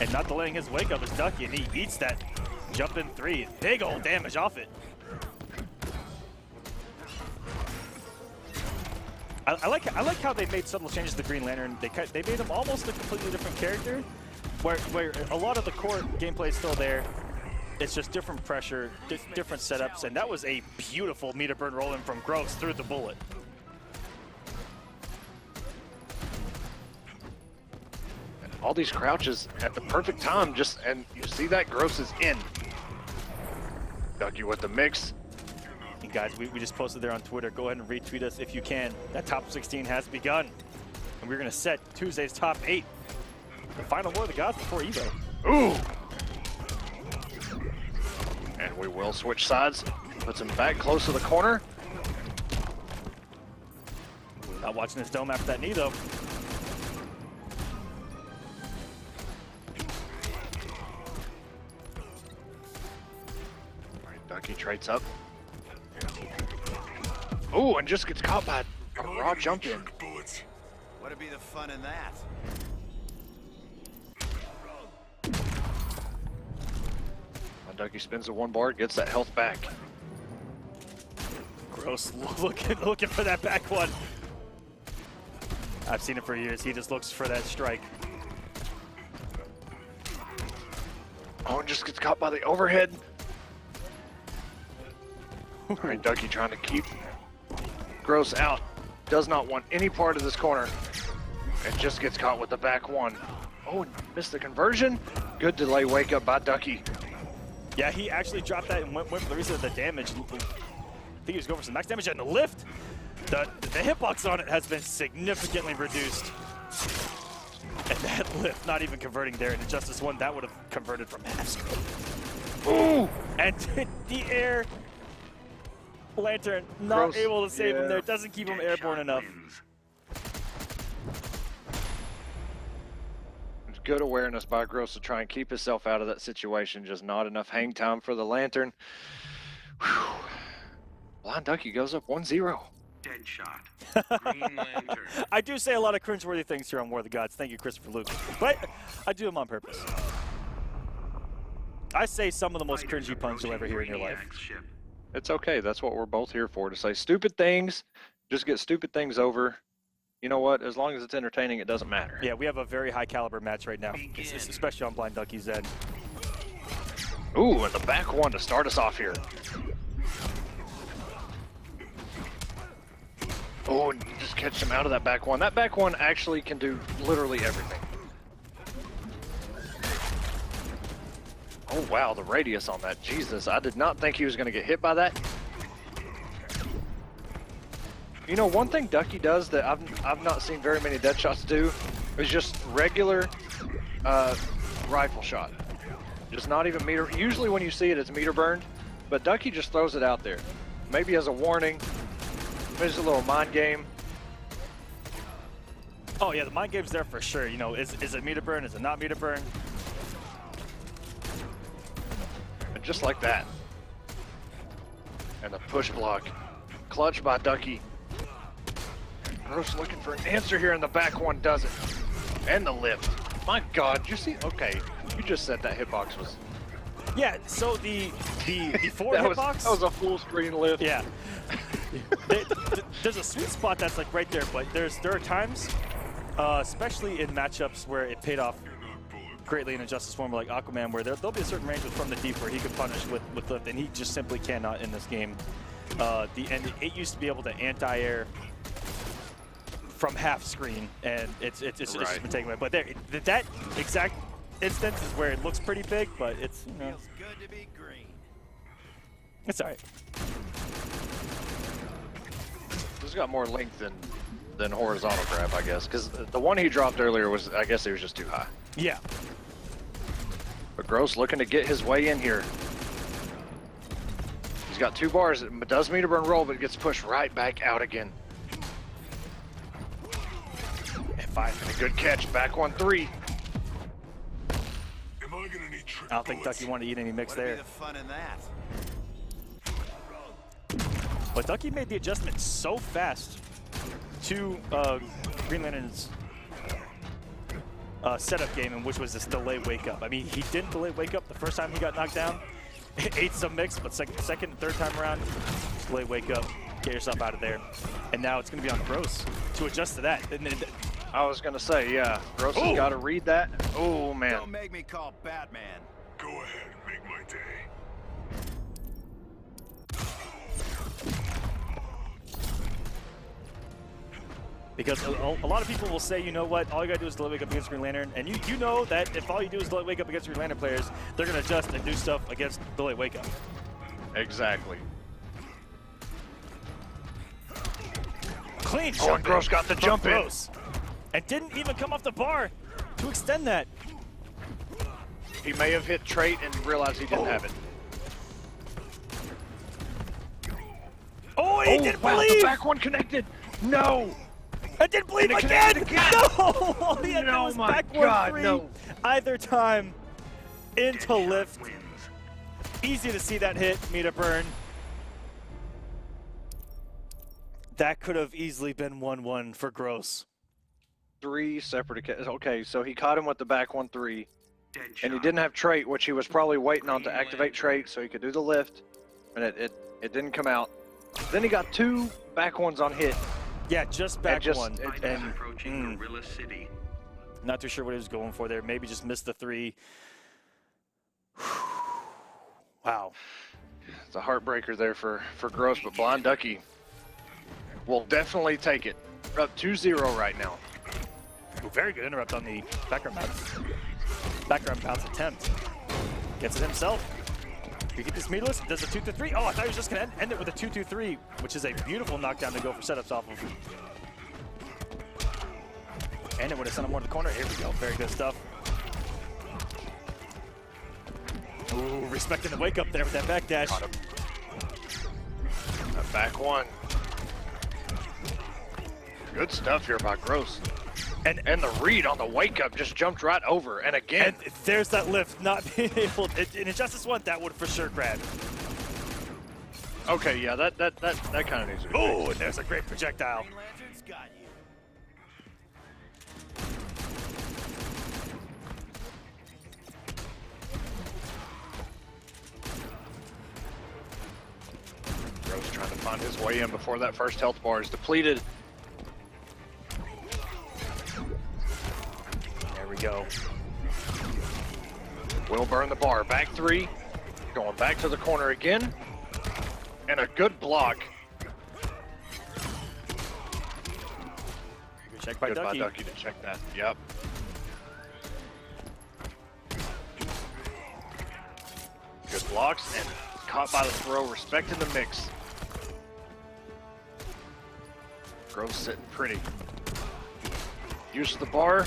Speaker 3: And not delaying his wake up is Ducky, and he eats that jump in 3. Big old damage off it. I like how they made subtle changes to Green Lantern. They made him almost a completely different character, where a lot of the core gameplay is still there. It's just different pressure, different setups, and that was a beautiful meter burn rolling from Gross through the bullet.
Speaker 4: All these crouches at the perfect time, and you see that Gross is in. Ducky with the mix.
Speaker 3: And guys, we just posted there on Twitter. Go ahead and retweet us if you can. That top 16 has begun. And we're going to set Tuesday's top 8. The final war of the gods before Evo.
Speaker 4: Ooh! And we will switch sides. Puts him back close to the corner.
Speaker 3: Not watching this dome after that knee, though.
Speaker 4: All right, Ducky traits up. Ooh, and just gets caught by a raw jump in.
Speaker 10: What'd be the fun in that?
Speaker 4: And Ducky spins the 1 bar, gets that health back.
Speaker 3: Gross looking for that back one. I've seen it for years. He just looks for that strike.
Speaker 4: Oh, and just gets caught by the overhead. All right, Ducky trying to keep Gross out. Does not want any part of this corner. And just gets caught with the back 1. Oh, missed the conversion. Good delay wake up by Ducky.
Speaker 3: Yeah, he actually dropped that and went for the reason of the damage. I think he was going for some max damage, and the lift, the hitbox on it has been significantly reduced. And that lift, not even converting there into Justice 1, that would have converted from half screen. Ooh! And the air Lantern not
Speaker 4: Gross.
Speaker 3: able to save him there. Doesn't keep him airborne enough.
Speaker 4: Good awareness by Gross to try and keep himself out of that situation. Just not enough hang time for the Lantern. Whew. Blind Ducky goes up 1-0.
Speaker 6: Deadshot. Green Lantern.
Speaker 3: I do say a lot of cringeworthy things here on War of the Gods. Thank you, Christopher Luke. But I do them on purpose. I say some of the most cringy puns you'll ever hear in your life.
Speaker 4: It's okay. That's what we're both here for, to say stupid things. Just get stupid things over. You know what? As long as it's entertaining, it doesn't matter.
Speaker 3: Yeah, we have a very high caliber match right now, especially on Blind Ducky's end.
Speaker 4: Ooh, and the back 1 to start us off here. Oh, and just catch him out of that back 1. That back 1 actually can do literally everything. Oh, wow, the radius on that. Jesus, I did not think he was going to get hit by that. You know, one thing Ducky does that I've not seen very many Deadshots do is just regular rifle shot. Just not even meter. Usually when you see it, it's meter burned, but Ducky just throws it out there. Maybe as a warning, maybe it's a little mind game.
Speaker 3: Oh yeah, the mind game's there for sure. You know, is it meter burn? Is it not meter burn?
Speaker 4: And just like that. And the push block. Clutch by Ducky. Gross looking for an answer here, and the back 1 does it. And the lift. My God, you see? Okay, you just said that hitbox was.
Speaker 3: Yeah. So the forward hitbox.
Speaker 4: That was a full screen lift.
Speaker 3: Yeah. There's a sweet spot that's like right there, but there are times, especially in matchups where it paid off greatly in a Justice form like Aquaman, where there'll be a certain range from the deep where he could punish with lift, and he just simply cannot in this game. It used to be able to anti-air from half screen, and it's just been taken away. But that exact instance is where it looks pretty big, but it's, you know,
Speaker 10: Feels good to be green.
Speaker 3: it's all right.
Speaker 4: This has got more length than horizontal grab, I guess, because the one he dropped earlier was, I guess he was just too high.
Speaker 3: Yeah.
Speaker 4: But Gross looking to get his way in here. He's got 2 bars. It does meter burn roll, but it gets pushed right back out again. And a good catch. Back 1-3.
Speaker 8: Am I gonna need trick
Speaker 3: I don't think Ducky wanted to eat any mix
Speaker 10: What'd
Speaker 3: there.
Speaker 10: be the fun in that?
Speaker 3: But Ducky made the adjustment so fast to Green Lantern's setup game, in which was this delay wake up. I mean, he didn't delay wake up the first time he got knocked down. Ate some mix, but second and third time around, delay wake up, get yourself out of there. And now it's going to be on Gross to adjust to that. And then,
Speaker 4: I was going to say, yeah, Gross has got to read that. Oh, man.
Speaker 10: Don't make me call Batman.
Speaker 8: Go ahead, make my day.
Speaker 3: because a lot of people will say, you know what, all you got to do is delay wake up against Green Lantern. And you know that if all you do is delay wake up against Green Lantern players, they're going to adjust and do stuff against delay wake up.
Speaker 4: Exactly.
Speaker 3: Clean
Speaker 4: Oh, and Gross got the jump in.
Speaker 3: And didn't even come off the bar to extend that.
Speaker 4: He may have hit trait and realized he didn't have it.
Speaker 3: Oh, and he didn't
Speaker 4: wow,
Speaker 3: believe!
Speaker 4: the back one connected. No.
Speaker 3: I didn't believe
Speaker 4: And it
Speaker 3: again!
Speaker 4: connected again!
Speaker 3: No! All he had to do
Speaker 4: No,
Speaker 3: was
Speaker 4: my
Speaker 3: back
Speaker 4: God,
Speaker 3: 1-3
Speaker 4: no.
Speaker 3: either time into
Speaker 6: Deadshot
Speaker 3: lift.
Speaker 6: wins.
Speaker 3: Easy to see that hit, meter burn. That could have easily been 1-1 for Gross.
Speaker 4: 3 separate. Okay, so he caught him with the back 1-3.
Speaker 6: Deadshot.
Speaker 4: And he didn't have trait, which he was probably waiting on to activate trait so he could do the lift. And it didn't come out. Then he got 2 back ones on hit.
Speaker 3: Yeah, just back one.
Speaker 6: Fighters approaching Gorilla City.
Speaker 3: Not too sure what he was going for there. Maybe just missed the 3. Wow.
Speaker 4: It's a heartbreaker there for Gross, but Blind Ducky will definitely take it. We're up 2-0 right now.
Speaker 3: Ooh, very good interrupt on the background bounce. Background bounce attempt. Gets it himself. He gets this meterless, does a 2-3. Oh, I thought he was just going to end it with a 2-2-3, which is a beautiful knockdown to go for setups off of. And it would have sent him more to the corner. Here we go. Very good stuff. Ooh, respecting the wake up there with that back dash.
Speaker 4: Got him. That back one. Good stuff here by Gross. And the read on the wake up just jumped right over. And again.
Speaker 3: And there's that lift, not being able in Injustice 1, that would for sure grab.
Speaker 4: Okay, yeah, that kind of needs to be
Speaker 3: Oh,
Speaker 4: fixed.
Speaker 3: and there's a great projectile.
Speaker 10: Green Lantern's got you.
Speaker 4: Gross trying to find his way in before that first health bar is depleted.
Speaker 3: There we go.
Speaker 4: Will burn the bar. Back 3. Going back to the corner again. And a good block.
Speaker 3: Good check by
Speaker 4: Good
Speaker 3: Ducky.
Speaker 4: by Ducky to check that. Yep. Good blocks and caught by the throw, respecting the mix. Gross sitting pretty. Use the bar.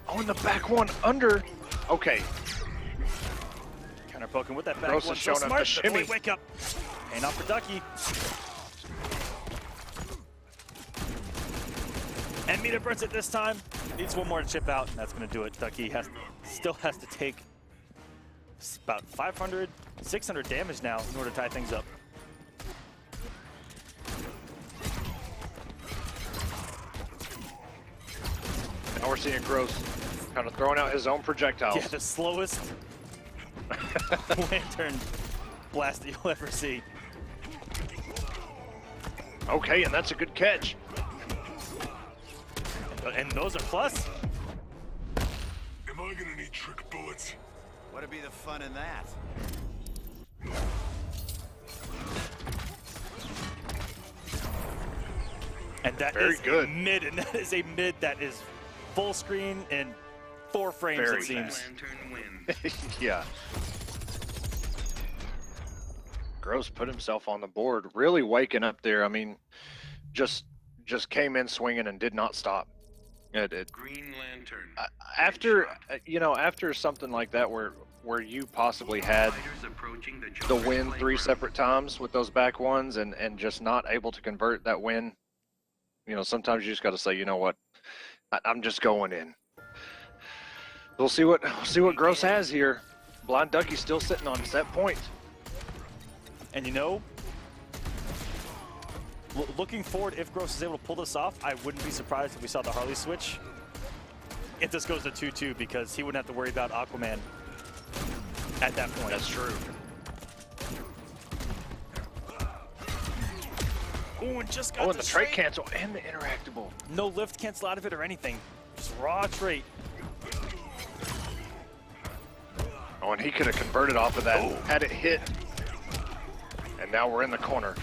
Speaker 4: Oh, and the back one under. Okay.
Speaker 3: Counter poking with that back
Speaker 4: Gross
Speaker 3: one.
Speaker 4: is
Speaker 3: So
Speaker 4: showing up
Speaker 3: smart.
Speaker 4: the shimmy.
Speaker 3: Boy, wake up. Ain't off for Ducky. And meter burns it this time. Needs one more to chip out, and that's going to do it. Ducky still has to take about 500, 600 damage now in order to tie things up.
Speaker 4: Now we're seeing Gross kind of throwing out his own projectiles.
Speaker 3: Yeah, the slowest lantern blast that you'll ever see.
Speaker 4: Okay, and that's a good catch.
Speaker 3: And those are plus.
Speaker 8: Am I gonna need trick bullets?
Speaker 10: What'd be the fun in that?
Speaker 3: And that
Speaker 4: Very
Speaker 3: is
Speaker 4: good.
Speaker 3: a mid, and that is a mid that is full screen in 4 frames,
Speaker 4: Very
Speaker 3: it seems.
Speaker 6: Lantern wins.
Speaker 4: Yeah. Gross put himself on the board, really waking up there. I mean, just came in swinging and did not stop. It
Speaker 6: Green Lantern.
Speaker 4: after you know, after something like that where where you possibly had the win 3 separate times with those back ones and just not able to convert that win, you know, sometimes you just got to say, you know what, I'm just going in. We'll see what Gross has here. Blind Ducky's still sitting on set point.
Speaker 3: And you know, looking forward, if Gross is able to pull this off, I wouldn't be surprised if we saw the Harley switch. If this goes to 2-2, because he wouldn't have to worry about Aquaman at that point.
Speaker 4: That's true.
Speaker 3: Oh, and just got
Speaker 4: and the trait cancel and the interactable.
Speaker 3: No lift cancel out of it or anything. Just raw trait.
Speaker 4: Oh, and he could have converted off of that, had it hit. And now we're in the corner.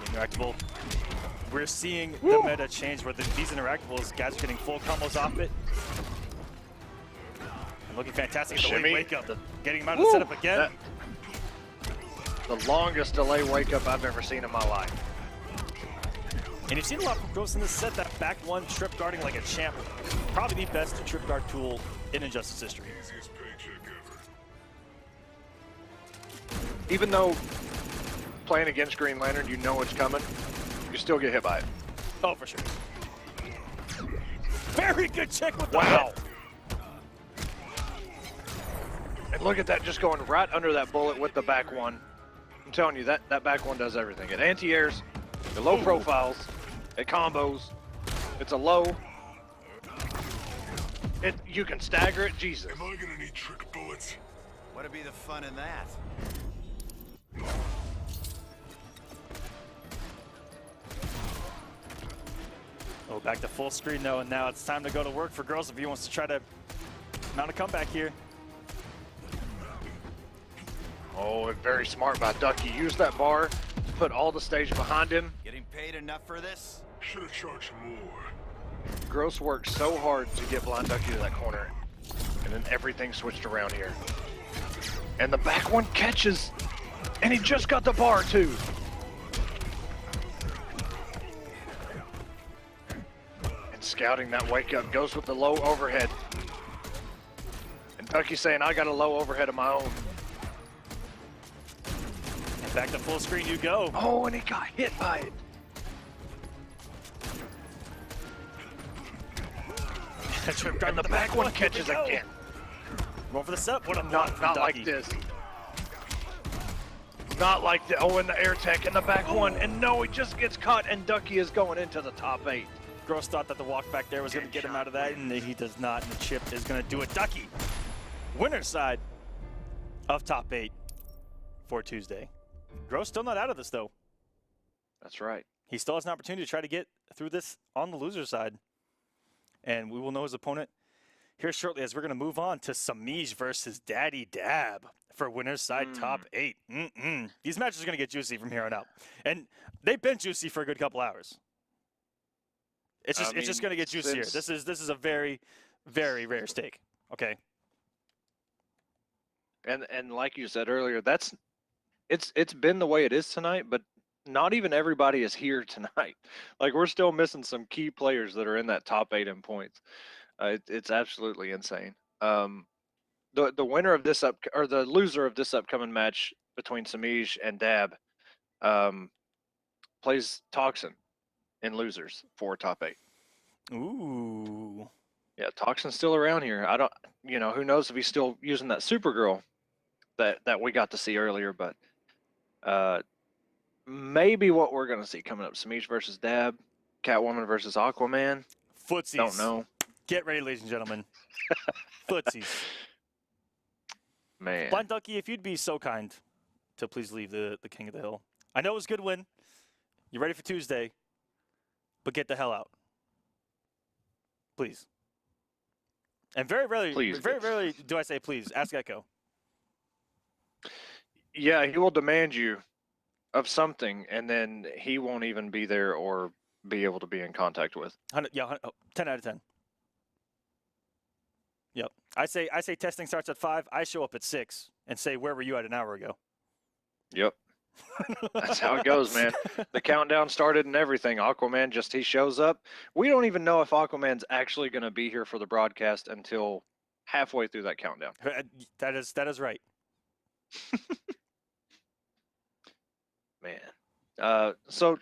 Speaker 3: Interactable. We're seeing the meta change where these interactables, guys are getting full combos off it. And looking fantastic at the late wake up. Getting him out of the setup again.
Speaker 4: The longest delay wake up I've ever seen in my life.
Speaker 3: And you've seen a lot from Gross in this set, that back one trip guarding like a champ. Probably the best trip guard tool in Injustice history.
Speaker 4: Even though playing against Green Lantern, you know it's coming, you still get hit by it.
Speaker 3: Oh, for sure. Very good check with the
Speaker 4: wow. And look at that, just going right under that bullet with the back one. I'm telling you, that back one does everything. It anti-airs, the low profiles, it combos, it's a low. You can stagger it, Jesus.
Speaker 8: Am I gonna need trick bullets?
Speaker 10: What'd be the fun in that?
Speaker 3: Oh, back to full screen though, and now it's time to go to work for Gross if he wants to try to mount a comeback here.
Speaker 4: Oh, very smart by Ducky. Use that bar to put all the stage behind him.
Speaker 10: Getting paid enough for this?
Speaker 8: Should have charged more.
Speaker 4: Gross worked so hard to get Blind Ducky to that corner, and then everything switched around here. And the back one catches, and he just got the bar too. And scouting that wake up, goes with the low overhead. And Ducky's saying, I got a low overhead of my own.
Speaker 3: And back to full screen you go.
Speaker 4: Oh, and he got hit by it. And the back one catches again.
Speaker 3: Going for the set. What a
Speaker 4: not like this. Not like the and the air tech and the back one. And no, he just gets caught and Ducky is going into the top 8.
Speaker 3: Gross thought that the walk back there was going to get him out of that, and he does not. And the chip is going to do it. Ducky, winner's side of top 8 for Tuesday. Gross still not out of this though.
Speaker 4: That's right.
Speaker 3: He still has an opportunity to try to get through this on the loser side. And we will know his opponent here shortly as we're going to move on to Semiij versus Daddy Dab for winner's side top 8. These matches are going to get juicy from here on out. And they've been juicy for a good couple hours. It's just going to get juicier. This is a very, very rare steak. Okay.
Speaker 4: And like you said earlier, it's been the way it is tonight, but not even everybody is here tonight. Like, we're still missing some key players that are in that top 8 in points. It's absolutely insane. The winner of this or the loser of this upcoming match between Semiij and Dab plays Toxin in losers for top 8.
Speaker 3: Ooh.
Speaker 4: Yeah, Toxin's still around here. I don't, who knows if he's still using that Supergirl that we got to see earlier, but maybe what we're going to see coming up. Semiij versus Dab, Catwoman versus Aquaman.
Speaker 3: Footsies.
Speaker 4: Don't know.
Speaker 3: Get ready, ladies and gentlemen. Footsies.
Speaker 4: Man.
Speaker 3: Blind Ducky, if you'd be so kind to please leave the King of the Hill. I know it was a good win. You're ready for Tuesday, but get the hell out. Please. And very rarely do I say please. Ask Echo.
Speaker 4: Yeah, he will demand you of something, and then he won't even be there or be able to be in contact with.
Speaker 3: 10 out of 10. Yep. I say testing starts at 5. I show up at 6 and say, where were you at an hour ago?
Speaker 4: Yep. That's how it goes, man. The countdown started and everything. Aquaman he shows up. We don't even know if Aquaman's actually going to be here for the broadcast until halfway through that countdown.
Speaker 3: That is right.
Speaker 4: Man. So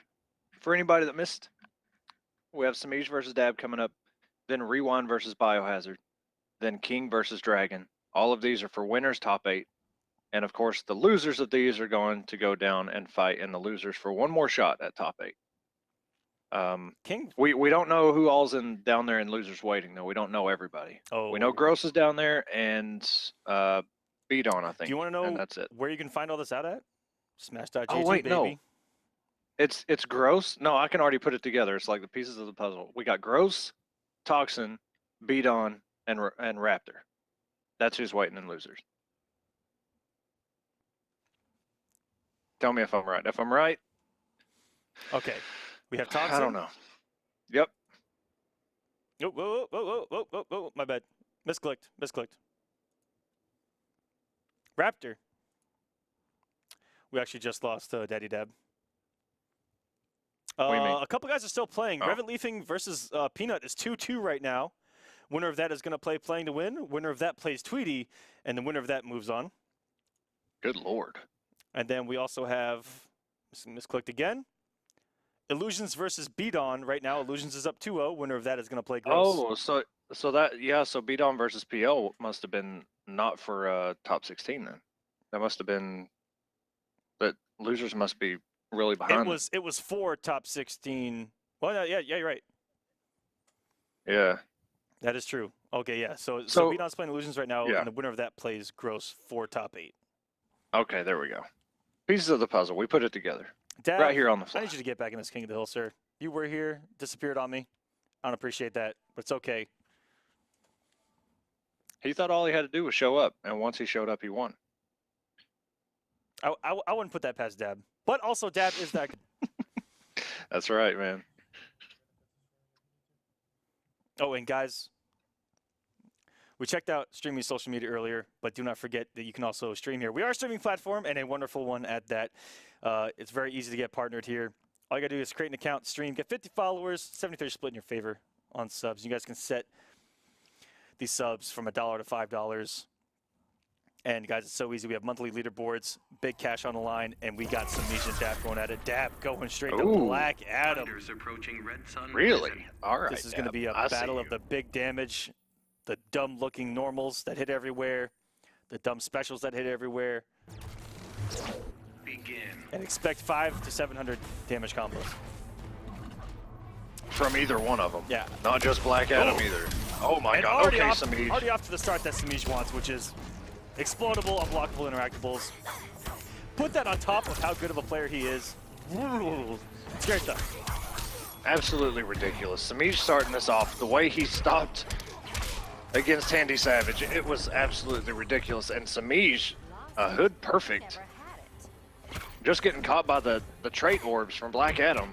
Speaker 4: for anybody that missed, we have Semiij versus Dab coming up, then Rewind versus Biohazard, then King versus Dragon. All of these are for winners, top 8. And of course, the losers of these are going to go down and fight in the losers for one more shot at top 8.
Speaker 3: King.
Speaker 4: We don't know who all's down there in losers waiting though. We don't know everybody.
Speaker 3: Oh.
Speaker 4: We know Gross is down there and Beat On, I think.
Speaker 3: Do you want to know
Speaker 4: and that's it.
Speaker 3: where you can find all this out at? Smash.gg,
Speaker 4: Oh wait,
Speaker 3: baby.
Speaker 4: no. It's Gross. No, I can already put it together. It's like the pieces of the puzzle. We got Gross, Toxin, Beat On, and Raptor. That's who's waiting in losers. Tell me if I'm right. If I'm right.
Speaker 3: Okay. We have Toxin.
Speaker 4: I don't know. Yep.
Speaker 3: Oh, whoa, my bad. Misclicked. Raptor. We actually just lost Daddy Dab.
Speaker 4: What do you mean?
Speaker 3: A couple guys are still playing.
Speaker 4: Oh.
Speaker 3: Revan Leafing versus Peanut is 2-2 right now. Winner of that is going to play Playing to Win. Winner of that plays Tweedy, and the winner of that moves on.
Speaker 4: Good Lord.
Speaker 3: And then we also have, misclicked again, Illusions versus Beat On. Right now, Illusions is up 2-0. Winner of that is going to play Gross.
Speaker 4: Oh, so that, yeah, so Beat On versus PL must have been not for top 16 then. That must have been, but losers must be really behind.
Speaker 3: It was for top 16. Well, yeah, you're right.
Speaker 4: Yeah.
Speaker 3: That is true. Okay, yeah. So Beat On's playing Illusions right now,
Speaker 4: yeah.
Speaker 3: and the winner of that plays Gross for top 8.
Speaker 4: Okay, there we go. Pieces of the puzzle. We put it together.
Speaker 3: Dad,
Speaker 4: right here on the fly.
Speaker 3: I need you to get back in this King of the Hill, sir. You were here, disappeared on me. I don't appreciate that, but it's okay.
Speaker 4: He thought all he had to do was show up, and once he showed up, he won.
Speaker 3: I wouldn't put that past Dab. But also, Dab is that good.
Speaker 4: That's right, man.
Speaker 3: Oh, and guys, we checked out StreamMe's social media earlier, but do not forget that you can also stream here. We are a streaming platform, and a wonderful one at that. It's very easy to get partnered here. All you got to do is create an account, stream, get 50 followers, 70-30 split in your favor on subs. You guys can set these subs from $1 to $5. And guys, it's so easy. We have monthly leaderboards, big cash on the line, and we got Semiij and Dab going at it. Dab going straight to Black Adam.
Speaker 6: Approaching Red Sun.
Speaker 4: Really? All right.
Speaker 3: This is going to be a battle of the big damage, the dumb-looking normals that hit everywhere, the dumb specials that hit everywhere.
Speaker 6: Begin.
Speaker 3: And expect 500 to 700 damage combos.
Speaker 4: From either one of them.
Speaker 3: Yeah.
Speaker 4: Not just Black Adam either. Oh my god. Okay, Semiij.
Speaker 3: Already off to the start that Semiij wants, which is explodable, unblockable, interactables. Put that on top of how good of a player he is. It's great stuff.
Speaker 4: Absolutely ridiculous. Semiij starting this off, the way he stopped against Handy Savage, it was absolutely ridiculous. And Semiij, hood perfect. Just getting caught by the trait orbs from Black Adam.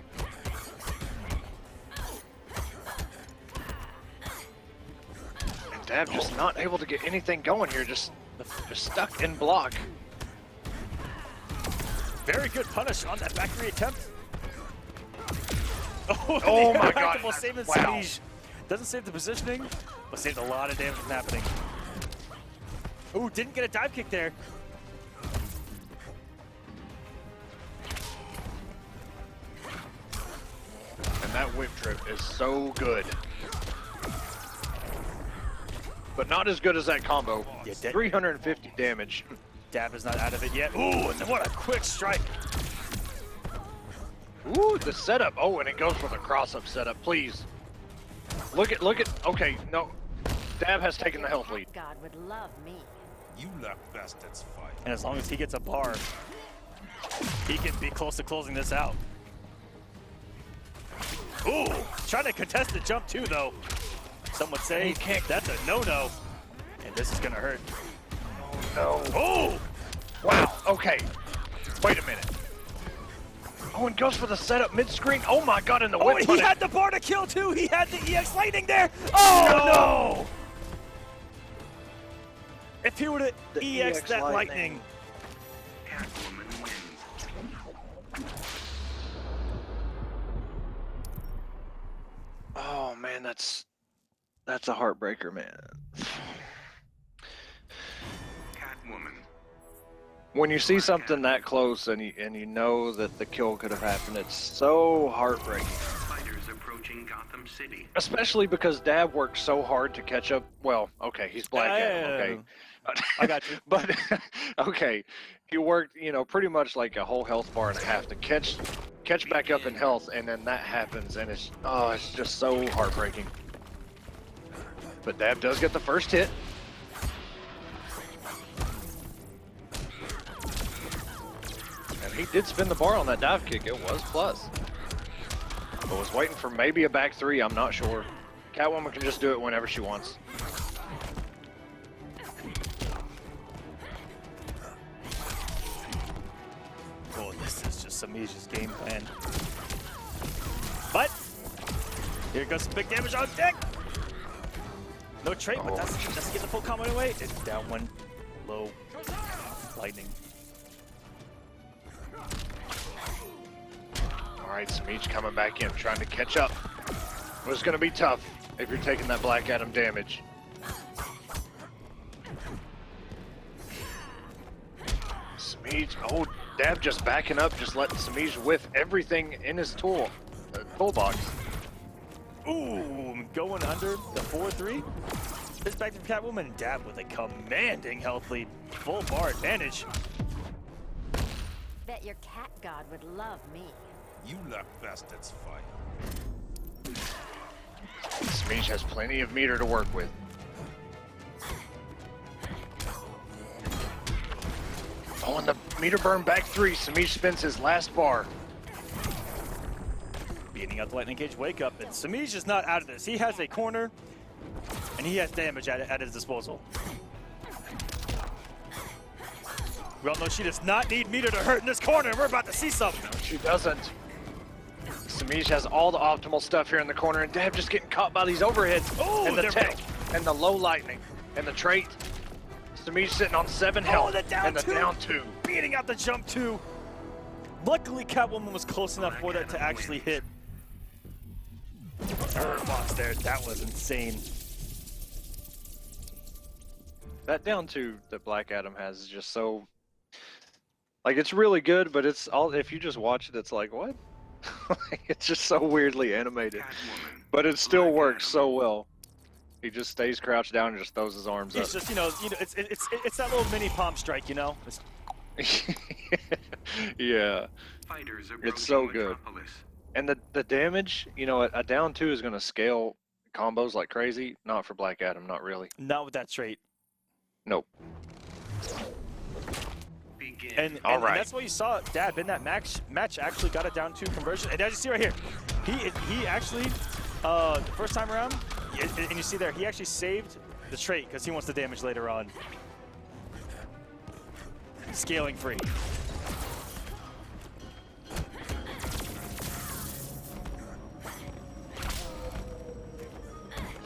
Speaker 4: And Dab just not able to get anything going here, just stuck in block.
Speaker 3: Very good punish on that back three attempt.
Speaker 4: Oh my god.
Speaker 3: Saving
Speaker 4: Wow.
Speaker 3: Semiij. Doesn't save the positioning, but saves a lot of damage from happening. Ooh, didn't get a dive kick there.
Speaker 4: And that whip trip is so good. But not as good as that combo.
Speaker 3: Yeah,
Speaker 4: 350 damage.
Speaker 3: Dab is not out of it yet. Ooh, and what a quick strike.
Speaker 4: Ooh, the setup. Oh, and it goes for the cross-up setup, please. Look at, okay, no. Dab has taken the health lead.
Speaker 1: God would love me.
Speaker 7: You left bastards fight.
Speaker 3: And as long as he gets a bar, he can be close to closing this out. Ooh, trying to contest the jump too, though. Some would say that's a no-no. And this is gonna hurt.
Speaker 4: No.
Speaker 3: Oh!
Speaker 4: Wow, okay. Wait a minute. Oh, and goes for the setup mid-screen. Oh my god, and the whip
Speaker 3: he
Speaker 4: punish.
Speaker 3: had the bar to kill too! He had the EX Lightning there! Oh no! If he would have EX that lightning.
Speaker 6: Aquaman wins.
Speaker 4: Oh man, that's a heartbreaker, man. When you see something that close and you know that the kill could have happened, it's so heartbreaking.
Speaker 6: Fighters approaching Gotham City.
Speaker 4: Especially because Dab worked so hard to catch up. Well, okay, he's Black Adam, okay.
Speaker 3: I got you.
Speaker 4: But okay, he worked, you know, pretty much like a whole health bar and a half to catch back up in health, and then that happens, and it's just so heartbreaking. But Dab does get the first hit. And he did spin the bar on that dive kick. It was plus. But was waiting for maybe a back three. I'm not sure. Catwoman can just do it whenever she wants.
Speaker 3: Oh, this is just Semiij's game plan. But here goes some big damage on deck. No trait, but that's get the full combo away. It's down one, low, lightning.
Speaker 4: All right, Semiij coming back in, trying to catch up. It was going to be tough if you're taking that Black Adam damage. Semiij, oh, Dab just backing up, just letting Semiij whiff everything in his toolbox.
Speaker 3: Ooh, going under the 4-3. This back to Catwoman and Dab with a commanding health lead. Full bar advantage.
Speaker 1: Bet your cat god would love me.
Speaker 7: You let bastards fight.
Speaker 4: Semiij has plenty of meter to work with. Oh, and the meter burn back three. Semiij spins his last bar.
Speaker 3: Beating out the lightning cage wake up, and Semiij is not out of this. He has a corner, and he has damage at his disposal. We all know she does not need meter to hurt in this corner. We're about to see something.
Speaker 4: No, she doesn't. Semiij has all the optimal stuff here in the corner, and Dab just getting caught by these overheads.
Speaker 3: Oh,
Speaker 4: and the tech, and the low lightning, and the trait. Semiij sitting on 7 health,
Speaker 3: the down
Speaker 4: and the down 2.
Speaker 3: Beating out the jump 2. Luckily, Catwoman was close enough for that to actually hit. Box there, that was insane.
Speaker 4: That down 2 that Black Adam has is just so, like, it's really good, but it's all, if you just watch it, it's like, what? It's just so weirdly animated, but it still works so well. He just stays crouched down and just throws his arms up.
Speaker 3: It's just, you know, it's that little mini palm strike, you know.
Speaker 4: Yeah, it's so good.
Speaker 6: Metropolis.
Speaker 4: And the damage, you know, a down 2 is going to scale combos like crazy. Not for Black Adam, not really.
Speaker 3: Not with that trait.
Speaker 4: Nope.
Speaker 3: And that's what you saw Dab in that match actually got a down 2 conversion. And as you see right here, he actually, the first time around, and you see there, he actually saved the trait because he wants the damage later on. Scaling free.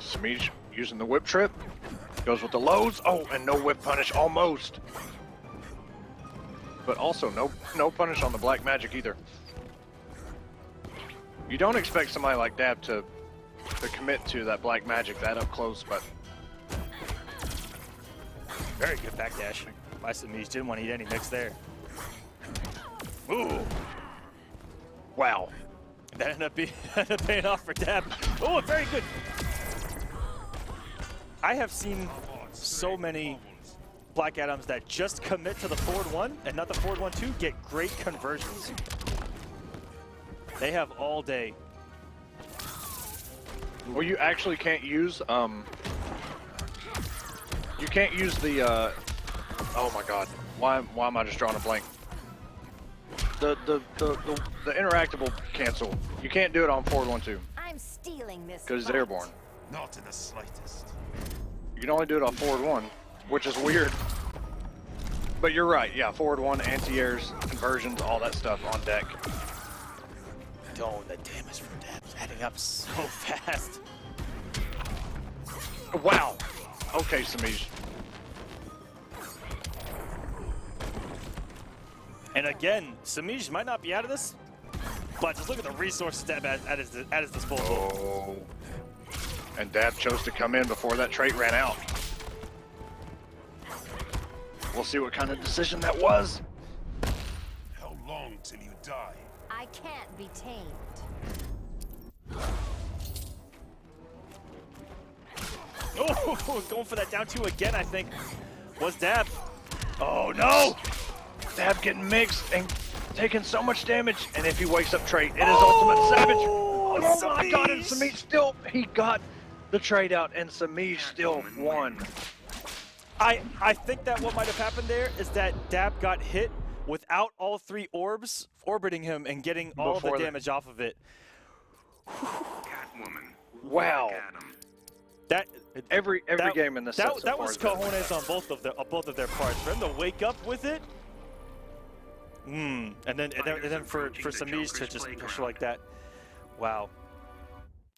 Speaker 4: Semiij using the whip trip. Goes with the lows. Oh, and no whip punish almost. But also no punish on the black magic either. You don't expect somebody like Dab to commit to that black magic that up close, but
Speaker 3: Very good backdash by Semiij. Didn't want to eat any mix there. Ooh.
Speaker 4: wow.
Speaker 3: That ended up paying off for Dab. Oh, very good. I have seen so many Black Adams that just commit to the forward 1 and not the forward 1-2 get great conversions. They have all day.
Speaker 4: Well, you actually can't use you can't use the oh my god, why am I just drawing a blank? The interactable cancel. You can't do it on forward 1-2
Speaker 1: I'm stealing this.
Speaker 4: because it's airborne.
Speaker 7: Not in the slightest.
Speaker 4: You can only do it on forward 1, which is weird. But you're right, yeah, forward 1, anti-airs, conversions, all that stuff on deck.
Speaker 3: Oh, the damage from Dab's adding up so fast.
Speaker 4: Wow. Okay, Semiij.
Speaker 3: And again, Semiij might not be out of this, but just look at the resources Dab at his disposal.
Speaker 4: Oh. And Dab chose to come in before that trait ran out. We'll see what kind of decision that was.
Speaker 7: How long till you die?
Speaker 1: I can't be tamed.
Speaker 3: Oh, going for that down 2 again, I think, was Dab. Oh, no!
Speaker 4: Dab getting mixed and taking so much damage. And if he wakes up trade, it is Ultimate Savage. Oh my god, and Semiij still, he got the trade out, and Semiij still won.
Speaker 3: I think that what might have happened there is that Dab got hit without all 3 orbs orbiting him and getting all the damage off of it.
Speaker 6: Catwoman.
Speaker 4: Wow.
Speaker 3: That
Speaker 4: every game in this set
Speaker 3: that was cojones on both of their parts. For him to wake up with it, and then for Semiij to just push like that, wow.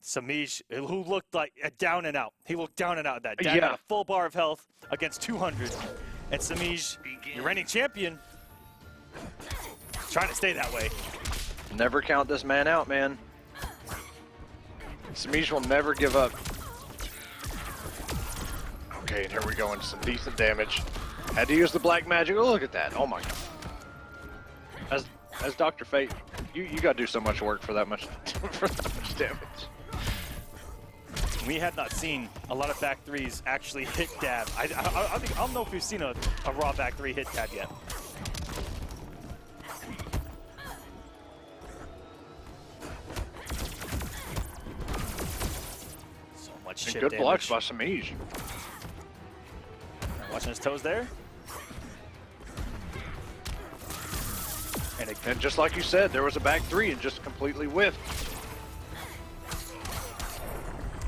Speaker 3: Semiij, who looked like a down and out. He looked down and out. That Dab had a full bar of health against 200, and Semiij, your reigning champion, trying to stay that way.
Speaker 4: Never count this man out, man. Semiij will never give up. Okay, and here we go into some decent damage. Had to use the black magic. Oh, look at that. Oh my god. As Dr. Fate, you got to do so much work for that much damage.
Speaker 3: We have not seen a lot of back 3s actually hit Dab. I don't know if we've seen a raw back 3 hit Dab yet. So much shit
Speaker 4: Good
Speaker 3: damage.
Speaker 4: blocks by Semiij.
Speaker 3: Watching his toes there.
Speaker 4: And just like you said, there was a back 3 and just completely whiffed.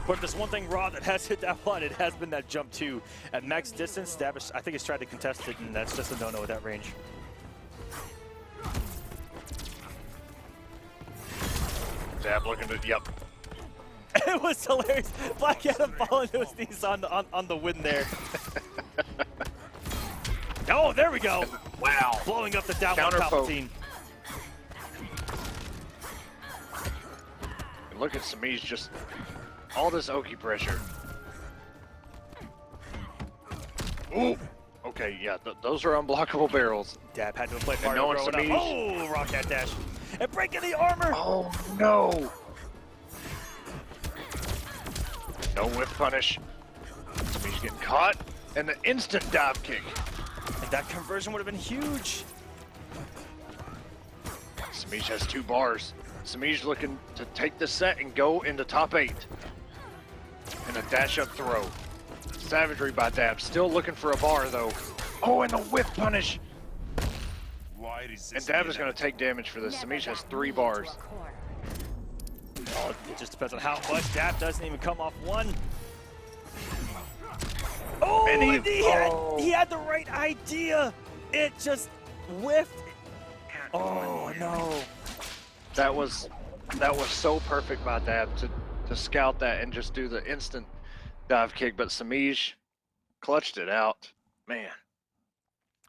Speaker 3: But there's one thing raw that has hit that one, it has been that jump 2. At max distance, Dab, I think he's tried to contest it, and that's just a no-no at that range.
Speaker 4: Dab looking to, yep.
Speaker 3: It was hilarious. Black Adam falling to his knees on the win there. Oh, there we go.
Speaker 4: Wow.
Speaker 3: Blowing up the down one Palpatine.
Speaker 4: And look at Semiij, just all this Oki pressure. Ooh. Okay, yeah, those are unblockable barrels.
Speaker 3: Dab had to play part
Speaker 4: no
Speaker 3: of growing up. Oh, Rocket Dash. And breaking the armor.
Speaker 4: Oh, no. No whiff punish. Semiij getting caught. And the instant dive kick.
Speaker 3: And that conversion would have been huge.
Speaker 4: Semiij has 2 bars. Semiij looking to take the set and go into top 8. And a dash up throw. Savagery by Dab. Still looking for a bar though. Oh, and the whiff punish. And Dab is going to take damage for this. Semiij has 3 bars.
Speaker 3: Oh, it just depends on how much. Dab doesn't even come off one. Oh, and he had the right idea. It just whiffed. Oh no.
Speaker 4: That was so perfect by Dab to scout that and just do the instant dive kick, but Semiij clutched it out. Man.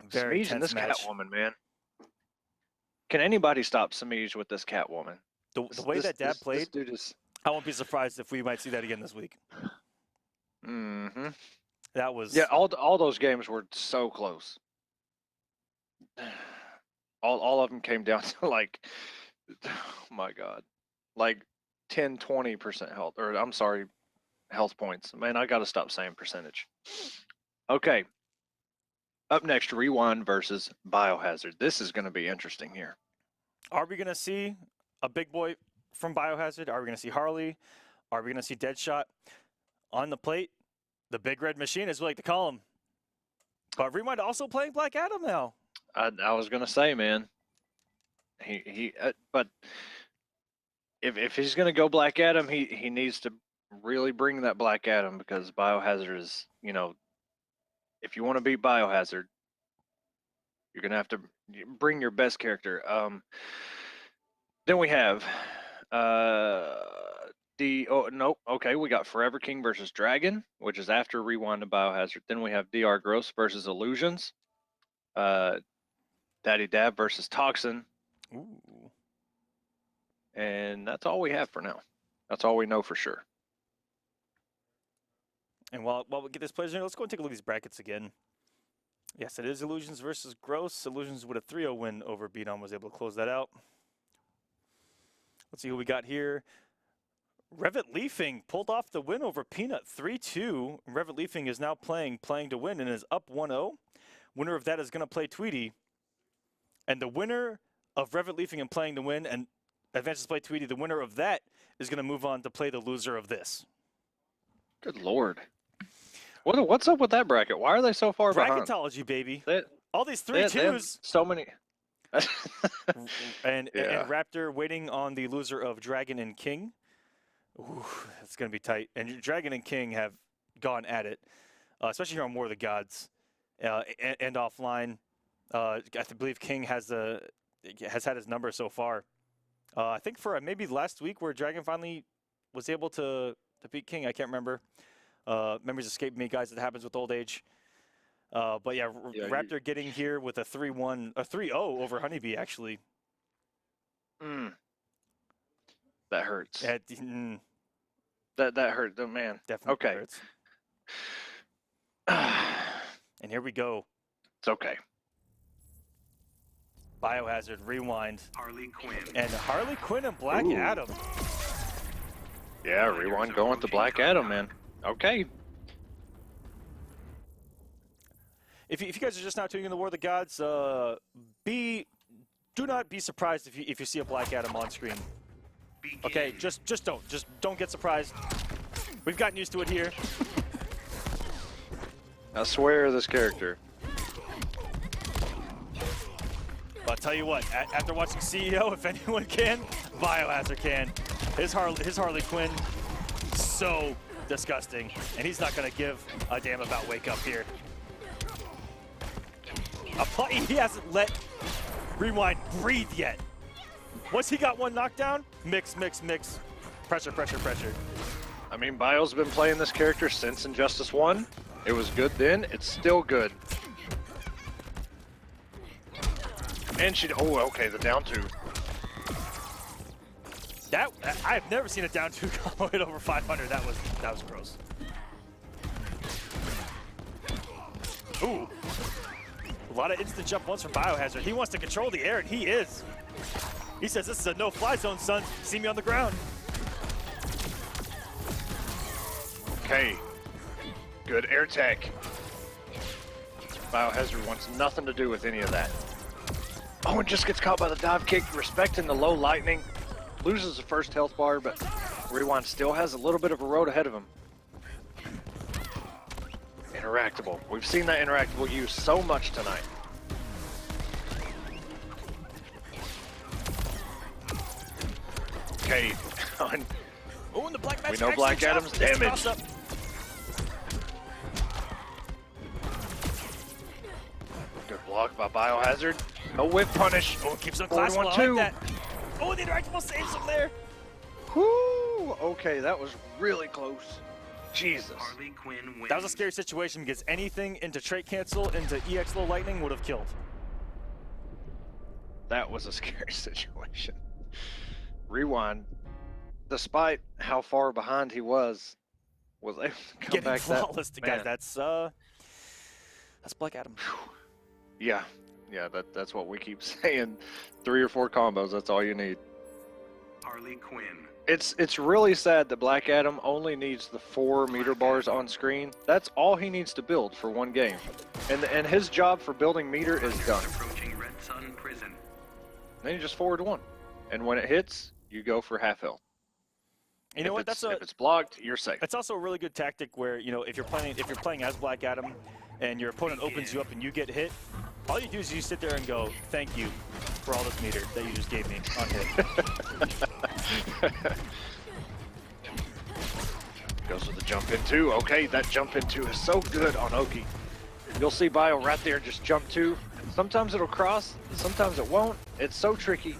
Speaker 3: Very
Speaker 4: Semiij and this
Speaker 3: match.
Speaker 4: Catwoman, man. Can anybody stop Semiij with this Catwoman?
Speaker 3: The way that Dab played,
Speaker 4: this dude is...
Speaker 3: I won't be surprised if we might see that again this week.
Speaker 4: Mm-hmm.
Speaker 3: That was...
Speaker 4: Yeah, all those games were so close. All of them came down to like, oh my God, like 10, 20% health, or I'm sorry, health points. Man, I got to stop saying percentage. Okay. Up next, Rewind versus Biohazard. This is going to be interesting here.
Speaker 3: Are we going to see a big boy from Biohazard? Are we going to see Harley? Are we going to see Deadshot? On the plate, the big red machine, as we like to call him. But Rewind also playing Black Adam now.
Speaker 4: I was going to say, man, but if he's going to go Black Adam, he needs to really bring that Black Adam, because Biohazard is, you know, if you want to beat Biohazard, you're going to have to bring your best character. Then we have okay, we got Forever King versus Dragon, which is after Rewind to Biohazard. Then we have DR Gross versus Illusions. Daddy Dab versus Toxin.
Speaker 3: Ooh.
Speaker 4: And that's all we have for now. That's all we know for sure.
Speaker 3: And while we get this pleasure, let's go and take a look at these brackets again. Yes, it is Illusions versus Gross. Illusions with a 3-0 win over Beaton was able to close that out. Let's see who we got here. Revit Leafing pulled off the win over Peanut 3-2. Revit Leafing is now playing to win and is up 1-0. Winner of that is going to play Tweedy. And the winner of Revit Leafing and playing to win and advances to play Tweedy, the winner of that is going to move on to play the loser of this.
Speaker 4: Good Lord. What's up with that bracket? Why are they so far behind?
Speaker 3: Bracketology, baby. All these 3-2s.
Speaker 4: They have so many.
Speaker 3: and Raptor waiting on the loser of Dragon and King. Ooh, that's going to be tight. And Dragon and King have gone at it, especially here on War of the Gods and offline. I believe King has had his number so far. I think for maybe last week where Dragon finally was able to beat King. I can't remember. Memories escape me, guys. It happens with old age. But yeah, Raptor getting here with a 3-1, a 3-0 over HoneyBee actually.
Speaker 4: That hurts. That hurt, man.
Speaker 3: Definitely
Speaker 4: okay.
Speaker 3: Hurts. And here we go.
Speaker 4: It's okay.
Speaker 3: Biohazard, Rewind.
Speaker 6: Harley Quinn.
Speaker 3: And Harley Quinn and Black Adam.
Speaker 4: Yeah, Rewind going to Black Adam, man. Okay.
Speaker 3: If you guys are just now tuning in the War of the Gods, do not be surprised if you see a Black Adam on screen. Okay, just don't get surprised. We've gotten used to it here.
Speaker 4: I swear this character.
Speaker 3: But I'll tell you what, after watching CEO, if anyone can, Biohazard can. His Harley Quinn, so disgusting. And he's not going to give a damn about Wake Up here. He hasn't let Rewind breathe yet. Once he got one knockdown, mix. Pressure.
Speaker 4: I mean, Bio's been playing this character since Injustice 1. It was good then, it's still good. And okay, the down 2.
Speaker 3: I've never seen a down 2 go hit over 500. That was gross. Ooh. A lot of instant jump once from Biohazard. He wants to control the air, and he is. He says, this is a no-fly zone, son. See me on the ground.
Speaker 4: Okay. Good air tech. Biohazard wants nothing to do with any of that. Oh, and just gets caught by the dive kick, respecting the low lightning. Loses the first health bar, but Rewind still has a little bit of a road ahead of him. Interactable. We've seen that interactable used so much tonight. Okay.
Speaker 3: Oh, and the Black
Speaker 4: we know Black Adam's damage. Good block by Biohazard. No whip punish.
Speaker 3: Oh, keeps on class. I like that. Oh, the interactable saves him there.
Speaker 4: Whoo! Okay, that was really close. Jesus.
Speaker 6: Harley Quinn wins.
Speaker 3: That was a scary situation because anything into trait cancel, into EX low lightning would have killed.
Speaker 4: That was a scary situation. Rewind, despite how far behind he was able to come
Speaker 3: getting
Speaker 4: back
Speaker 3: flawless
Speaker 4: that,
Speaker 3: to guys. That's Black Adam.
Speaker 4: Yeah, that's what we keep saying. 3 or 4 combos, that's all you need.
Speaker 6: Harley Quinn.
Speaker 4: It's really sad that Black Adam only needs the 4 meter bars on screen. That's all he needs to build for one game, and his job for building meter is done.
Speaker 6: Approaching Red Sun Prison.
Speaker 4: Then you just forward 1, and when it hits, you go for half health.
Speaker 3: You know what?
Speaker 4: If it's blocked, you're safe.
Speaker 3: That's also a really good tactic where, you know, if you're playing as Black Adam and your opponent opens you up and you get hit, all you do is you sit there and go, thank you for all this meter that you just gave me on hit.
Speaker 4: Goes with the jump in 2. Okay, that jump in 2 is so good on Oki. You'll see Bio right there just jump 2. Sometimes it'll cross, sometimes it won't. It's so tricky.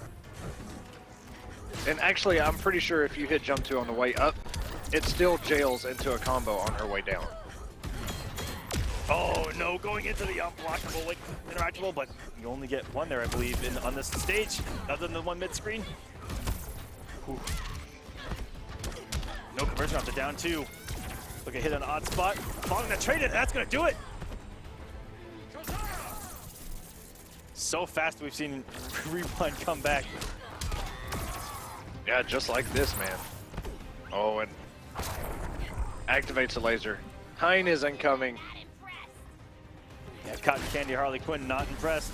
Speaker 4: And actually, I'm pretty sure if you hit jump 2 on the way up, it still jails into a combo on her way down.
Speaker 3: Oh no, going into the unblockable, like, interactable, but you only get 1 there, I believe, on this stage, other than the 1 mid-screen. No conversion off the down 2. Look at hit an odd spot. Following that trade in, that's gonna do it. so fast we've seen Rewind come back.
Speaker 4: Yeah, just like this, man. Oh, and activates the laser. Hein is incoming.
Speaker 3: Yeah, Cotton Candy Harley Quinn not impressed.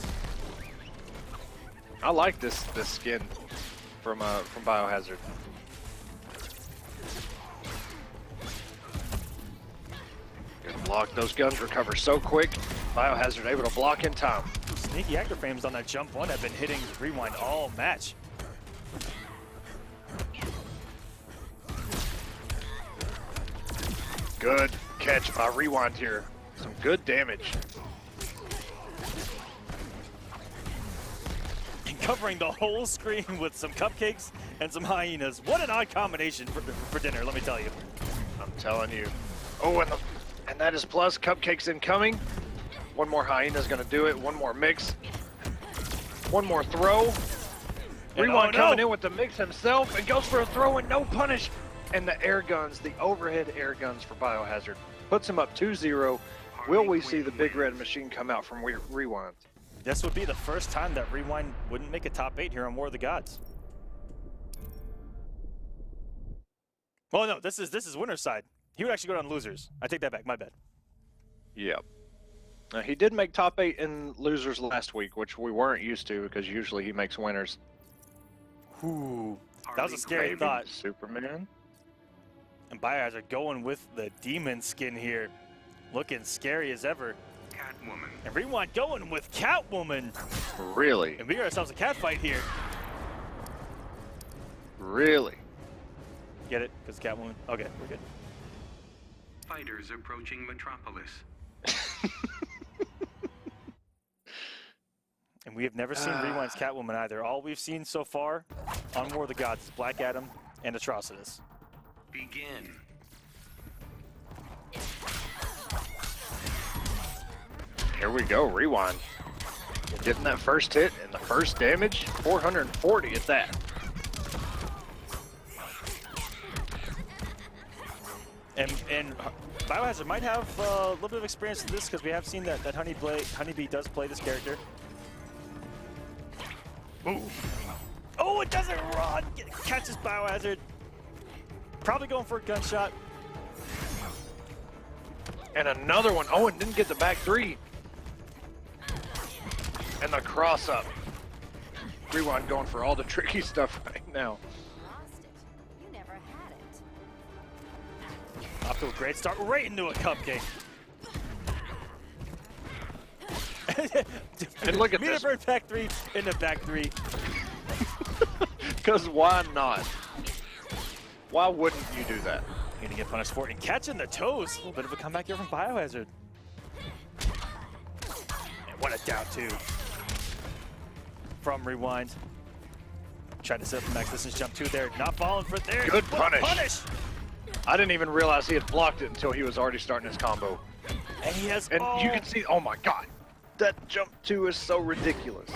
Speaker 4: I like this skin from Biohazard. Good block. Those guns recover so quick. Biohazard able to block in time.
Speaker 3: Sneaky actor frames on that jump one have been hitting Rewind all match.
Speaker 4: Good catch by Rewind here. Some good damage.
Speaker 3: And covering the whole screen with some cupcakes and some hyenas. What an odd combination for dinner, let me tell you.
Speaker 4: I'm telling you. Oh, and that is plus cupcakes incoming. One more hyena is going to do it. One more mix. One more throw. Rewind coming in with the mix himself and goes for a throw and no punish. And the air guns, the overhead air guns for Biohazard, puts him up 2-0. Will we see the big red machine come out from Rewind?
Speaker 3: This would be the first time that Rewind wouldn't make a top 8 here on War of the Gods. Oh no, this is winner's side. He would actually go down losers. I take that back, my bad.
Speaker 4: Yep. He did make top 8 in losers last week, which we weren't used to because usually he makes winners.
Speaker 3: Ooh, that was a scary
Speaker 4: Maybe
Speaker 3: thought.
Speaker 4: Superman.
Speaker 3: And Biohazard going with the demon skin here. Looking scary as ever.
Speaker 6: Catwoman.
Speaker 3: And Rewind going with Catwoman.
Speaker 4: Really?
Speaker 3: And we got ourselves a cat fight here.
Speaker 4: Really?
Speaker 3: Get it? Because Catwoman? Okay, we're good.
Speaker 6: Fighters approaching Metropolis.
Speaker 3: And we have never seen Rewind's Catwoman either. All we've seen so far on War of the Gods is Black Adam and Atrocitus.
Speaker 6: Begin.
Speaker 4: Here we go, Rewind. Getting that first hit and the first damage, 440 at that.
Speaker 3: And Biohazard might have a little bit of experience in this because we have seen that HoneyBee does play this character. Ooh. Oh, it doesn't run! Catches Biohazard. Probably going for a gunshot.
Speaker 4: And another one. Oh, and didn't get the back 3. And the cross up. Rewind going for all the tricky stuff right now.
Speaker 1: Lost it. You never had it.
Speaker 3: Off to a great start, right into a cupcake.
Speaker 4: And look at
Speaker 3: Meter
Speaker 4: this.
Speaker 3: bird back 3 into back 3.
Speaker 4: Because why not? Why wouldn't you do that?
Speaker 3: Gonna get punished for it and catching the toes. A little bit of a comeback here from Biohazard. And what a down 2 from Rewind. Tried to set up the max distance jump 2 there. Not falling for there.
Speaker 4: Good
Speaker 3: What a
Speaker 4: punish. I didn't even realize he had blocked it until he was already starting his combo.
Speaker 3: And he has
Speaker 4: And you can see, oh my god, that jump 2 is so ridiculous.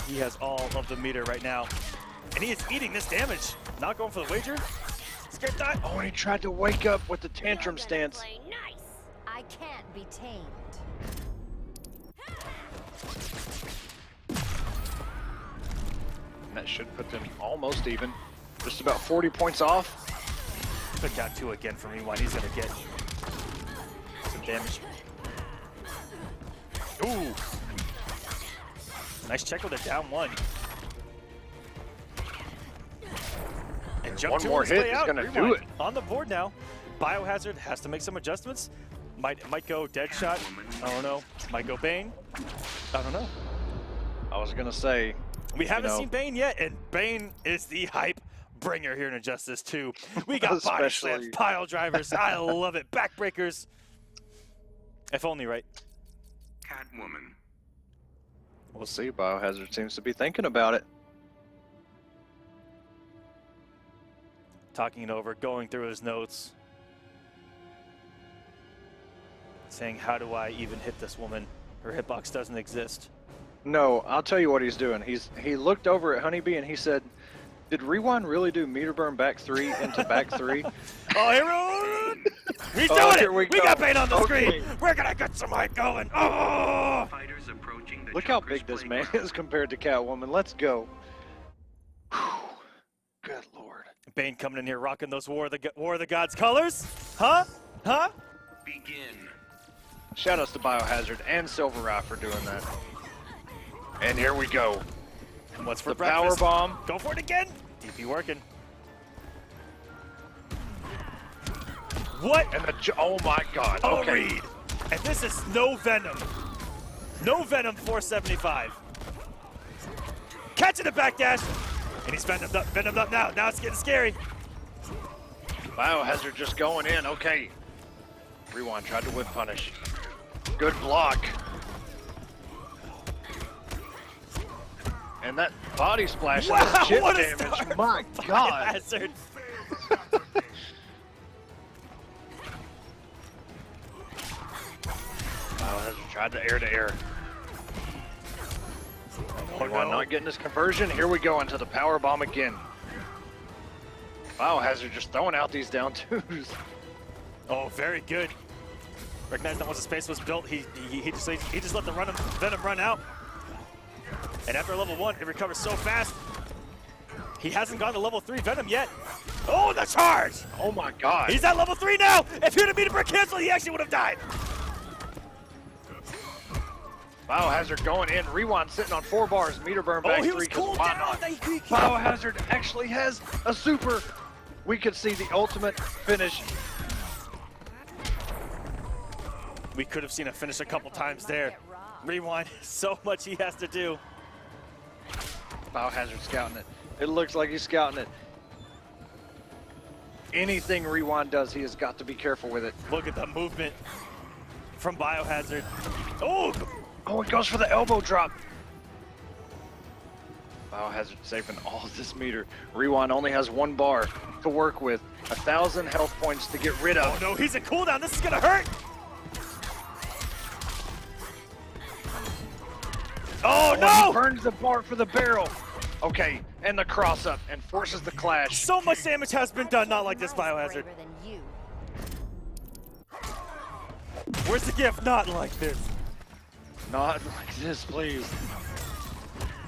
Speaker 3: He has all of the meter right now. And he is eating this damage. Not going for the wager. Scared die.
Speaker 4: Oh, and he tried to wake up with the tantrum stance.
Speaker 1: Play nice. I can't be tamed.
Speaker 4: That should put them almost even. Just about 40 points off.
Speaker 3: Put down 2 again from Rewind. He's gonna get some damage. Ooh. Nice check with a down 1. And jump
Speaker 4: One
Speaker 3: 2
Speaker 4: more
Speaker 3: on his
Speaker 4: hit
Speaker 3: way
Speaker 4: is
Speaker 3: out.
Speaker 4: gonna
Speaker 3: Rewind
Speaker 4: do it.
Speaker 3: on the board now. Biohazard has to make some adjustments. Might go Deadshot. I don't know. Might go Bane. I don't know.
Speaker 4: I was gonna say,
Speaker 3: We haven't seen Bane yet, and Bane is the hype bringer here in Injustice 2. We got body slams, pile drivers. I love it. Backbreakers. If only, right?
Speaker 6: Catwoman.
Speaker 4: we'll see. Biohazard seems to be thinking about it.
Speaker 3: Talking it over, going through his notes. Saying, how do I even hit this woman? Her hitbox doesn't exist.
Speaker 4: No, I'll tell you what he's doing. He looked over at HoneyBee and he said, did Rewind really do meter burn back 3 into back 3?
Speaker 3: Oh, here He's
Speaker 4: Oh,
Speaker 3: doing
Speaker 4: here
Speaker 3: it!
Speaker 4: we
Speaker 3: We
Speaker 4: go.
Speaker 3: got paint on the
Speaker 4: Okay.
Speaker 3: screen! We're gonna get some height going! Oh!
Speaker 6: Fighters approaching the
Speaker 4: Look how
Speaker 6: Joker's
Speaker 4: big this man
Speaker 6: playground.
Speaker 4: is compared to Catwoman. Let's go. Whew. Good lord.
Speaker 3: Bane coming in here rocking those War of the Gods colors? Huh? Huh?
Speaker 6: Begin.
Speaker 4: Shoutouts to Biohazard and SylverRye for doing that. And here we go.
Speaker 3: What's for
Speaker 4: The
Speaker 3: breakfast?
Speaker 4: power bomb.
Speaker 3: Go for it again! DP working. What?
Speaker 4: And oh my god.
Speaker 3: Oh,
Speaker 4: Okay.
Speaker 3: Reed! And this is no Venom. No Venom 475. Catching the backdash! And he's venomed up now. Now it's getting scary.
Speaker 4: Biohazard just going in. Okay. Rewind tried to whip punish. Good block. And that body splash
Speaker 3: Wow,
Speaker 4: and the chip
Speaker 3: what a
Speaker 4: damage.
Speaker 3: start
Speaker 4: My
Speaker 3: from
Speaker 4: god.
Speaker 3: Biohazard.
Speaker 4: Biohazard tried to air.
Speaker 3: Oh,
Speaker 4: Rewind
Speaker 3: no.
Speaker 4: not getting his conversion. Here we go into the power bomb again. Biohazard just throwing out these down twos.
Speaker 3: Oh, very good. Recognized that once the space was built, he just let the Venom run out. And after level 1, it recovers so fast. He hasn't gone to level 3 Venom yet. Oh, the charge!
Speaker 4: Oh my god.
Speaker 3: He's at level 3 now! If he'd have beat him for cancel, he actually would have died.
Speaker 4: Biohazard going in. Rewind sitting on 4 bars. Meter burn back
Speaker 3: Oh, he
Speaker 4: 3.
Speaker 3: was
Speaker 4: 'Cause
Speaker 3: cooled
Speaker 4: why
Speaker 3: down.
Speaker 4: not?
Speaker 3: He-
Speaker 4: Biohazard actually has a super. We could see the ultimate finish.
Speaker 3: We could have seen a finish a couple times there. Rewind, so much he has to do.
Speaker 4: Biohazard scouting it. It looks like he's scouting it. Anything Rewind does, he has got to be careful with it.
Speaker 3: Look at the movement from Biohazard. Oh!
Speaker 4: Oh, it goes for the elbow drop. Biohazard saving all of this meter. Rewind only has 1 bar to work with. 1,000 health points to get rid
Speaker 3: Oh
Speaker 4: of.
Speaker 3: no, he's in cooldown. This is gonna hurt. Oh
Speaker 4: He
Speaker 3: no!
Speaker 4: burns the bar for the barrel. Okay, and the cross up and forces the clash.
Speaker 3: So much damage has been done, not like this Biohazard.
Speaker 1: Braver than you.
Speaker 3: Where's the gift? Not like this.
Speaker 4: Not like this, please.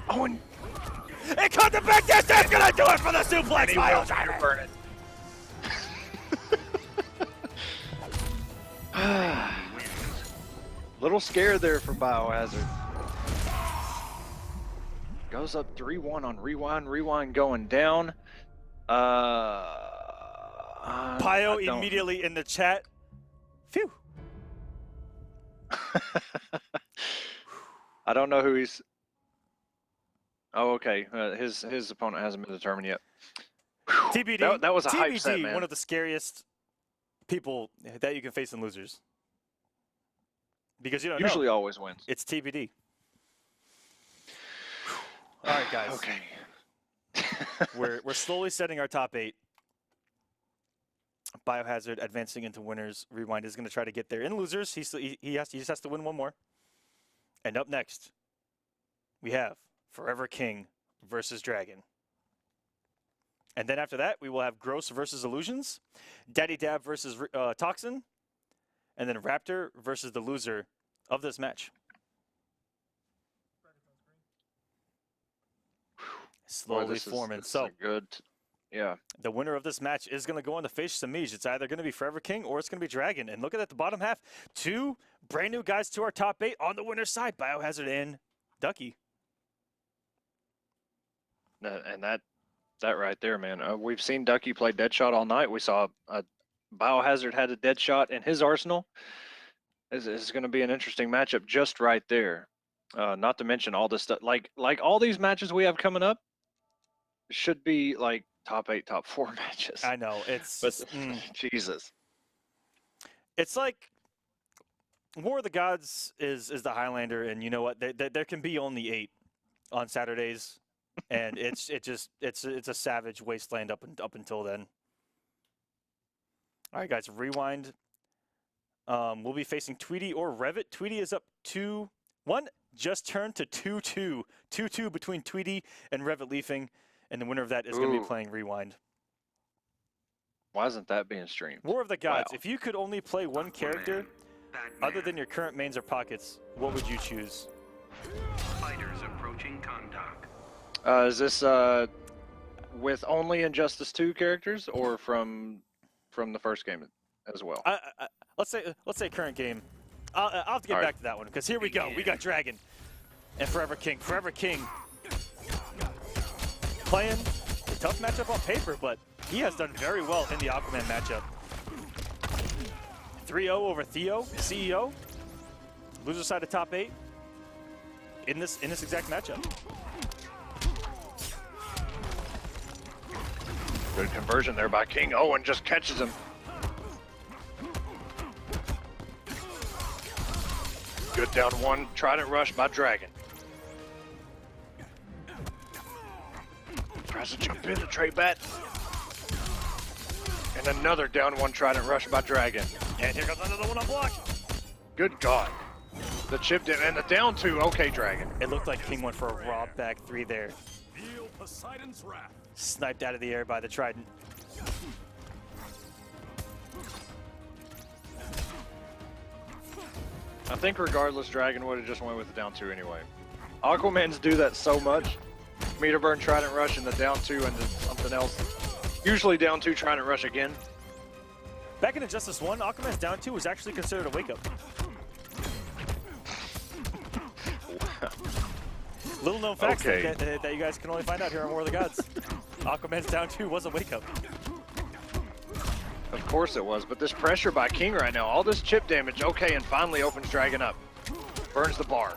Speaker 4: Oh, and
Speaker 3: It caught the back dash. That's gonna do it for the suplex.
Speaker 4: he will
Speaker 3: Biohazard.
Speaker 4: burn it. Little scared there for Biohazard. Goes up 3-1 on Rewind. Rewind going down.
Speaker 3: Pio
Speaker 4: I don't-
Speaker 3: immediately in the chat. Phew.
Speaker 4: I don't know who he's. Oh, okay. His opponent hasn't been determined yet.
Speaker 3: TBD.
Speaker 4: That was a hype
Speaker 3: TBD,
Speaker 4: set, man.
Speaker 3: one of the scariest people that you can face in losers. Because you don't
Speaker 4: Usually
Speaker 3: know.
Speaker 4: always wins.
Speaker 3: It's TBD. All right, guys.
Speaker 4: Okay.
Speaker 3: We're slowly setting our top 8. Biohazard advancing into winners. Rewind is going to try to get there. In losers, he just has to win 1 more. And up next, we have Forever King versus Dragon. And then after that, we will have Gross versus Illusions, Daddy Dab versus Toxin, and then Raptor versus the loser of this match. Slowly
Speaker 4: Boy, this
Speaker 3: forming.
Speaker 4: is
Speaker 3: So
Speaker 4: a good. Yeah.
Speaker 3: the winner of this match is going to go on to face Semiij. It's either going to be Forever King or it's going to be Dragon. And look at the bottom half. 2 brand new guys to our top 8 on the winner's side, Biohazard and Ducky.
Speaker 4: And that right there, man. We've seen Ducky play Deadshot all night. We saw Biohazard had a Deadshot in his arsenal. This is going to be an interesting matchup just right there. Not to mention all this stuff. Like all these matches we have coming up should be like top 8, top 4 matches.
Speaker 3: I know. It's
Speaker 4: But Jesus.
Speaker 3: It's like War of the Gods is the Highlander, and you know what? There can be only 8 on Saturdays, and it's a savage wasteland up until then. All right, guys, rewind. We'll be facing Tweedy or Revit. Tweedy is up 2-1. Just turned to 2-2. 2-2 between Tweedy and Revit Leafing, and the winner of that is going to be playing Rewind.
Speaker 4: Why isn't that being streamed?
Speaker 3: War of the Gods.
Speaker 4: Wow.
Speaker 3: If you could only play one character other than your current mains or pockets, what would you choose?
Speaker 6: Fighters approaching contact.
Speaker 4: Is this with only Injustice 2 characters, or from the first game as well?
Speaker 3: Let's say current game. I'll have to get back to that one because here we go. We got Dragon and Forever King. Forever King playing a tough matchup on paper, but he has done very well in the Aquaman matchup. 3-0 over Theo, CEO. Loser side of top 8 in this exact matchup.
Speaker 4: Good conversion there by King. Oh, and just catches him. Good down one. Trident rush by Dragon. Tries to jump in to trade bat. And another down one Trident rush by Dragon.
Speaker 3: And here comes another one on block.
Speaker 4: Good God. The chip in and the down two. Okay, Dragon.
Speaker 3: It looked like King went for a raw back 3 there.
Speaker 7: Feel Poseidon's wrath.
Speaker 3: Sniped out of the air by the Trident.
Speaker 4: I think regardless, Dragon would have just went with the down two anyway. Aquamans do that so much. Meter burn, Trident rush, and the down two, and then something else. Usually down two, Trident rush again.
Speaker 3: Back in Injustice 1, Aquaman's down 2 was actually considered a wake-up. Little known facts that you guys can only find out here on War of the Gods. Aquaman's down 2 was a wake-up.
Speaker 4: Of course it was, but this pressure by King right now, all this chip damage, okay, and finally opens Dragon up. Burns the bar.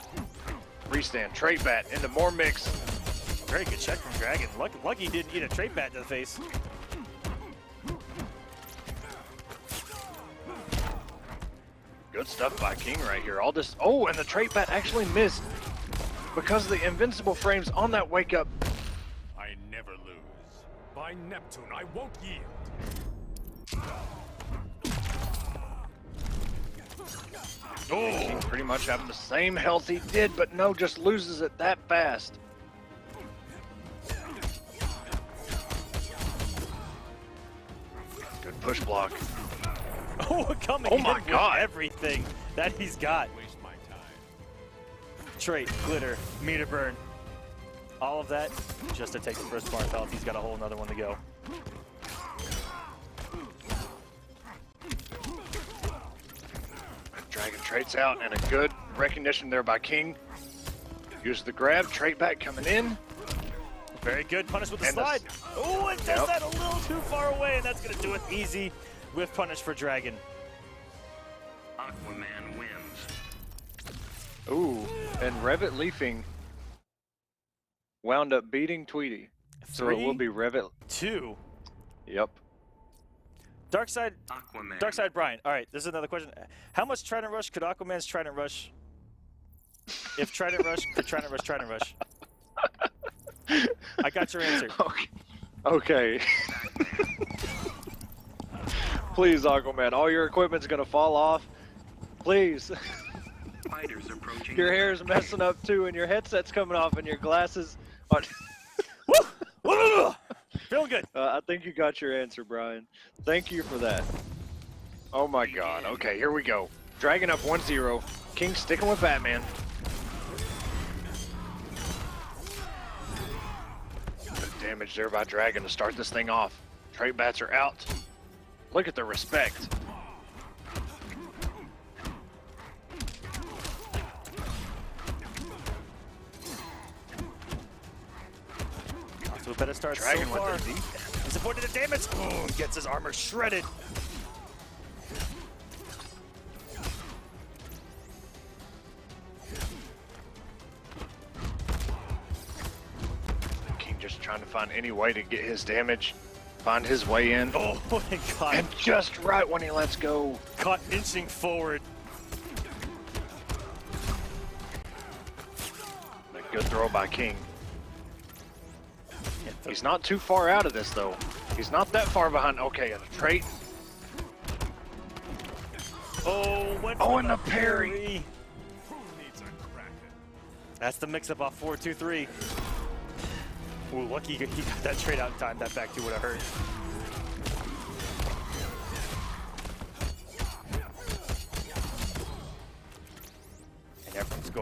Speaker 4: Restand, trait bat into more mix.
Speaker 3: Very good check from Dragon. Lucky he didn't eat a trait bat to the face.
Speaker 4: Good stuff by King right here. All this, oh, and the trait bat actually missed because of the invincible frames on that wake up.
Speaker 7: I never lose. By Neptune, I won't yield.
Speaker 4: Oh, King pretty much having the same health he did, but no, just loses it that fast. Good push block.
Speaker 3: Oh, coming in with everything that he's got.
Speaker 7: Waste my time.
Speaker 3: Trait, glitter, meter burn. All of that just to take the first bar health. He's got a whole another one to go.
Speaker 4: Dragon traits out, and a good recognition there by King. Use the grab, trait back coming in.
Speaker 3: Very good, punish with the slide. Oh, it does that a little too far away, and that's gonna do it easy with punish for Dragon.
Speaker 6: Aquaman wins.
Speaker 4: Ooh, and Revit Leafing wound up beating Tweedy. So it will be Revit
Speaker 3: 2.
Speaker 4: Yep.
Speaker 3: Darkside
Speaker 6: Aquaman.
Speaker 3: Brian. All right, this is another question. How much Trident Rush could Aquaman's Trident Rush? If Trident Rush could Trident Rush. I got your answer.
Speaker 4: Okay. Please, Aquaman, all your equipment's gonna fall off. Please.
Speaker 6: Fighters approaching.
Speaker 4: Your hair is messing up too, and your headset's coming off, and your glasses are.
Speaker 3: Woo! Feeling good.
Speaker 4: I think you got your answer, Brian. Thank you for that. Oh my God. Okay, here we go. Dragon up 1-0. King sticking with Batman. Good damage there by Dragon to start this thing off. Trait bats are out. Look at the respect.
Speaker 3: Off to a better start
Speaker 4: Dragon
Speaker 3: so far.
Speaker 4: with the defense.
Speaker 3: He's avoided the damage. Oh, gets his armor shredded.
Speaker 4: King just trying to find any way to get his damage, find his way in.
Speaker 3: Oh my God.
Speaker 4: And just right when he lets go.
Speaker 3: Caught inching forward.
Speaker 4: A good throw by King. He's not too far out of this though. He's not that far behind. Okay, and a trait.
Speaker 3: Oh,
Speaker 4: and the parry.
Speaker 7: Who needs a Kraken?
Speaker 3: That's the mix-up off 4-2-3. Ooh, lucky he got that trade out in time. That back two would have hurt.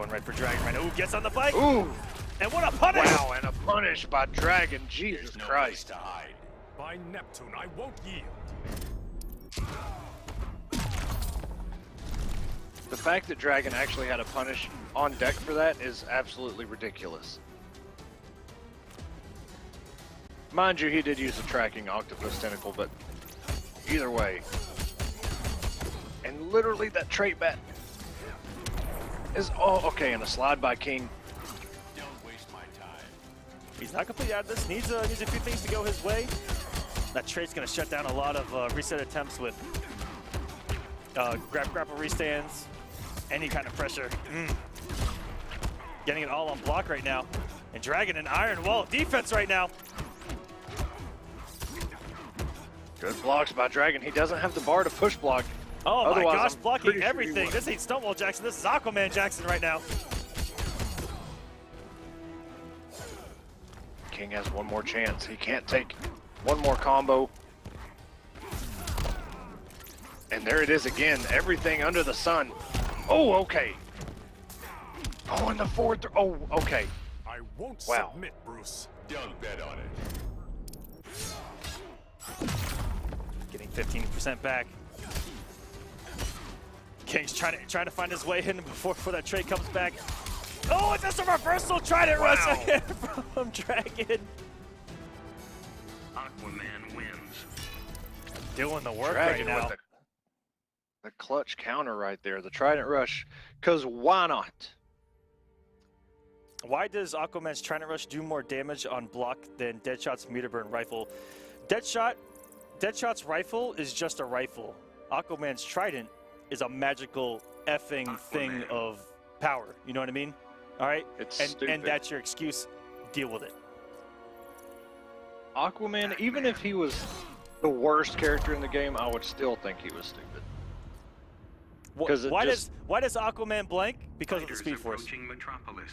Speaker 3: going right for Dragon right now. Ooh, gets on the bike.
Speaker 4: Ooh!
Speaker 3: And what a punish!
Speaker 4: Wow, and a punish by Dragon. Jesus
Speaker 7: There's no place
Speaker 4: Christ.
Speaker 7: to hide. By Neptune, I won't yield.
Speaker 4: The fact that Dragon actually had a punish on deck for that is absolutely ridiculous. Mind you, he did use a tracking octopus tentacle, but either way. And literally that trait bat is all okay, and a slide by King.
Speaker 7: Don't waste my time.
Speaker 3: He's not completely out of this. Needs a few things to go his way. That trait's going to shut down a lot of reset attempts with grapple restands, any kind of pressure. Getting it all on block right now. And Dragon an iron wall defense right now.
Speaker 4: Good blocks by Dragon. He doesn't have the bar to push block.
Speaker 3: Oh
Speaker 4: Otherwise,
Speaker 3: my gosh,
Speaker 4: I'm
Speaker 3: blocking
Speaker 4: pretty sure he
Speaker 3: everything.
Speaker 4: would.
Speaker 3: This ain't Stonewall Jackson. This is Aquaman Jackson right now.
Speaker 4: King has one more chance. He can't take one more combo. And there it is again. Everything under the sun. Oh, okay. Oh, and the fourth. Oh, okay.
Speaker 7: I won't
Speaker 4: Wow.
Speaker 7: submit, Bruce. Don't bet on it.
Speaker 3: Getting 15% back. King's trying to find his way in before that trait comes back. Oh, it's just a reversal trident rush again from Dragon.
Speaker 6: Aquaman wins.
Speaker 3: Doing the work
Speaker 4: Dragon
Speaker 3: right now.
Speaker 4: with the clutch counter right there. The Trident Rush. Because why not?
Speaker 3: Why does Aquaman's Trident Rush do more damage on block than Deadshot's meter burn rifle? Deadshot's rifle is just a rifle. Aquaman's Trident is a magical effing thing of power. You know what I mean? All right?
Speaker 4: It's
Speaker 3: and
Speaker 4: stupid.
Speaker 3: that's your excuse. Deal with it.
Speaker 4: Aquaman, even if he was the worst character in the game, I would still think he was stupid. Because
Speaker 3: Why does Aquaman blank? Because of the Speed Force.
Speaker 6: Approaching Metropolis.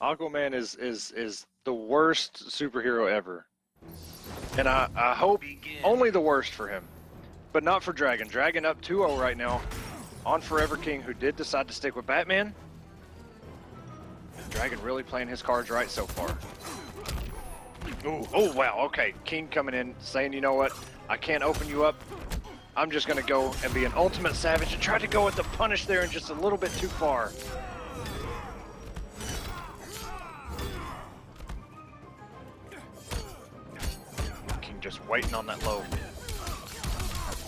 Speaker 4: Aquaman is the worst superhero ever. And I hope only the worst for him. But not for Dragon. Dragon up 2-0 right now on Forever King, who did decide to stick with Batman. Dragon really playing his cards right so far. Ooh, oh, wow, okay. King coming in, saying, you know what? I can't open you up. I'm just going to go and be an ultimate savage and try to go with the punish there and just a little bit too far. King just waiting on that low.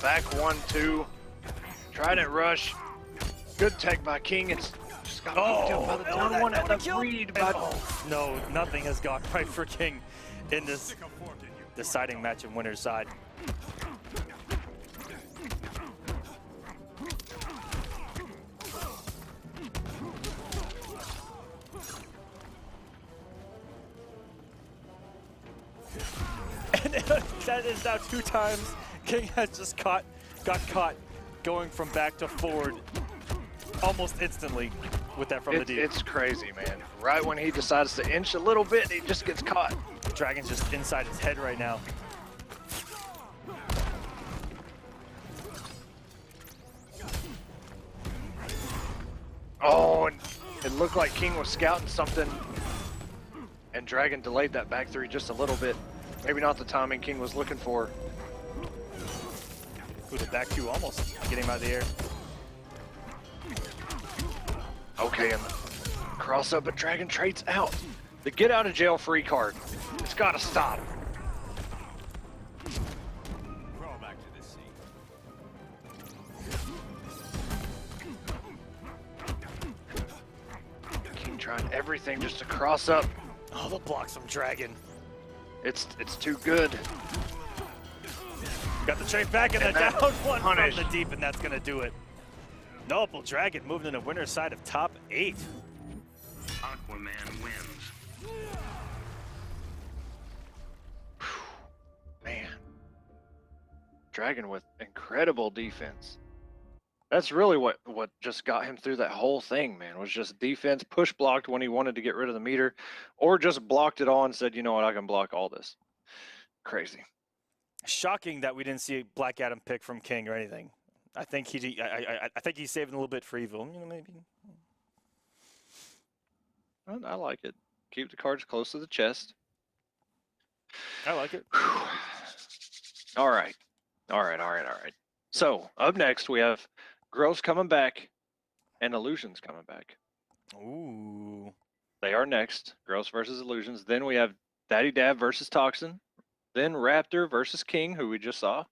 Speaker 4: Back 1-2. Trident rush. Good tech by King. It's just got hooked up by the down one and the read by...
Speaker 3: No, nothing has gone right for King in this deciding match in winner's side. And that is now 2 times King has just got caught going from back to forward almost instantly with that from the deep.
Speaker 4: It's crazy, man. Right when he decides to inch a little bit, he just gets caught.
Speaker 3: Dragon's just inside his head right now.
Speaker 4: Oh, and it looked like King was scouting something. And Dragon delayed that back 3 just a little bit. Maybe not the timing King was looking for.
Speaker 3: Ooh, the back 2 almost getting him out of the air.
Speaker 4: Okay, and cross up, but Dragon trades out. The get out of jail free card. It's got to stop.
Speaker 7: Crawl back to the sea.
Speaker 4: King trying everything just to cross up.
Speaker 3: Oh, the blocks from Dragon.
Speaker 4: It's too good.
Speaker 3: Got the trade back and the
Speaker 4: that
Speaker 3: down one
Speaker 4: punish.
Speaker 3: from the deep, and that's going to do it. Noble Dragon moving in the winner's side of top 8.
Speaker 6: Aquaman wins.
Speaker 4: Man. Dragon with incredible defense. That's really what just got him through that whole thing, man, was just defense, push blocked when he wanted to get rid of the meter, or just blocked it all and said, you know what, I can block all this. Crazy.
Speaker 3: Shocking that we didn't see a Black Adam pick from King or anything. I think I think he's saving a little bit for evil. You know, maybe.
Speaker 4: I like it. Keep the cards close to the chest.
Speaker 3: I like it.
Speaker 4: All right. So up next we have Gross coming back and Illusions coming back.
Speaker 3: Ooh.
Speaker 4: They are next. Gross versus Illusions. Then we have Daddy Dab versus Toxin. Then Raptor versus King, who we just saw.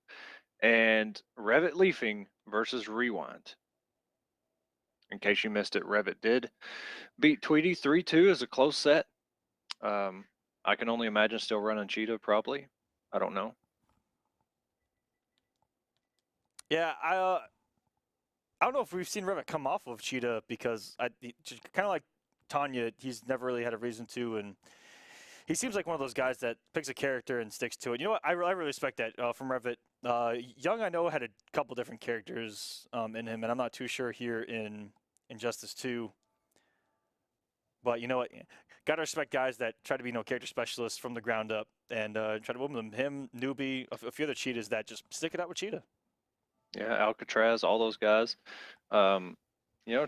Speaker 4: And Revit Leafing versus Rewind. In case you missed it, Revit did beat Tweedy 3-2 as a close set. I can only imagine still running Cheetah, probably. I don't know.
Speaker 3: Yeah, I don't know if we've seen Revit come off of Cheetah because kind of like Tanya, he's never really had a reason to, and he seems like one of those guys that picks a character and sticks to it. You know what? I really respect that from Revit. Young, I know, had a couple different characters in him, and I'm not too sure here in Injustice 2. But you know what? Gotta respect guys that try to be character specialists from the ground up and try to win them. Him, Newbie, a few other Cheetahs that just stick it out with Cheetah.
Speaker 4: Yeah, Alcatraz, all those guys.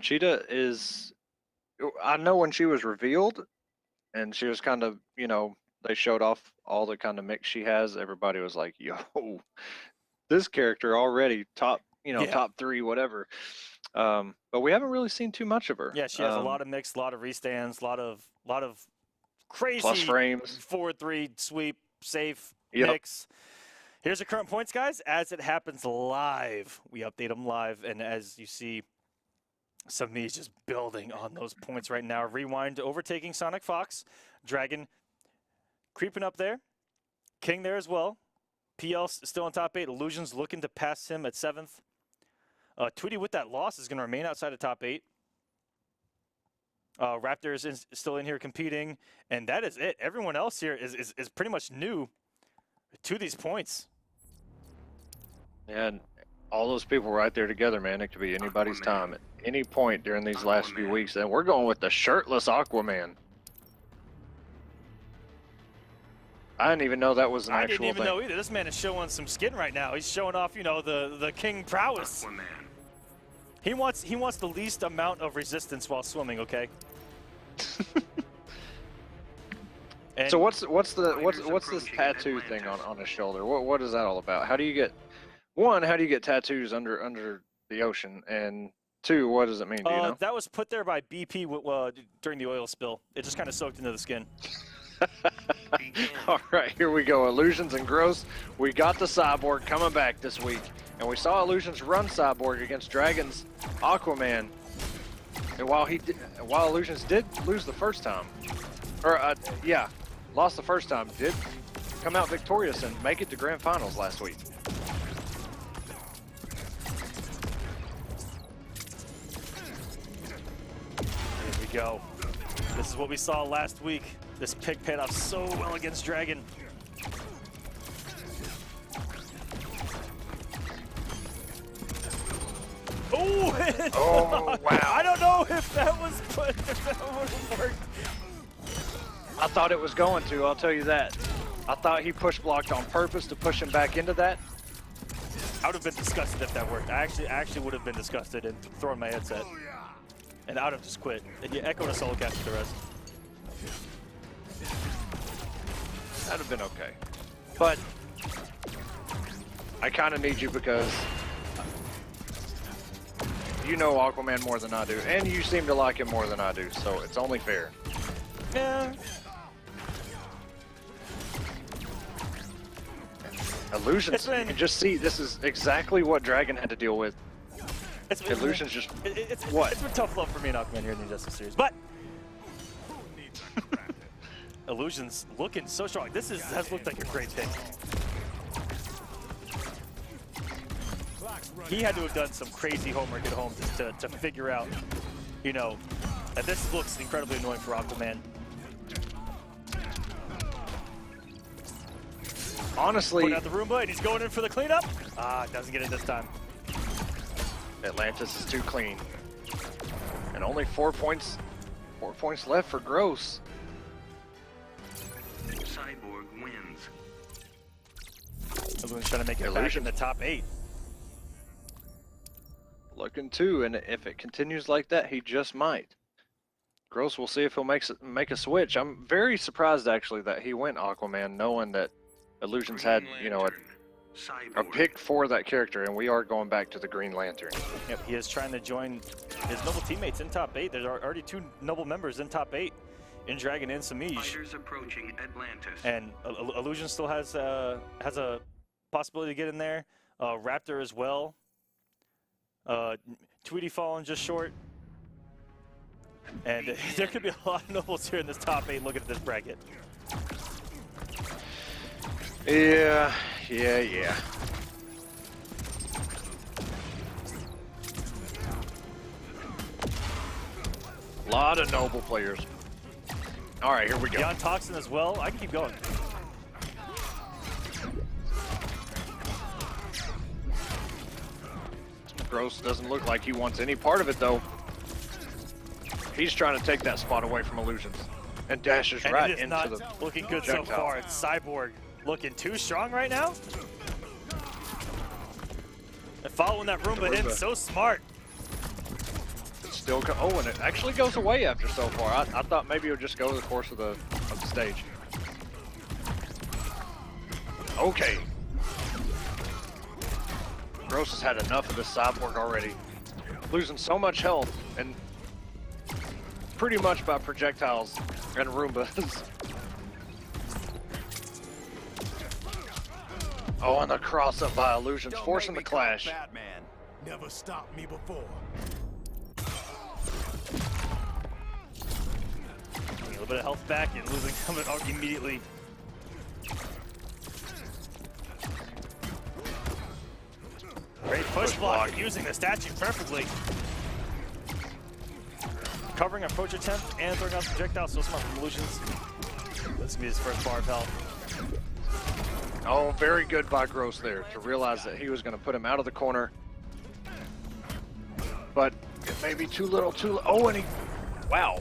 Speaker 4: Cheetah is. I know when she was revealed, and she was kind of, they showed off all the kind of mix she has. Everybody was like, "Yo, this character already top, top 3, whatever." But we haven't really seen too much of her.
Speaker 3: Yeah, she has a lot of mix, a lot of restands, a lot of crazy
Speaker 4: plus frames,
Speaker 3: 4-3 sweep, safe
Speaker 4: Yep.
Speaker 3: mix. Here's the current points, guys. As it happens live, we update them live, and as you see, Semiij is just building on those points right now. Rewind overtaking SonicFox, Dragon creeping up there, King there as well. PL still in top 8. Illusions looking to pass him at 7th. Tweedy with that loss is going to remain outside of top 8. Raptor is still in here competing, and that is it. Everyone else here is pretty much new to these points.
Speaker 4: Yeah, and all those people right there together, man. It could be anybody's time at any point during these last few weeks. And we're going with the shirtless Aquaman. I didn't even know that was an actual thing.
Speaker 3: I didn't even know either. This man is showing some skin right now. He's showing off, the king prowess.
Speaker 6: Aquaman.
Speaker 3: He wants the least amount of resistance while swimming. Okay.
Speaker 4: So what's this tattoo thing on his shoulder? What is that all about? How do you get tattoos under the ocean? And 2, what does it mean? Do you know?
Speaker 3: That was put there by BP during the oil spill. It just kind of soaked into the skin.
Speaker 4: All right, here we go. Illusions and Gross. We got the Cyborg coming back this week, and we saw Illusions run Cyborg against Dragon's Aquaman. And while Illusions did lose the first time, lost the first time, did come out victorious and make it to Grand Finals last week.
Speaker 3: Here we go. This is what we saw last week. This pick paid off so well against Dragon.
Speaker 4: Oh, wow.
Speaker 3: I don't know if that would have worked.
Speaker 4: I thought it was going to, I'll tell you that. I thought he push blocked on purpose to push him back into that.
Speaker 3: I would have been disgusted if that worked. I actually would have been disgusted and thrown my headset. And I would have just quit. And you echoed a solo cast for the rest.
Speaker 4: That'd have been okay. But I kind of need you because you know Aquaman more than I do, and you seem to like him more than I do, so it's only fair.
Speaker 3: Yeah.
Speaker 4: Illusions, you can just see this is exactly what Dragon had to deal with. Illusions just
Speaker 3: it's
Speaker 4: what?
Speaker 3: It's been tough love for me and Aquaman here in the Injustice series, but Illusions looking so strong. This has looked like a great pick. He had to have done some crazy homework at home to figure out, that this looks incredibly annoying for Aquaman.
Speaker 4: Honestly,
Speaker 3: putting out the Roomba and he's going in for the cleanup. Doesn't get it this time.
Speaker 4: Atlantis is too clean, and only 4 points. 4 points left for Gross.
Speaker 6: Cyborg wins.
Speaker 3: Everyone's trying to make it back in the top 8.
Speaker 4: looking too, and if it continues like that, he just might. Gross, we'll see if he'll make a switch. I'm very surprised actually that he went Aquaman, knowing that Illusions had, you know, a pick for that character, and we are going back to the Green Lantern.
Speaker 3: Yep, he is trying to join his noble teammates in top 8. There's already 2 noble members in top 8, in Dragon and Semiij.
Speaker 6: Fighters approaching Atlantis.
Speaker 3: And Illusion still has a possibility to get in there. Raptor as well. Tweedy falling just short. And there could be a lot of nobles here in this top 8 looking at this bracket.
Speaker 4: Yeah. A lot of noble players. All right, here we go.
Speaker 3: Beyond Toxin as well. I can keep going.
Speaker 4: Gross doesn't look like he wants any part of it, though. He's trying to take that spot away from Illusions. And dashes
Speaker 3: And
Speaker 4: right
Speaker 3: it is
Speaker 4: into
Speaker 3: not
Speaker 4: the
Speaker 3: looking good so
Speaker 4: projectile.
Speaker 3: far. It's Cyborg looking too strong right now. And following that Roomba in, so smart.
Speaker 4: Still oh, and it actually goes away after so far. I thought maybe it would just go to the course of the stage. Okay. Gross has had enough of this Cyborg already. Losing so much health, and pretty much by projectiles and Roombas. Oh, and the cross up by Illusions, forcing the clash.
Speaker 10: Batman.
Speaker 7: Never stopped me before.
Speaker 3: A little bit of health back and losing coming out immediately. Great push block, using the statue perfectly. Covering approach attempt and throwing out projectile, so smart from Illusions. This could be his first bar of health.
Speaker 4: Oh, very good by Gross there to realize that he was going to put him out of the corner. But it may be too little, oh, and he, wow.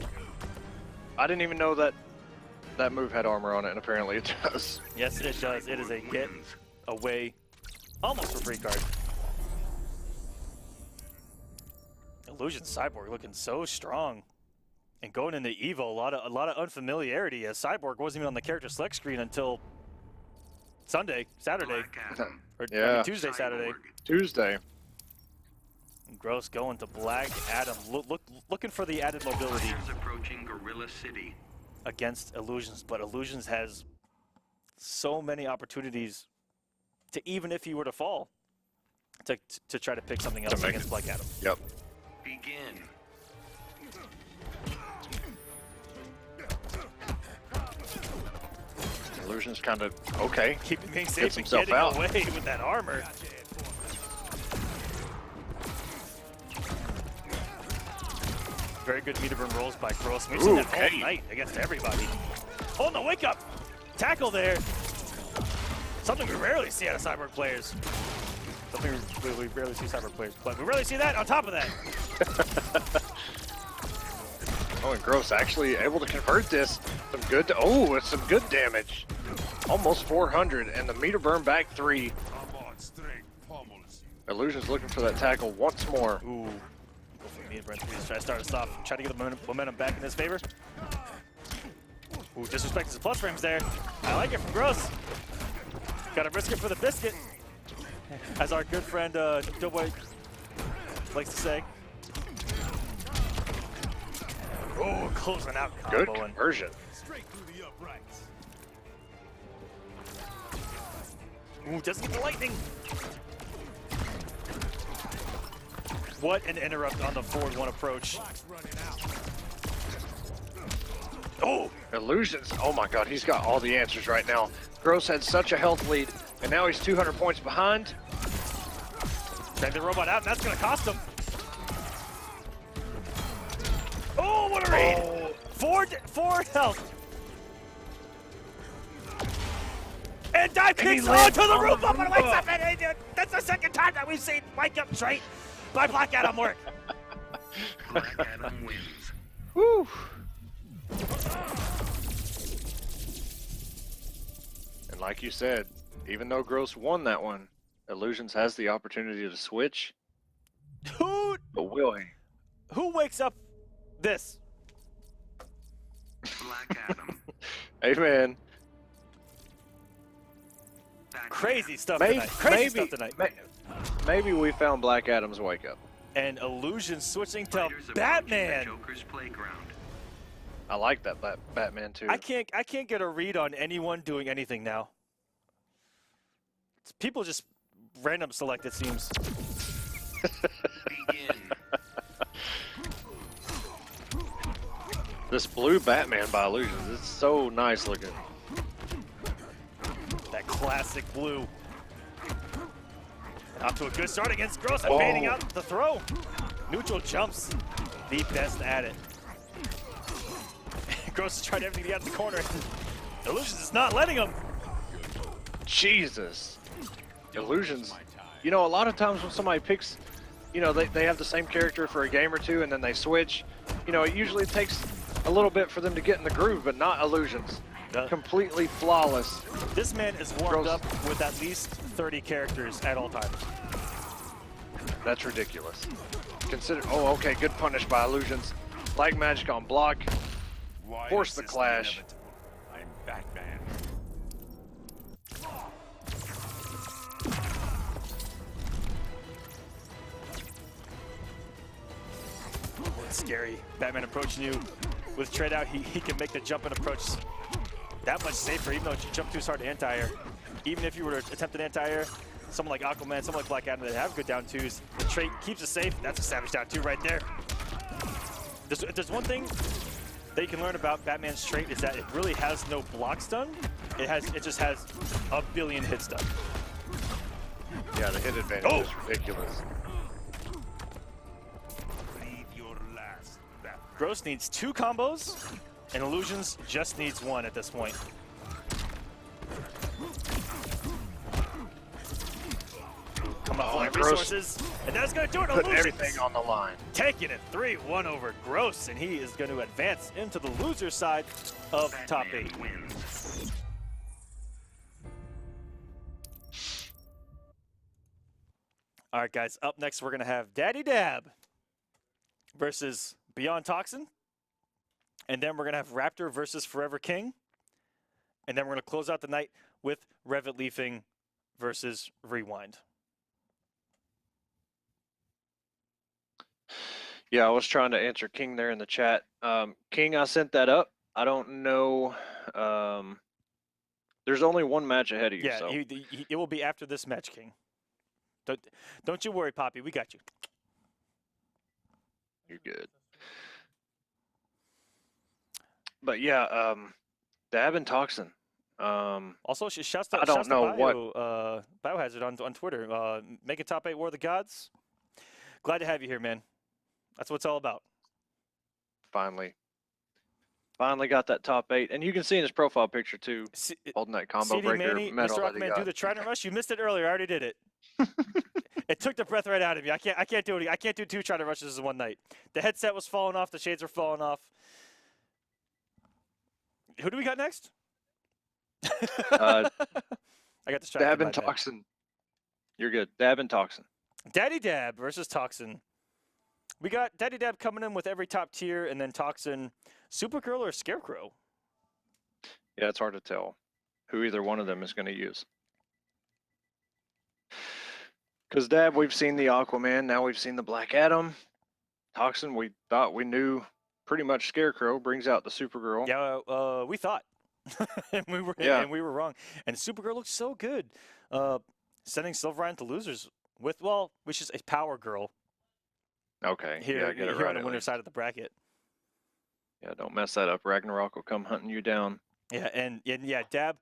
Speaker 4: I didn't even know that that move had armor on it, and apparently it does.
Speaker 3: Yes, it does. It is a get away, almost for free card. Illusion Cyborg looking so strong. And going into Evo, a lot of unfamiliarity, as Cyborg wasn't even on the character select screen until Saturday. Or,
Speaker 4: Yeah.
Speaker 3: I mean, Tuesday, Saturday.
Speaker 4: Tuesday.
Speaker 3: And Gross going to Black Adam, looking for the added mobility
Speaker 6: Fighters approaching Gorilla City.
Speaker 3: against Illusions, but Illusions has so many opportunities to, even if he were to fall, to try to pick something else against Black Adam.
Speaker 4: Yep.
Speaker 6: Begin.
Speaker 4: Illusion's kind of okay.
Speaker 3: Keeping things
Speaker 4: Gets
Speaker 3: safe and
Speaker 4: himself
Speaker 3: getting
Speaker 4: out.
Speaker 3: away with that armor. Very good meter burn rolls by Gross. We've seen that all
Speaker 4: Okay.
Speaker 3: night against everybody. Oh, no, wake up! Tackle there. Something we rarely see out of Cyborg players. Something we rarely see Cyborg players, but we rarely see that on top of that.
Speaker 4: Oh, and Gross actually able to convert this. Some good, oh, it's some good damage. Almost 400, and the meter burn back 3. Illusion's looking for that tackle once more.
Speaker 3: Ooh. Go for meter burn 3. Try to start us off. Try to get the momentum back in his favor. Ooh, disrespect his plus frames there. I like it from Gross. Gotta risk it for the biscuit. As our good friend Doughboy likes to say. Oh, closing out
Speaker 4: Good
Speaker 3: combo.
Speaker 4: conversion.
Speaker 7: Straight through the uprights.
Speaker 3: Ooh, doesn't get the lightning. What an interrupt on the forward one approach.
Speaker 7: Clock's running out.
Speaker 3: Oh,
Speaker 4: Illusions, oh my god, he's got all the answers right now. Gross had such a health lead, and now he's 200 points behind.
Speaker 3: drag the robot out, and that's gonna cost him. Oh, what a read!
Speaker 4: Oh.
Speaker 3: Four health. And dive
Speaker 4: And he
Speaker 3: kicks
Speaker 4: lands
Speaker 3: onto the
Speaker 4: on
Speaker 3: roof
Speaker 4: the
Speaker 3: up and wakes
Speaker 4: Roomba.
Speaker 3: up. And that's the second time that we've seen wake up straight by Black Adam work.
Speaker 6: Black Adam wins.
Speaker 4: Whew. And like you said, even though Gross won that one, Illusions has the opportunity to switch.
Speaker 3: Dude,
Speaker 4: But will he?
Speaker 3: Who wakes up this?
Speaker 6: Black Adam.
Speaker 4: Hey, man.
Speaker 6: Batman.
Speaker 3: Crazy stuff
Speaker 4: Maybe,
Speaker 3: tonight. Crazy stuff tonight.
Speaker 4: Maybe we found Black Adam's wake up.
Speaker 3: And Illusion switching to
Speaker 6: Fighters approaching
Speaker 3: Batman.
Speaker 6: the Joker's playground.
Speaker 4: I like that Batman too.
Speaker 3: I can't get a read on anyone doing anything now. People just random select, it seems.
Speaker 6: Begin.
Speaker 4: This blue Batman by Illusions, it's so nice looking.
Speaker 3: That classic blue. Off to a good start against Gross,
Speaker 4: Oh.
Speaker 3: fading out the throw. Neutral jumps, the best at it. Gross is trying everything to get out of the corner. Illusions is not letting him.
Speaker 4: Jesus. Illusions. You know, a lot of times when somebody picks, you know, they have the same character for a game or two and then they switch, you know, it usually takes a little bit for them to get in the groove, but not Illusions. Completely flawless.
Speaker 3: This man is warmed up with at least 30 characters at all times.
Speaker 4: That's ridiculous. Consider, oh, okay, good punish by Illusions. Like magic on block.
Speaker 7: Why
Speaker 4: Force
Speaker 7: is
Speaker 4: the
Speaker 7: this
Speaker 4: clash.
Speaker 7: inevitable? I'm Batman.
Speaker 3: It's scary. Batman approaching you with trade out. He can make the jump and approach that much safer, even though you jump too hard to anti-air. Even if you were to attempt an anti-air, someone like Aquaman, someone like Black Adam that have good down twos, the trait keeps it safe. That's a savage down two right there. There's one thing that you can learn about Batman's trait is that it really has no block stun. It just has a billion hit stun.
Speaker 4: Yeah, the hit advantage is ridiculous.
Speaker 7: Breathe your last breath.
Speaker 3: Gross needs 2 combos, and Illusions just needs 1 at this point. Come on, resources, and that's going to do it.
Speaker 4: Put
Speaker 3: Illusions
Speaker 4: everything on the line.
Speaker 3: taking it 3-1 over Gross, and he is going to advance into the loser side of top 8.
Speaker 6: Wins.
Speaker 3: All right, guys, up next we're going to have Daddy Dab versus Beyond Toxin. And then we're going to have Raptor versus Forever King. And then we're going to close out the night with Revit Leafing versus Rewind.
Speaker 4: Yeah, I was trying to answer King there in the chat. King, I sent that up. I don't know. There's only one match ahead of you.
Speaker 3: Yeah,
Speaker 4: So.
Speaker 3: it will be after this match, King. Don't you worry, Poppy. We got you.
Speaker 4: You're good. But yeah, Dab and Toxin.
Speaker 3: Also, shouts to,
Speaker 4: I don't know what.
Speaker 3: Biohazard on Twitter. Make it top 8 War of the Gods. Glad to have you here, man. That's what it's all about.
Speaker 4: Finally got that top 8. And you can see in his profile picture too, holding that combo
Speaker 3: CD
Speaker 4: breaker
Speaker 3: Manny,
Speaker 4: medal
Speaker 3: Mr.
Speaker 4: that he
Speaker 3: Aquaman,
Speaker 4: got.
Speaker 3: do the Trident Rush. You missed it earlier. I already did it. It took the breath right out of me. I can't do it. I can't do 2 Trident Rushes in one night. The headset was falling off. The shades were falling off. Who do we got next? I got distracted.
Speaker 4: Dab
Speaker 3: by
Speaker 4: and
Speaker 3: that.
Speaker 4: Toxin. You're good. Dab and Toxin.
Speaker 3: Daddy Dab versus Toxin. We got Daddy Dab coming in with every top tier, and then Toxin, Supergirl or Scarecrow.
Speaker 4: Yeah, it's hard to tell who either one of them is going to use. Because Dab, we've seen the Aquaman, now we've seen the Black Adam. Toxin, we thought we knew pretty much Scarecrow brings out the Supergirl.
Speaker 3: Yeah, we thought, and we were wrong. And Supergirl looks so good. Sending SylverRye into losers with which is a Power Girl.
Speaker 4: Okay.
Speaker 3: Here,
Speaker 4: get it
Speaker 3: here
Speaker 4: right
Speaker 3: on the
Speaker 4: at
Speaker 3: winner
Speaker 4: least.
Speaker 3: side of the bracket.
Speaker 4: Yeah, don't mess that up. Ragnarok will come hunting you down.
Speaker 3: Yeah, and yeah, Dab.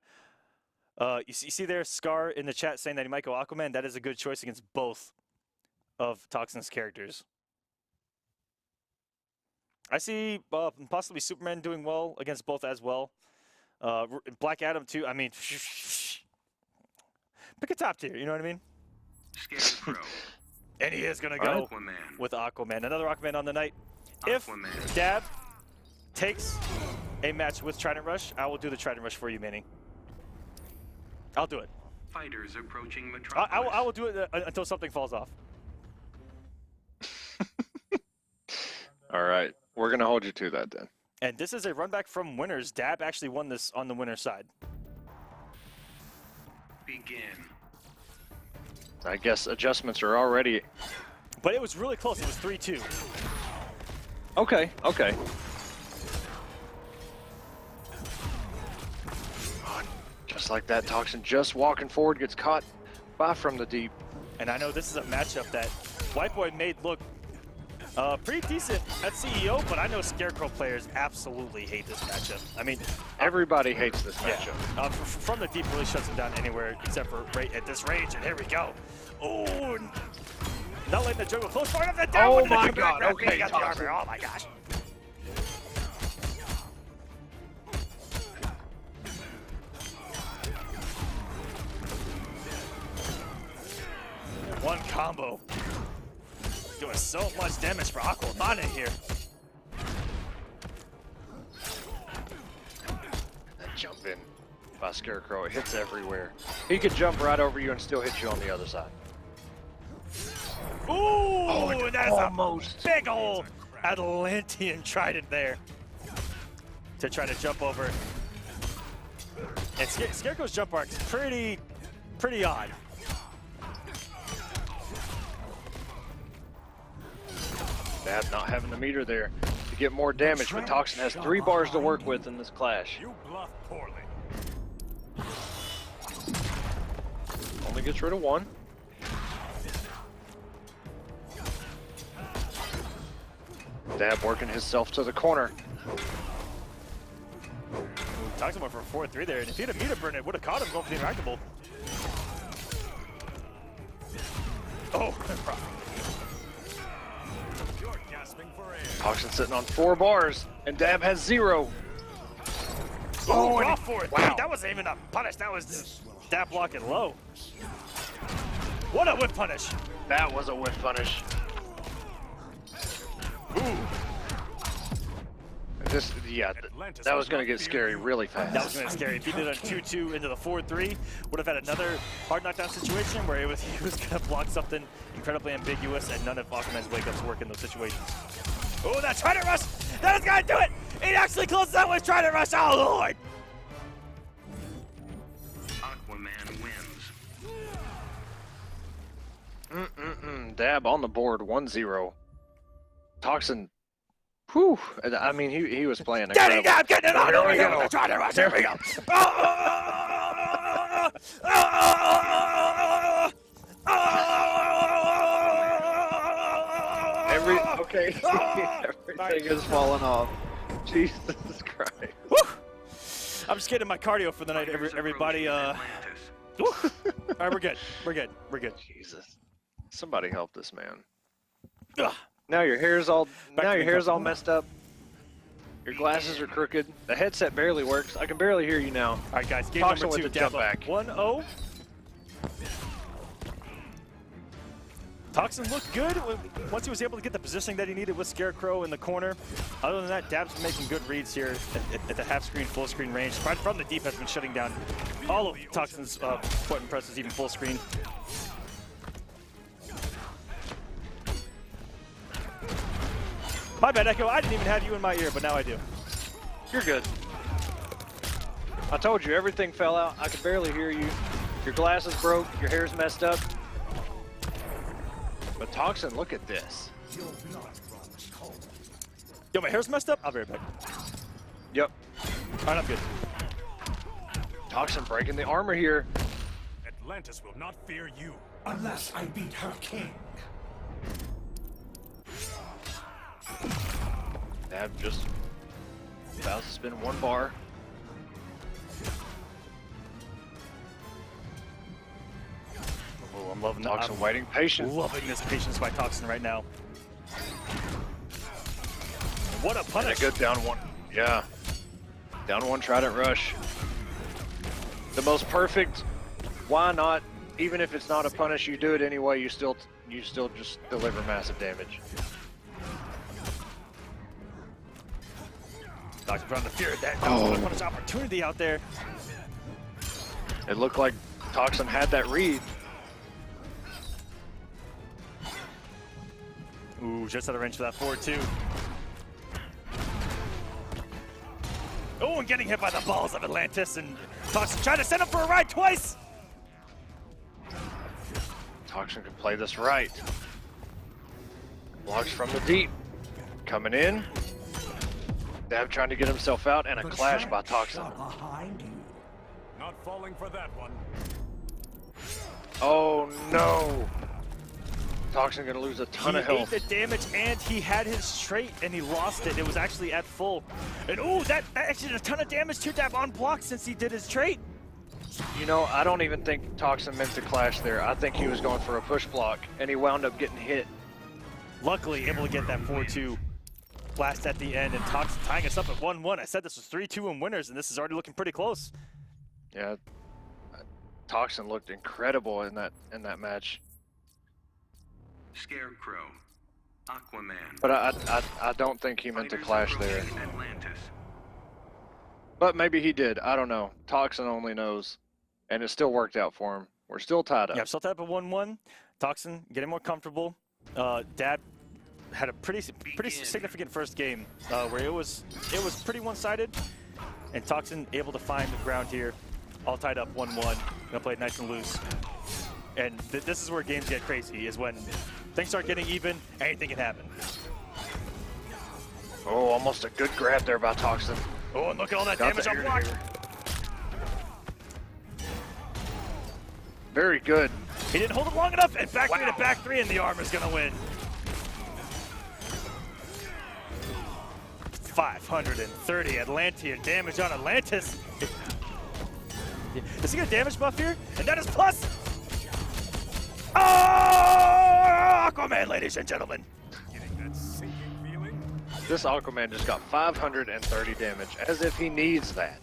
Speaker 3: You see there, Scar in the chat saying that he might go Aquaman. That is a good choice against both of Toxin's characters. I see possibly Superman doing well against both as well. Black Adam too. I mean, pick a top tier. You know what I mean?
Speaker 6: Scarecrow.
Speaker 3: And he is gonna go
Speaker 6: Aquaman.
Speaker 3: with Aquaman. Another Aquaman on the night. If
Speaker 6: Aquaman.
Speaker 3: Dab takes a match with Trident Rush, I will do the Trident Rush for you, Manny. I'll do it.
Speaker 6: Fighters approaching Metropolis.
Speaker 3: I will do it until something falls off.
Speaker 4: All right, we're gonna hold you to that then.
Speaker 3: And this is a run back from winners. Dab actually won this on the winner's side.
Speaker 6: Begin.
Speaker 4: I guess adjustments are already.
Speaker 3: But it was really close. It was 3-2.
Speaker 4: Okay. Just like that, Toxin just walking forward gets caught by from the deep.
Speaker 3: And I know this is a matchup that White Boy made look pretty decent at CEO, but I know Scarecrow players absolutely hate this matchup. I mean,
Speaker 4: Everybody hates this
Speaker 3: yeah,
Speaker 4: matchup.
Speaker 3: from the deep really shuts him down anywhere except for right at this range. And here we go. Oh, not letting the jungle close far enough. That down
Speaker 4: Oh
Speaker 3: one,
Speaker 4: my
Speaker 3: the
Speaker 4: God,
Speaker 3: back,
Speaker 4: okay,
Speaker 3: got the
Speaker 4: Toxin.
Speaker 3: armor. Oh my gosh. One combo. Doing so much damage for Aquaman in here.
Speaker 4: That jump in by Scarecrow, it hits everywhere. He could jump right over you and still hit you on the other side.
Speaker 3: Ooh,
Speaker 4: and
Speaker 3: that's
Speaker 4: almost.
Speaker 3: a big old Atlantean trident there to try to jump over. And Scarecrow's jump arc's pretty odd.
Speaker 4: Dab not having the meter there to get more damage, but Toxin has 3 bars to work with in this clash.
Speaker 7: You bluff poorly.
Speaker 4: Only gets rid of 1. Dab working himself to the corner.
Speaker 3: Toxin went for a 4-3 there, and if he had a meter burn, it would have caught him going for the interactable. Oh,
Speaker 7: You're gasping for air.
Speaker 4: Toxin sitting on 4 bars, and Dab has 0.
Speaker 3: oh,
Speaker 4: and
Speaker 3: raw 4-3.
Speaker 4: wow.
Speaker 3: That wasn't even a punish. That was just Dab blocking low. What a whip punish.
Speaker 4: That was a whip punish.
Speaker 3: Ooh.
Speaker 4: This, yeah, that was going to get scary really fast.
Speaker 3: That was going to be scary. If he did a 2-2 into the 4-3, would have had another hard knockdown situation where he was going to block something incredibly ambiguous, and none of Aquaman's wake-ups work in those situations. Oh, that Trident Rush! That is going to do it! He actually closes out with Trident Rush! Oh, Lord!
Speaker 6: Aquaman wins.
Speaker 4: Dab on the board, 1-0. Toxin, whew, I mean, he was playing
Speaker 3: Getting
Speaker 4: incredible.
Speaker 3: up, getting on!
Speaker 4: There we
Speaker 3: Here
Speaker 4: go.
Speaker 3: with the Trident Rush! Here we go!
Speaker 4: Okay, everything is falling off. Jesus Christ.
Speaker 3: Woo! I'm just getting my cardio for the night, everybody. All right, we're good. We're good.
Speaker 4: Jesus. Somebody help this man.
Speaker 3: Ugh.
Speaker 4: Now your hair's all
Speaker 3: to me,
Speaker 4: messed up. Your glasses are crooked. The headset barely works. I can barely hear you now.
Speaker 3: All right, guys. Game
Speaker 4: Toxin
Speaker 3: number
Speaker 4: with
Speaker 3: 2.
Speaker 4: the jump
Speaker 3: Dab up.
Speaker 4: back.
Speaker 3: 1-0. Toxin looked good once he was able to get the positioning that he needed with Scarecrow in the corner. Other than that, Dab's been making good reads here at the half screen, full screen range. Right from the deep has been shutting down all of Toxin's button presses, even full screen. My bad, Echo. I didn't even have you in my ear, but now I do.
Speaker 4: You're good. I told you, everything fell out. I could barely hear you. Your glasses broke. Your hair's messed up. But Toxin, look at this.
Speaker 3: Yo, my hair's messed up? I'll be right back.
Speaker 4: Yep.
Speaker 3: All right, I'm good.
Speaker 4: Toxin breaking the armor here.
Speaker 7: Atlantis will not fear you.
Speaker 9: Unless I beat her king.
Speaker 4: Dab just about to spin 1 bar.
Speaker 3: Oh, I'm loving
Speaker 4: Toxin
Speaker 3: I'm
Speaker 4: waiting patient.
Speaker 3: loving this patience by Toxin right now. What a
Speaker 4: And a
Speaker 3: punish.
Speaker 4: good down 1. Yeah. Down 1 Trident Rush. The most perfect. Why not? Even if it's not a punish, you do it anyway. You still just deliver massive damage.
Speaker 3: Toxin trying to fear that. That was a punish opportunity out there.
Speaker 4: It looked like Toxin had that read.
Speaker 3: Ooh, just out of range for that 4-2. Oh, and getting hit by the balls of Atlantis, and Toxin trying to send him for a ride twice.
Speaker 4: Toxin can play this right. Blocks from the deep. Coming in. Dab trying to get himself out, and a clash by Toxin.
Speaker 7: Not falling for that one.
Speaker 4: Oh no! Toxin gonna lose a ton of health.
Speaker 3: He ate the damage, and he had his trait, and he lost it. It was actually at full. And oh, that actually did a ton of damage to Dab on block since he did his trait.
Speaker 4: You know, I don't even think Toxin meant to clash there. I think he was going for a push block, and he wound up getting hit.
Speaker 3: Luckily, able to get that 4-2 blast at the end, and Toxin tying us up at 1-1. I said this was 3-2 in winners, and this is already looking pretty close.
Speaker 4: Yeah, Toxin looked incredible in that match.
Speaker 6: Scarecrow, Aquaman.
Speaker 4: But I don't think he meant to clash there.
Speaker 6: Atlantis.
Speaker 4: But maybe he did. I don't know. Toxin only knows. And it still worked out for him. We're still tied up.
Speaker 3: Yeah, still tied up at 1-1. Toxin getting more comfortable. Dab had a pretty significant first game where it was pretty one-sided, and Toxin able to find the ground here, all tied up 1-1. Gonna play it nice and loose. And this is where games get crazy, is when things start getting even, anything can happen.
Speaker 4: Oh, almost a good grab there by Toxin.
Speaker 3: Oh, and look at all that damage on block.
Speaker 4: Very good.
Speaker 3: He didn't hold it long enough, and back three to back three, and the armor's gonna win. 530 Atlantean damage on Atlantis. Does he get a damage buff here? And that is plus. Oh, Aquaman, ladies and gentlemen.
Speaker 7: Getting that sinking feeling?
Speaker 4: This Aquaman just got 530 damage, as if he needs that.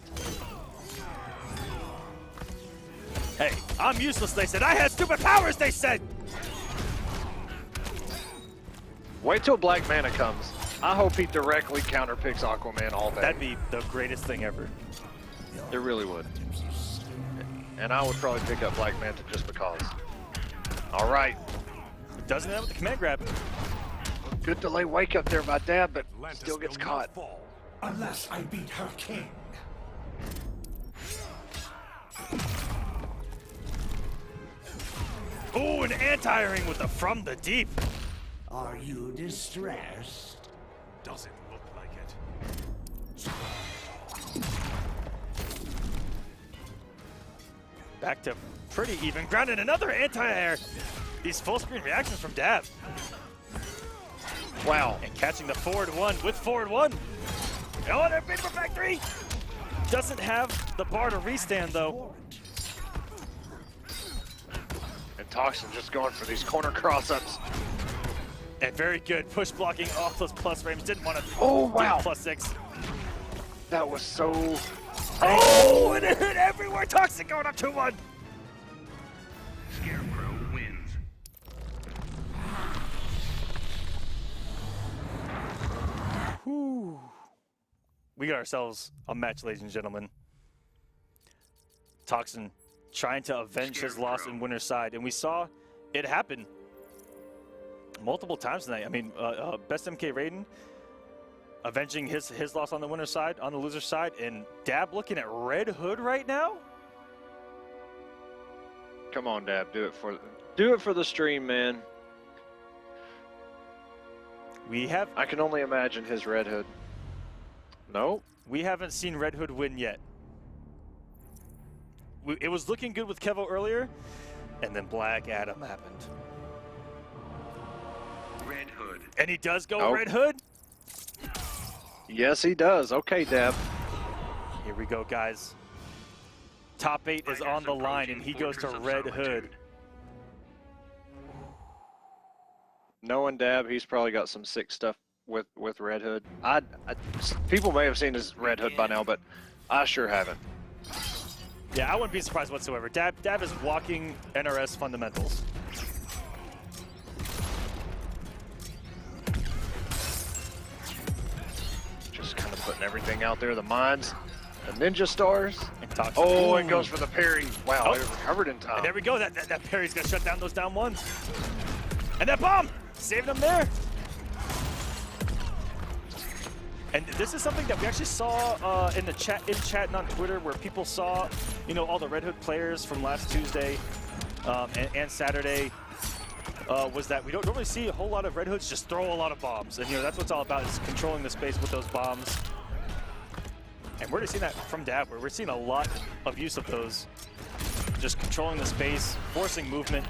Speaker 3: Hey, I'm useless, they said. I had stupid powers, they said.
Speaker 4: Wait till Black Mana comes. I hope he directly counterpicks Aquaman all day.
Speaker 3: That'd be the greatest thing ever.
Speaker 4: It really would. And I would probably pick up Black Manta just because. All right.
Speaker 3: Doesn't that with the command grab?
Speaker 4: Good delay wake up there by Dab, but
Speaker 7: Atlantis
Speaker 4: still gets
Speaker 7: will not
Speaker 4: caught.
Speaker 7: fall.
Speaker 9: Unless I beat her king.
Speaker 3: Ooh, an anti-ring with the from the deep.
Speaker 9: Are you distressed?
Speaker 7: Doesn't look like it.
Speaker 3: Back to pretty even ground, and another anti-air. These full screen reactions from Dab.
Speaker 4: Wow.
Speaker 3: And catching the forward one with forward one. Oh, they're big for back three. Doesn't have the bar to restand though.
Speaker 4: And Toxin just going for these corner cross-ups.
Speaker 3: And very good push blocking off those plus frames. Didn't want to +6.
Speaker 4: That was so...
Speaker 3: Oh, and it hit everywhere. Toxic going up 2-1.
Speaker 6: Scarecrow wins.
Speaker 3: Whew. We got ourselves a match, ladies and gentlemen. Toxin trying to avenge his loss in winner's side, and we saw it happen multiple times tonight. I mean, Best MK Raiden avenging his loss on the winner's side, on the loser's side, and Dab looking at Red Hood right now.
Speaker 4: Come on, Dab, do it for the stream, man. I can only imagine his Red Hood. No,
Speaker 3: we haven't seen Red Hood win yet. It was looking good with Kevo earlier, and then Black Adam happened.
Speaker 6: Red Hood.
Speaker 3: And he does go Red Hood.
Speaker 4: Yes, he does. Okay, Dab.
Speaker 3: Here we go, guys. Top 8 is on the line, and he goes to Red Hood.
Speaker 4: Knowing Dab, he's probably got some sick stuff with Red Hood. People may have seen his Red Hood by now, but I sure haven't.
Speaker 3: Yeah, I wouldn't be surprised whatsoever. Dab is walking NRS fundamentals.
Speaker 4: Just kind of putting everything out there. The mines, the ninja stars.
Speaker 3: Oh,
Speaker 4: it goes for the parry. Wow, it recovered in time.
Speaker 3: And there we go. That parry's gonna shut down those down ones. And that bomb, saving them there. And this is something that we actually saw in chat and on Twitter, where people saw, you know, all the Red Hood players from last Tuesday and Saturday. Was that we don't normally see a whole lot of Red Hoods just throw a lot of bombs, and you know that's what it's all about, is controlling the space with those bombs. And we're just seeing that from Dab, where we're seeing a lot of use of those, just controlling the space, forcing movement.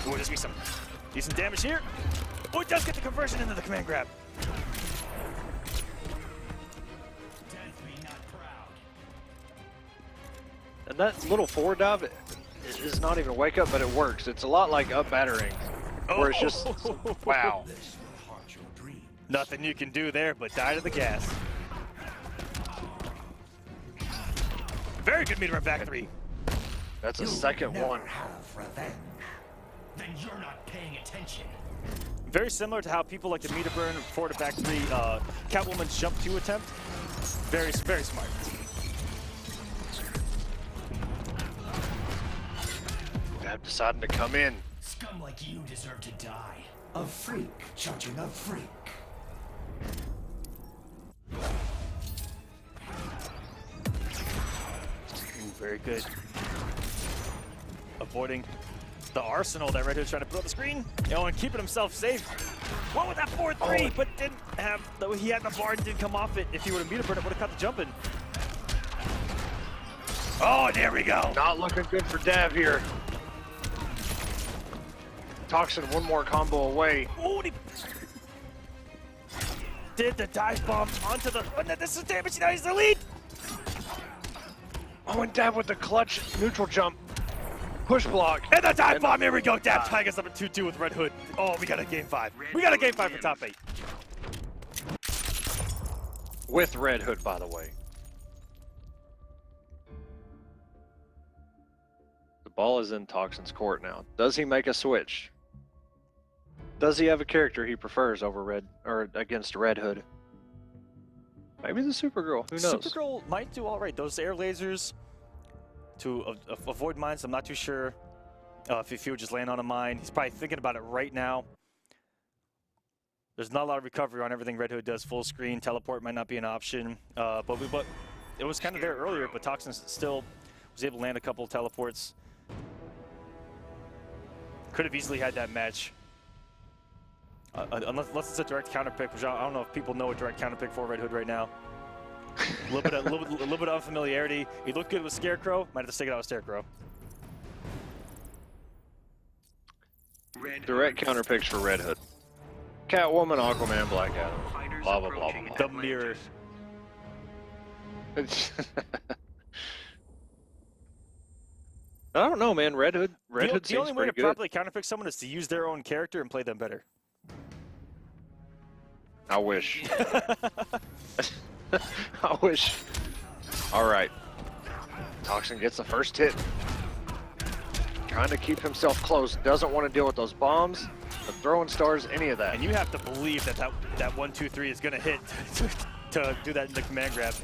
Speaker 3: Ooh, there's gonna be some decent damage here. Oh, it does get the conversion into the command grab.
Speaker 4: And that little forward dive is not even a wake up, but it works. It's a lot like up battering, where it's just, wow.
Speaker 3: Nothing you can do there but die to the gas. Very good meter back three.
Speaker 4: That's a second one.
Speaker 9: Then you're not paying attention.
Speaker 3: Very similar to how people like to meter burn forward to back three Catwoman's jump 2 attempt. Very smart.
Speaker 4: Dab deciding to come in.
Speaker 9: Scum like you deserve to die. A freak judging a freak.
Speaker 3: Ooh, very good. Avoiding the arsenal that Red Hood's trying to put on the screen. You know, and keeping himself safe. What with that 4-3, but didn't have, he had the bar and didn't come off it. If he would have meter burned it, would have caught the jump in. Oh, there we go.
Speaker 4: Not looking good for Dav here. Toxin one more combo away.
Speaker 3: Oh, he did the dive bomb onto the, and then this is damage, now he's the lead.
Speaker 4: Oh, and Dav with the clutch neutral jump. Push block.
Speaker 3: And the dive bomb, here we go. Dab tying us up at 2-2 with Red Hood. Oh, we got a game 5. We got a game 5 for top 8.
Speaker 4: With Red Hood, by the way. The ball is in Toxin's court now. Does he make a switch? Does he have a character he prefers over Red, or against Red Hood? Maybe the Supergirl, who knows?
Speaker 3: Supergirl might do all right. Those air lasers to avoid mines, I'm not too sure if he would just land on a mine. He's probably thinking about it right now. There's not a lot of recovery on everything Red Hood does. Full screen, teleport might not be an option. But it was kind of there earlier, but Toxin still was able to land a couple of teleports. Could have easily had that match. Unless it's a direct counter pick, which I don't know if people know a direct counter pick for Red Hood right now. A little bit of unfamiliarity. He looked good with Scarecrow. Might have to stick it out with Scarecrow.
Speaker 4: Direct counter picks for Red Hood. Catwoman, Aquaman, Black Adam. Blah, blah, blah, blah, blah.
Speaker 3: The mirror.
Speaker 4: I don't know, man. Red Hood
Speaker 3: The
Speaker 4: seems
Speaker 3: only way to
Speaker 4: pretty good.
Speaker 3: properly counterpick someone is to use their own character and play them better.
Speaker 4: I wish. I wish. All right. Toxin gets the first hit. Trying to keep himself close. Doesn't want to deal with those bombs, the throwing stars, any of that.
Speaker 3: And you have to believe that 1, 2, 3 is going to hit to do that in the command grab.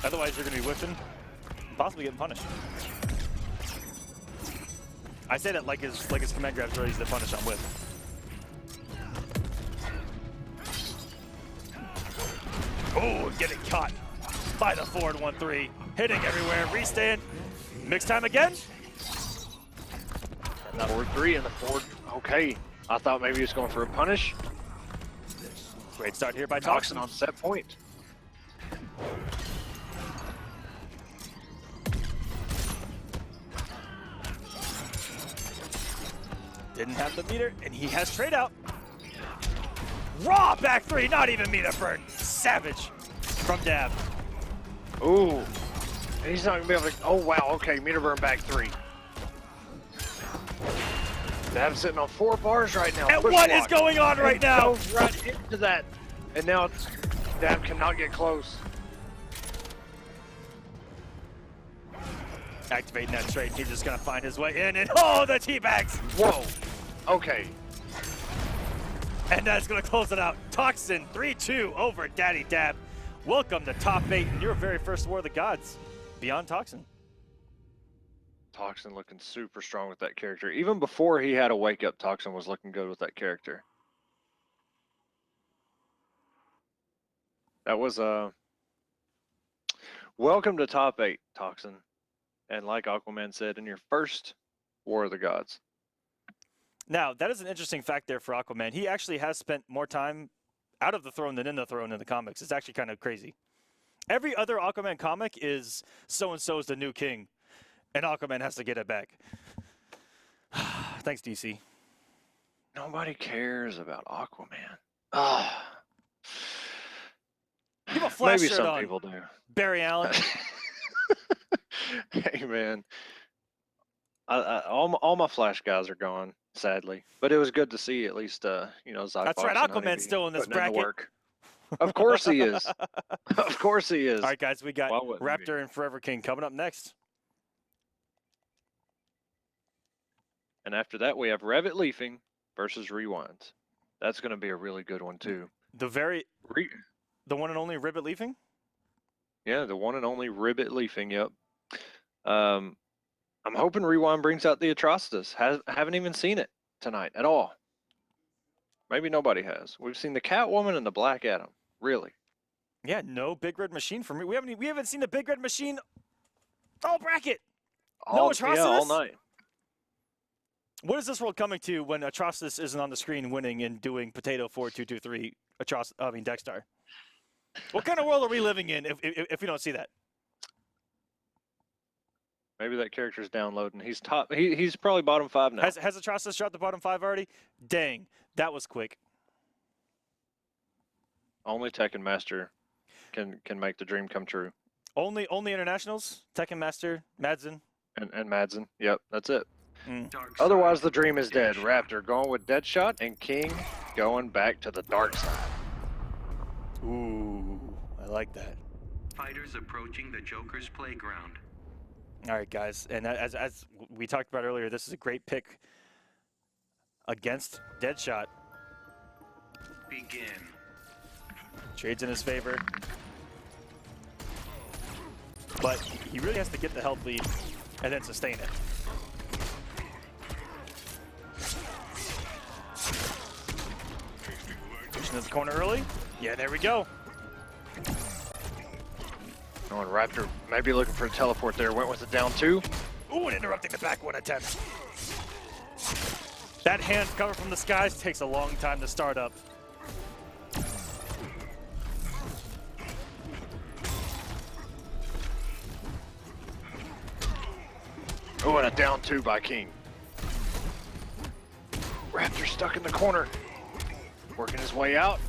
Speaker 3: Otherwise, you're going to be whiffing, possibly getting punished. I say that like his command grab's really easy to punish on whiff. Oh, getting caught by the forward 1-3. Hitting everywhere, restand. Mix time again.
Speaker 4: And the forward 3 and the forward, okay. I thought maybe he was going for a punish.
Speaker 3: Great start here by
Speaker 4: Toxin
Speaker 3: Toxin.
Speaker 4: on set point.
Speaker 3: Didn't have the meter, and he has trade out. Raw back 3, not even meter burn. Savage from Dab.
Speaker 4: Ooh. And he's not going to be able to, oh wow, okay, meter burn back 3. Dab's sitting on 4 bars right now.
Speaker 3: And
Speaker 4: Push
Speaker 3: what
Speaker 4: block.
Speaker 3: is going on right now?
Speaker 4: Goes right into that. And now Dab cannot get close.
Speaker 3: Activating that trade, he's just gonna find his way in, and oh, the teabags!
Speaker 4: Whoa. Okay.
Speaker 3: And that's gonna close it out. Toxin 3-2 over Daddy Dab. Welcome to top 8 and your very first War of the Gods. Beyond Toxin.
Speaker 4: Toxin looking super strong with that character. Even before he had a wake up, Toxin was looking good with that character. That was welcome to top 8, Toxin. And like Aquaman said, in your first War of the Gods.
Speaker 3: Now, that is an interesting fact there for Aquaman. He actually has spent more time out of the throne than in the throne in the comics. It's actually kind of crazy. Every other Aquaman comic is so-and-so is the new king, and Aquaman has to get it back. Thanks, DC.
Speaker 4: Nobody cares about Aquaman. Ah.
Speaker 3: You have a Flash
Speaker 4: Maybe
Speaker 3: shirt
Speaker 4: some
Speaker 3: on,
Speaker 4: people do.
Speaker 3: Barry Allen.
Speaker 4: Hey, man. All my Flash guys are gone, sadly. But it was good to see at least, SylverRye.
Speaker 3: That's right, Aquaman's still in this bracket.
Speaker 4: Work. Of course he is. Of course he is.
Speaker 3: All right, guys, we got
Speaker 4: Why wouldn't
Speaker 3: Raptor and Forever King coming up next.
Speaker 4: And after that, we have Revit Leafing versus Rewind. That's going to be a really good one, too.
Speaker 3: The one and only Ribbit Leafing?
Speaker 4: Yeah, the one and only Ribbit Leafing, yep. I'm hoping Rewind brings out the Atrocitus. Haven't even seen it tonight at all. Maybe nobody has. We've seen the Catwoman and the Black Adam. Really?
Speaker 3: Yeah, no Big Red Machine for me. We haven't seen the Big Red Machine all bracket. No Atrocitus?
Speaker 4: Yeah, all night.
Speaker 3: What is this world coming to when Atrocitus isn't on the screen winning and doing Potato 4223 Dexstar? What kind of world are we living in if we don't see that?
Speaker 4: Maybe that character's downloading. He's top. He's probably bottom 5 now.
Speaker 3: Has Atrocitus dropped the bottom 5 already? Dang, that was quick.
Speaker 4: Only Tekken Master can make the dream come true.
Speaker 3: Only internationals? Tekken Master, Madsen.
Speaker 4: And Madsen. Yep, that's it.
Speaker 6: Dark
Speaker 4: Otherwise,
Speaker 6: side.
Speaker 4: the dream is dead. Raptor going with Deadshot and King going back to the dark side.
Speaker 3: Ooh, I like that.
Speaker 6: Fighters approaching the Joker's playground.
Speaker 3: All right, guys, and as we talked about earlier, this is a great pick against Deadshot.
Speaker 6: Begin.
Speaker 3: Trades in his favor. But he really has to get the health lead and then sustain it. Pushing to the corner early. Yeah, there we go.
Speaker 4: Oh, and Raptor maybe looking for a teleport there. Went with the down 2.
Speaker 3: Ooh, and interrupting the back 1 attempt. That hand cover from the skies takes a long time to start up.
Speaker 4: Oh, and a down 2 by King. Raptor stuck in the corner. Working his way out.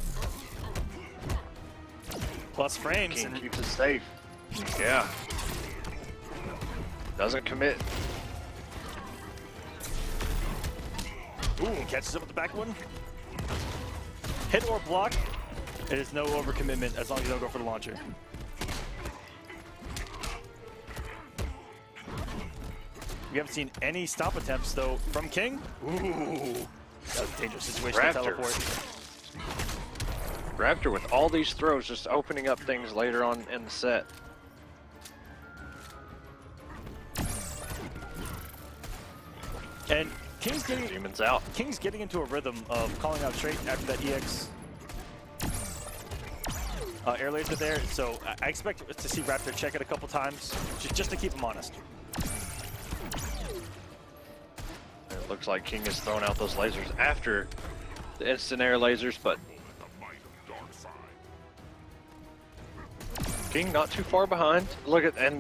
Speaker 3: Plus frames.
Speaker 4: King
Speaker 3: And
Speaker 4: keeps it safe. Yeah. Doesn't commit.
Speaker 3: ooh, catches up with the back 1. Hit or block. It is no overcommitment as long as you don't go for the launcher. We haven't seen any stop attempts, though, from King. Ooh, that was a dangerous situation to teleport.
Speaker 4: Raptor with all these throws just opening up things later on in the set.
Speaker 3: And King's getting
Speaker 4: Demons out.
Speaker 3: King's getting into a rhythm of calling out straight after that EX air laser there. So I expect to see Raptor check it a couple times just to keep him honest.
Speaker 4: It looks like King has thrown out those lasers after the instant air lasers, but King not too far behind.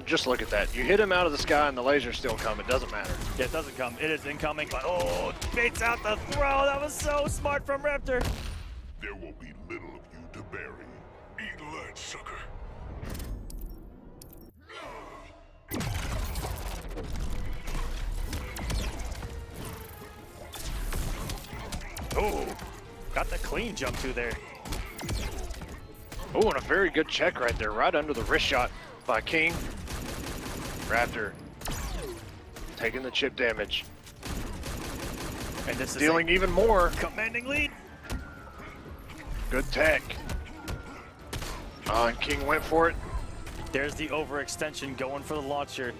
Speaker 4: Just look at that. You hit him out of the sky and the lasers still come. It doesn't matter.
Speaker 3: Yeah, it doesn't come. It is incoming, but oh, baits out the throw. That was so smart from Raptor.
Speaker 8: There will be little of you to bury. Eat lead, sucker.
Speaker 3: Oh, got the clean jump to there.
Speaker 4: Oh, and a very good check right there, right under the wrist shot by King. Raptor taking the chip damage.
Speaker 3: And this
Speaker 4: Dealing even more.
Speaker 3: Commanding lead.
Speaker 4: Good tech. And King went for it.
Speaker 3: There's the overextension going for the launcher.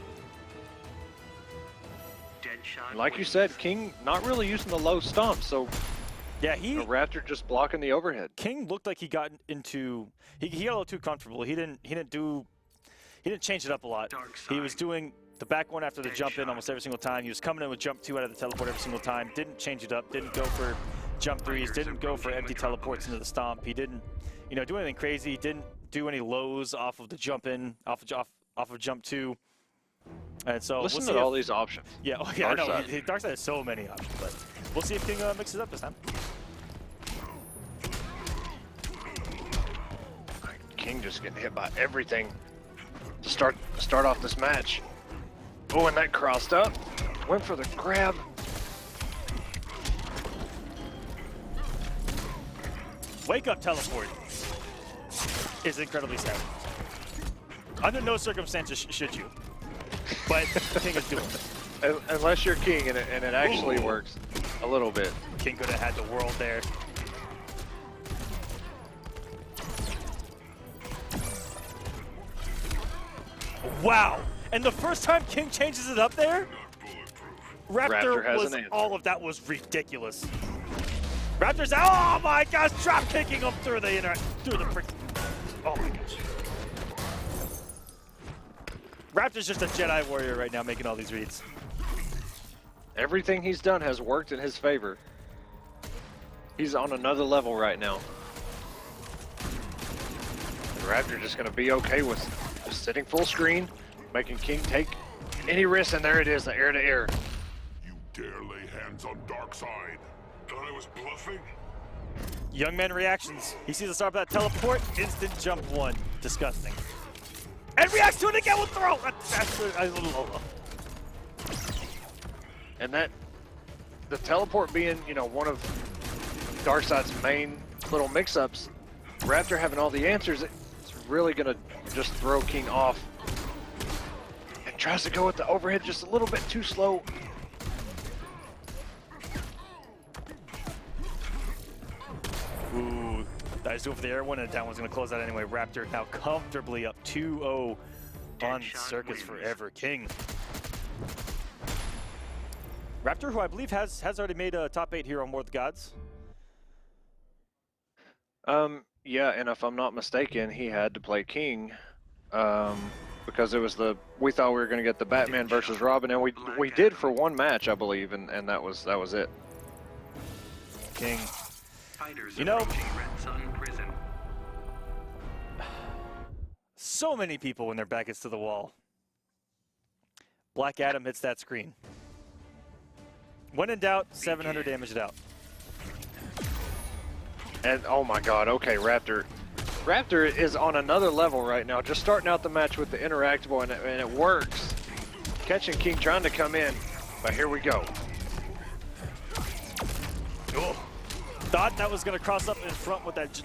Speaker 6: Deadshot.
Speaker 4: And like you said, King not really using the low stomp, so
Speaker 3: Yeah,
Speaker 4: A Raptor just blocking the overhead.
Speaker 3: King looked like he got into he got a little too comfortable. He didn't change it up a lot. He was doing the back one after the jump in almost every single time. He was coming in with jump 2 out of the teleport every single time. Didn't change it up. Didn't go for jump 3s. Didn't go for empty teleports into the stomp. He didn't, do anything crazy. Didn't do any lows off of the jump in, off of jump 2. And so
Speaker 4: Listen
Speaker 3: we'll see
Speaker 4: to all these options.
Speaker 3: Yeah, I know. Darkside has so many options, but we'll see if King mixes it up this time.
Speaker 4: King just getting hit by everything to start off this match. Oh, and that crossed up. Went for the grab.
Speaker 3: Wake up teleport is incredibly sad. Under no circumstances should you, but King is doing it.
Speaker 4: Unless you're King and it actually works a little bit.
Speaker 3: King could have had the world there. Wow! And the first time King changes it up there, Raptor was all of that was ridiculous. Raptor's out! Oh my gosh! Drop kicking him through the oh my gosh! Raptor's just a Jedi warrior right now, making all these reads.
Speaker 4: Everything he's done has worked in his favor. He's on another level right now. The Raptor just going to be okay with just sitting full screen, making King take any risk, and there it is, the air-to-air.
Speaker 8: You dare lay hands on Darkseid? Thought I was bluffing?
Speaker 3: Young man reactions. He sees the start of that teleport, instant jump 1. Disgusting. And reacts to it again with throw!
Speaker 4: And that, the teleport being, one of Darkseid's main little mix-ups, Raptor having all the answers, it's really gonna just throw King off. And tries to go with the overhead just a little bit too slow.
Speaker 3: Ooh, nice doing for the air one, and that one's gonna close out anyway. Raptor now comfortably up 2-0 on Circus Forever King. Raptor, who I believe has already made a top 8 here on War of the Gods.
Speaker 4: Yeah, and if I'm not mistaken, he had to play King, because it was we thought we were going to get the Batman versus Robin, and we did for one match, I believe, and that was it.
Speaker 3: King. So many people when their back is to the wall. Black Adam hits that screen. When in doubt, 700 damage it out.
Speaker 4: And oh my god, okay, Raptor is on another level right now, just starting out the match with the interactable, and it works. Catching King trying to come in, but here we go.
Speaker 3: Oh. Thought that was going to cross up in front with that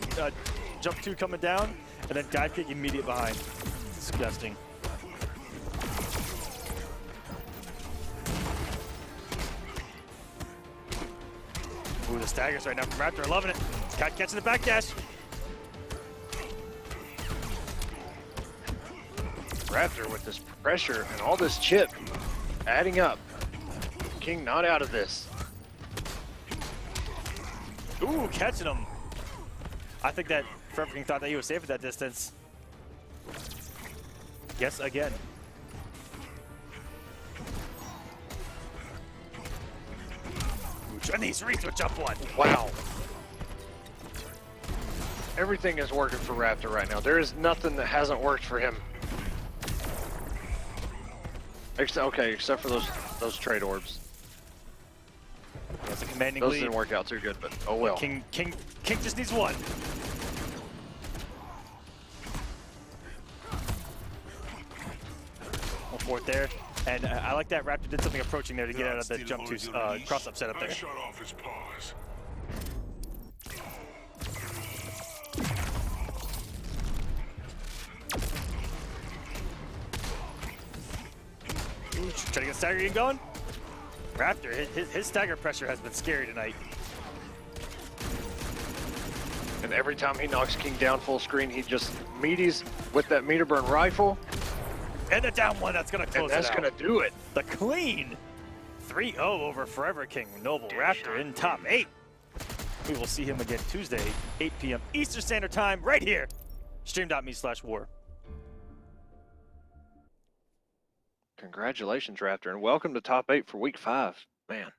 Speaker 3: jump 2 coming down, and then dive kick immediate behind. Disgusting. Ooh, the staggers right now from Raptor, loving it. Got catching the back dash.
Speaker 4: Raptor with this pressure and all this chip adding up. King not out of this.
Speaker 3: Ooh, catching him. I think that Forever King thought that he was safe at that distance. Yes, again. And these reads with jump 1.
Speaker 4: Wow. Everything is working for Raptor right now. There is nothing that hasn't worked for him. Except for those trade orbs.
Speaker 3: That's a commanding
Speaker 4: those
Speaker 3: lead.
Speaker 4: Didn't work out too good, but oh well.
Speaker 3: King just needs 1. One fourth there. And I like that Raptor did something approaching there to get out of the jump 2 cross-up setup there.
Speaker 8: Shut off his paws.
Speaker 3: Ooh, trying to get stagger game going. Raptor, his stagger pressure has been scary tonight.
Speaker 4: And every time he knocks King down full screen, he just meaties with that meter burn rifle.
Speaker 3: And the down 1, that's going to close it out.
Speaker 4: And that's going to do it.
Speaker 3: The clean 3-0 over Forever King. Noble Raptor in top 8. We will see him again Tuesday, 8 p.m. Eastern Standard Time, right here. Stream.me/war.
Speaker 4: Congratulations, Raptor, and welcome to Top 8 for Week 5. Man.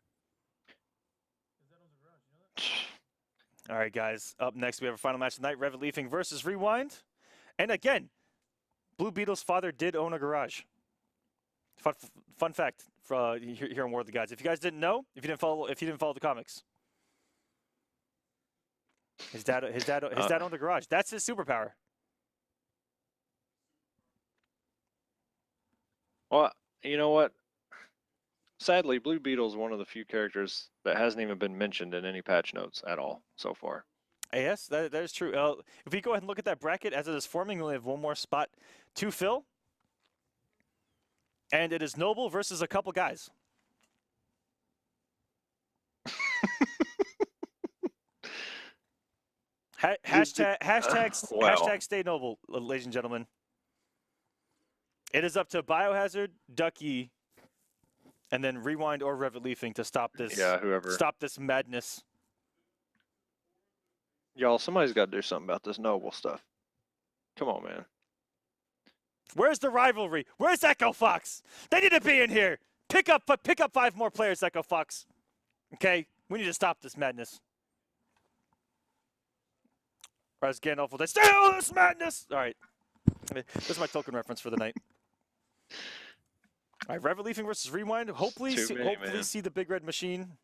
Speaker 3: All right, guys. Up next, we have a final match tonight. Revit Leafing versus Rewind. And again, Blue Beetle's father did own a garage. Fun fact for here on War of the Gods. If you guys didn't know, if you didn't follow the comics, his dad owned a garage. That's his superpower.
Speaker 4: Well, you know what? Sadly, Blue Beetle is one of the few characters that hasn't even been mentioned in any patch notes at all so far.
Speaker 3: Yes, that is true. If we go ahead and look at that bracket as it is forming, we only have one more spot to fill. And it is Noble versus a couple guys. Hashtag stay noble, ladies and gentlemen. It is up to Biohazard, Ducky, and then Rewind or Revit Leafing to stop this.
Speaker 4: Yeah, whoever.
Speaker 3: Stop this madness.
Speaker 4: Y'all, somebody's got to do something about this Noble stuff. Come on, man.
Speaker 3: Where's the rivalry? Where's Echo Fox? They need to be in here. Pick up 5 more players, Echo Fox. Okay, we need to stop this madness. Or as Gandalf will say, stay on this madness. All right, this is my token reference for the night. All right, Revit Leafing versus Rewind. Hopefully see the big red machine,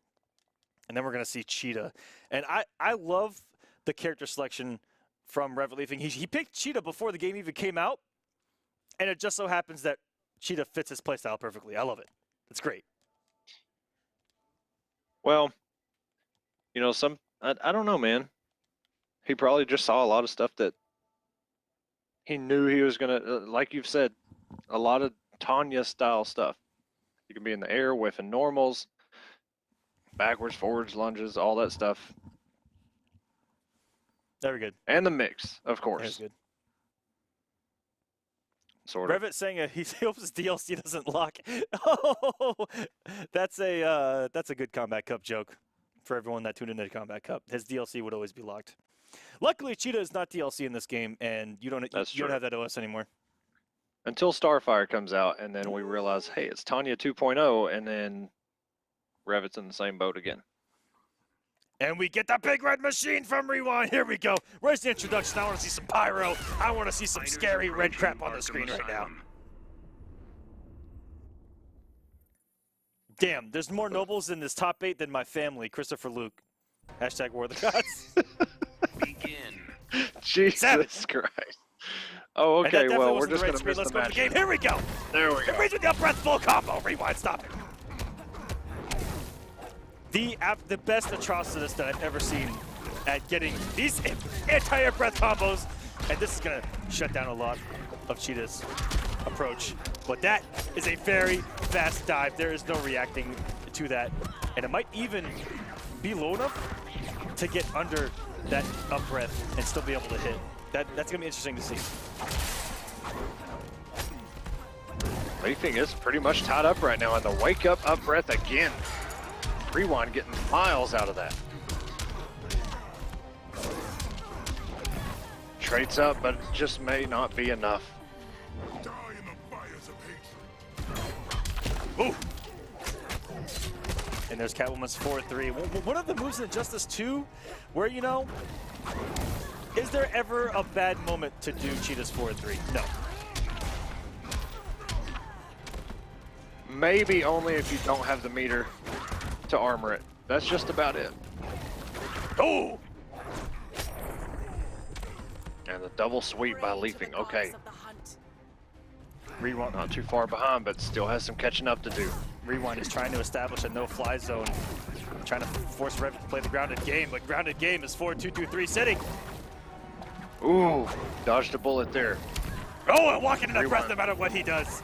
Speaker 3: and then we're gonna see Cheetah. And I love the character selection from Revit Leafing. He picked Cheetah before the game even came out. And it just so happens that Cheetah fits his playstyle perfectly. I love it. It's great.
Speaker 4: Well, you know, I don't know, man. He probably just saw a lot of stuff that he knew he was going to, like you've said, a lot of Tanya-style stuff. You can be in the air, whiffing normals, backwards, forwards, lunges, all that stuff.
Speaker 3: Very good.
Speaker 4: And the mix, of course.
Speaker 3: That's good.
Speaker 4: Sort of.
Speaker 3: Revit saying he hopes his DLC doesn't lock. Oh, that's a good Combat Cup joke for everyone that tuned into the Combat Cup. His DLC would always be locked. Luckily, Cheetah is not DLC in this game, and you don't have that OS anymore.
Speaker 4: Until Starfire comes out, and then we realize, hey, it's Tanya 2.0, and then Revit's in the same boat again.
Speaker 3: And we get the big red machine from Rewind. Here we go. Where's the introduction? I want to see some pyro. I want to see some scary red crap on the screen right now. Damn, there's more nobles in this top 8 than my family. Christopher Luke. Hashtag War of the Gods.
Speaker 6: Begin.
Speaker 4: Jesus Christ. Oh, okay, well, we're just going to miss the match.
Speaker 3: Here we go.
Speaker 4: There we go.
Speaker 3: It brings with the up breath full combo. Rewind, stop it. The best atrocitus that I've ever seen at getting these anti-air breath combos, and this is gonna shut down a lot of Cheetah's approach. But that is a very fast dive. There is no reacting to that, and it might even be low enough to get under that up breath and still be able to hit. That's gonna be interesting to see.
Speaker 4: Leafing is pretty much tied up right now, and the wake up breath again. Rewind getting miles out of that. Traits up, but it just may not be enough.
Speaker 8: Die in the fires of hatred.
Speaker 3: Ooh. And there's Catwoman's 4-3. One of the moves in Injustice 2 where, you know, is there ever a bad moment to do Cheetah's 4-3? No.
Speaker 4: Maybe only if you don't have the meter to armor it. That's just about it.
Speaker 3: Oh!
Speaker 4: And the double sweep by Leafing. Okay.
Speaker 3: Rewind.
Speaker 4: Not too far behind, but still has some catching up to do.
Speaker 3: Rewind is trying to establish a no-fly zone. Trying to force Revit to play the grounded game, but grounded game is 4-2-2-3 sitting.
Speaker 4: Ooh, dodged a bullet there.
Speaker 3: Oh, and walking in that breath no matter what he does.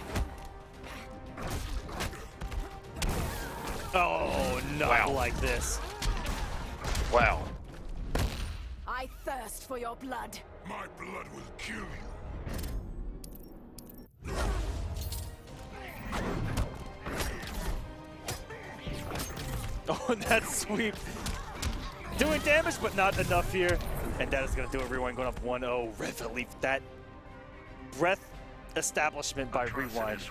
Speaker 3: Oh, not like this.
Speaker 4: Wow.
Speaker 1: I thirst for your blood.
Speaker 8: My blood will kill you.
Speaker 3: Oh, and that sweep. Doing damage, but not enough here. And that is going to do it. Rewind going up 1-0. Rev that breath establishment by Rewind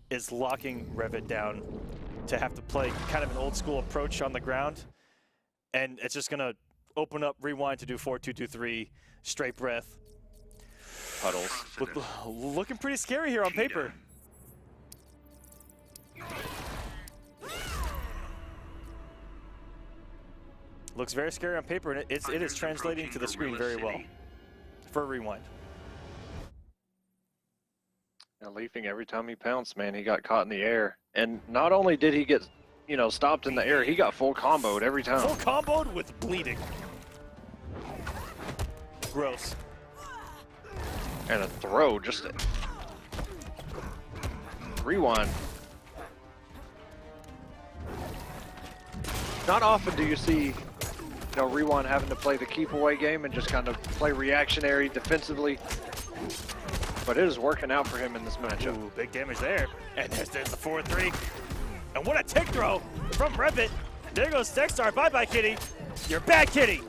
Speaker 3: is locking Revit down to have to play kind of an old school approach on the ground. And it's just going to open up Rewind to do 4-2-2-3 straight breath.
Speaker 4: Puddles.
Speaker 3: Looking pretty scary here on paper. Looks very scary on paper, and it is translating to the screen very well for Rewind.
Speaker 4: Now, Leafing, every time he pounced, man, he got caught in the air. And not only did he get, you know, stopped in the air, he got full comboed every time.
Speaker 3: Full comboed with bleeding. Gross.
Speaker 4: And a throw, just a... Rewind. Not often do you see, you know, Rewind having to play the keep away game and just kind of play reactionary defensively. But it is working out for him in this matchup.
Speaker 3: Ooh, big damage there. And there's the 4-3. And what a tick throw from Revit. There goes Dexter. Bye-bye, kitty. You're bad, kitty.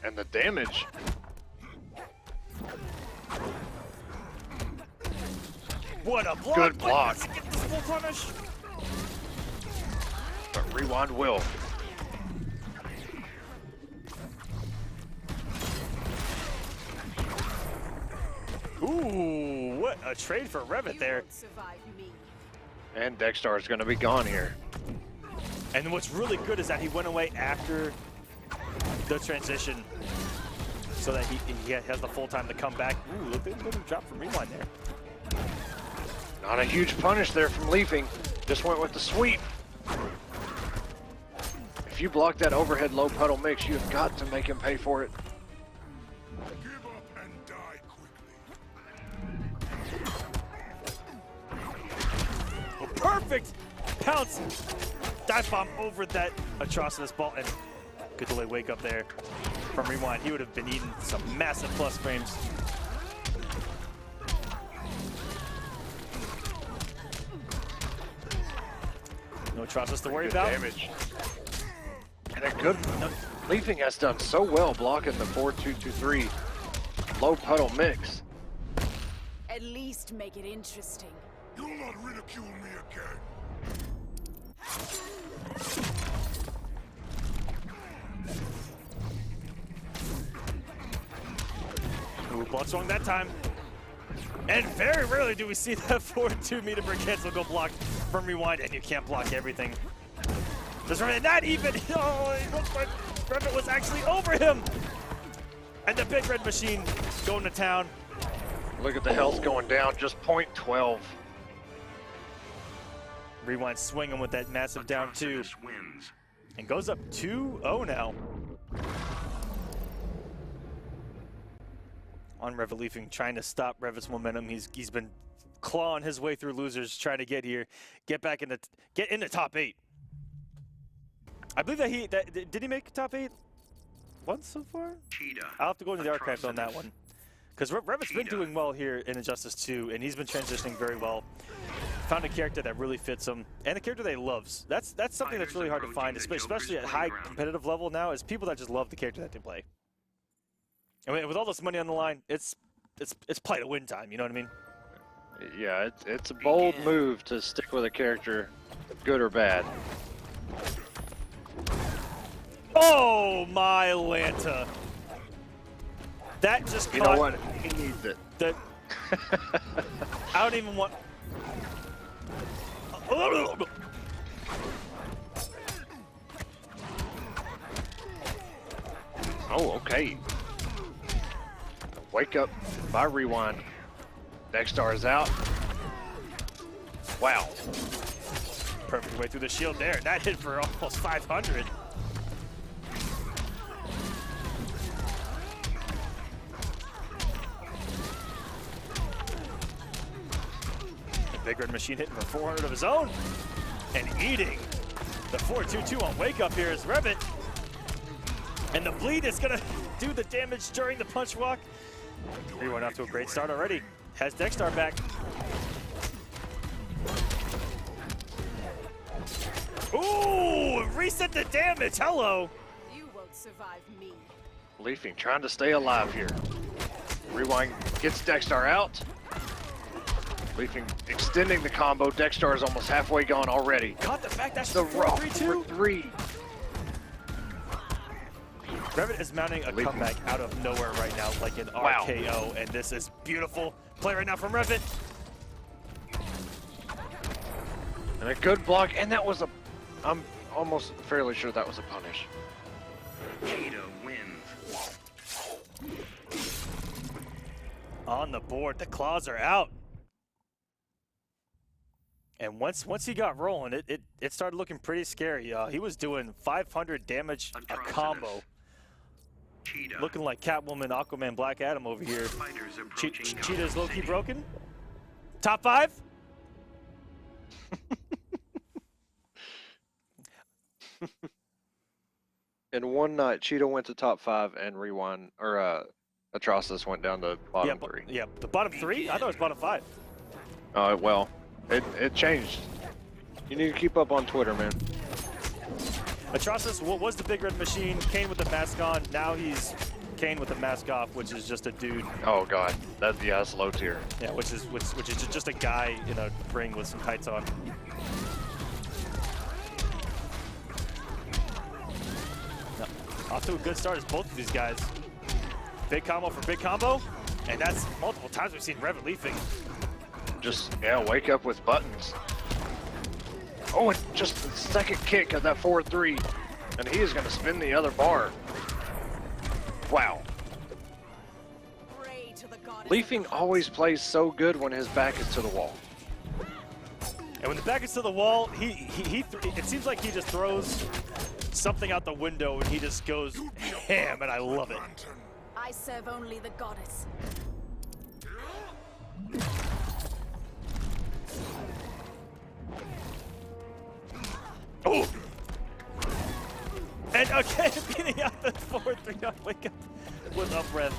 Speaker 4: And the damage.
Speaker 3: What a block.
Speaker 4: Good block.
Speaker 3: Get this full punish.
Speaker 4: But Rewind will.
Speaker 3: Ooh, what a trade for Revit there.
Speaker 4: And Dexter is going to be gone here.
Speaker 3: And what's really good is that he went away after the transition so that he has the full time to come back. Ooh, look at the drop from Rewind there.
Speaker 4: Not a huge punish there from Leafing. Just went with the sweep. If you block that overhead low puddle mix, you've got to make him pay for it.
Speaker 8: Give up and die quickly.
Speaker 3: Oh, perfect pounce. Dive bomb over that atrocious ball. And good delay wake up there from Rewind. He would have been eating some massive plus frames. No atrocious to worry about.
Speaker 4: Damage. And a good... Leafing has done so well blocking the 4-2-2-3 low puddle mix.
Speaker 1: At least make it interesting.
Speaker 8: You'll not ridicule me again.
Speaker 3: Ooh, blood swung that time. And very rarely do we see that 4-2 meter per cancel go blocked from Rewind, and you can't block everything. Just not even. Oh, it looks like Revit was actually over him. And the big red machine going to town.
Speaker 4: Look at the health going down, just 0.12.
Speaker 3: Rewind swinging with that massive down 2. And goes up 2-0 now. On Revit Leafing, trying to stop Revit's momentum. He's been clawing his way through losers, trying to get here, get in the top 8. I believe that did he make top 8 once so far? I'll have to go into the archives on that one, because Revit's been doing well here in Injustice 2, and he's been transitioning very well. Found a character that really fits him, and a character that he loves. That's something that's really hard to find, especially at high competitive level now, is people that just love the character that they play. And with all this money on the line, it's play to win time. You know what I mean?
Speaker 4: Yeah, it's a bold move to stick with a character, good or bad.
Speaker 3: Oh my Lanta! That just caught.
Speaker 4: You know what? He needs it.
Speaker 3: That I don't even want.
Speaker 4: Oh, okay. Wake up by Rewind. Dexter is out. Wow.
Speaker 3: Perfect way through the shield there. That hit for almost 500. The big red machine hitting for 400 of his own. And eating the 4-2-2 on wake up here is Revit. And the bleed is gonna do the damage during the punch walk. Rewind off to a great start already. Has Dexter back. Ooh, reset the damage. Hello.
Speaker 1: You won't survive me.
Speaker 4: Leafing trying to stay alive here. Rewind gets Dexter out. Leafing extending the combo. Dexter is almost halfway gone already.
Speaker 3: Caught the fact that's
Speaker 4: The raw
Speaker 3: 4-3-2.
Speaker 4: 3.
Speaker 3: Revit is mounting a comeback out of nowhere right now, like an RKO, and this is beautiful. Play right now from Revit.
Speaker 4: And a good block, and that was a... I'm almost fairly sure that was a punish.
Speaker 6: Cheetah wins.
Speaker 3: On the board, the claws are out. And once he got rolling, it started looking pretty scary. He was doing 500 damage a combo.
Speaker 6: Cheetah.
Speaker 3: Looking like Catwoman, Aquaman, Black Adam over here.
Speaker 6: Fighters approaching
Speaker 3: Cheetah's low-key
Speaker 6: City.
Speaker 3: broken. Top 5?
Speaker 4: In one night, Cheetah went to top 5, and Rewind, or Atrocitus went down to bottom 3.
Speaker 3: Yeah, the bottom 3? I thought it was bottom 5.
Speaker 4: Well, it changed. You need to keep up on Twitter, man.
Speaker 3: Atrocitus was the big red machine, Kane with the mask on. Now he's Kane with the mask off, which is just a dude.
Speaker 4: Oh god, that's low tier.
Speaker 3: Yeah, which is just a guy in a ring with some tights on. Off to a good start as both of these guys. Big combo for big combo, and that's multiple times we've seen Revit leafing.
Speaker 4: Just, yeah, wake up with buttons. Oh, and just the second kick of that 4-3, and he is going to spin the other bar. Wow.
Speaker 1: Pray to the goddess.
Speaker 4: Leafing always plays so good when his back is to the wall.
Speaker 3: And when the back is to the wall, it seems like he just throws something out the window and he just goes ham, and I love it.
Speaker 1: I serve only the goddess.
Speaker 3: Oh! And again, beating out the 4-3 on wake up with up rev.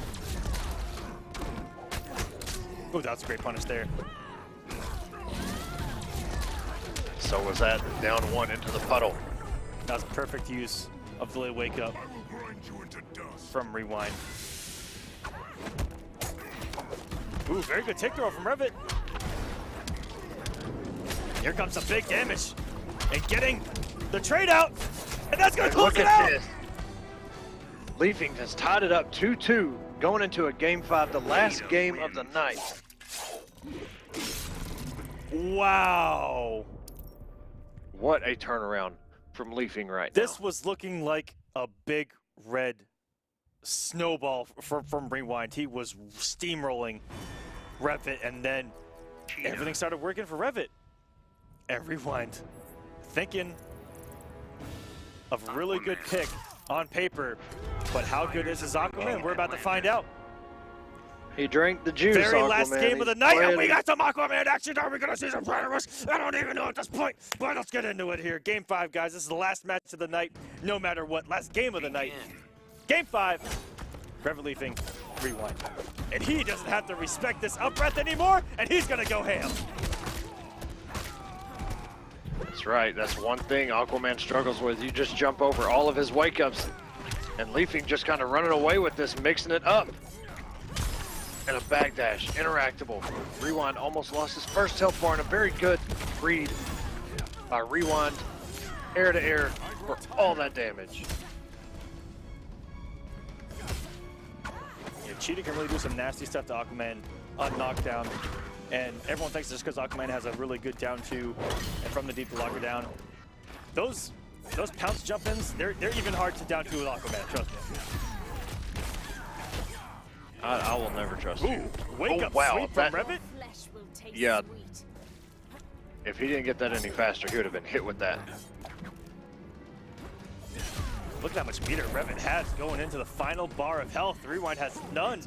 Speaker 3: Oh, that was a great punish there.
Speaker 4: So was that down 1 into the puddle.
Speaker 3: That was perfect use of delay wake up from Rewind. Ooh, very good tick throw from Revit. Here comes some big damage. And getting the trade out. And that's going to close it out.
Speaker 4: This. Leafing has tied it up 2-2 going into a game 5, the last game of the night.
Speaker 3: Wow.
Speaker 4: What a turnaround from Leafing right now.
Speaker 3: This was looking like a big red snowball from Rewind. He was steamrolling Revit, and then everything started working for Revit. And Rewind thinking of a really good pick on paper, but how good is his Aquaman? We're about to find out.
Speaker 4: He drank the juice.
Speaker 3: Very
Speaker 4: Aquaman.
Speaker 3: last game of the night, and we got some Aquaman action. Are we going to see some Predators? I don't even know at this point, but let's get into it here. Game 5, guys. This is the last match of the night, no matter what. Last game of the night. Game 5. Revit leafing, Rewind. And he doesn't have to respect this up breath anymore, and he's going to go ham.
Speaker 4: That's right. That's one thing Aquaman struggles with. You just jump over all of his wake-ups. And Leafing just kind of running away with this, mixing it up. And a backdash, interactable. Rewind almost lost his first health bar, and a very good read by Rewind, air to air, for all that damage.
Speaker 3: Yeah, Cheetah can really do some nasty stuff to Aquaman on knockdown. And everyone thinks just because Aquaman has a really good down 2 and from the deep to lock her down. Those pounce jump-ins, they're even hard to down 2 with Aquaman, trust me.
Speaker 4: I will never trust you.
Speaker 3: Wake up sweep from Revit?
Speaker 1: Flesh will taste
Speaker 4: Yeah.
Speaker 1: sweet.
Speaker 4: If he didn't get that any faster, he would have been hit with that.
Speaker 3: Look at how much meter Revit has going into the final bar of health. Rewind has none.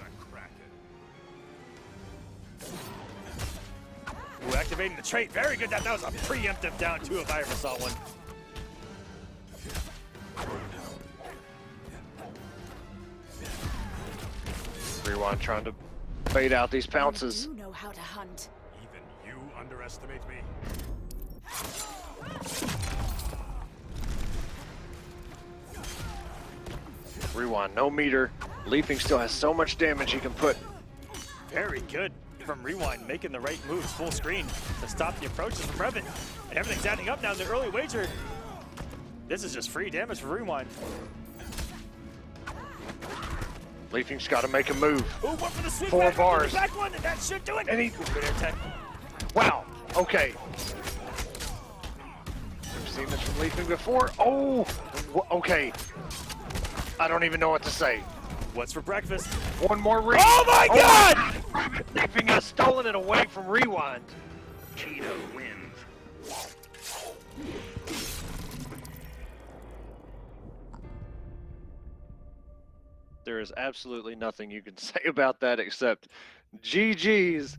Speaker 3: Ooh, activating the trait. Very good. That was a preemptive down 2 if I ever saw one.
Speaker 4: Rewind trying to fade out these pounces.
Speaker 1: You know how to hunt.
Speaker 7: Even you underestimate me.
Speaker 4: Rewind, no meter. Leaping still has so much damage he can put.
Speaker 3: Very good from Rewind, making the right moves full screen to stop the approaches from Revan. And everything's adding up now in the early wager. This is just free damage for Rewind.
Speaker 4: Leaping's got to make a move.
Speaker 3: Ooh, one for the sweep
Speaker 4: 4
Speaker 3: back,
Speaker 4: bars.
Speaker 3: Back one, and that should do it.
Speaker 4: And he,
Speaker 3: good air tech.
Speaker 4: Wow, okay. We've seen this from Leaping before. Oh, okay. I don't even know what to say.
Speaker 3: What's for breakfast?
Speaker 4: One more read.
Speaker 3: Oh my God!
Speaker 4: Leaping has stolen it away from Rewind.
Speaker 6: Cheetah wins.
Speaker 4: There is absolutely nothing you can say about that except GG's.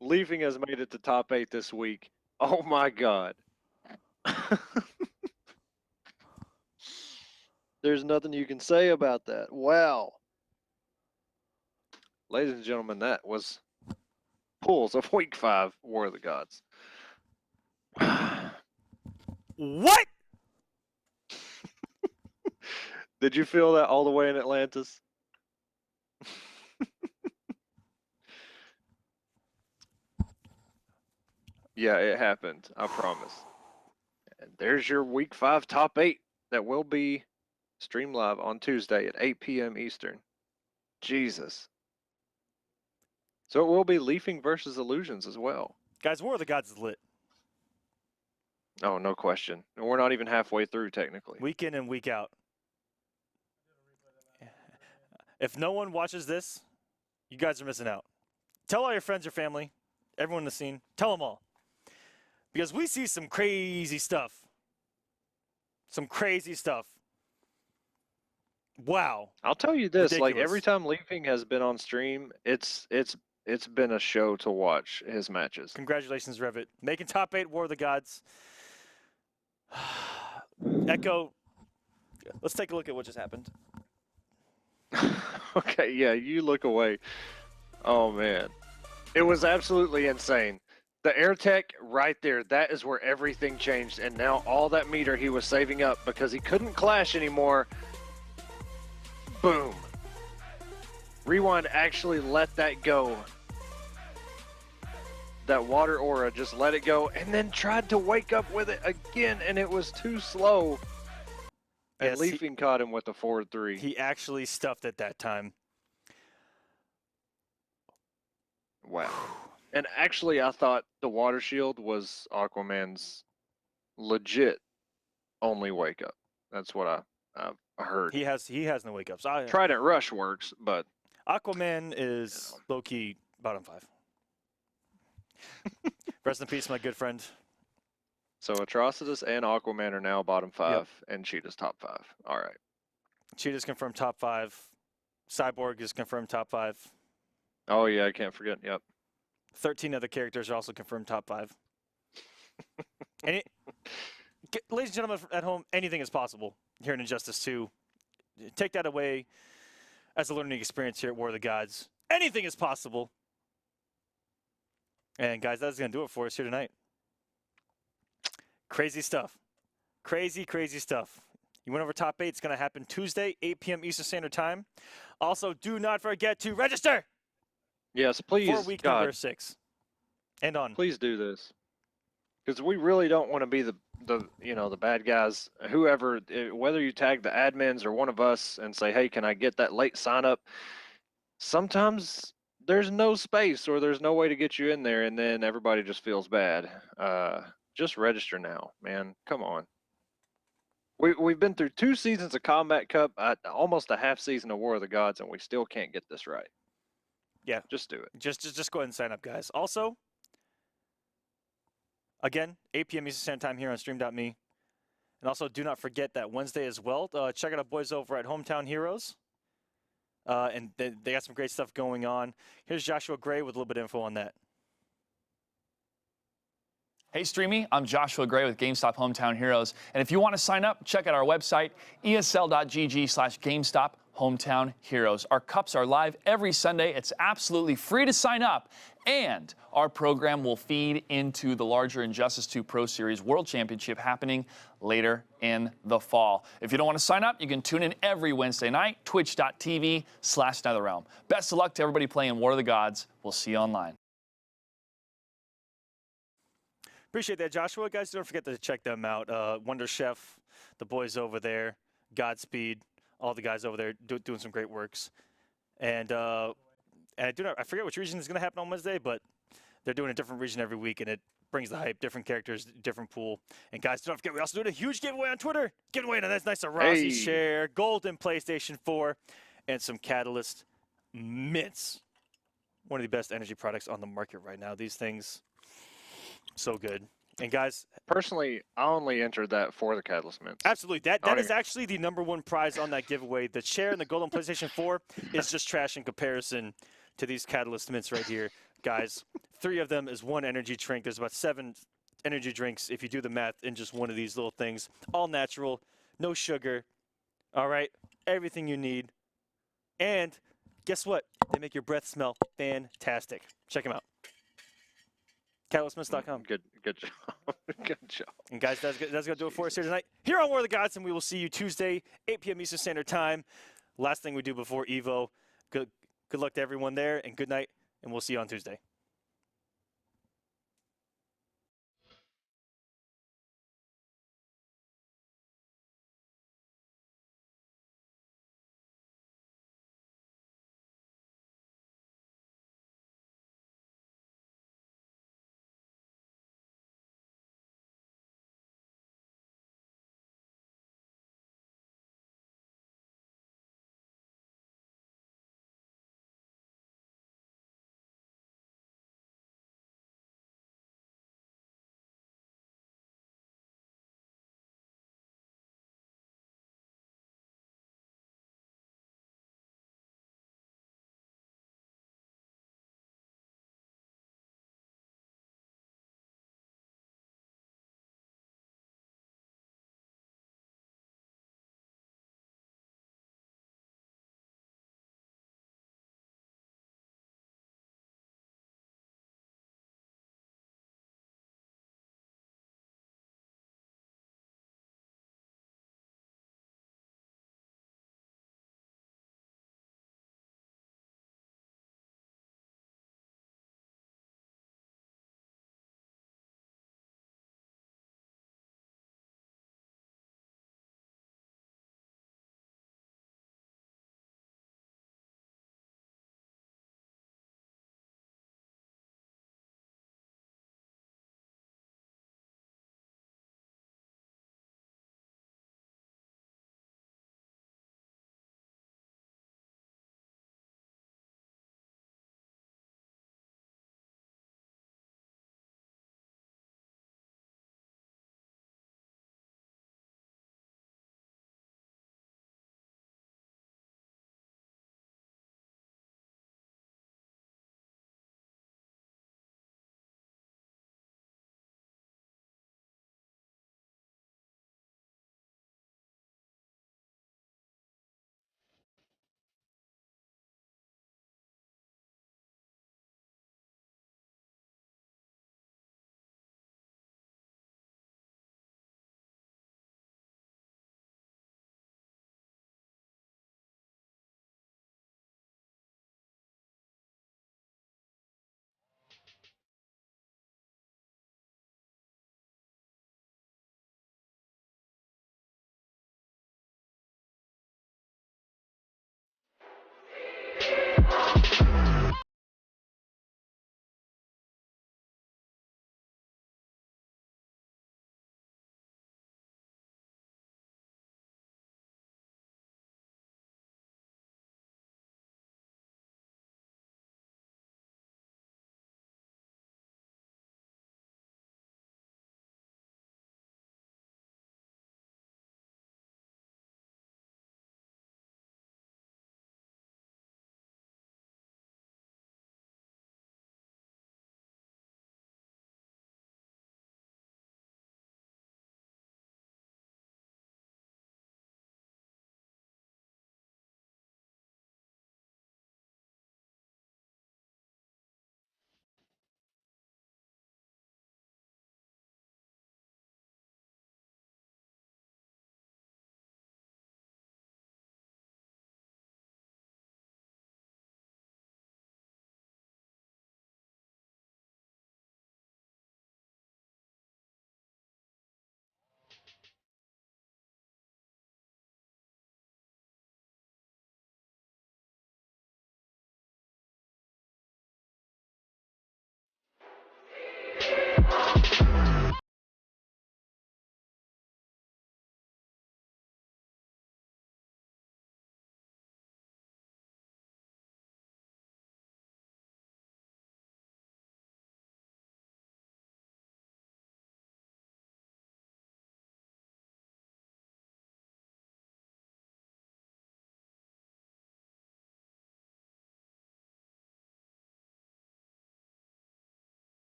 Speaker 4: Leaping has made it to top 8 this week. Oh my God. There's nothing you can say about that. Wow. Ladies and gentlemen, that was pulls of week 5 War of the Gods.
Speaker 3: What?
Speaker 4: Did you feel that all the way in Atlantis? Yeah, it happened. I promise. And there's your week 5 top 8 that will be streamed live on Tuesday at 8 p.m. Eastern. Jesus. So it will be Leafing versus Illusions as well.
Speaker 3: Guys, War of the Gods is lit.
Speaker 4: Oh, no question. And we're not even halfway through, technically.
Speaker 3: Week in and week out. If no one watches this, you guys are missing out. Tell all your friends, your family, everyone in the scene. Tell them all. Because we see some crazy stuff. Some crazy stuff. Wow.
Speaker 4: I'll tell you this, like
Speaker 3: Ridiculous.
Speaker 4: every time Leafing has been on stream, it's been a show to watch his matches.
Speaker 3: Congratulations, Revit. Making top 8 War of the Gods. Echo, let's take a look at what just happened.
Speaker 4: Okay, yeah, you look away. Oh, man. It was absolutely insane. The air tech right there, that is where everything changed. And now all that meter he was saving up because he couldn't clash anymore. Boom. Rewind actually let that go. That water aura just let it go and then tried to wake up with it again, and it was too slow. And
Speaker 3: Yes,
Speaker 4: Leafing caught him with a forward 3.
Speaker 3: He actually stuffed it that time.
Speaker 4: Wow. And actually, I thought the water shield was Aquaman's legit only wake up. That's what I heard.
Speaker 3: He has no wake ups.
Speaker 4: Trident Rush works, but
Speaker 3: Aquaman is low key bottom 5. Rest in peace, my good friend.
Speaker 4: so Atrocitus and Aquaman are now bottom 5, and Cheetah's top 5. All right.
Speaker 3: Cheetah's confirmed top 5. Cyborg is confirmed top 5.
Speaker 4: Oh yeah, I can't forget. Yep.
Speaker 3: 13 other characters are also confirmed top 5. Ladies and gentlemen at home, anything is possible here in Injustice 2. Take that away as a learning experience here at War of the Gods. Anything is possible. And guys, that's going to do it for us here tonight. Crazy stuff. Crazy, crazy stuff. You went over top 8. It's going to happen Tuesday, 8 p.m. Eastern Standard Time. Also, do not forget to register.
Speaker 4: Yes, please.
Speaker 3: For week
Speaker 4: God,
Speaker 3: number 6. And on.
Speaker 4: please do this, because we really don't want to be the bad guys. Whoever, whether you tag the admins or one of us and say, hey, can I get that late sign up? Sometimes there's no space or there's no way to get you in there, and then everybody just feels bad. Just register now, man. Come on. We've been through 2 seasons of Kombat Cup, almost a half season of War of the Gods, and we still can't get this right.
Speaker 3: Yeah.
Speaker 4: Just do it.
Speaker 3: Just go ahead and sign up, guys. Also, again, 8 p.m. Eastern Standard Time here on Stream.me. And also, do not forget that Wednesday as well. Check out our boys over at Hometown Heroes. And they got some great stuff going on. Here's Joshua Gray with a little bit of info on that.
Speaker 11: Hey StreamMe, I'm Joshua Gray with GameStop Hometown Heroes. And if you want to sign up, check out our website, esl.gg/GameStop. Hometown Heroes. Our cups are live every Sunday. It's absolutely free to sign up. And our program will feed into the larger Injustice 2 Pro Series World Championship happening later in the fall. If you don't want to sign up, you can tune in every Wednesday night, twitch.tv/NetherRealm. Best of luck to everybody playing War of the Gods. We'll see you online.
Speaker 3: Appreciate that, Joshua. Guys, don't forget to check them out. Wonder Chef, the boys over there, Godspeed, all the guys over there doing some great works. And I forget which region is going to happen on Wednesday, but they're doing a different region every week, and it brings the hype, different characters, different pool. And guys, don't forget, we also doing a huge giveaway on Twitter. Giving away a nice Rossi share, golden PlayStation 4, and some Catalyst mints. One of the best energy products on the market right now. These things, so good. And guys,
Speaker 4: personally, I only entered that for the Catalyst mints.
Speaker 3: Absolutely. That is actually the #1 prize on that giveaway. The chair and the golden PlayStation 4 is just trash in comparison to these Catalyst mints right here. Guys, 3 of them is 1 energy drink. There's about 7 energy drinks if you do the math in just one of these little things. All natural, no sugar. All right, everything you need. And guess what? They make your breath smell fantastic. Check them out. CatalystMints.com.
Speaker 4: Good job. Good job.
Speaker 3: And guys, that's going to do it for us here tonight. Here on War of the Gods, and we will see you Tuesday, 8 p.m. Eastern Standard Time. Last thing we do before EVO. Good luck to everyone there, and good night, and we'll see you on Tuesday.